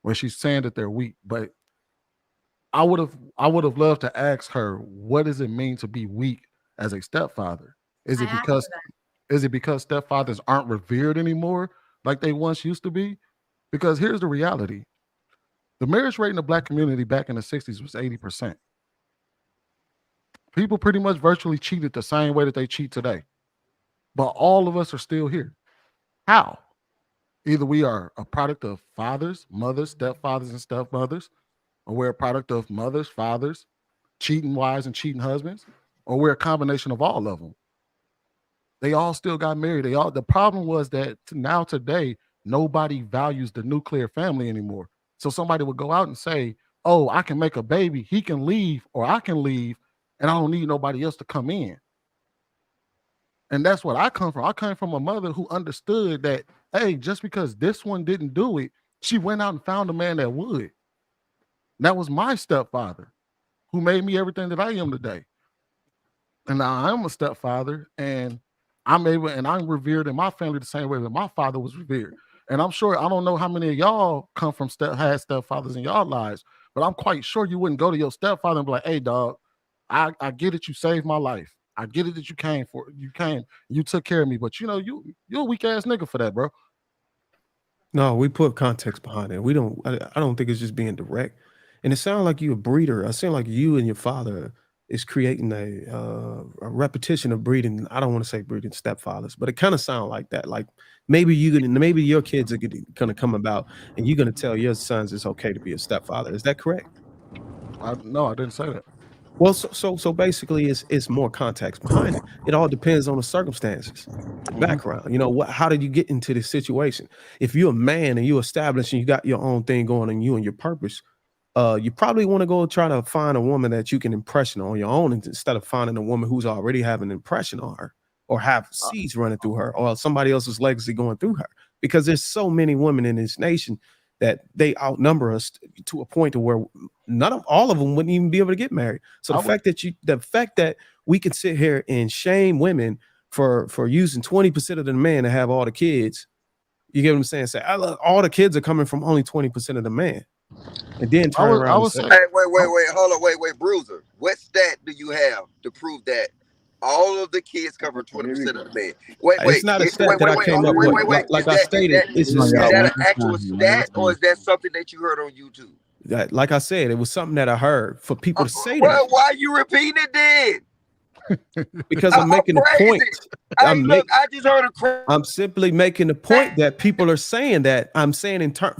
Where she's saying that they're weak, but I would have loved to ask her, what does it mean to be weak as a stepfather? Is it because stepfathers aren't revered anymore like they once used to be? Because here's the reality. The marriage rate in the Black community back in the 60s was 80%. People pretty much virtually cheated the same way that they cheat today. But all of us are still here. How? Either we are a product of fathers, mothers, stepfathers, and stepmothers, or we're a product of mothers, fathers, cheating wives and cheating husbands, or we're a combination of all of them. They all still got married. The problem was that now today, nobody values the nuclear family anymore. So somebody would go out and say, oh, I can make a baby, he can leave, or I can leave, and I don't need nobody else to come in. And that's what I come from. I come from a mother who understood that, hey, just because this one didn't do it, she went out and found a man that would. And that was my stepfather who made me everything that I am today. And now I'm a stepfather, and I'm revered in my family the same way that my father was revered. And I'm sure, I don't know how many of y'all come from had stepfathers in y'all lives, but I'm quite sure you wouldn't go to your stepfather and be like, hey, dog, I get it, you saved my life. I get it that you took care of me, but you're a weak ass nigga for that, bro. No, we put context behind it. I don't think it's just being direct. And it sounds like you a breeder. I sound like you and your father is creating a repetition of breeding. I don't want to say breeding stepfathers, but it kind of sounds like that. Like maybe your kids are going to come about and you're going to tell your sons it's okay to be a stepfather. Is that correct? No, I didn't say that. Well, so basically it's more context behind it. It all depends on the circumstances, background. How did you get into this situation? If you're a man and you established and you got your own thing going and you and your purpose, you probably want to go try to find a woman that you can impression on your own instead of finding a woman who's already having an impression on her or have seeds running through her or somebody else's legacy going through her. Because there's so many women in this nation that they outnumber us to a point to where all of them wouldn't even be able to get married. So the fact that we can sit here and shame women for using 20% of the men to have all the kids, you get what I'm saying? Say, all the kids are coming from only 20% of the man. And then turn around and say, hey, wait, Bruiser. What stat do you have to prove that all of the kids come from 20% of the men? It's not a stat that I came up with. Like I stated, is that an actual stat or is that something that you heard on YouTube? Like I said, it was something that I heard for people to say well, that. Why are you repeating it then? Because I'm making a point. I just heard I'm simply making the point that people are saying that. I'm saying in turn,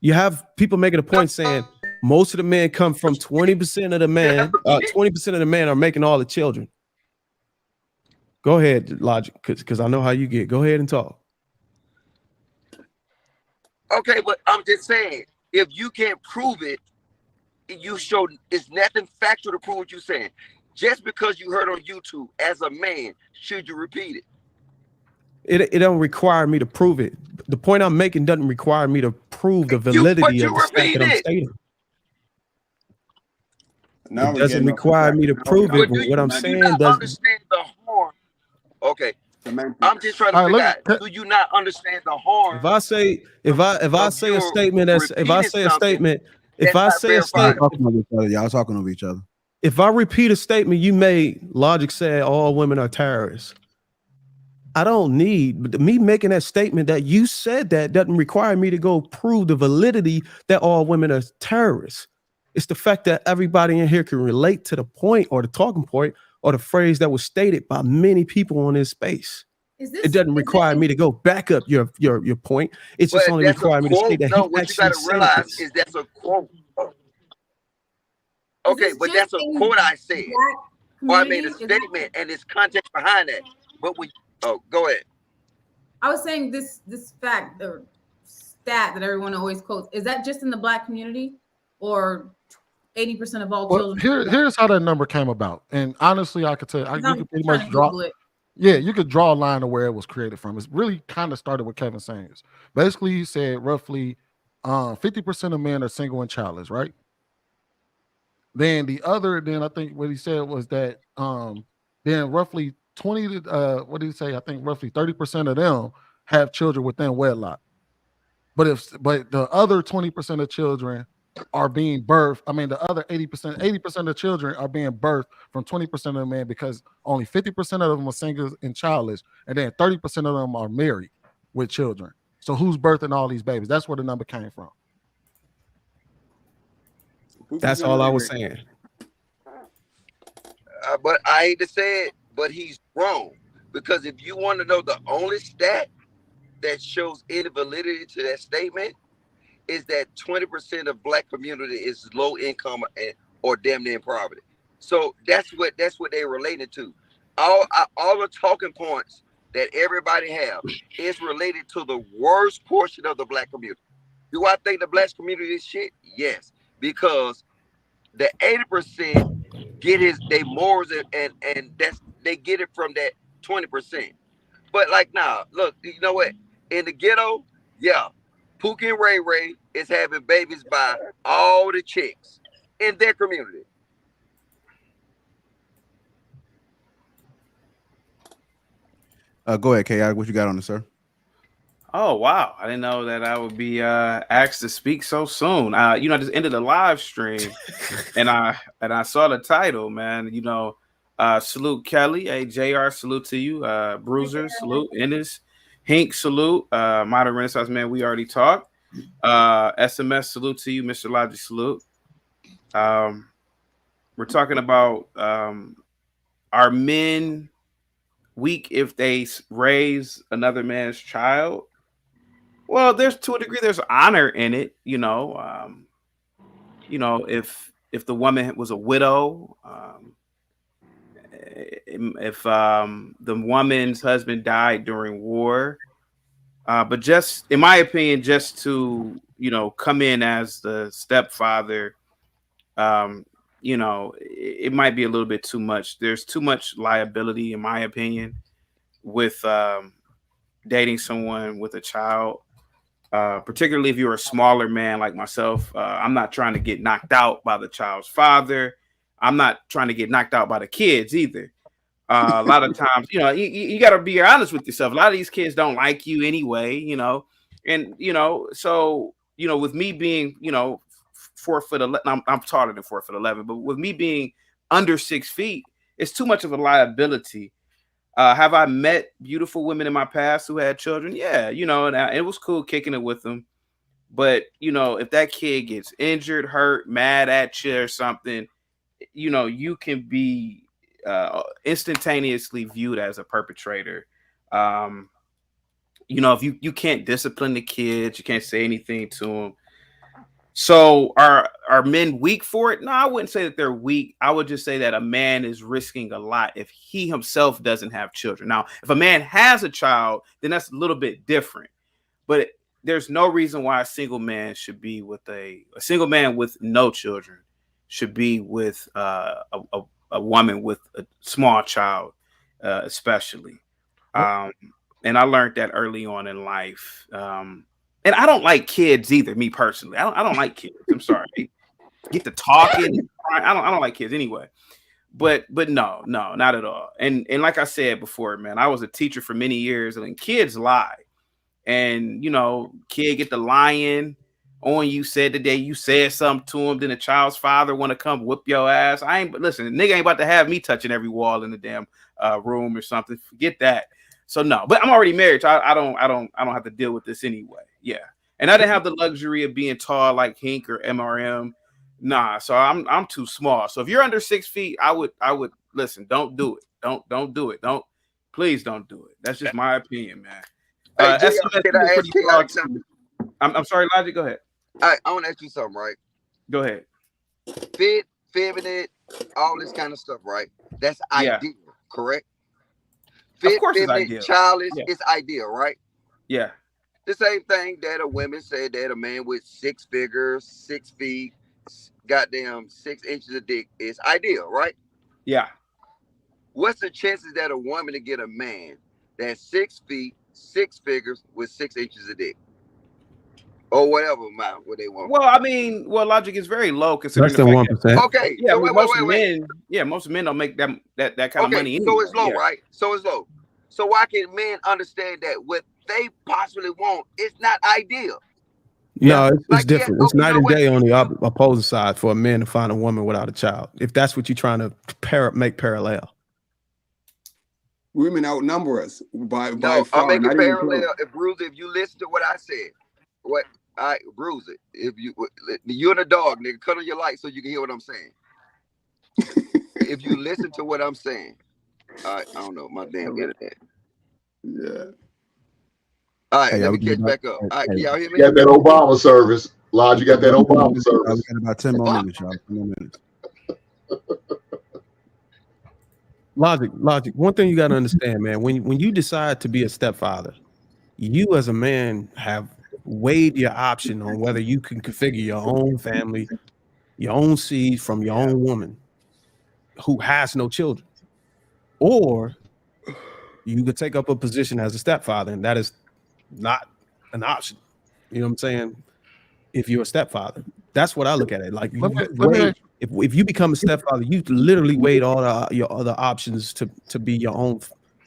you have people making a point saying Most of the men come from 20% of the man. 20% of the men are making all the children. Go ahead, Logic, because I know how you get. Go ahead and talk. Okay, but I'm just saying, if you can't prove it, you show it's nothing factual to prove what you're saying. Just because you heard on YouTube, as a man, should you repeat it? It don't require me to prove it. The point I'm making doesn't require me to prove the validity of the fact that I'm stating. Now it doesn't require me to prove it. But what I'm saying does. Understand the harm. Okay, I'm just trying to figure out. Do you not understand the harm? If I say a statement that's Y'all talking over each other. If I repeat a statement you made, Logic said all women are terrorists. I don't need me making that statement that you said that doesn't require me to go prove the validity that all women are terrorists. It's the fact that everybody in here can relate to the point or the talking point or the phrase that was stated by many people on this space. It doesn't require me to go back up your point. It's just only required me to say that what you got to realize is that's a quote. Okay, but that's a quote I said, or I made a statement, and there's context behind that. But we, go ahead. I was saying this fact or stat that everyone always quotes, is that just in the Black community, or 80% of all children? Here's how that number came about. And honestly, I could tell you, you could pretty much draw. Yeah, you could draw a line of where it was created from. It's really kind of started with Kevin saying. Basically, he said roughly 50% of men are single and childless, right? Then I think what he said was that then roughly 20 to what did he say? I think roughly 30% of them have children within wedlock. But the other 20% of children are being birthed. I mean, the other 80% of children are being birthed from 20% of the men, because only 50% of them are single and childless, and then 30% of them are married with children. So who's birthing all these babies? That's where the number came from. That's all I was saying. But I hate to say it, but he's wrong. Because if you want to know the only stat that shows any validity to that statement, is that 20% of Black community is low income or damn near in poverty. So that's what they're related to. All the talking points that everybody have is related to the worst portion of the Black community. Do I think the Black community is shit? Yes, because the 80% get their morals and they get it from that 20%. But like now, look, you know what? In the ghetto, yeah, Pookie and Ray Ray is having babies by all the chicks in their community. Go ahead, K.I. What you got on it, sir? Oh, wow. I didn't know that I would be asked to speak so soon. I just ended the live stream and I saw the title, man. Salute Kelly. Hey, JR, salute to you. Bruiser, salute. Ennis, Hink, salute. Modern Renaissance Man, we already talked. SMS, salute to you. Mr. Logic, salute. We're talking about are men weak if they raise another man's child? Well, there's to a degree, there's honor in it, if the woman was a widow, if the woman's husband died during war, but just in my opinion, just to come in as the stepfather, it might be a little bit too much. There's too much liability, in my opinion, with dating someone with a child. Particularly if you're a smaller man like myself. I'm not trying to get knocked out by the child's father. I'm not trying to get knocked out by the kids either. A lot of times, you got to be honest with yourself. A lot of these kids don't like you anyway, and so with me being 4'11", I'm taller than 4'11", but with me being under 6 feet, it's too much of a liability. Have I met beautiful women in my past who had children? Yeah, and it was cool kicking it with them. But, if that kid gets injured, hurt, mad at you or something, you can be instantaneously viewed as a perpetrator. If you can't discipline the kids, you can't say anything to them. So are are men weak for it? No, I wouldn't say that they're weak. I would just say that a man is risking a lot if he himself doesn't have children. Now, if a man has a child, then that's a little bit different. But there's no reason why a single man should be with a single man with no children should be with a woman with a small child, especially. And I learned that early on in life. And I don't like kids either, me personally. I don't like kids. I'm sorry. Get to talking. I don't like kids anyway. But no, not at all. And like I said before, man, I was a teacher for many years, and kids lie. And kid get the lying on you, said the day you said something to him, then the child's father want to come whoop your ass. Listen, nigga ain't about to have me touching every wall in the damn room or something. Forget that. So no, but I'm already married. So I don't have to deal with this anyway. Yeah. And I didn't have the luxury of being tall like Hink or MRM. Nah, so I'm too small. So if you're under 6 feet, I would listen, don't do it. Don't do it. Please don't do it. That's just my opinion, man. Hey, can I ask you something? I'm sorry, Logic, go ahead. I want to ask you something, right? Go ahead. Fit, feminine, all this kind of stuff, right? That's ideal, correct? Fit, of course feminine, it's ideal. childish, it's ideal, right? Yeah. The same thing that a woman said that a man with 6 figures, 6 feet, goddamn 6 inches of dick is ideal, right? Yeah. What's the chances that a woman to get a man that's 6 feet, 6 figures with 6 inches of dick? Or whatever amount what they want. Well, I mean, Logic is very low considering Less than 1%. Okay. Yeah, So most men don't make that kind of money. So it's low, right? So it's low. So why can men understand that what they possibly want is not ideal? No, it's different. It's night and day on the opposing side for a man to find a woman without a child. If that's what you're trying to make parallel. Women outnumber us by No, far. I'm making not even parallel. close. If Bruce, if you listen to what I said, Bruce it. If you and a dog, nigga, cut on your light so you can hear what I'm saying. If you listen to what I'm saying, I don't know my damn internet. Yeah. All right, let me catch back up. All right, can y'all hear me? You got that Obama service, Lodge. You got that Obama service. We got about 10 more minutes, y'all. 10 more minutes. Logic. One thing you got to understand, man, when you decide to be a stepfather, you as a man have weighed your option on whether you can configure your own family, your own seed from your own woman who has no children, or you could take up a position as a stepfather, and that is not an option. You know what I'm saying? If you're a stepfather, that's what I look at it like. If you become a stepfather, you literally weighed all your other options to be your own.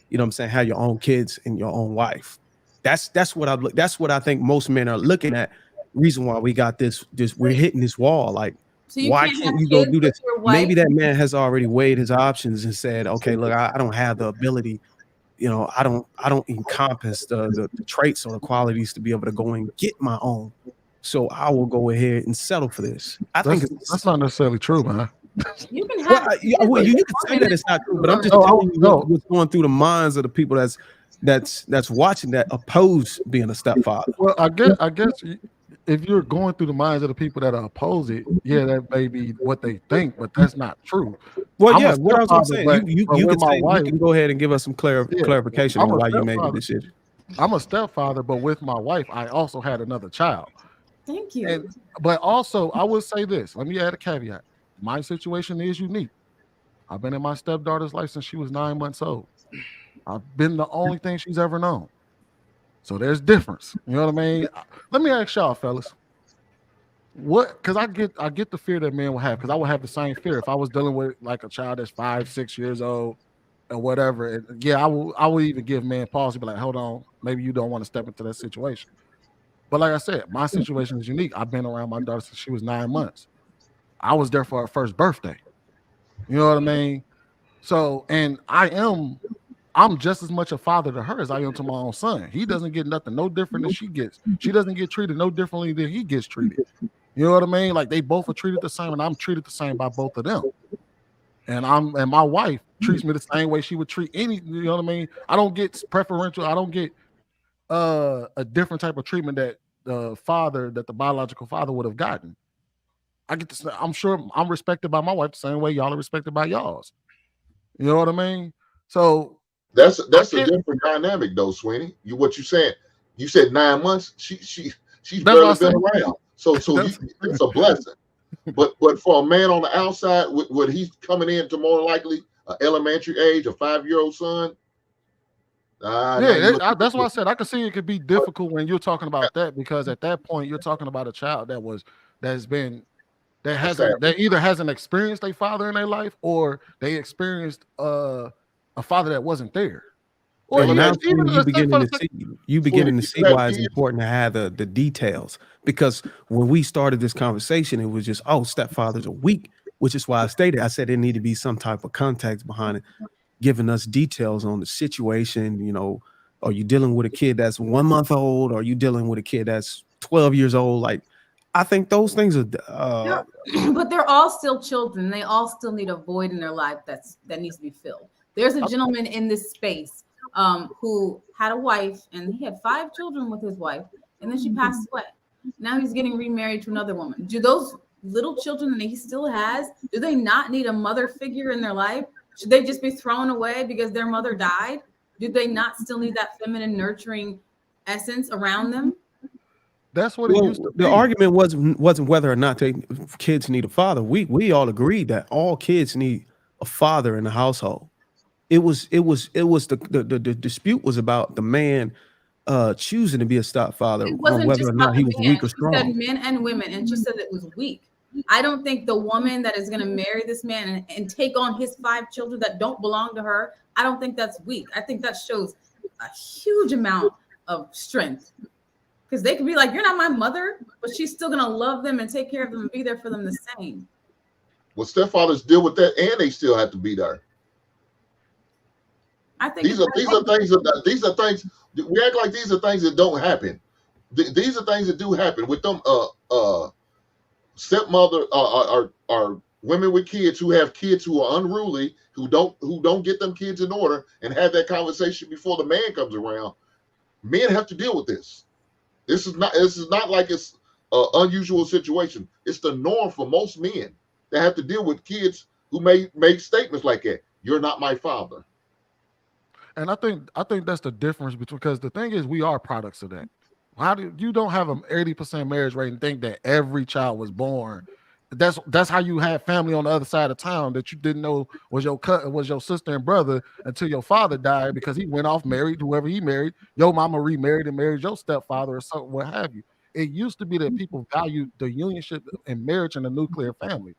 You know what I'm saying? Have your own kids and your own wife. That's what I think most men are looking at. Reason why we got this we're hitting this wall. Like, So why can't you go do this? Maybe that man has already weighed his options and said, okay, look, I don't have the ability. I don't encompass the traits or the qualities to be able to go and get my own. So I will go ahead and settle for this. I think that's not necessarily true, man. You can have you can say that it's not true, but I'm just telling you what's going through the minds of the people that's watching that oppose being a stepfather. Well, I guess if you're going through the minds of the people that oppose it, yeah, that may be what they think, but that's not true. Well, yeah, what I was going to say, you can go ahead and give us some clarification on why you made the decision. I'm a stepfather, but with my wife, I also had another child. Thank you. But also, I would say this. Let me add a caveat. My situation is unique. I've been in my stepdaughter's life since she was 9 months old. I've been the only thing she's ever known. So there's difference. You know what I mean? Let me ask y'all, fellas. Because I get the fear that men will have, because I would have the same fear if I was dealing with like a child that's 5, 6 years old or whatever. And yeah, I will even give men pause and be like, hold on, maybe you don't want to step into that situation. But like I said, my situation is unique. I've been around my daughter since she was 9 months. I was there for her first birthday. You know what I mean? So, and I'm just as much a father to her as I am to my own son. He doesn't get nothing no different than she gets. She doesn't get treated no differently than he gets treated. You know what I mean? Like, they both are treated the same, and I'm treated the same by both of them. And my wife treats me the same way she would treat any, you know what I mean? I don't get preferential. I don't get a different type of treatment that the biological father would have gotten. I get to. I'm sure I'm respected by my wife the same way y'all are respected by y'all's. You know what I mean? So that's a different dynamic, though, Sweeney. What you saying? You said 9 months. She's barely been around. So it's a blessing. But for a man on the outside, what he's coming in to more likely an elementary age, a 5-year-old son. That's why I said I could see it could be difficult when you're talking about that, because at that point you're talking about a child that either hasn't experienced a father in their life, or they experienced a father that wasn't there. Or Well, now even you beginning to see why it's important to have the details. Because when we started this conversation, it was just, oh, stepfathers are weak, which is why I said there need to be some type of context behind it, giving us details on the situation. You know, are you dealing with a kid that's 1 month old? Are you dealing with a kid that's 12 years old? Like, I think those things are but they're all still children. They all still need a void in their life that needs to be filled. There's a gentleman in this space who had a wife, and he had 5 children with his wife, and then she passed away. Now he's getting remarried to another woman. Do those little children that he still has, do they not need a mother figure in their life? Should they just be thrown away because their mother died? Do they not still need that feminine nurturing essence around them? That's what it used to be. The argument wasn't whether or not kids need a father. We all agreed that all kids need a father in the household. It was the dispute was about the man choosing to be a stepfather, It wasn't whether just or not about he the was man. weak or She strong. said men and women, and she said it was weak. I don't think the woman that is going to marry this man and take on his 5 children that don't belong to her, I don't think that's weak. I think that shows a huge amount of strength. Because they could be like, you're not my mother, but she's still going to love them and take care of them and be there for them the same. Well, stepfathers deal with that, and they still have to be there. I think these are things we act like these are things that don't happen. These are things that do happen with them. Stepmother are women with kids who have kids who are unruly, who don't get them kids in order and have that conversation before the man comes around. Men have to deal with this. This is not like it's an unusual situation. It's the norm for most men that have to deal with kids who may make statements like that. You're not my father. And I think that's the difference between, because the thing is, we are products of that. How do you don't have an 80% marriage rate and think that every child was born? That's how you had family on the other side of town that you didn't know was your sister and brother until your father died, because he went off, married whoever he married. Your mama remarried and married your stepfather or something, what have you. It used to be that people valued the unionship and marriage in a nuclear family.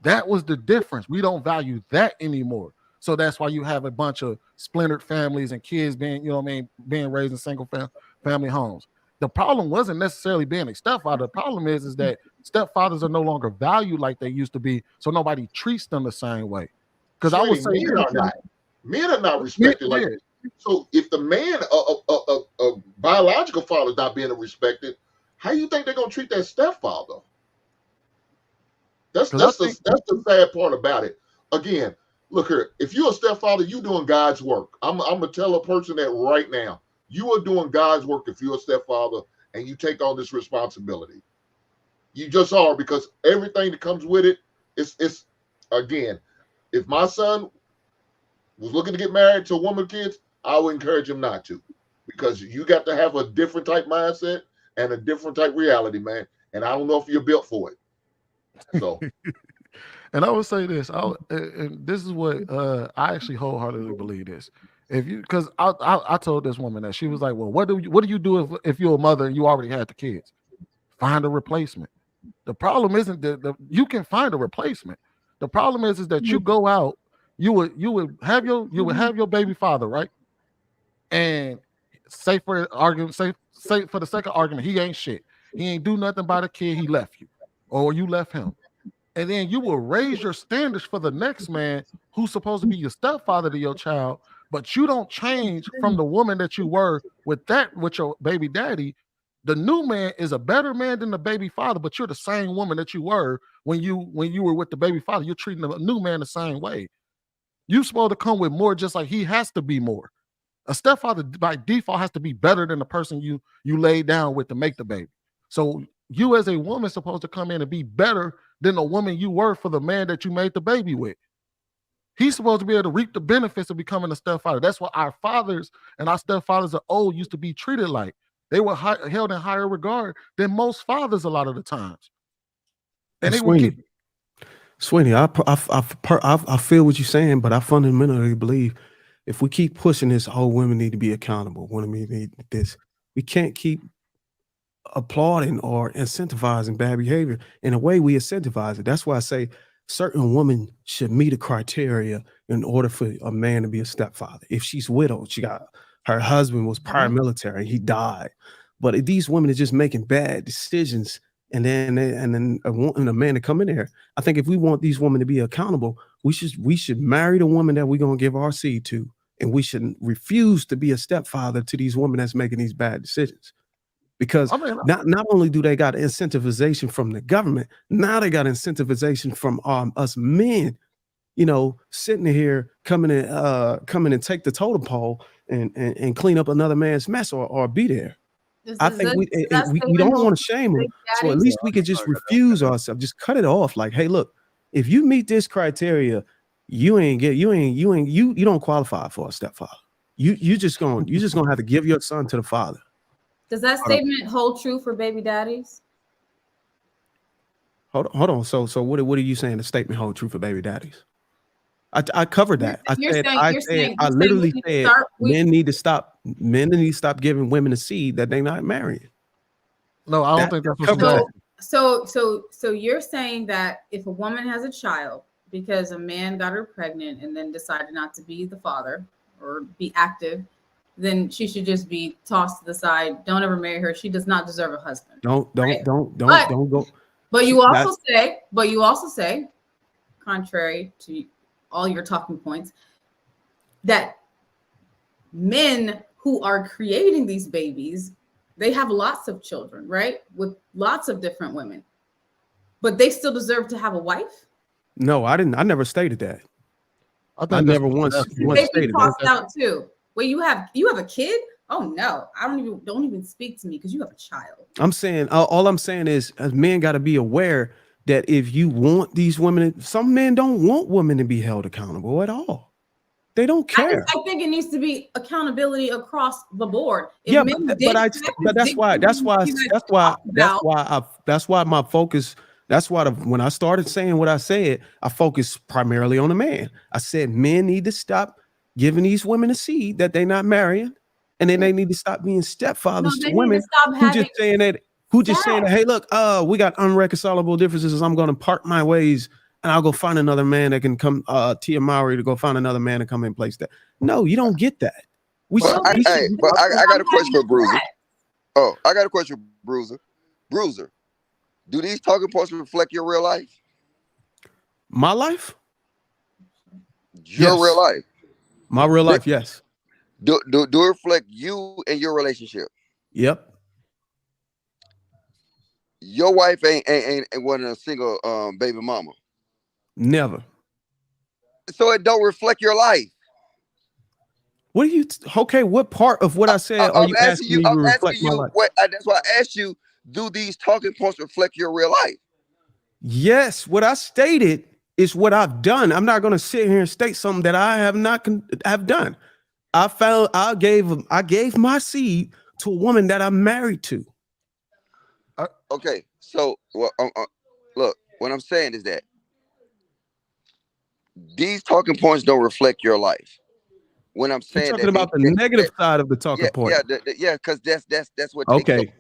That was the difference. We don't value that anymore. So that's why you have a bunch of splintered families and kids being, being raised in single family homes. The problem wasn't necessarily being a stepfather. The problem is that stepfathers are no longer valued like they used to be, so nobody treats them the same way. Because I would say men are not respected like that. So if the man, a biological father, is not being respected, how you think they're gonna treat that stepfather? That's the sad part about it. Again, look here. If you're a stepfather, you're doing God's work. I'm gonna tell a person that right now. You are doing God's work if you're a stepfather and you take on this responsibility. You just are, because everything that comes with it is again, if my son was looking to get married to a woman with kids, I would encourage him not to, because you got to have a different type mindset and a different type reality, man. And I don't know if you're built for it. So and I would say this, and this is what I actually wholeheartedly believe this. Because I told this woman that, she was like, well, what do you do if you're a mother and you already had the kids? Find a replacement. The problem isn't that you can find a replacement. The problem is that you go out, you would have your baby father, right? And say for argument, say for the second argument, he ain't shit. He ain't do nothing by the kid. He left you, or you left him. And then you will raise your standards for the next man who's supposed to be your stepfather to your child, but you don't change from the woman that you were with your baby daddy. The new man is a better man than the baby father, but you're the same woman that you were when you were with the baby father. You're treating the new man the same way. You're supposed to come with more, just like he has to be more. A stepfather by default has to be better than the person you laid down with to make the baby. So you as a woman supposed to come in and be better than the woman you were for the man that you made the baby with. He's supposed to be able to reap the benefits of becoming a stepfather. That's what our fathers and our stepfathers of old used to be treated like. They were held in higher regard than most fathers a lot of the times. And they would get. Sweeney, I feel what you're saying, but I fundamentally believe if we keep pushing this, oh, women need to be accountable. Women need this. We can't keep applauding or incentivizing bad behavior. In a way, we incentivize it. That's why I say certain women should meet a criteria in order for a man to be a stepfather. If she's widowed, her husband was prior military, he died. But if these women are just making bad decisions and then wanting a man to come in there, I think if we want these women to be accountable, we should marry the woman that we're gonna give our seed to, and we should refuse to be a stepfather to these women that's making these bad decisions. Because not only do they got incentivization from the government, now they got incentivization from us men, sitting here coming and take the totem pole and clean up another man's mess or be there. I think we don't want to shame them. So at least we could just refuse ourselves, just cut it off. Like, hey, look, if you meet this criteria, you don't qualify for a stepfather. You just gonna have to give your son to the father. Does that statement hold true for baby daddies? Hold on. So what are you saying? The statement hold true for baby daddies? I covered that. I literally said men need to stop giving women a seed that they're not marrying. No, I don't think that's what so you're saying that if a woman has a child because a man got her pregnant and then decided not to be the father or be active, then she should just be tossed to the side. Don't ever marry her. She does not deserve a husband. Don't go. But you also say, contrary to all your talking points, that men who are creating these babies, they have lots of children, right? With lots of different women, but they still deserve to have a wife. No, I didn't. I never stated that. I never once stated that. Out too. Wait, you have a kid? Oh no, don't even speak to me because you have a child. I'm saying all I'm saying is, as men got to be aware that if you want these women, some men don't want women to be held accountable at all. They don't care. I think it needs to be accountability across the board. That's why my focus. That's why when I started saying what I said, I focused primarily on the man. I said men need to stop giving these women a seed that they're not marrying, and then they need to stop being stepfathers to women who just saying that. Hey, look, we got unreconcilable differences. I'm going to part my ways, and I'll go find another man that can come. Tia Mowry to go find another man to come in place that. No, you don't get that. I got a question for Bruiser. Oh, I got a question for Bruiser. Bruiser, do these talking points reflect your real life? My life? Your real life. My real life, yes. Do it reflect you and your relationship? Yep. Your wife ain't wasn't a single baby mama. Never. So it don't reflect your life. What are you? Okay, what part of what I said are you asking me to reflect my life? That's why I asked you. Do these talking points reflect your real life? Yes. What I stated is what I've done. I'm not going to sit here and state something that I have not have done. I gave my seed to a woman that I'm married to. Okay, so look, what I'm saying is that these talking points don't reflect your life. When I'm saying talking about the negative side of the talking point, because that's what. Okay,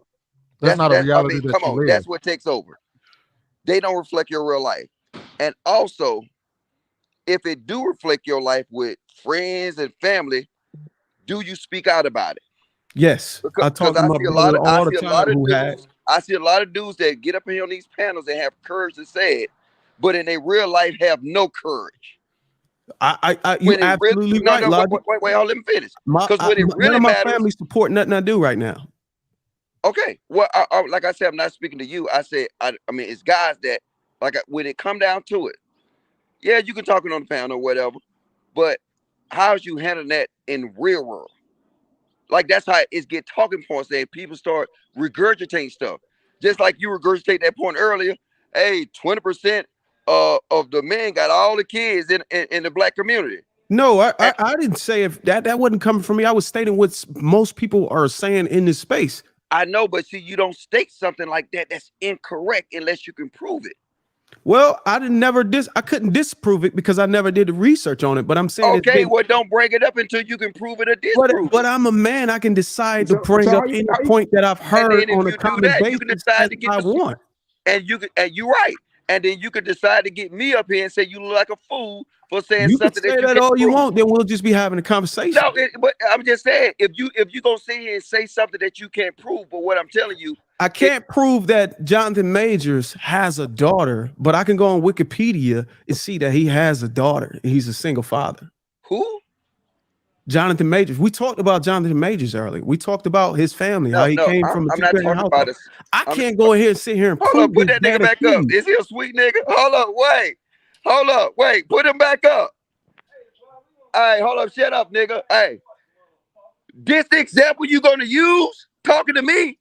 that's not a reality. Come on, that's what takes over. They don't reflect your real life, and also, if it do reflect your life with friends and family, do you speak out about it? Yes, I talk to my brother all the time. I see a lot of dudes that get up here on these panels and have courage to say it, but in their real life have no courage. You're absolutely right. Wait, let me finish. Because when it really none of my matters, family support nothing I do right now. Okay, well, like I said, I'm not speaking to you. I said, I mean, it's guys that, like, when it come down to it, yeah, you can talk it on the panel or whatever, but how's you handling that in real world? Like, that's how it's get talking points there. People start regurgitating stuff. Just like you regurgitate that point earlier, hey, 20% of the men got all the kids in the black community. No, I didn't say if that wasn't coming from me. I was stating what most people are saying in this space. I know, but see, you don't state something like that that's incorrect unless you can prove it. Well, I couldn't disprove it because I never did the research on it. But I'm saying, okay, well, don't bring it up until you can prove it or disprove but I'm a man. I can decide to So bring up how you- any how you- point that I've heard on a common basis you can decide to get I want. And you're right. And then you could decide to get me up here and say you look like a fool for saying You can something say that you that can't all you prove. want. Then we'll just be having a conversation. No, but I'm just saying, if you gonna sit here and say something that you can't prove, but what I'm telling you, I can't prove that Jonathan Majors has a daughter, but I can go on Wikipedia and see that he has a daughter. And he's a single father. Who? Jonathan Majors. We talked about Jonathan Majors earlier. We talked about his family, how he came from a I'm not two-parent talking about household. this. I can't go ahead and sit here and Hold prove up, put this that nigga data back to up. you. Is he a sweet nigga? Hold up, wait. Hold up, wait. Put him back up. Hey, hold up, shut up, nigga. Hey, this example you gonna use talking to me?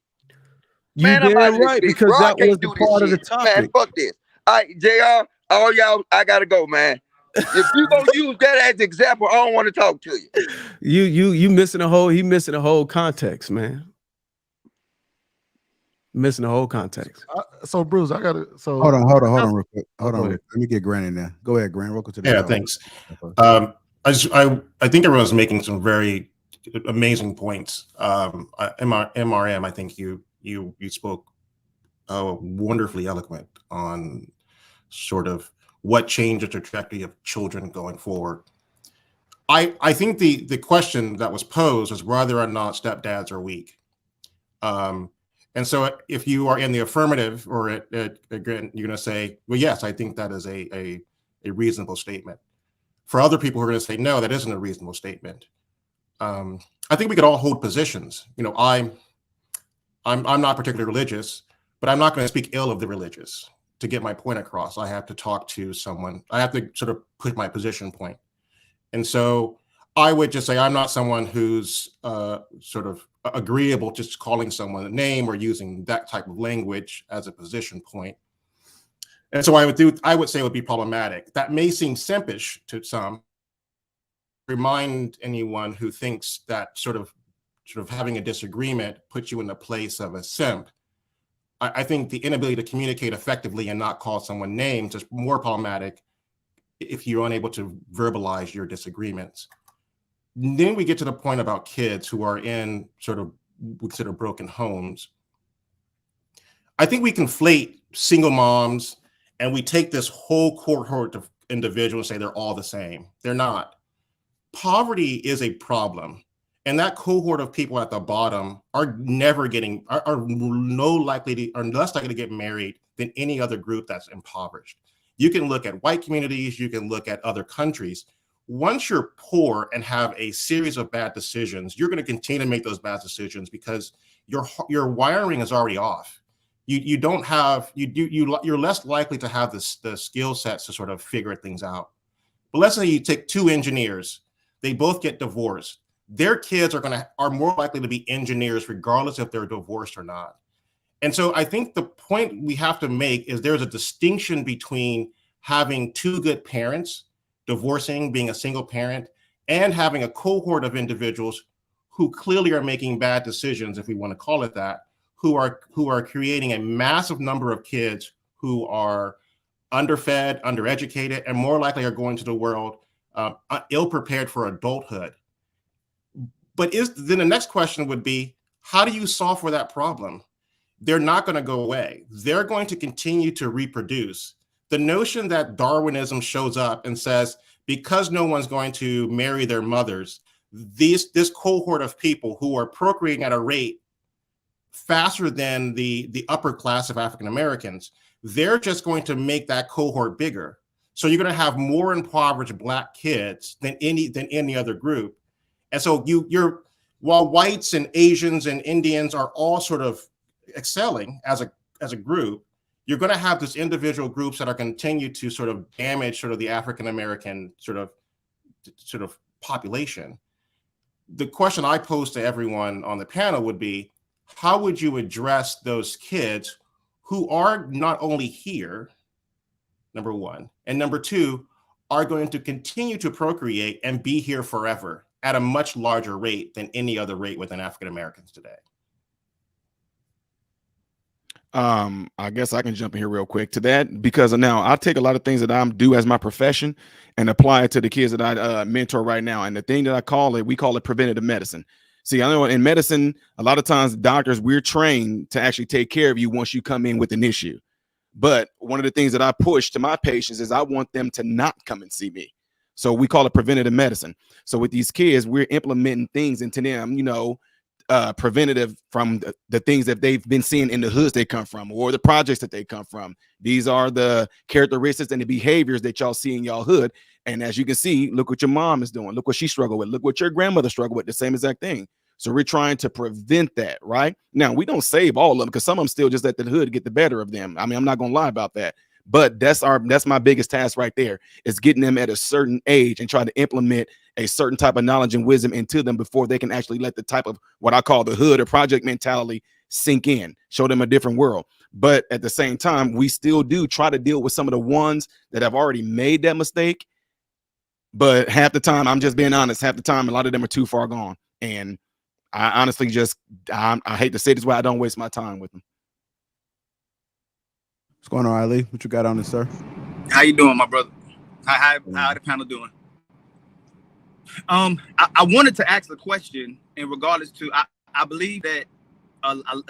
You Man, I'm out damn of this right, bitch, because bro. I that was can't the do this part of the shit. Man, topic. fuck this. All right, JR, all y'all, I gotta go, man. If you gonna use that as example, I don't want to talk to you. You missing a whole, he missing a whole context, man. Missing the whole context. So Bruce, I gotta Hold on real quick. Hold on. Okay. Let me get Grant in there. Go ahead, Grant. Welcome to the Yeah, show. thanks. I think everyone's making some very amazing points. MRM, I think you spoke wonderfully eloquent on sort of what changed the trajectory of children going forward. I think the question that was posed was whether or not stepdads are weak. And so if you are in the affirmative, or again, you're going to say, well, yes, I think that is a reasonable statement. For other people who are going to say, no, that isn't a reasonable statement. I think we could all hold positions. You know, I'm not particularly religious, but I'm not going to speak ill of the religious to get my point across. I have to talk to someone. I have to sort of put my position point. And so I would just say I'm not someone who's sort of agreeable just calling someone a name or using that type of language as a position point. And so I would say it would be problematic. That may seem simpish to some. Remind anyone who thinks that sort of having a disagreement puts you in the place of a simp. I think the inability to communicate effectively and not call someone names is more problematic if you're unable to verbalize your disagreements. Then we get to the point about kids who are in sort of we consider broken homes. I think we conflate single moms and we take this whole cohort of individuals and say they're all the same. They're not. Poverty is a problem. And that cohort of people at the bottom are less likely to get married than any other group that's impoverished. You can look at white communities, you can look at other countries. Once you're poor and have a series of bad decisions, you're going to continue to make those bad decisions because your wiring is already off. You're less likely to have the skill sets to sort of figure things out. But let's say you take two engineers, they both get divorced. Their kids are more likely to be engineers regardless if they're divorced or not. And so I think the point we have to make is there's a distinction between having two good parents, divorcing, being a single parent, and having a cohort of individuals who clearly are making bad decisions, if we want to call it that, who are creating a massive number of kids who are underfed, undereducated, and more likely are going to the world ill-prepared for adulthood. But then the next question would be, how do you solve for that problem? They're not going to go away. They're going to continue to reproduce. The notion that Darwinism shows up and says, because no one's going to marry their mothers, this cohort of people who are procreating at a rate faster than the upper class of African Americans, they're just going to make that cohort bigger. So you're going to have more impoverished Black kids than any other group. And so while whites and Asians and Indians are all sort of excelling as a group, you're going to have these individual groups that are continue to sort of damage sort of the African American sort of population. The question I pose to everyone on the panel would be, how would you address those kids who are not only here, number one, and number two, are going to continue to procreate and be here forever at a much larger rate than any other rate within African Americans today. I guess I can jump in here real quick to that, because now I take a lot of things that I do as my profession and apply it to the kids that I mentor right now. And the thing that we call it preventative medicine. See, I know in medicine, a lot of times doctors, we're trained to actually take care of you once you come in with an issue. But one of the things that I push to my patients is I want them to not come and see me. So we call it preventative medicine. So with these kids, we're implementing things into them, you know, preventative from the things that they've been seeing in the hoods they come from, or the projects that they come from. These are the characteristics and the behaviors that y'all see in y'all hood. And as you can see, look what your mom is doing. Look what she struggled with. Look what your grandmother struggled with, the same exact thing. So we're trying to prevent that, right? Now, we don't save all of them, because some of them still just let the hood get the better of them. I mean, I'm not going to lie about that. But that's my biggest task right there, is getting them at a certain age and try to implement a certain type of knowledge and wisdom into them before they can actually let the type of what I call the hood or project mentality sink in, show them a different world. But at the same time, we still do try to deal with some of the ones that have already made that mistake. But half the time, I'm just being honest, half the time, a lot of them are too far gone. And I honestly I hate to say this way, I don't waste my time with them. What's going on, Ali? What you got on this, sir? How you doing, my brother? How the panel doing? I wanted to ask a question in regards to, I believe that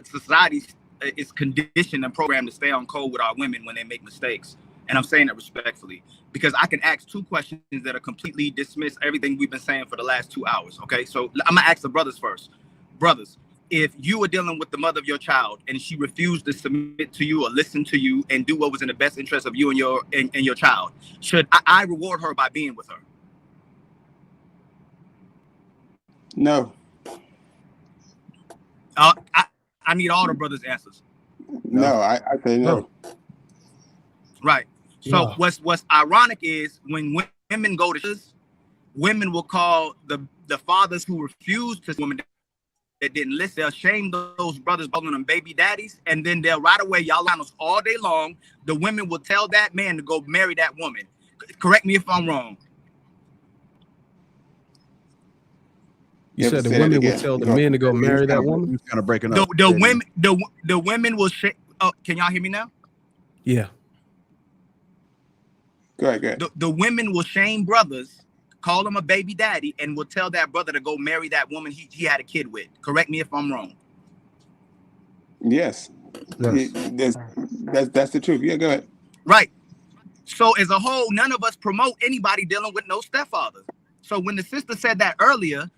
society is conditioned and programmed to stay on code with our women when they make mistakes. And I'm saying that respectfully, because I can ask two questions that are completely dismiss everything we've been saying for the last 2 hours. Okay, so I'm gonna ask the brothers first. Brothers, if you were dealing with the mother of your child and she refused to submit to you or listen to you and do what was in the best interest of you and your child, should I reward her by being with her? No. I need all the brothers' answers. No, I say no. Right. So what's ironic is when women go to this, women will call the fathers who refuse to women that didn't listen. They'll shame those brothers, calling them baby daddies, and then they'll right away y'all line us all day long. The women will tell that man to go marry that woman. Correct me if I'm wrong. You said the women will tell the men to go marry that woman? You're kind of breaking up. The women will can y'all hear me now? Yeah. Go ahead. The women will shame brothers, call him a baby daddy, and will tell that brother to go marry that woman he had a kid with. Correct me if I'm wrong. Yes. That's the truth. Yeah, go ahead. Right. So as a whole, none of us promote anybody dealing with no stepfather. So when the sister said that earlier,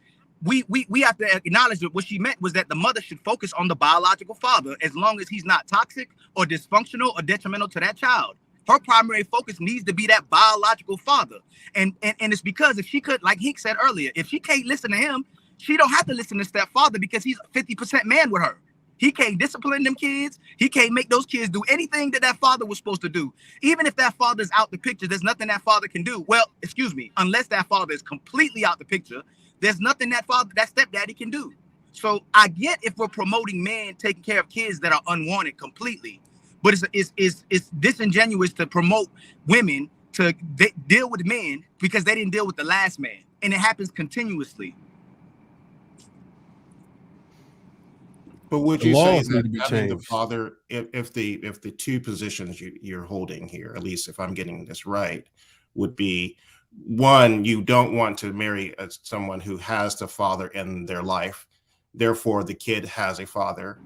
we have to acknowledge that what she meant was that the mother should focus on the biological father as long as he's not toxic or dysfunctional or detrimental to that child. Her primary focus needs to be that biological father. And it's because if she could, like Hink said earlier, if she can't listen to him, she don't have to listen to stepfather because he's 50% man with her. He can't discipline them kids. He can't make those kids do anything that father was supposed to do. Even if that father's out the picture, there's nothing that father can do. Well, excuse me, unless that father is completely out the picture, there's nothing that stepdaddy can do. So I get if we're promoting men taking care of kids that are unwanted completely, but it's disingenuous to promote women to deal with men because they didn't deal with the last man, and it happens continuously. But would you say that having the father, if the two positions you're holding here, at least if I'm getting this right, would be, one, you don't want to marry someone who has the father in their life, therefore the kid has a father.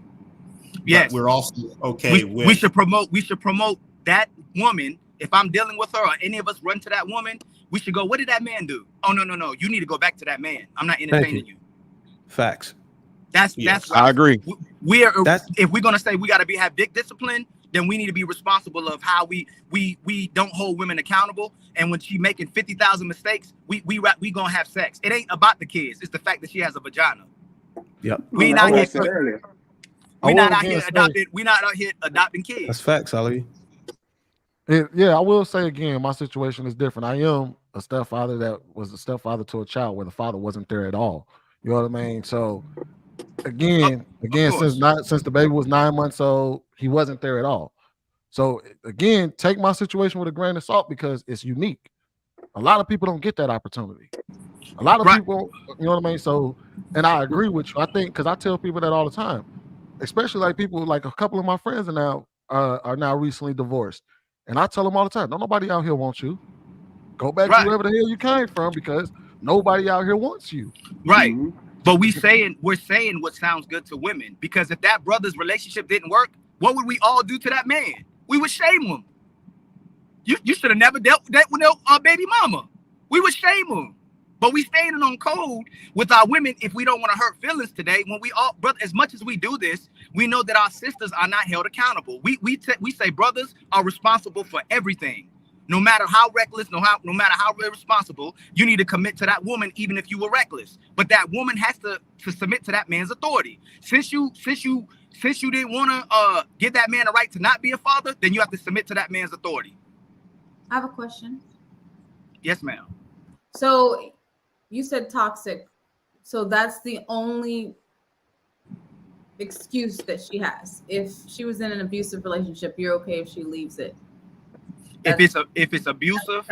Yes, but we're also okay with. We should promote that woman. If I'm dealing with her or any of us run to that woman, we should go, what did that man do? Oh no, you need to go back to that man. I'm not entertaining you. Facts. That's I agree. If we're gonna say we gotta have big discipline, then we need to be responsible of how we don't hold women accountable. And when she making 50,000 mistakes, we gonna have sex. It ain't about the kids. It's the fact that she has a vagina. Yep. We're not out here adopting kids. That's facts, Ali. Yeah, I will say again, my situation is different. I am a stepfather that was a stepfather to a child where the father wasn't there at all. You know what I mean? So again, since the baby was 9 months old, he wasn't there at all. So again, take my situation with a grain of salt because it's unique. A lot of people don't get that opportunity. A lot of people, you know what I mean? So, and I agree with you. I think because I tell people that all the time, especially like people, like a couple of my friends are now recently divorced, and I tell them all the time, don't nobody out here want you. Go back to wherever the hell you came from because nobody out here wants you. Right. But we're saying what sounds good to women, because if that brother's relationship didn't work, what would we all do to that man? We would shame him. You should have never dealt with that with no baby mama. We would shame him. But we standing on code with our women if we don't want to hurt feelings today. When we all, brother, as much as we do this, we know that our sisters are not held accountable. We say brothers are responsible for everything. No matter how reckless, no matter how irresponsible, you need to commit to that woman, even if you were reckless. But that woman has to submit to that man's authority. Since you didn't want to give that man a right to not be a father, then you have to submit to that man's authority. I have a question. Yes, ma'am. So you said toxic. So that's the only excuse that she has. If she was in an abusive relationship, you're okay if she leaves it. If it's abusive,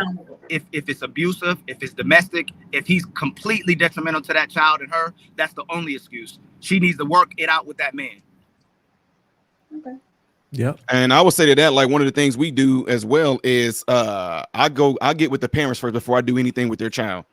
if it's abusive, if it's domestic, if he's completely detrimental to that child and her, that's the only excuse. She needs to work it out with that man. Okay. Yeah. And I would say that like one of the things we do as well is I get with the parents first before I do anything with their child.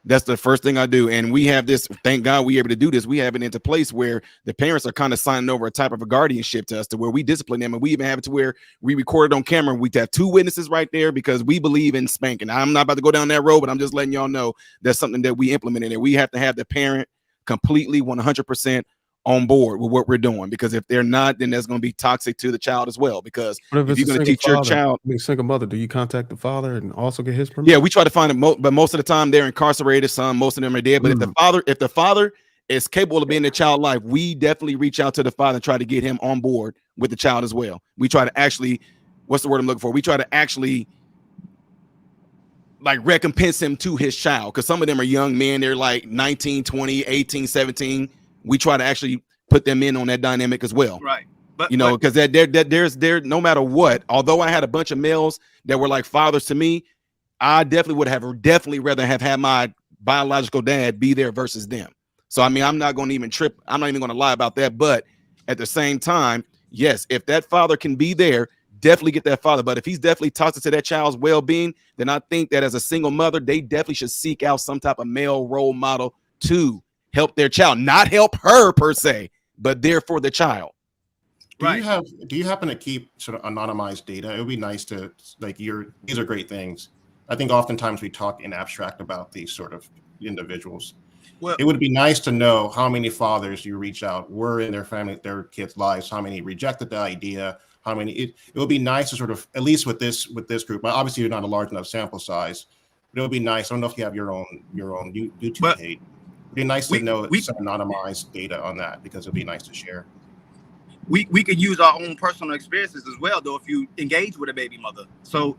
That's the first thing I do. And we have this, thank God we're able to do this. We have it into place where the parents are kind of signing over a type of a guardianship to us to where we discipline them. And we even have it to where we record it on camera. We have 2 witnesses right there because we believe in spanking. I'm not about to go down that road, but I'm just letting y'all know that's something that we implemented. And we have to have the parent completely 100% on board with what we're doing, because if they're not, then that's going to be toxic to the child as well. Because if you're going to teach your child, single mother, do you contact the father and also get his permission? yeah, we try to find it, but most of the time they're incarcerated. Most of them are dead. But if the father is capable of being in the child's life, we definitely reach out to the father and try to get him on board with the child as well. We try to actually, what's the word I'm looking for? We try to actually like recompense him to his child, because some of them are young men. They're like 19, 20, 18, 17. We try to actually put them in on that dynamic as well. Right. But you know, because there's no matter what, although I had a bunch of males that were like fathers to me, I definitely rather have had my biological dad be there versus them. So I mean, I'm not going to even trip. I'm not even going to lie about that. But at the same time, yes, if that father can be there, definitely get that father. But if he's definitely toxic to that child's well-being, then I think that as a single mother, they definitely should seek out some type of male role model to help their child, not help her per se, but there for the child. Do you happen to keep sort of anonymized data? It would be nice to, like, these are great things. I think oftentimes we talk in abstract about these sort of individuals. Well, it would be nice to know how many fathers you reach out were in their family, their kids' lives, how many rejected the idea, how many. It would be nice to sort of, at least with this group. Obviously, you're not a large enough sample size, but it would be nice. I don't know if you have your own YouTube page. It'd be nice to know some anonymized data on that, because it'd be nice to share. We could use our own personal experiences as well, though, if you engage with a baby mother. So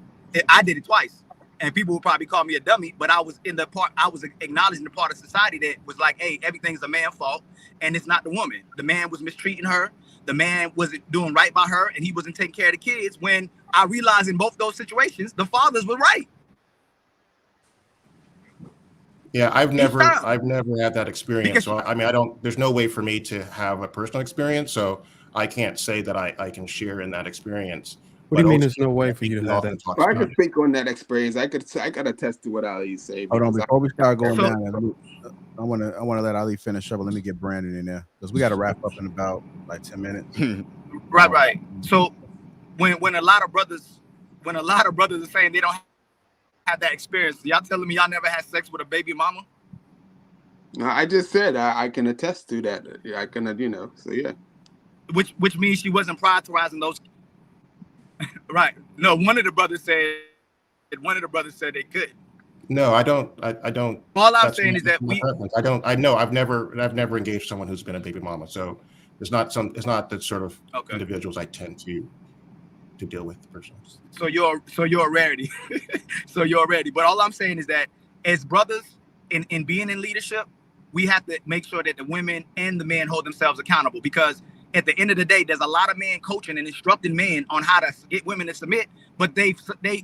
I did it twice, and people would probably call me a dummy, but I was acknowledging the part of society that was like, hey, everything's a man's fault, and it's not the woman. The man was mistreating her. The man wasn't doing right by her, and he wasn't taking care of the kids. When I realized in both those situations, the fathers were right. Yeah, I've never had that experience. So I mean, there's no way for me to have a personal experience. So I can't say that I can share in that experience. What do you mean there's no way for you to have that? Well, I could speak on that experience. I could attest to what Ali said. Hold on, before we start going down there, I want to let Ali finish up, but let me get Brandon in there, because we got to wrap up in about like 10 minutes. Right. So when a lot of brothers are saying they don't have that experience, y'all telling me y'all never had sex with a baby mama? I just said I can attest to that. I can, so yeah. Which means she wasn't prioritizing those. Right. No, one of the brothers said they could. No, I don't. I don't. All I'm saying is that I've never engaged someone who's been a baby mama. So it's not the sort of individuals I tend to deal with personally. So you're a rarity. So you're a rarity. But all I'm saying is that as brothers in being in leadership, we have to make sure that the women and the men hold themselves accountable, because at the end of the day, there's a lot of men coaching and instructing men on how to get women to submit, but they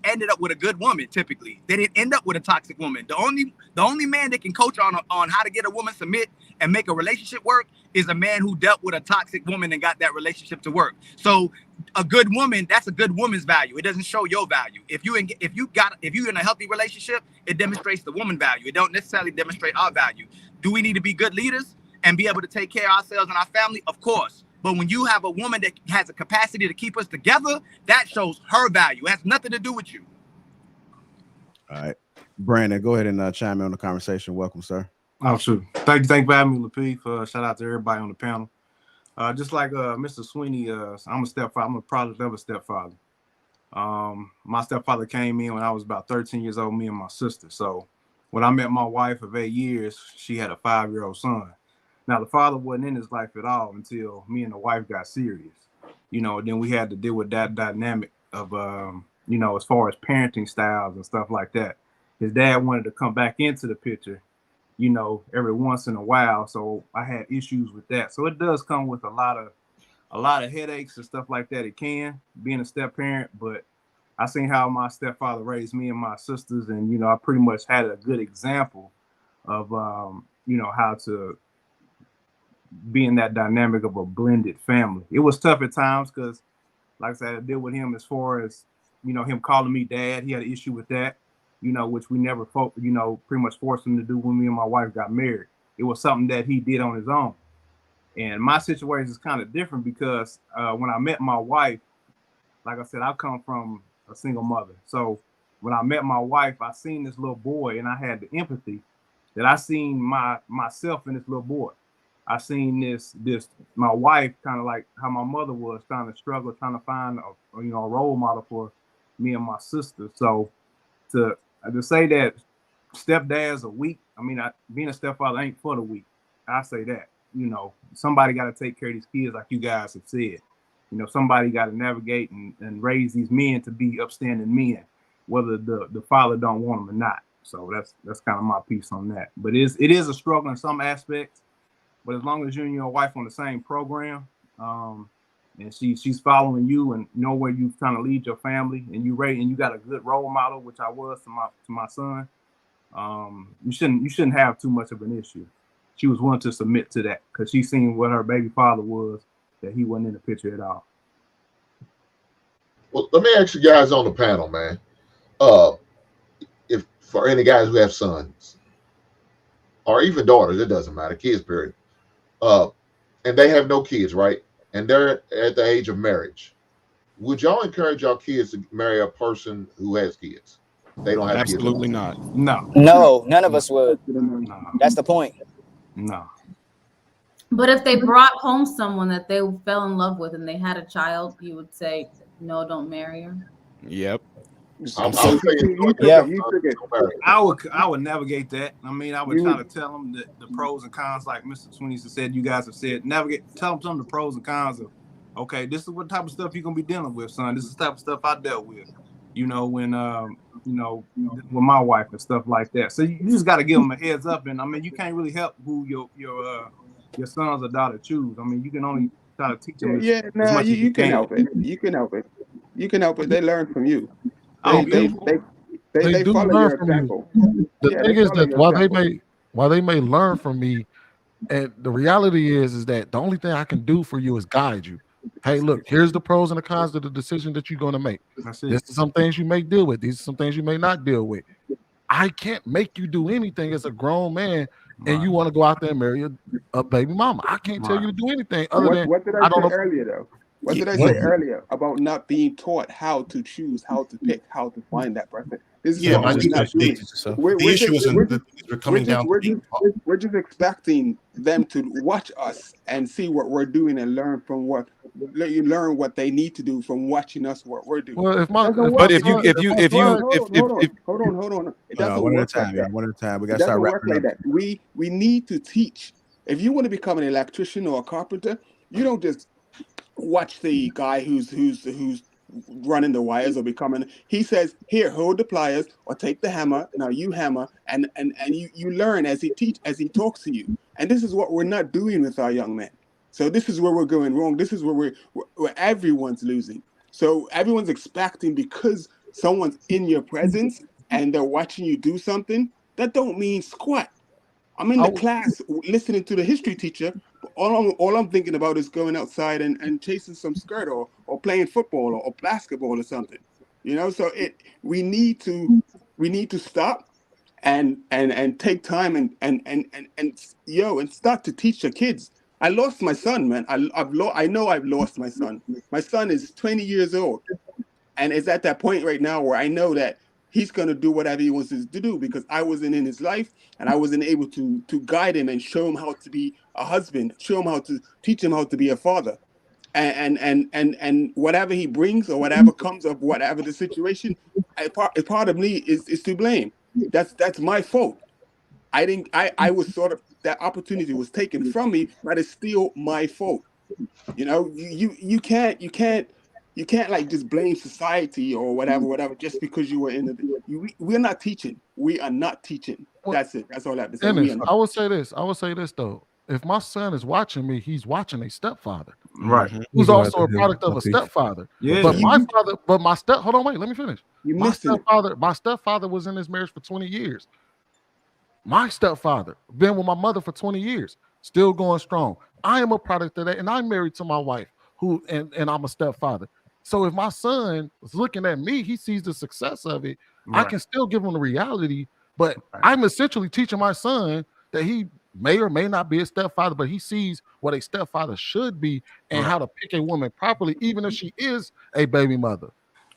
ended up with a good woman. Typically, they didn't end up with a toxic woman. The only man that can coach on how to get a woman submit and make a relationship work is a man who dealt with a toxic woman and got that relationship to work. So a good woman, that's a good woman's value. It doesn't show your value. If you're in a healthy relationship, it demonstrates the woman value. It don't necessarily demonstrate our value. Do we need to be good leaders and be able to take care of ourselves and our family? Of course. But when you have a woman that has a capacity to keep us together, that shows her value. It has nothing to do with you. All right. Brandon, go ahead and chime in on the conversation. Welcome, sir. Oh, sure. Thank you for having me, Lapeef. Shout out to everybody on the panel. Just like Mr. Sweeney, I'm a stepfather. I'm a product of a stepfather. My stepfather came in when I was about 13 years old, me and my sister. So when I met my wife of 8 years, she had a 5-year-old son. Now, the father wasn't in his life at all until me and the wife got serious. Then we had to deal with that dynamic of, as far as parenting styles and stuff like that. His dad wanted to come back into the picture, every once in a while. So I had issues with that. So it does come with a lot of headaches and stuff like that. It can, being a step parent, but I seen how my stepfather raised me and my sisters. And, I pretty much had a good example of, how to be in that dynamic of a blended family. It was tough at times because, like I said, I deal with him as far as, him calling me dad. He had an issue with that, which we never, pretty much forced him to do when me and my wife got married. It was something that he did on his own. And my situation is kind of different because when I met my wife, like I said, I come from a single mother. So when I met my wife, I seen this little boy and I had the empathy that I seen myself in this little boy. I seen this my wife kind of like how my mother was trying to struggle, trying to find a role model for me and my sister. So to say that stepdads are weak, being a stepfather ain't for the weak. I say that, somebody got to take care of these kids, like you guys have said. Somebody got to navigate and raise these men to be upstanding men, whether the father don't want them or not. So that's kind of my piece on that. But it is a struggle in some aspects. But as long as you and your wife on the same program, and she's following you and know where you trying to lead your family, and you got a good role model, which I was to my son, you shouldn't have too much of an issue. She was willing to submit to that because she seen what her baby father was, that he wasn't in the picture at all. Well, let me ask you guys on the panel, man. If for any guys who have sons or even daughters, it doesn't matter, kids, period. And they have no kids, right? And they're at the age of marriage. Would y'all encourage y'all kids to marry a person who has kids? They don't have Absolutely kids. not. No, none of us would. No. That's the point. No. But if they brought home someone that they fell in love with and they had a child, you would say, no, don't marry her. Yep. I'm saying, I would navigate that. I would try to tell them the pros and cons, like Mr. Sweeney said, you guys have said, tell them some of the pros and cons of, okay, this is what type of stuff you're gonna be dealing with, son. This is the type of stuff I dealt with, with my wife and stuff like that. So you just got to give them a heads up, and you can't really help who your sons or daughter choose. You can only try to teach them as much as you can can. help it. You can help it. You can help it. They learn from you. They They do follow learn your from you. example. The Yeah, thing they is follow that your while they may learn from me, and the reality is that the only thing I can do for you is guide you. Hey, look, here's the pros and the cons of the decision that you're going to make. This is some things you may deal with. These are some things you may not deal with. I can't make you do anything as a grown man, and you want to go out there and marry a baby mama. I can't tell you to do anything other than What did I say earlier, though? What did I say earlier about not being taught how to choose, how to pick, how to find that person? This is what we're not doing. The issue isn't that we're coming down to being taught. We're just expecting them to watch us and see what we're doing and learn from what they need to do from watching us what we're doing. Well, hold on. It doesn't One at a work time, like y'all. that. One at a time. We It got to start doesn't work wrapping like up. that. We need to teach. If you want to become an electrician or a carpenter, you don't just watch the guy who's running the wires or becoming. He says, "Here, hold the pliers or take the hammer. Now you hammer, and you learn as he talks to you. And this is what we're not doing with our young men. So this is where we're going wrong. This is where everyone's losing. So everyone's expecting because someone's in your presence and they're watching you do something, that don't mean squat. I'm in the class listening to the history teacher, but all I'm thinking about is going outside and chasing some skirt or playing football or basketball or something. You know, so we need to stop and take time and start to teach the kids. I lost my son, man. I know I've lost my son. My son is 20 years old and is at that point right now where I know that he's going to do whatever he wants to do because I wasn't in his life and I wasn't able to guide him and show him how to be a husband, show him how to teach him how to be a father. And whatever he brings or whatever comes of whatever the situation, a part of me is to blame. That's my fault. I was sort of, that opportunity was taken from me, but it's still my fault. You know, you can't like just blame society or whatever just because you were in the. We're not teaching. We are not teaching. That's it. That's all I have to say. Dennis, I will say this though. If my son is watching me, he's watching a stepfather. Right. Who's also a product of a stepfather. Yeah. But my father, hold on, wait, let me finish. My stepfather was in this marriage for 20 years. My stepfather been with my mother for 20 years, still going strong. I am a product of that, and I'm married to my wife, and I'm a stepfather. So if my son is looking at me, he sees the success of it. Right. I can still give him the reality, but I'm essentially teaching my son that he may or may not be a stepfather, but he sees what a stepfather should be and how to pick a woman properly, even if she is a baby mother.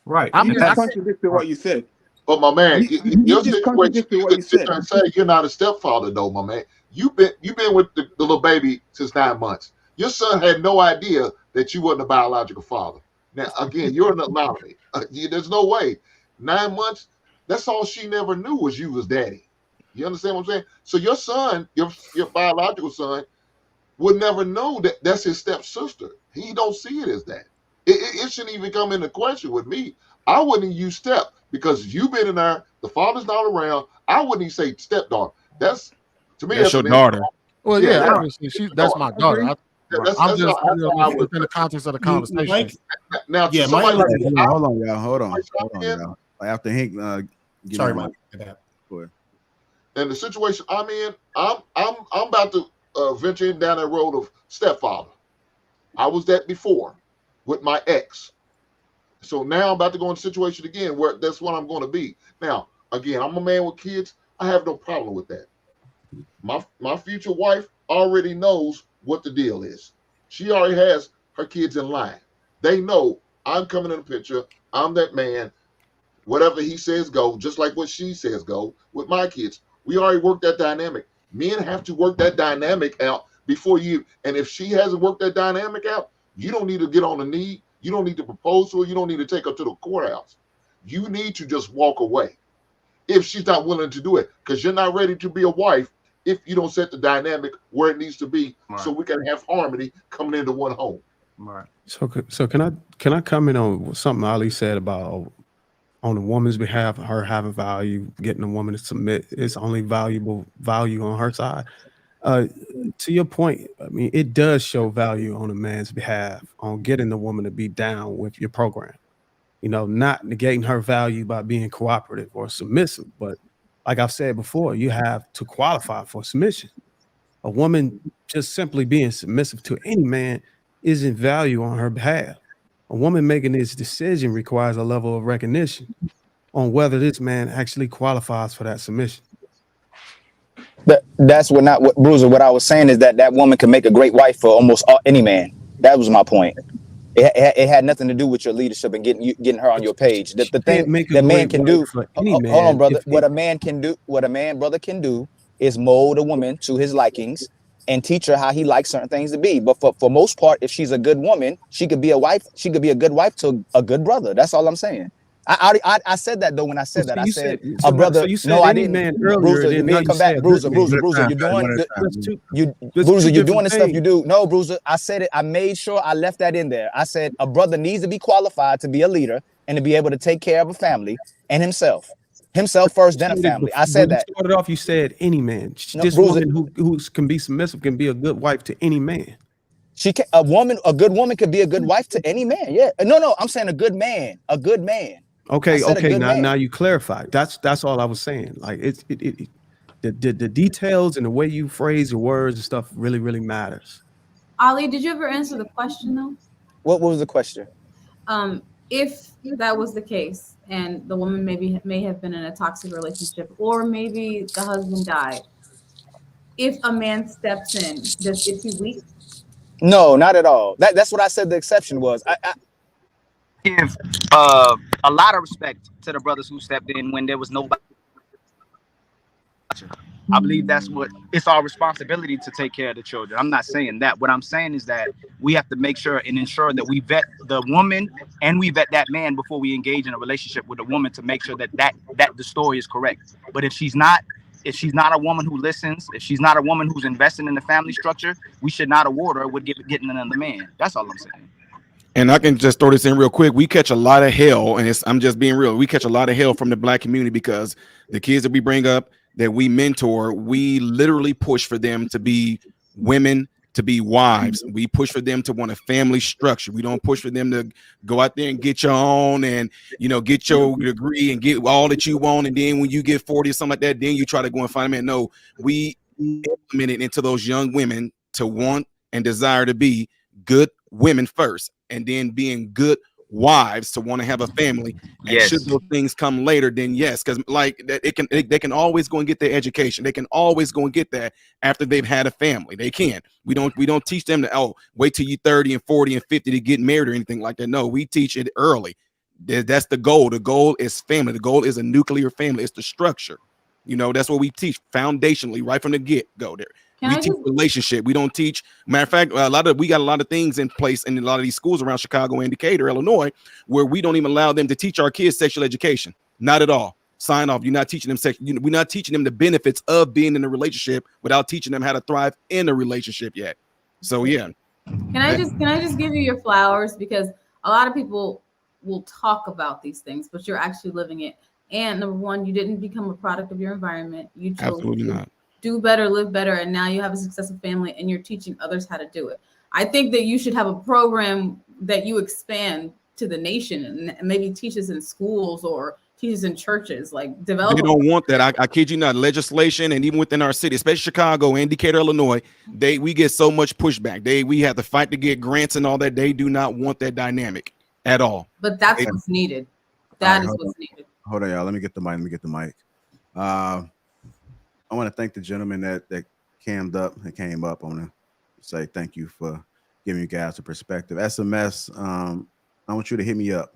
Right. I'm just contradicting what you said. But my man, you just contradicted what you said. And say you're not a stepfather, though, my man. You've been with the little baby since 9 months. Your son had no idea that you wasn't a biological father. Now, again, you're an anomaly. There's no way. 9 months, that's all she never knew was you was daddy. You understand what I'm saying? So your son, your biological son, would never know that that's his stepsister. He don't see it as that. It shouldn't even come into question with me. I wouldn't use step because you've been in there. The father's not around. I wouldn't even say stepdaughter. That's to me. That's your daughter. Well, yeah, obviously that's my daughter. I'm just within the context of the conversation. Now, yeah, hold on, y'all. Hold on, y'all. After Hank, sorry, Mike. And the situation I'm in, I'm about to venture in down that road of stepfather. I was that before with my ex. So now I'm about to go in a situation again where that's what I'm going to be. Now, again, I'm a man with kids. I have no problem with that. My future wife already knows what the deal is. She already has her kids in line. They know I'm coming in the picture. I'm that man. Whatever he says go, just like what she says go with my kids. We already worked that dynamic. Men have to work that dynamic out before you. And if she hasn't worked that dynamic out, you don't need to get on the knee. You don't need to propose to her. You don't need to take her to the courthouse. You need to just walk away if she's not willing to do it, because you're not ready to be a wife if you don't set the dynamic where it needs to be, so we can have harmony coming into one home. Right. So can I comment on something Ali said about on the woman's behalf, her having value, getting a woman to submit is only value on her side. To your point, I mean, it does show value on a man's behalf on getting the woman to be down with your program. You know, not negating her value by being cooperative or submissive, but like I've said before, you have to qualify for submission. A woman just simply being submissive to any man isn't value on her behalf. A woman making this decision requires a level of recognition on whether this man actually qualifies for that submission. That's what Bruiser. What I was saying is that woman can make a great wife for almost any man. That was my point. It had nothing to do with your leadership and getting her on your page. The thing that man can do. Hold on, brother. What a man brother can do is mold a woman to his likings and teach her how he likes certain things to be. But for most part, if she's a good woman, she could be a wife. She could be a good wife to a good brother. That's all I'm saying. I said that though when I said that. I You said so a brother. so you said No, I any didn't. man earlier, Bruiser, then me now and you come back. said good Bruiser, man. You're doing That's Bruiser, two you're doing different the stuff you things. do. No, Bruiser, I said it. I made sure I left that in there. I said a brother needs to be qualified to be a leader and to be able to take care of a family and himself. Himself first, then a family. I When said you that. started off, you said any man. No, This Bruiser, woman who can be submissive can be a good wife to any man. she can, a good woman could be a good wife to any man. Yeah. No, I'm saying a good man. A good man. I Okay, said a good now man. you clarified. That's all I was saying. Like the details and the way you phrase your words and stuff really matters. Ali, did you ever answer the question though? What was the question? If that was the case and the woman may have been in a toxic relationship, or maybe the husband died, if a man steps in, is he weak? No, not at all. That's what I said the exception was. I give A lot of respect to the brothers who stepped in when there was nobody. I believe that's what it's our responsibility to take care of the children. I'm not saying that. What I'm saying is that we have to make sure and ensure that we vet the woman and we vet that man before we engage in a relationship with a woman to make sure that the story is correct. But if she's not a woman who listens, if she's not a woman who's investing in the family structure, we should not award her with getting another man. That's all I'm saying. And I can just throw this in real quick. We catch a lot of hell, and I'm just being real. We catch a lot of hell from the black community because the kids that we bring up, that we mentor, we literally push for them to be women, to be wives. We push for them to want a family structure. We don't push for them to go out there and get your own and, get your degree and get all that you want. And then when you get 40 or something like that, then you try to go and find a man. No, we implement it into those young women to want and desire to be good women first, and then being good wives to want to have a family. And Yes. should those things come later, then yes, because like that they can always go and get their education. They can always go and get that after they've had a family. They can. We don't teach them to wait till you're 30 and 40 and 50 to get married or anything like that. No, we teach it early. That's the goal. The goal is family. The goal is a nuclear family. It's the structure. That's what we teach foundationally right from the get-go there. We teach relationship. We don't teach. Matter of fact, we got a lot of things in place in a lot of these schools around Chicago and Decatur, Illinois, where we don't even allow them to teach our kids sexual education. Not at all. Sign off. You're not teaching them sex. We're not teaching them the benefits of being in a relationship without teaching them how to thrive in a relationship yet. So yeah. Can I just give you your flowers, because a lot of people will talk about these things, but you're actually living it. And number one, you didn't become a product of your environment. You chose Absolutely to not. do better, live better, and now you have a successful family and you're teaching others how to do it. I think that you should have a program that you expand to the nation and maybe teach us in schools or teach us in churches, like develop. They don't want that. I kid you not. Legislation and even within our city, especially Chicago and Decatur, Illinois, we get so much pushback. We have to fight to get grants and all that. They do not want that dynamic at all. But that's what's needed. That is what's needed. Hold on, y'all. Let me get the mic. I want to thank the gentleman that came up. I want to say thank you for giving you guys a perspective. SMS, I want you to hit me up.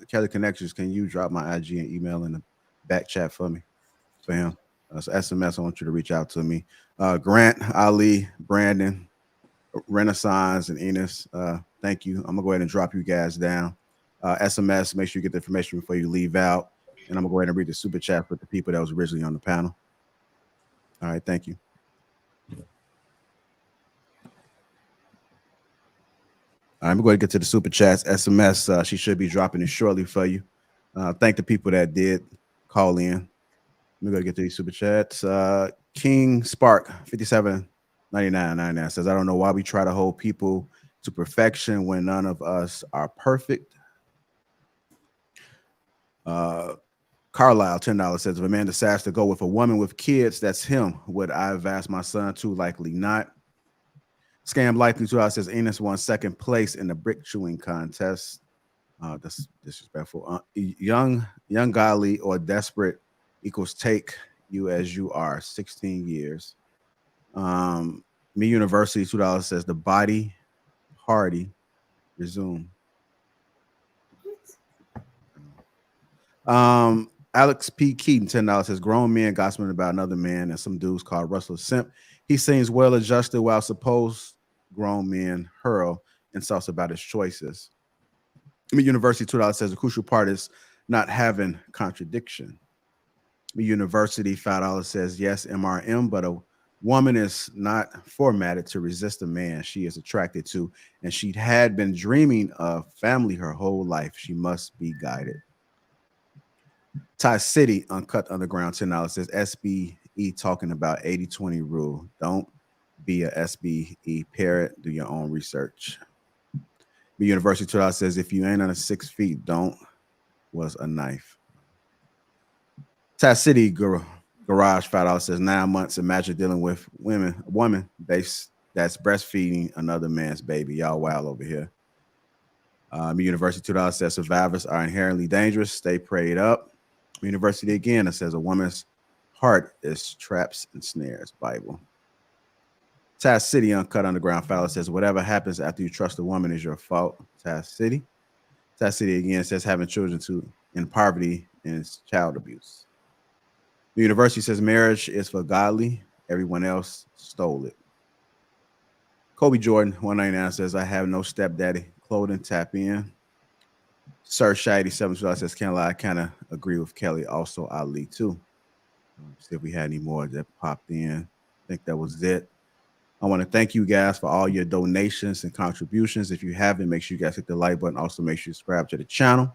Kelly Connections, can you drop my IG and email in the back chat for me? For him. So SMS, I want you to reach out to me. Grant, Ali, Brandon, Renaissance, and Enos, thank you. I'm going to go ahead and drop you guys down. SMS, make sure you get the information before you leave out. And I'm going to go ahead and read the super chat with the people that was originally on the panel. All right, thank you. All right, I'm going to get to the super chats. SMS, she should be dropping it shortly for you. Thank the people that did call in. We're going to get to these super chats. King Spark, 57.99 says, I don't know why we try to hold people to perfection when none of us are perfect. Carlisle, $10 says, if a man decides to go with a woman with kids, that's him. Would I advise my son to? Likely not. Scam Likely $2 says, Enos won second place in the brick chewing contest. That's disrespectful. Young godly or desperate equals take you as you are. 16 years. Me University, $2 says, the body party resume. Alex P. Keaton, $10 says, grown men gossiping about another man and some dudes called Russell Simp. He seems well adjusted while supposed grown men hurl insults about his choices. Me University, $2 says, the crucial part is not having contradiction. The university $5 says yes, MRM, but a woman is not formatted to resist a man she is attracted to, and she had been dreaming of family her whole life. She must be guided. Ty City Uncut Underground $10 says SBE talking about 80-20 rule. Don't be a SBE parrot. Do your own research. The University $2 says if you ain't under 6 feet, don't was a knife. Ty City Garage $5 says 9 months. Imagine dealing with a woman that's breastfeeding another man's baby. Y'all wild over here. University $2 says survivors are inherently dangerous. Stay prayed up. University again, it says a woman's heart is traps and snares. Bible. Taz City Uncut Underground $5 says whatever happens after you trust a woman is your fault. Taz City again says having children in poverty is child abuse. The university says marriage is for godly. Everyone else stole it. Kobe Jordan 199 says I have no stepdaddy. Clothing tap in. Sir Shady 7 says can't lie. I kind of agree with Kelly. Also Ali too. See if we had any more that popped in. I think that was it. I want to thank you guys for all your donations and contributions. If you haven't, make sure you guys hit the like button. Also, make sure you subscribe to the channel.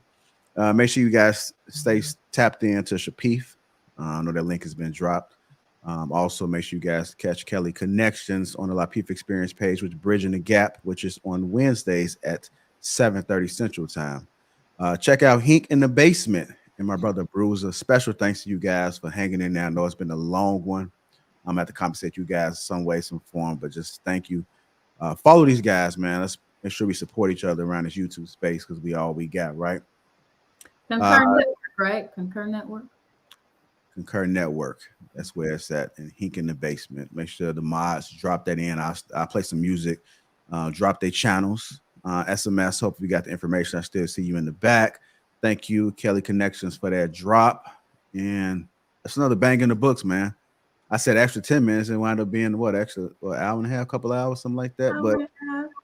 Make sure you guys stay tapped in to Lapeef. I know that link has been dropped. Also, make sure you guys catch Kelly Connections on the Lapeef Experience page, which is Bridging the Gap, which is on Wednesdays at 7:30 Central Time. Check out Hink in the Basement and my brother Bruiser. Special thanks to you guys for hanging in there. I know it's been a long one. I'm going to have to compensate you guys some way, some form, but just thank you. Follow these guys, man. Let's make sure we support each other around this YouTube space because we all we got, right? Concur Network, right? Concur Network. Concur Network. That's where it's at. And Hink in the Basement. Make sure the mods drop that in. I'll play some music. Drop their channels. SMS. Hope you got the information. I still see you in the back. Thank you, Kelly Connections, for that drop. And that's another bang in the books, man. I said extra 10 minutes and wound up being what, extra hour and a half, couple hours, something like that. But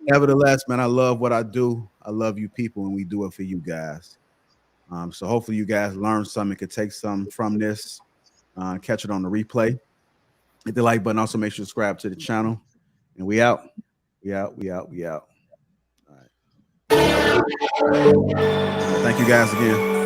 nevertheless, man, I love what I do. I love you people, and we do it for you guys. So hopefully you guys learn something, could take some from this, catch it on the replay. Hit the like button. Also make sure to subscribe to the channel. And we out. We out. All right. Thank you guys again.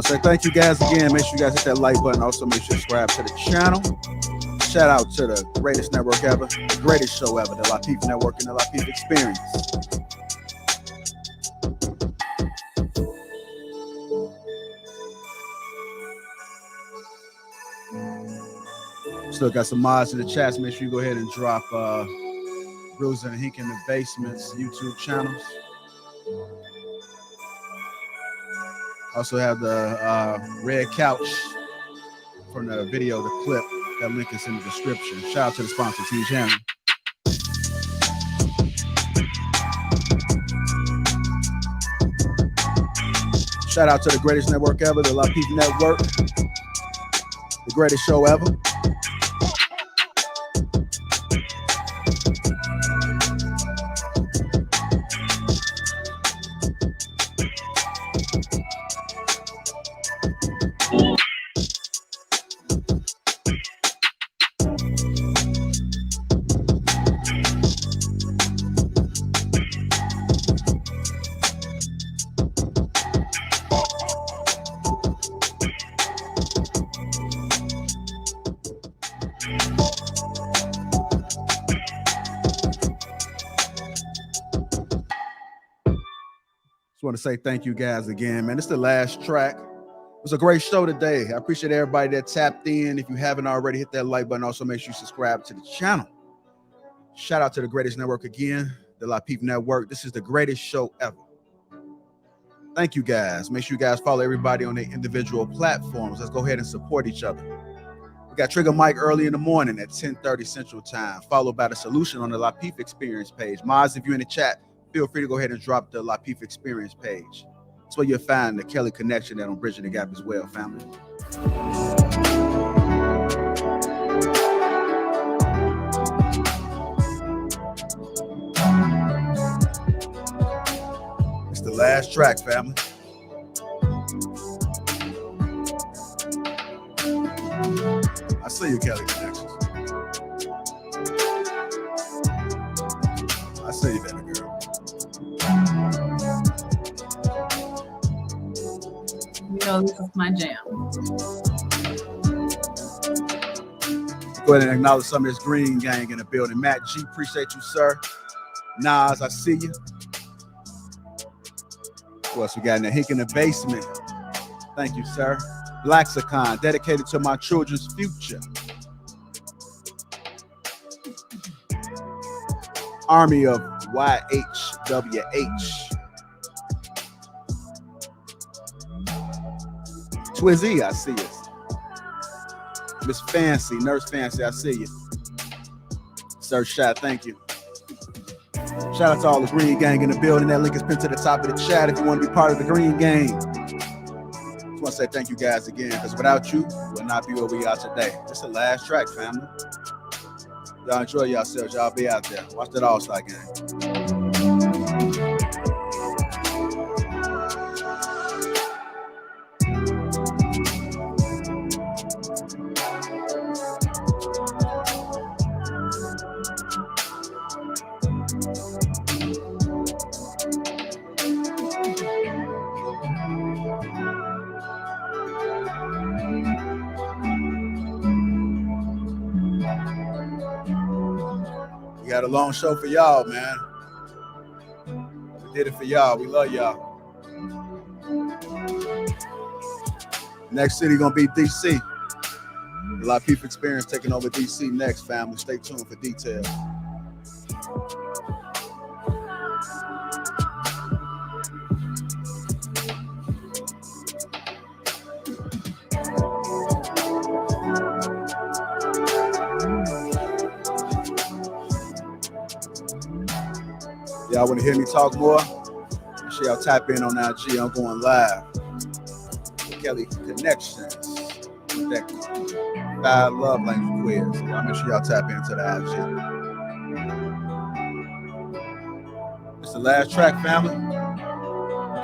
Say thank you guys again. Make sure you guys hit that like button. Also, make sure you subscribe to the channel. Shout out to the greatest network ever, the greatest show ever, the Lapeef Network and the Lapeef Experience. Still got some mods in the chat. So make sure you go ahead and drop Bruiser and Hink in the Basement's YouTube channels. Also have the red couch from the video, the clip. That link is in the description. Shout out to the sponsor, T Channel. Shout out to the greatest network ever, the Lapeef Network. The greatest show ever. want to say thank you guys again, man. It's the last track. It was a great show today. I appreciate everybody that tapped in. If you haven't already, hit that like button. Also, make sure you subscribe to the channel. Shout out to the greatest network again, the Lapeef Network. This is the greatest show ever. Thank you guys. Make sure you guys follow everybody on their individual platforms. Let's go ahead and support each other. We got Trigger Mike early in the morning at 10:30 Central Time, followed by the solution on the Lapeef Experience page. Maz, if you're in the chat, feel free to go ahead and drop the Lapeef Experience page. That's where you'll find the Kelly Connection that on Bridging the Gap as well, family. It's the last track, family. I see you, Kelly Connections. I see you, baby girl. You know, this is my jam. Go ahead and acknowledge some of this green gang in the building. Matt G, appreciate you, sir. Nas, I see you. Who else we got in there? Hink in the basement. Thank you, sir. Laxicon, dedicated to my children's future. Army of YHWH. Twizzy, I see you. Miss Fancy, Nurse Fancy, I see you. Sir Shot, thank you. Shout out to all the Green Gang in the building. That link is pinned to the top of the chat if you want to be part of the Green Gang. Just want to say thank you guys again, because without you, we'll not be where we are today. It's the last track, family. Y'all enjoy yourselves. Y'all be out there. Watch that All-Star game. We got a long show for y'all, man. We did it for y'all. We love y'all. Next city gonna be DC. The Lapeef Experience taking over DC next, family. Stay tuned for details. Y'all want to hear me talk more? Make sure y'all tap in on IG. I'm going live. Kelly Connections. With that 5 love language quiz. Y'all make sure y'all tap into the IG. It's the last track, family.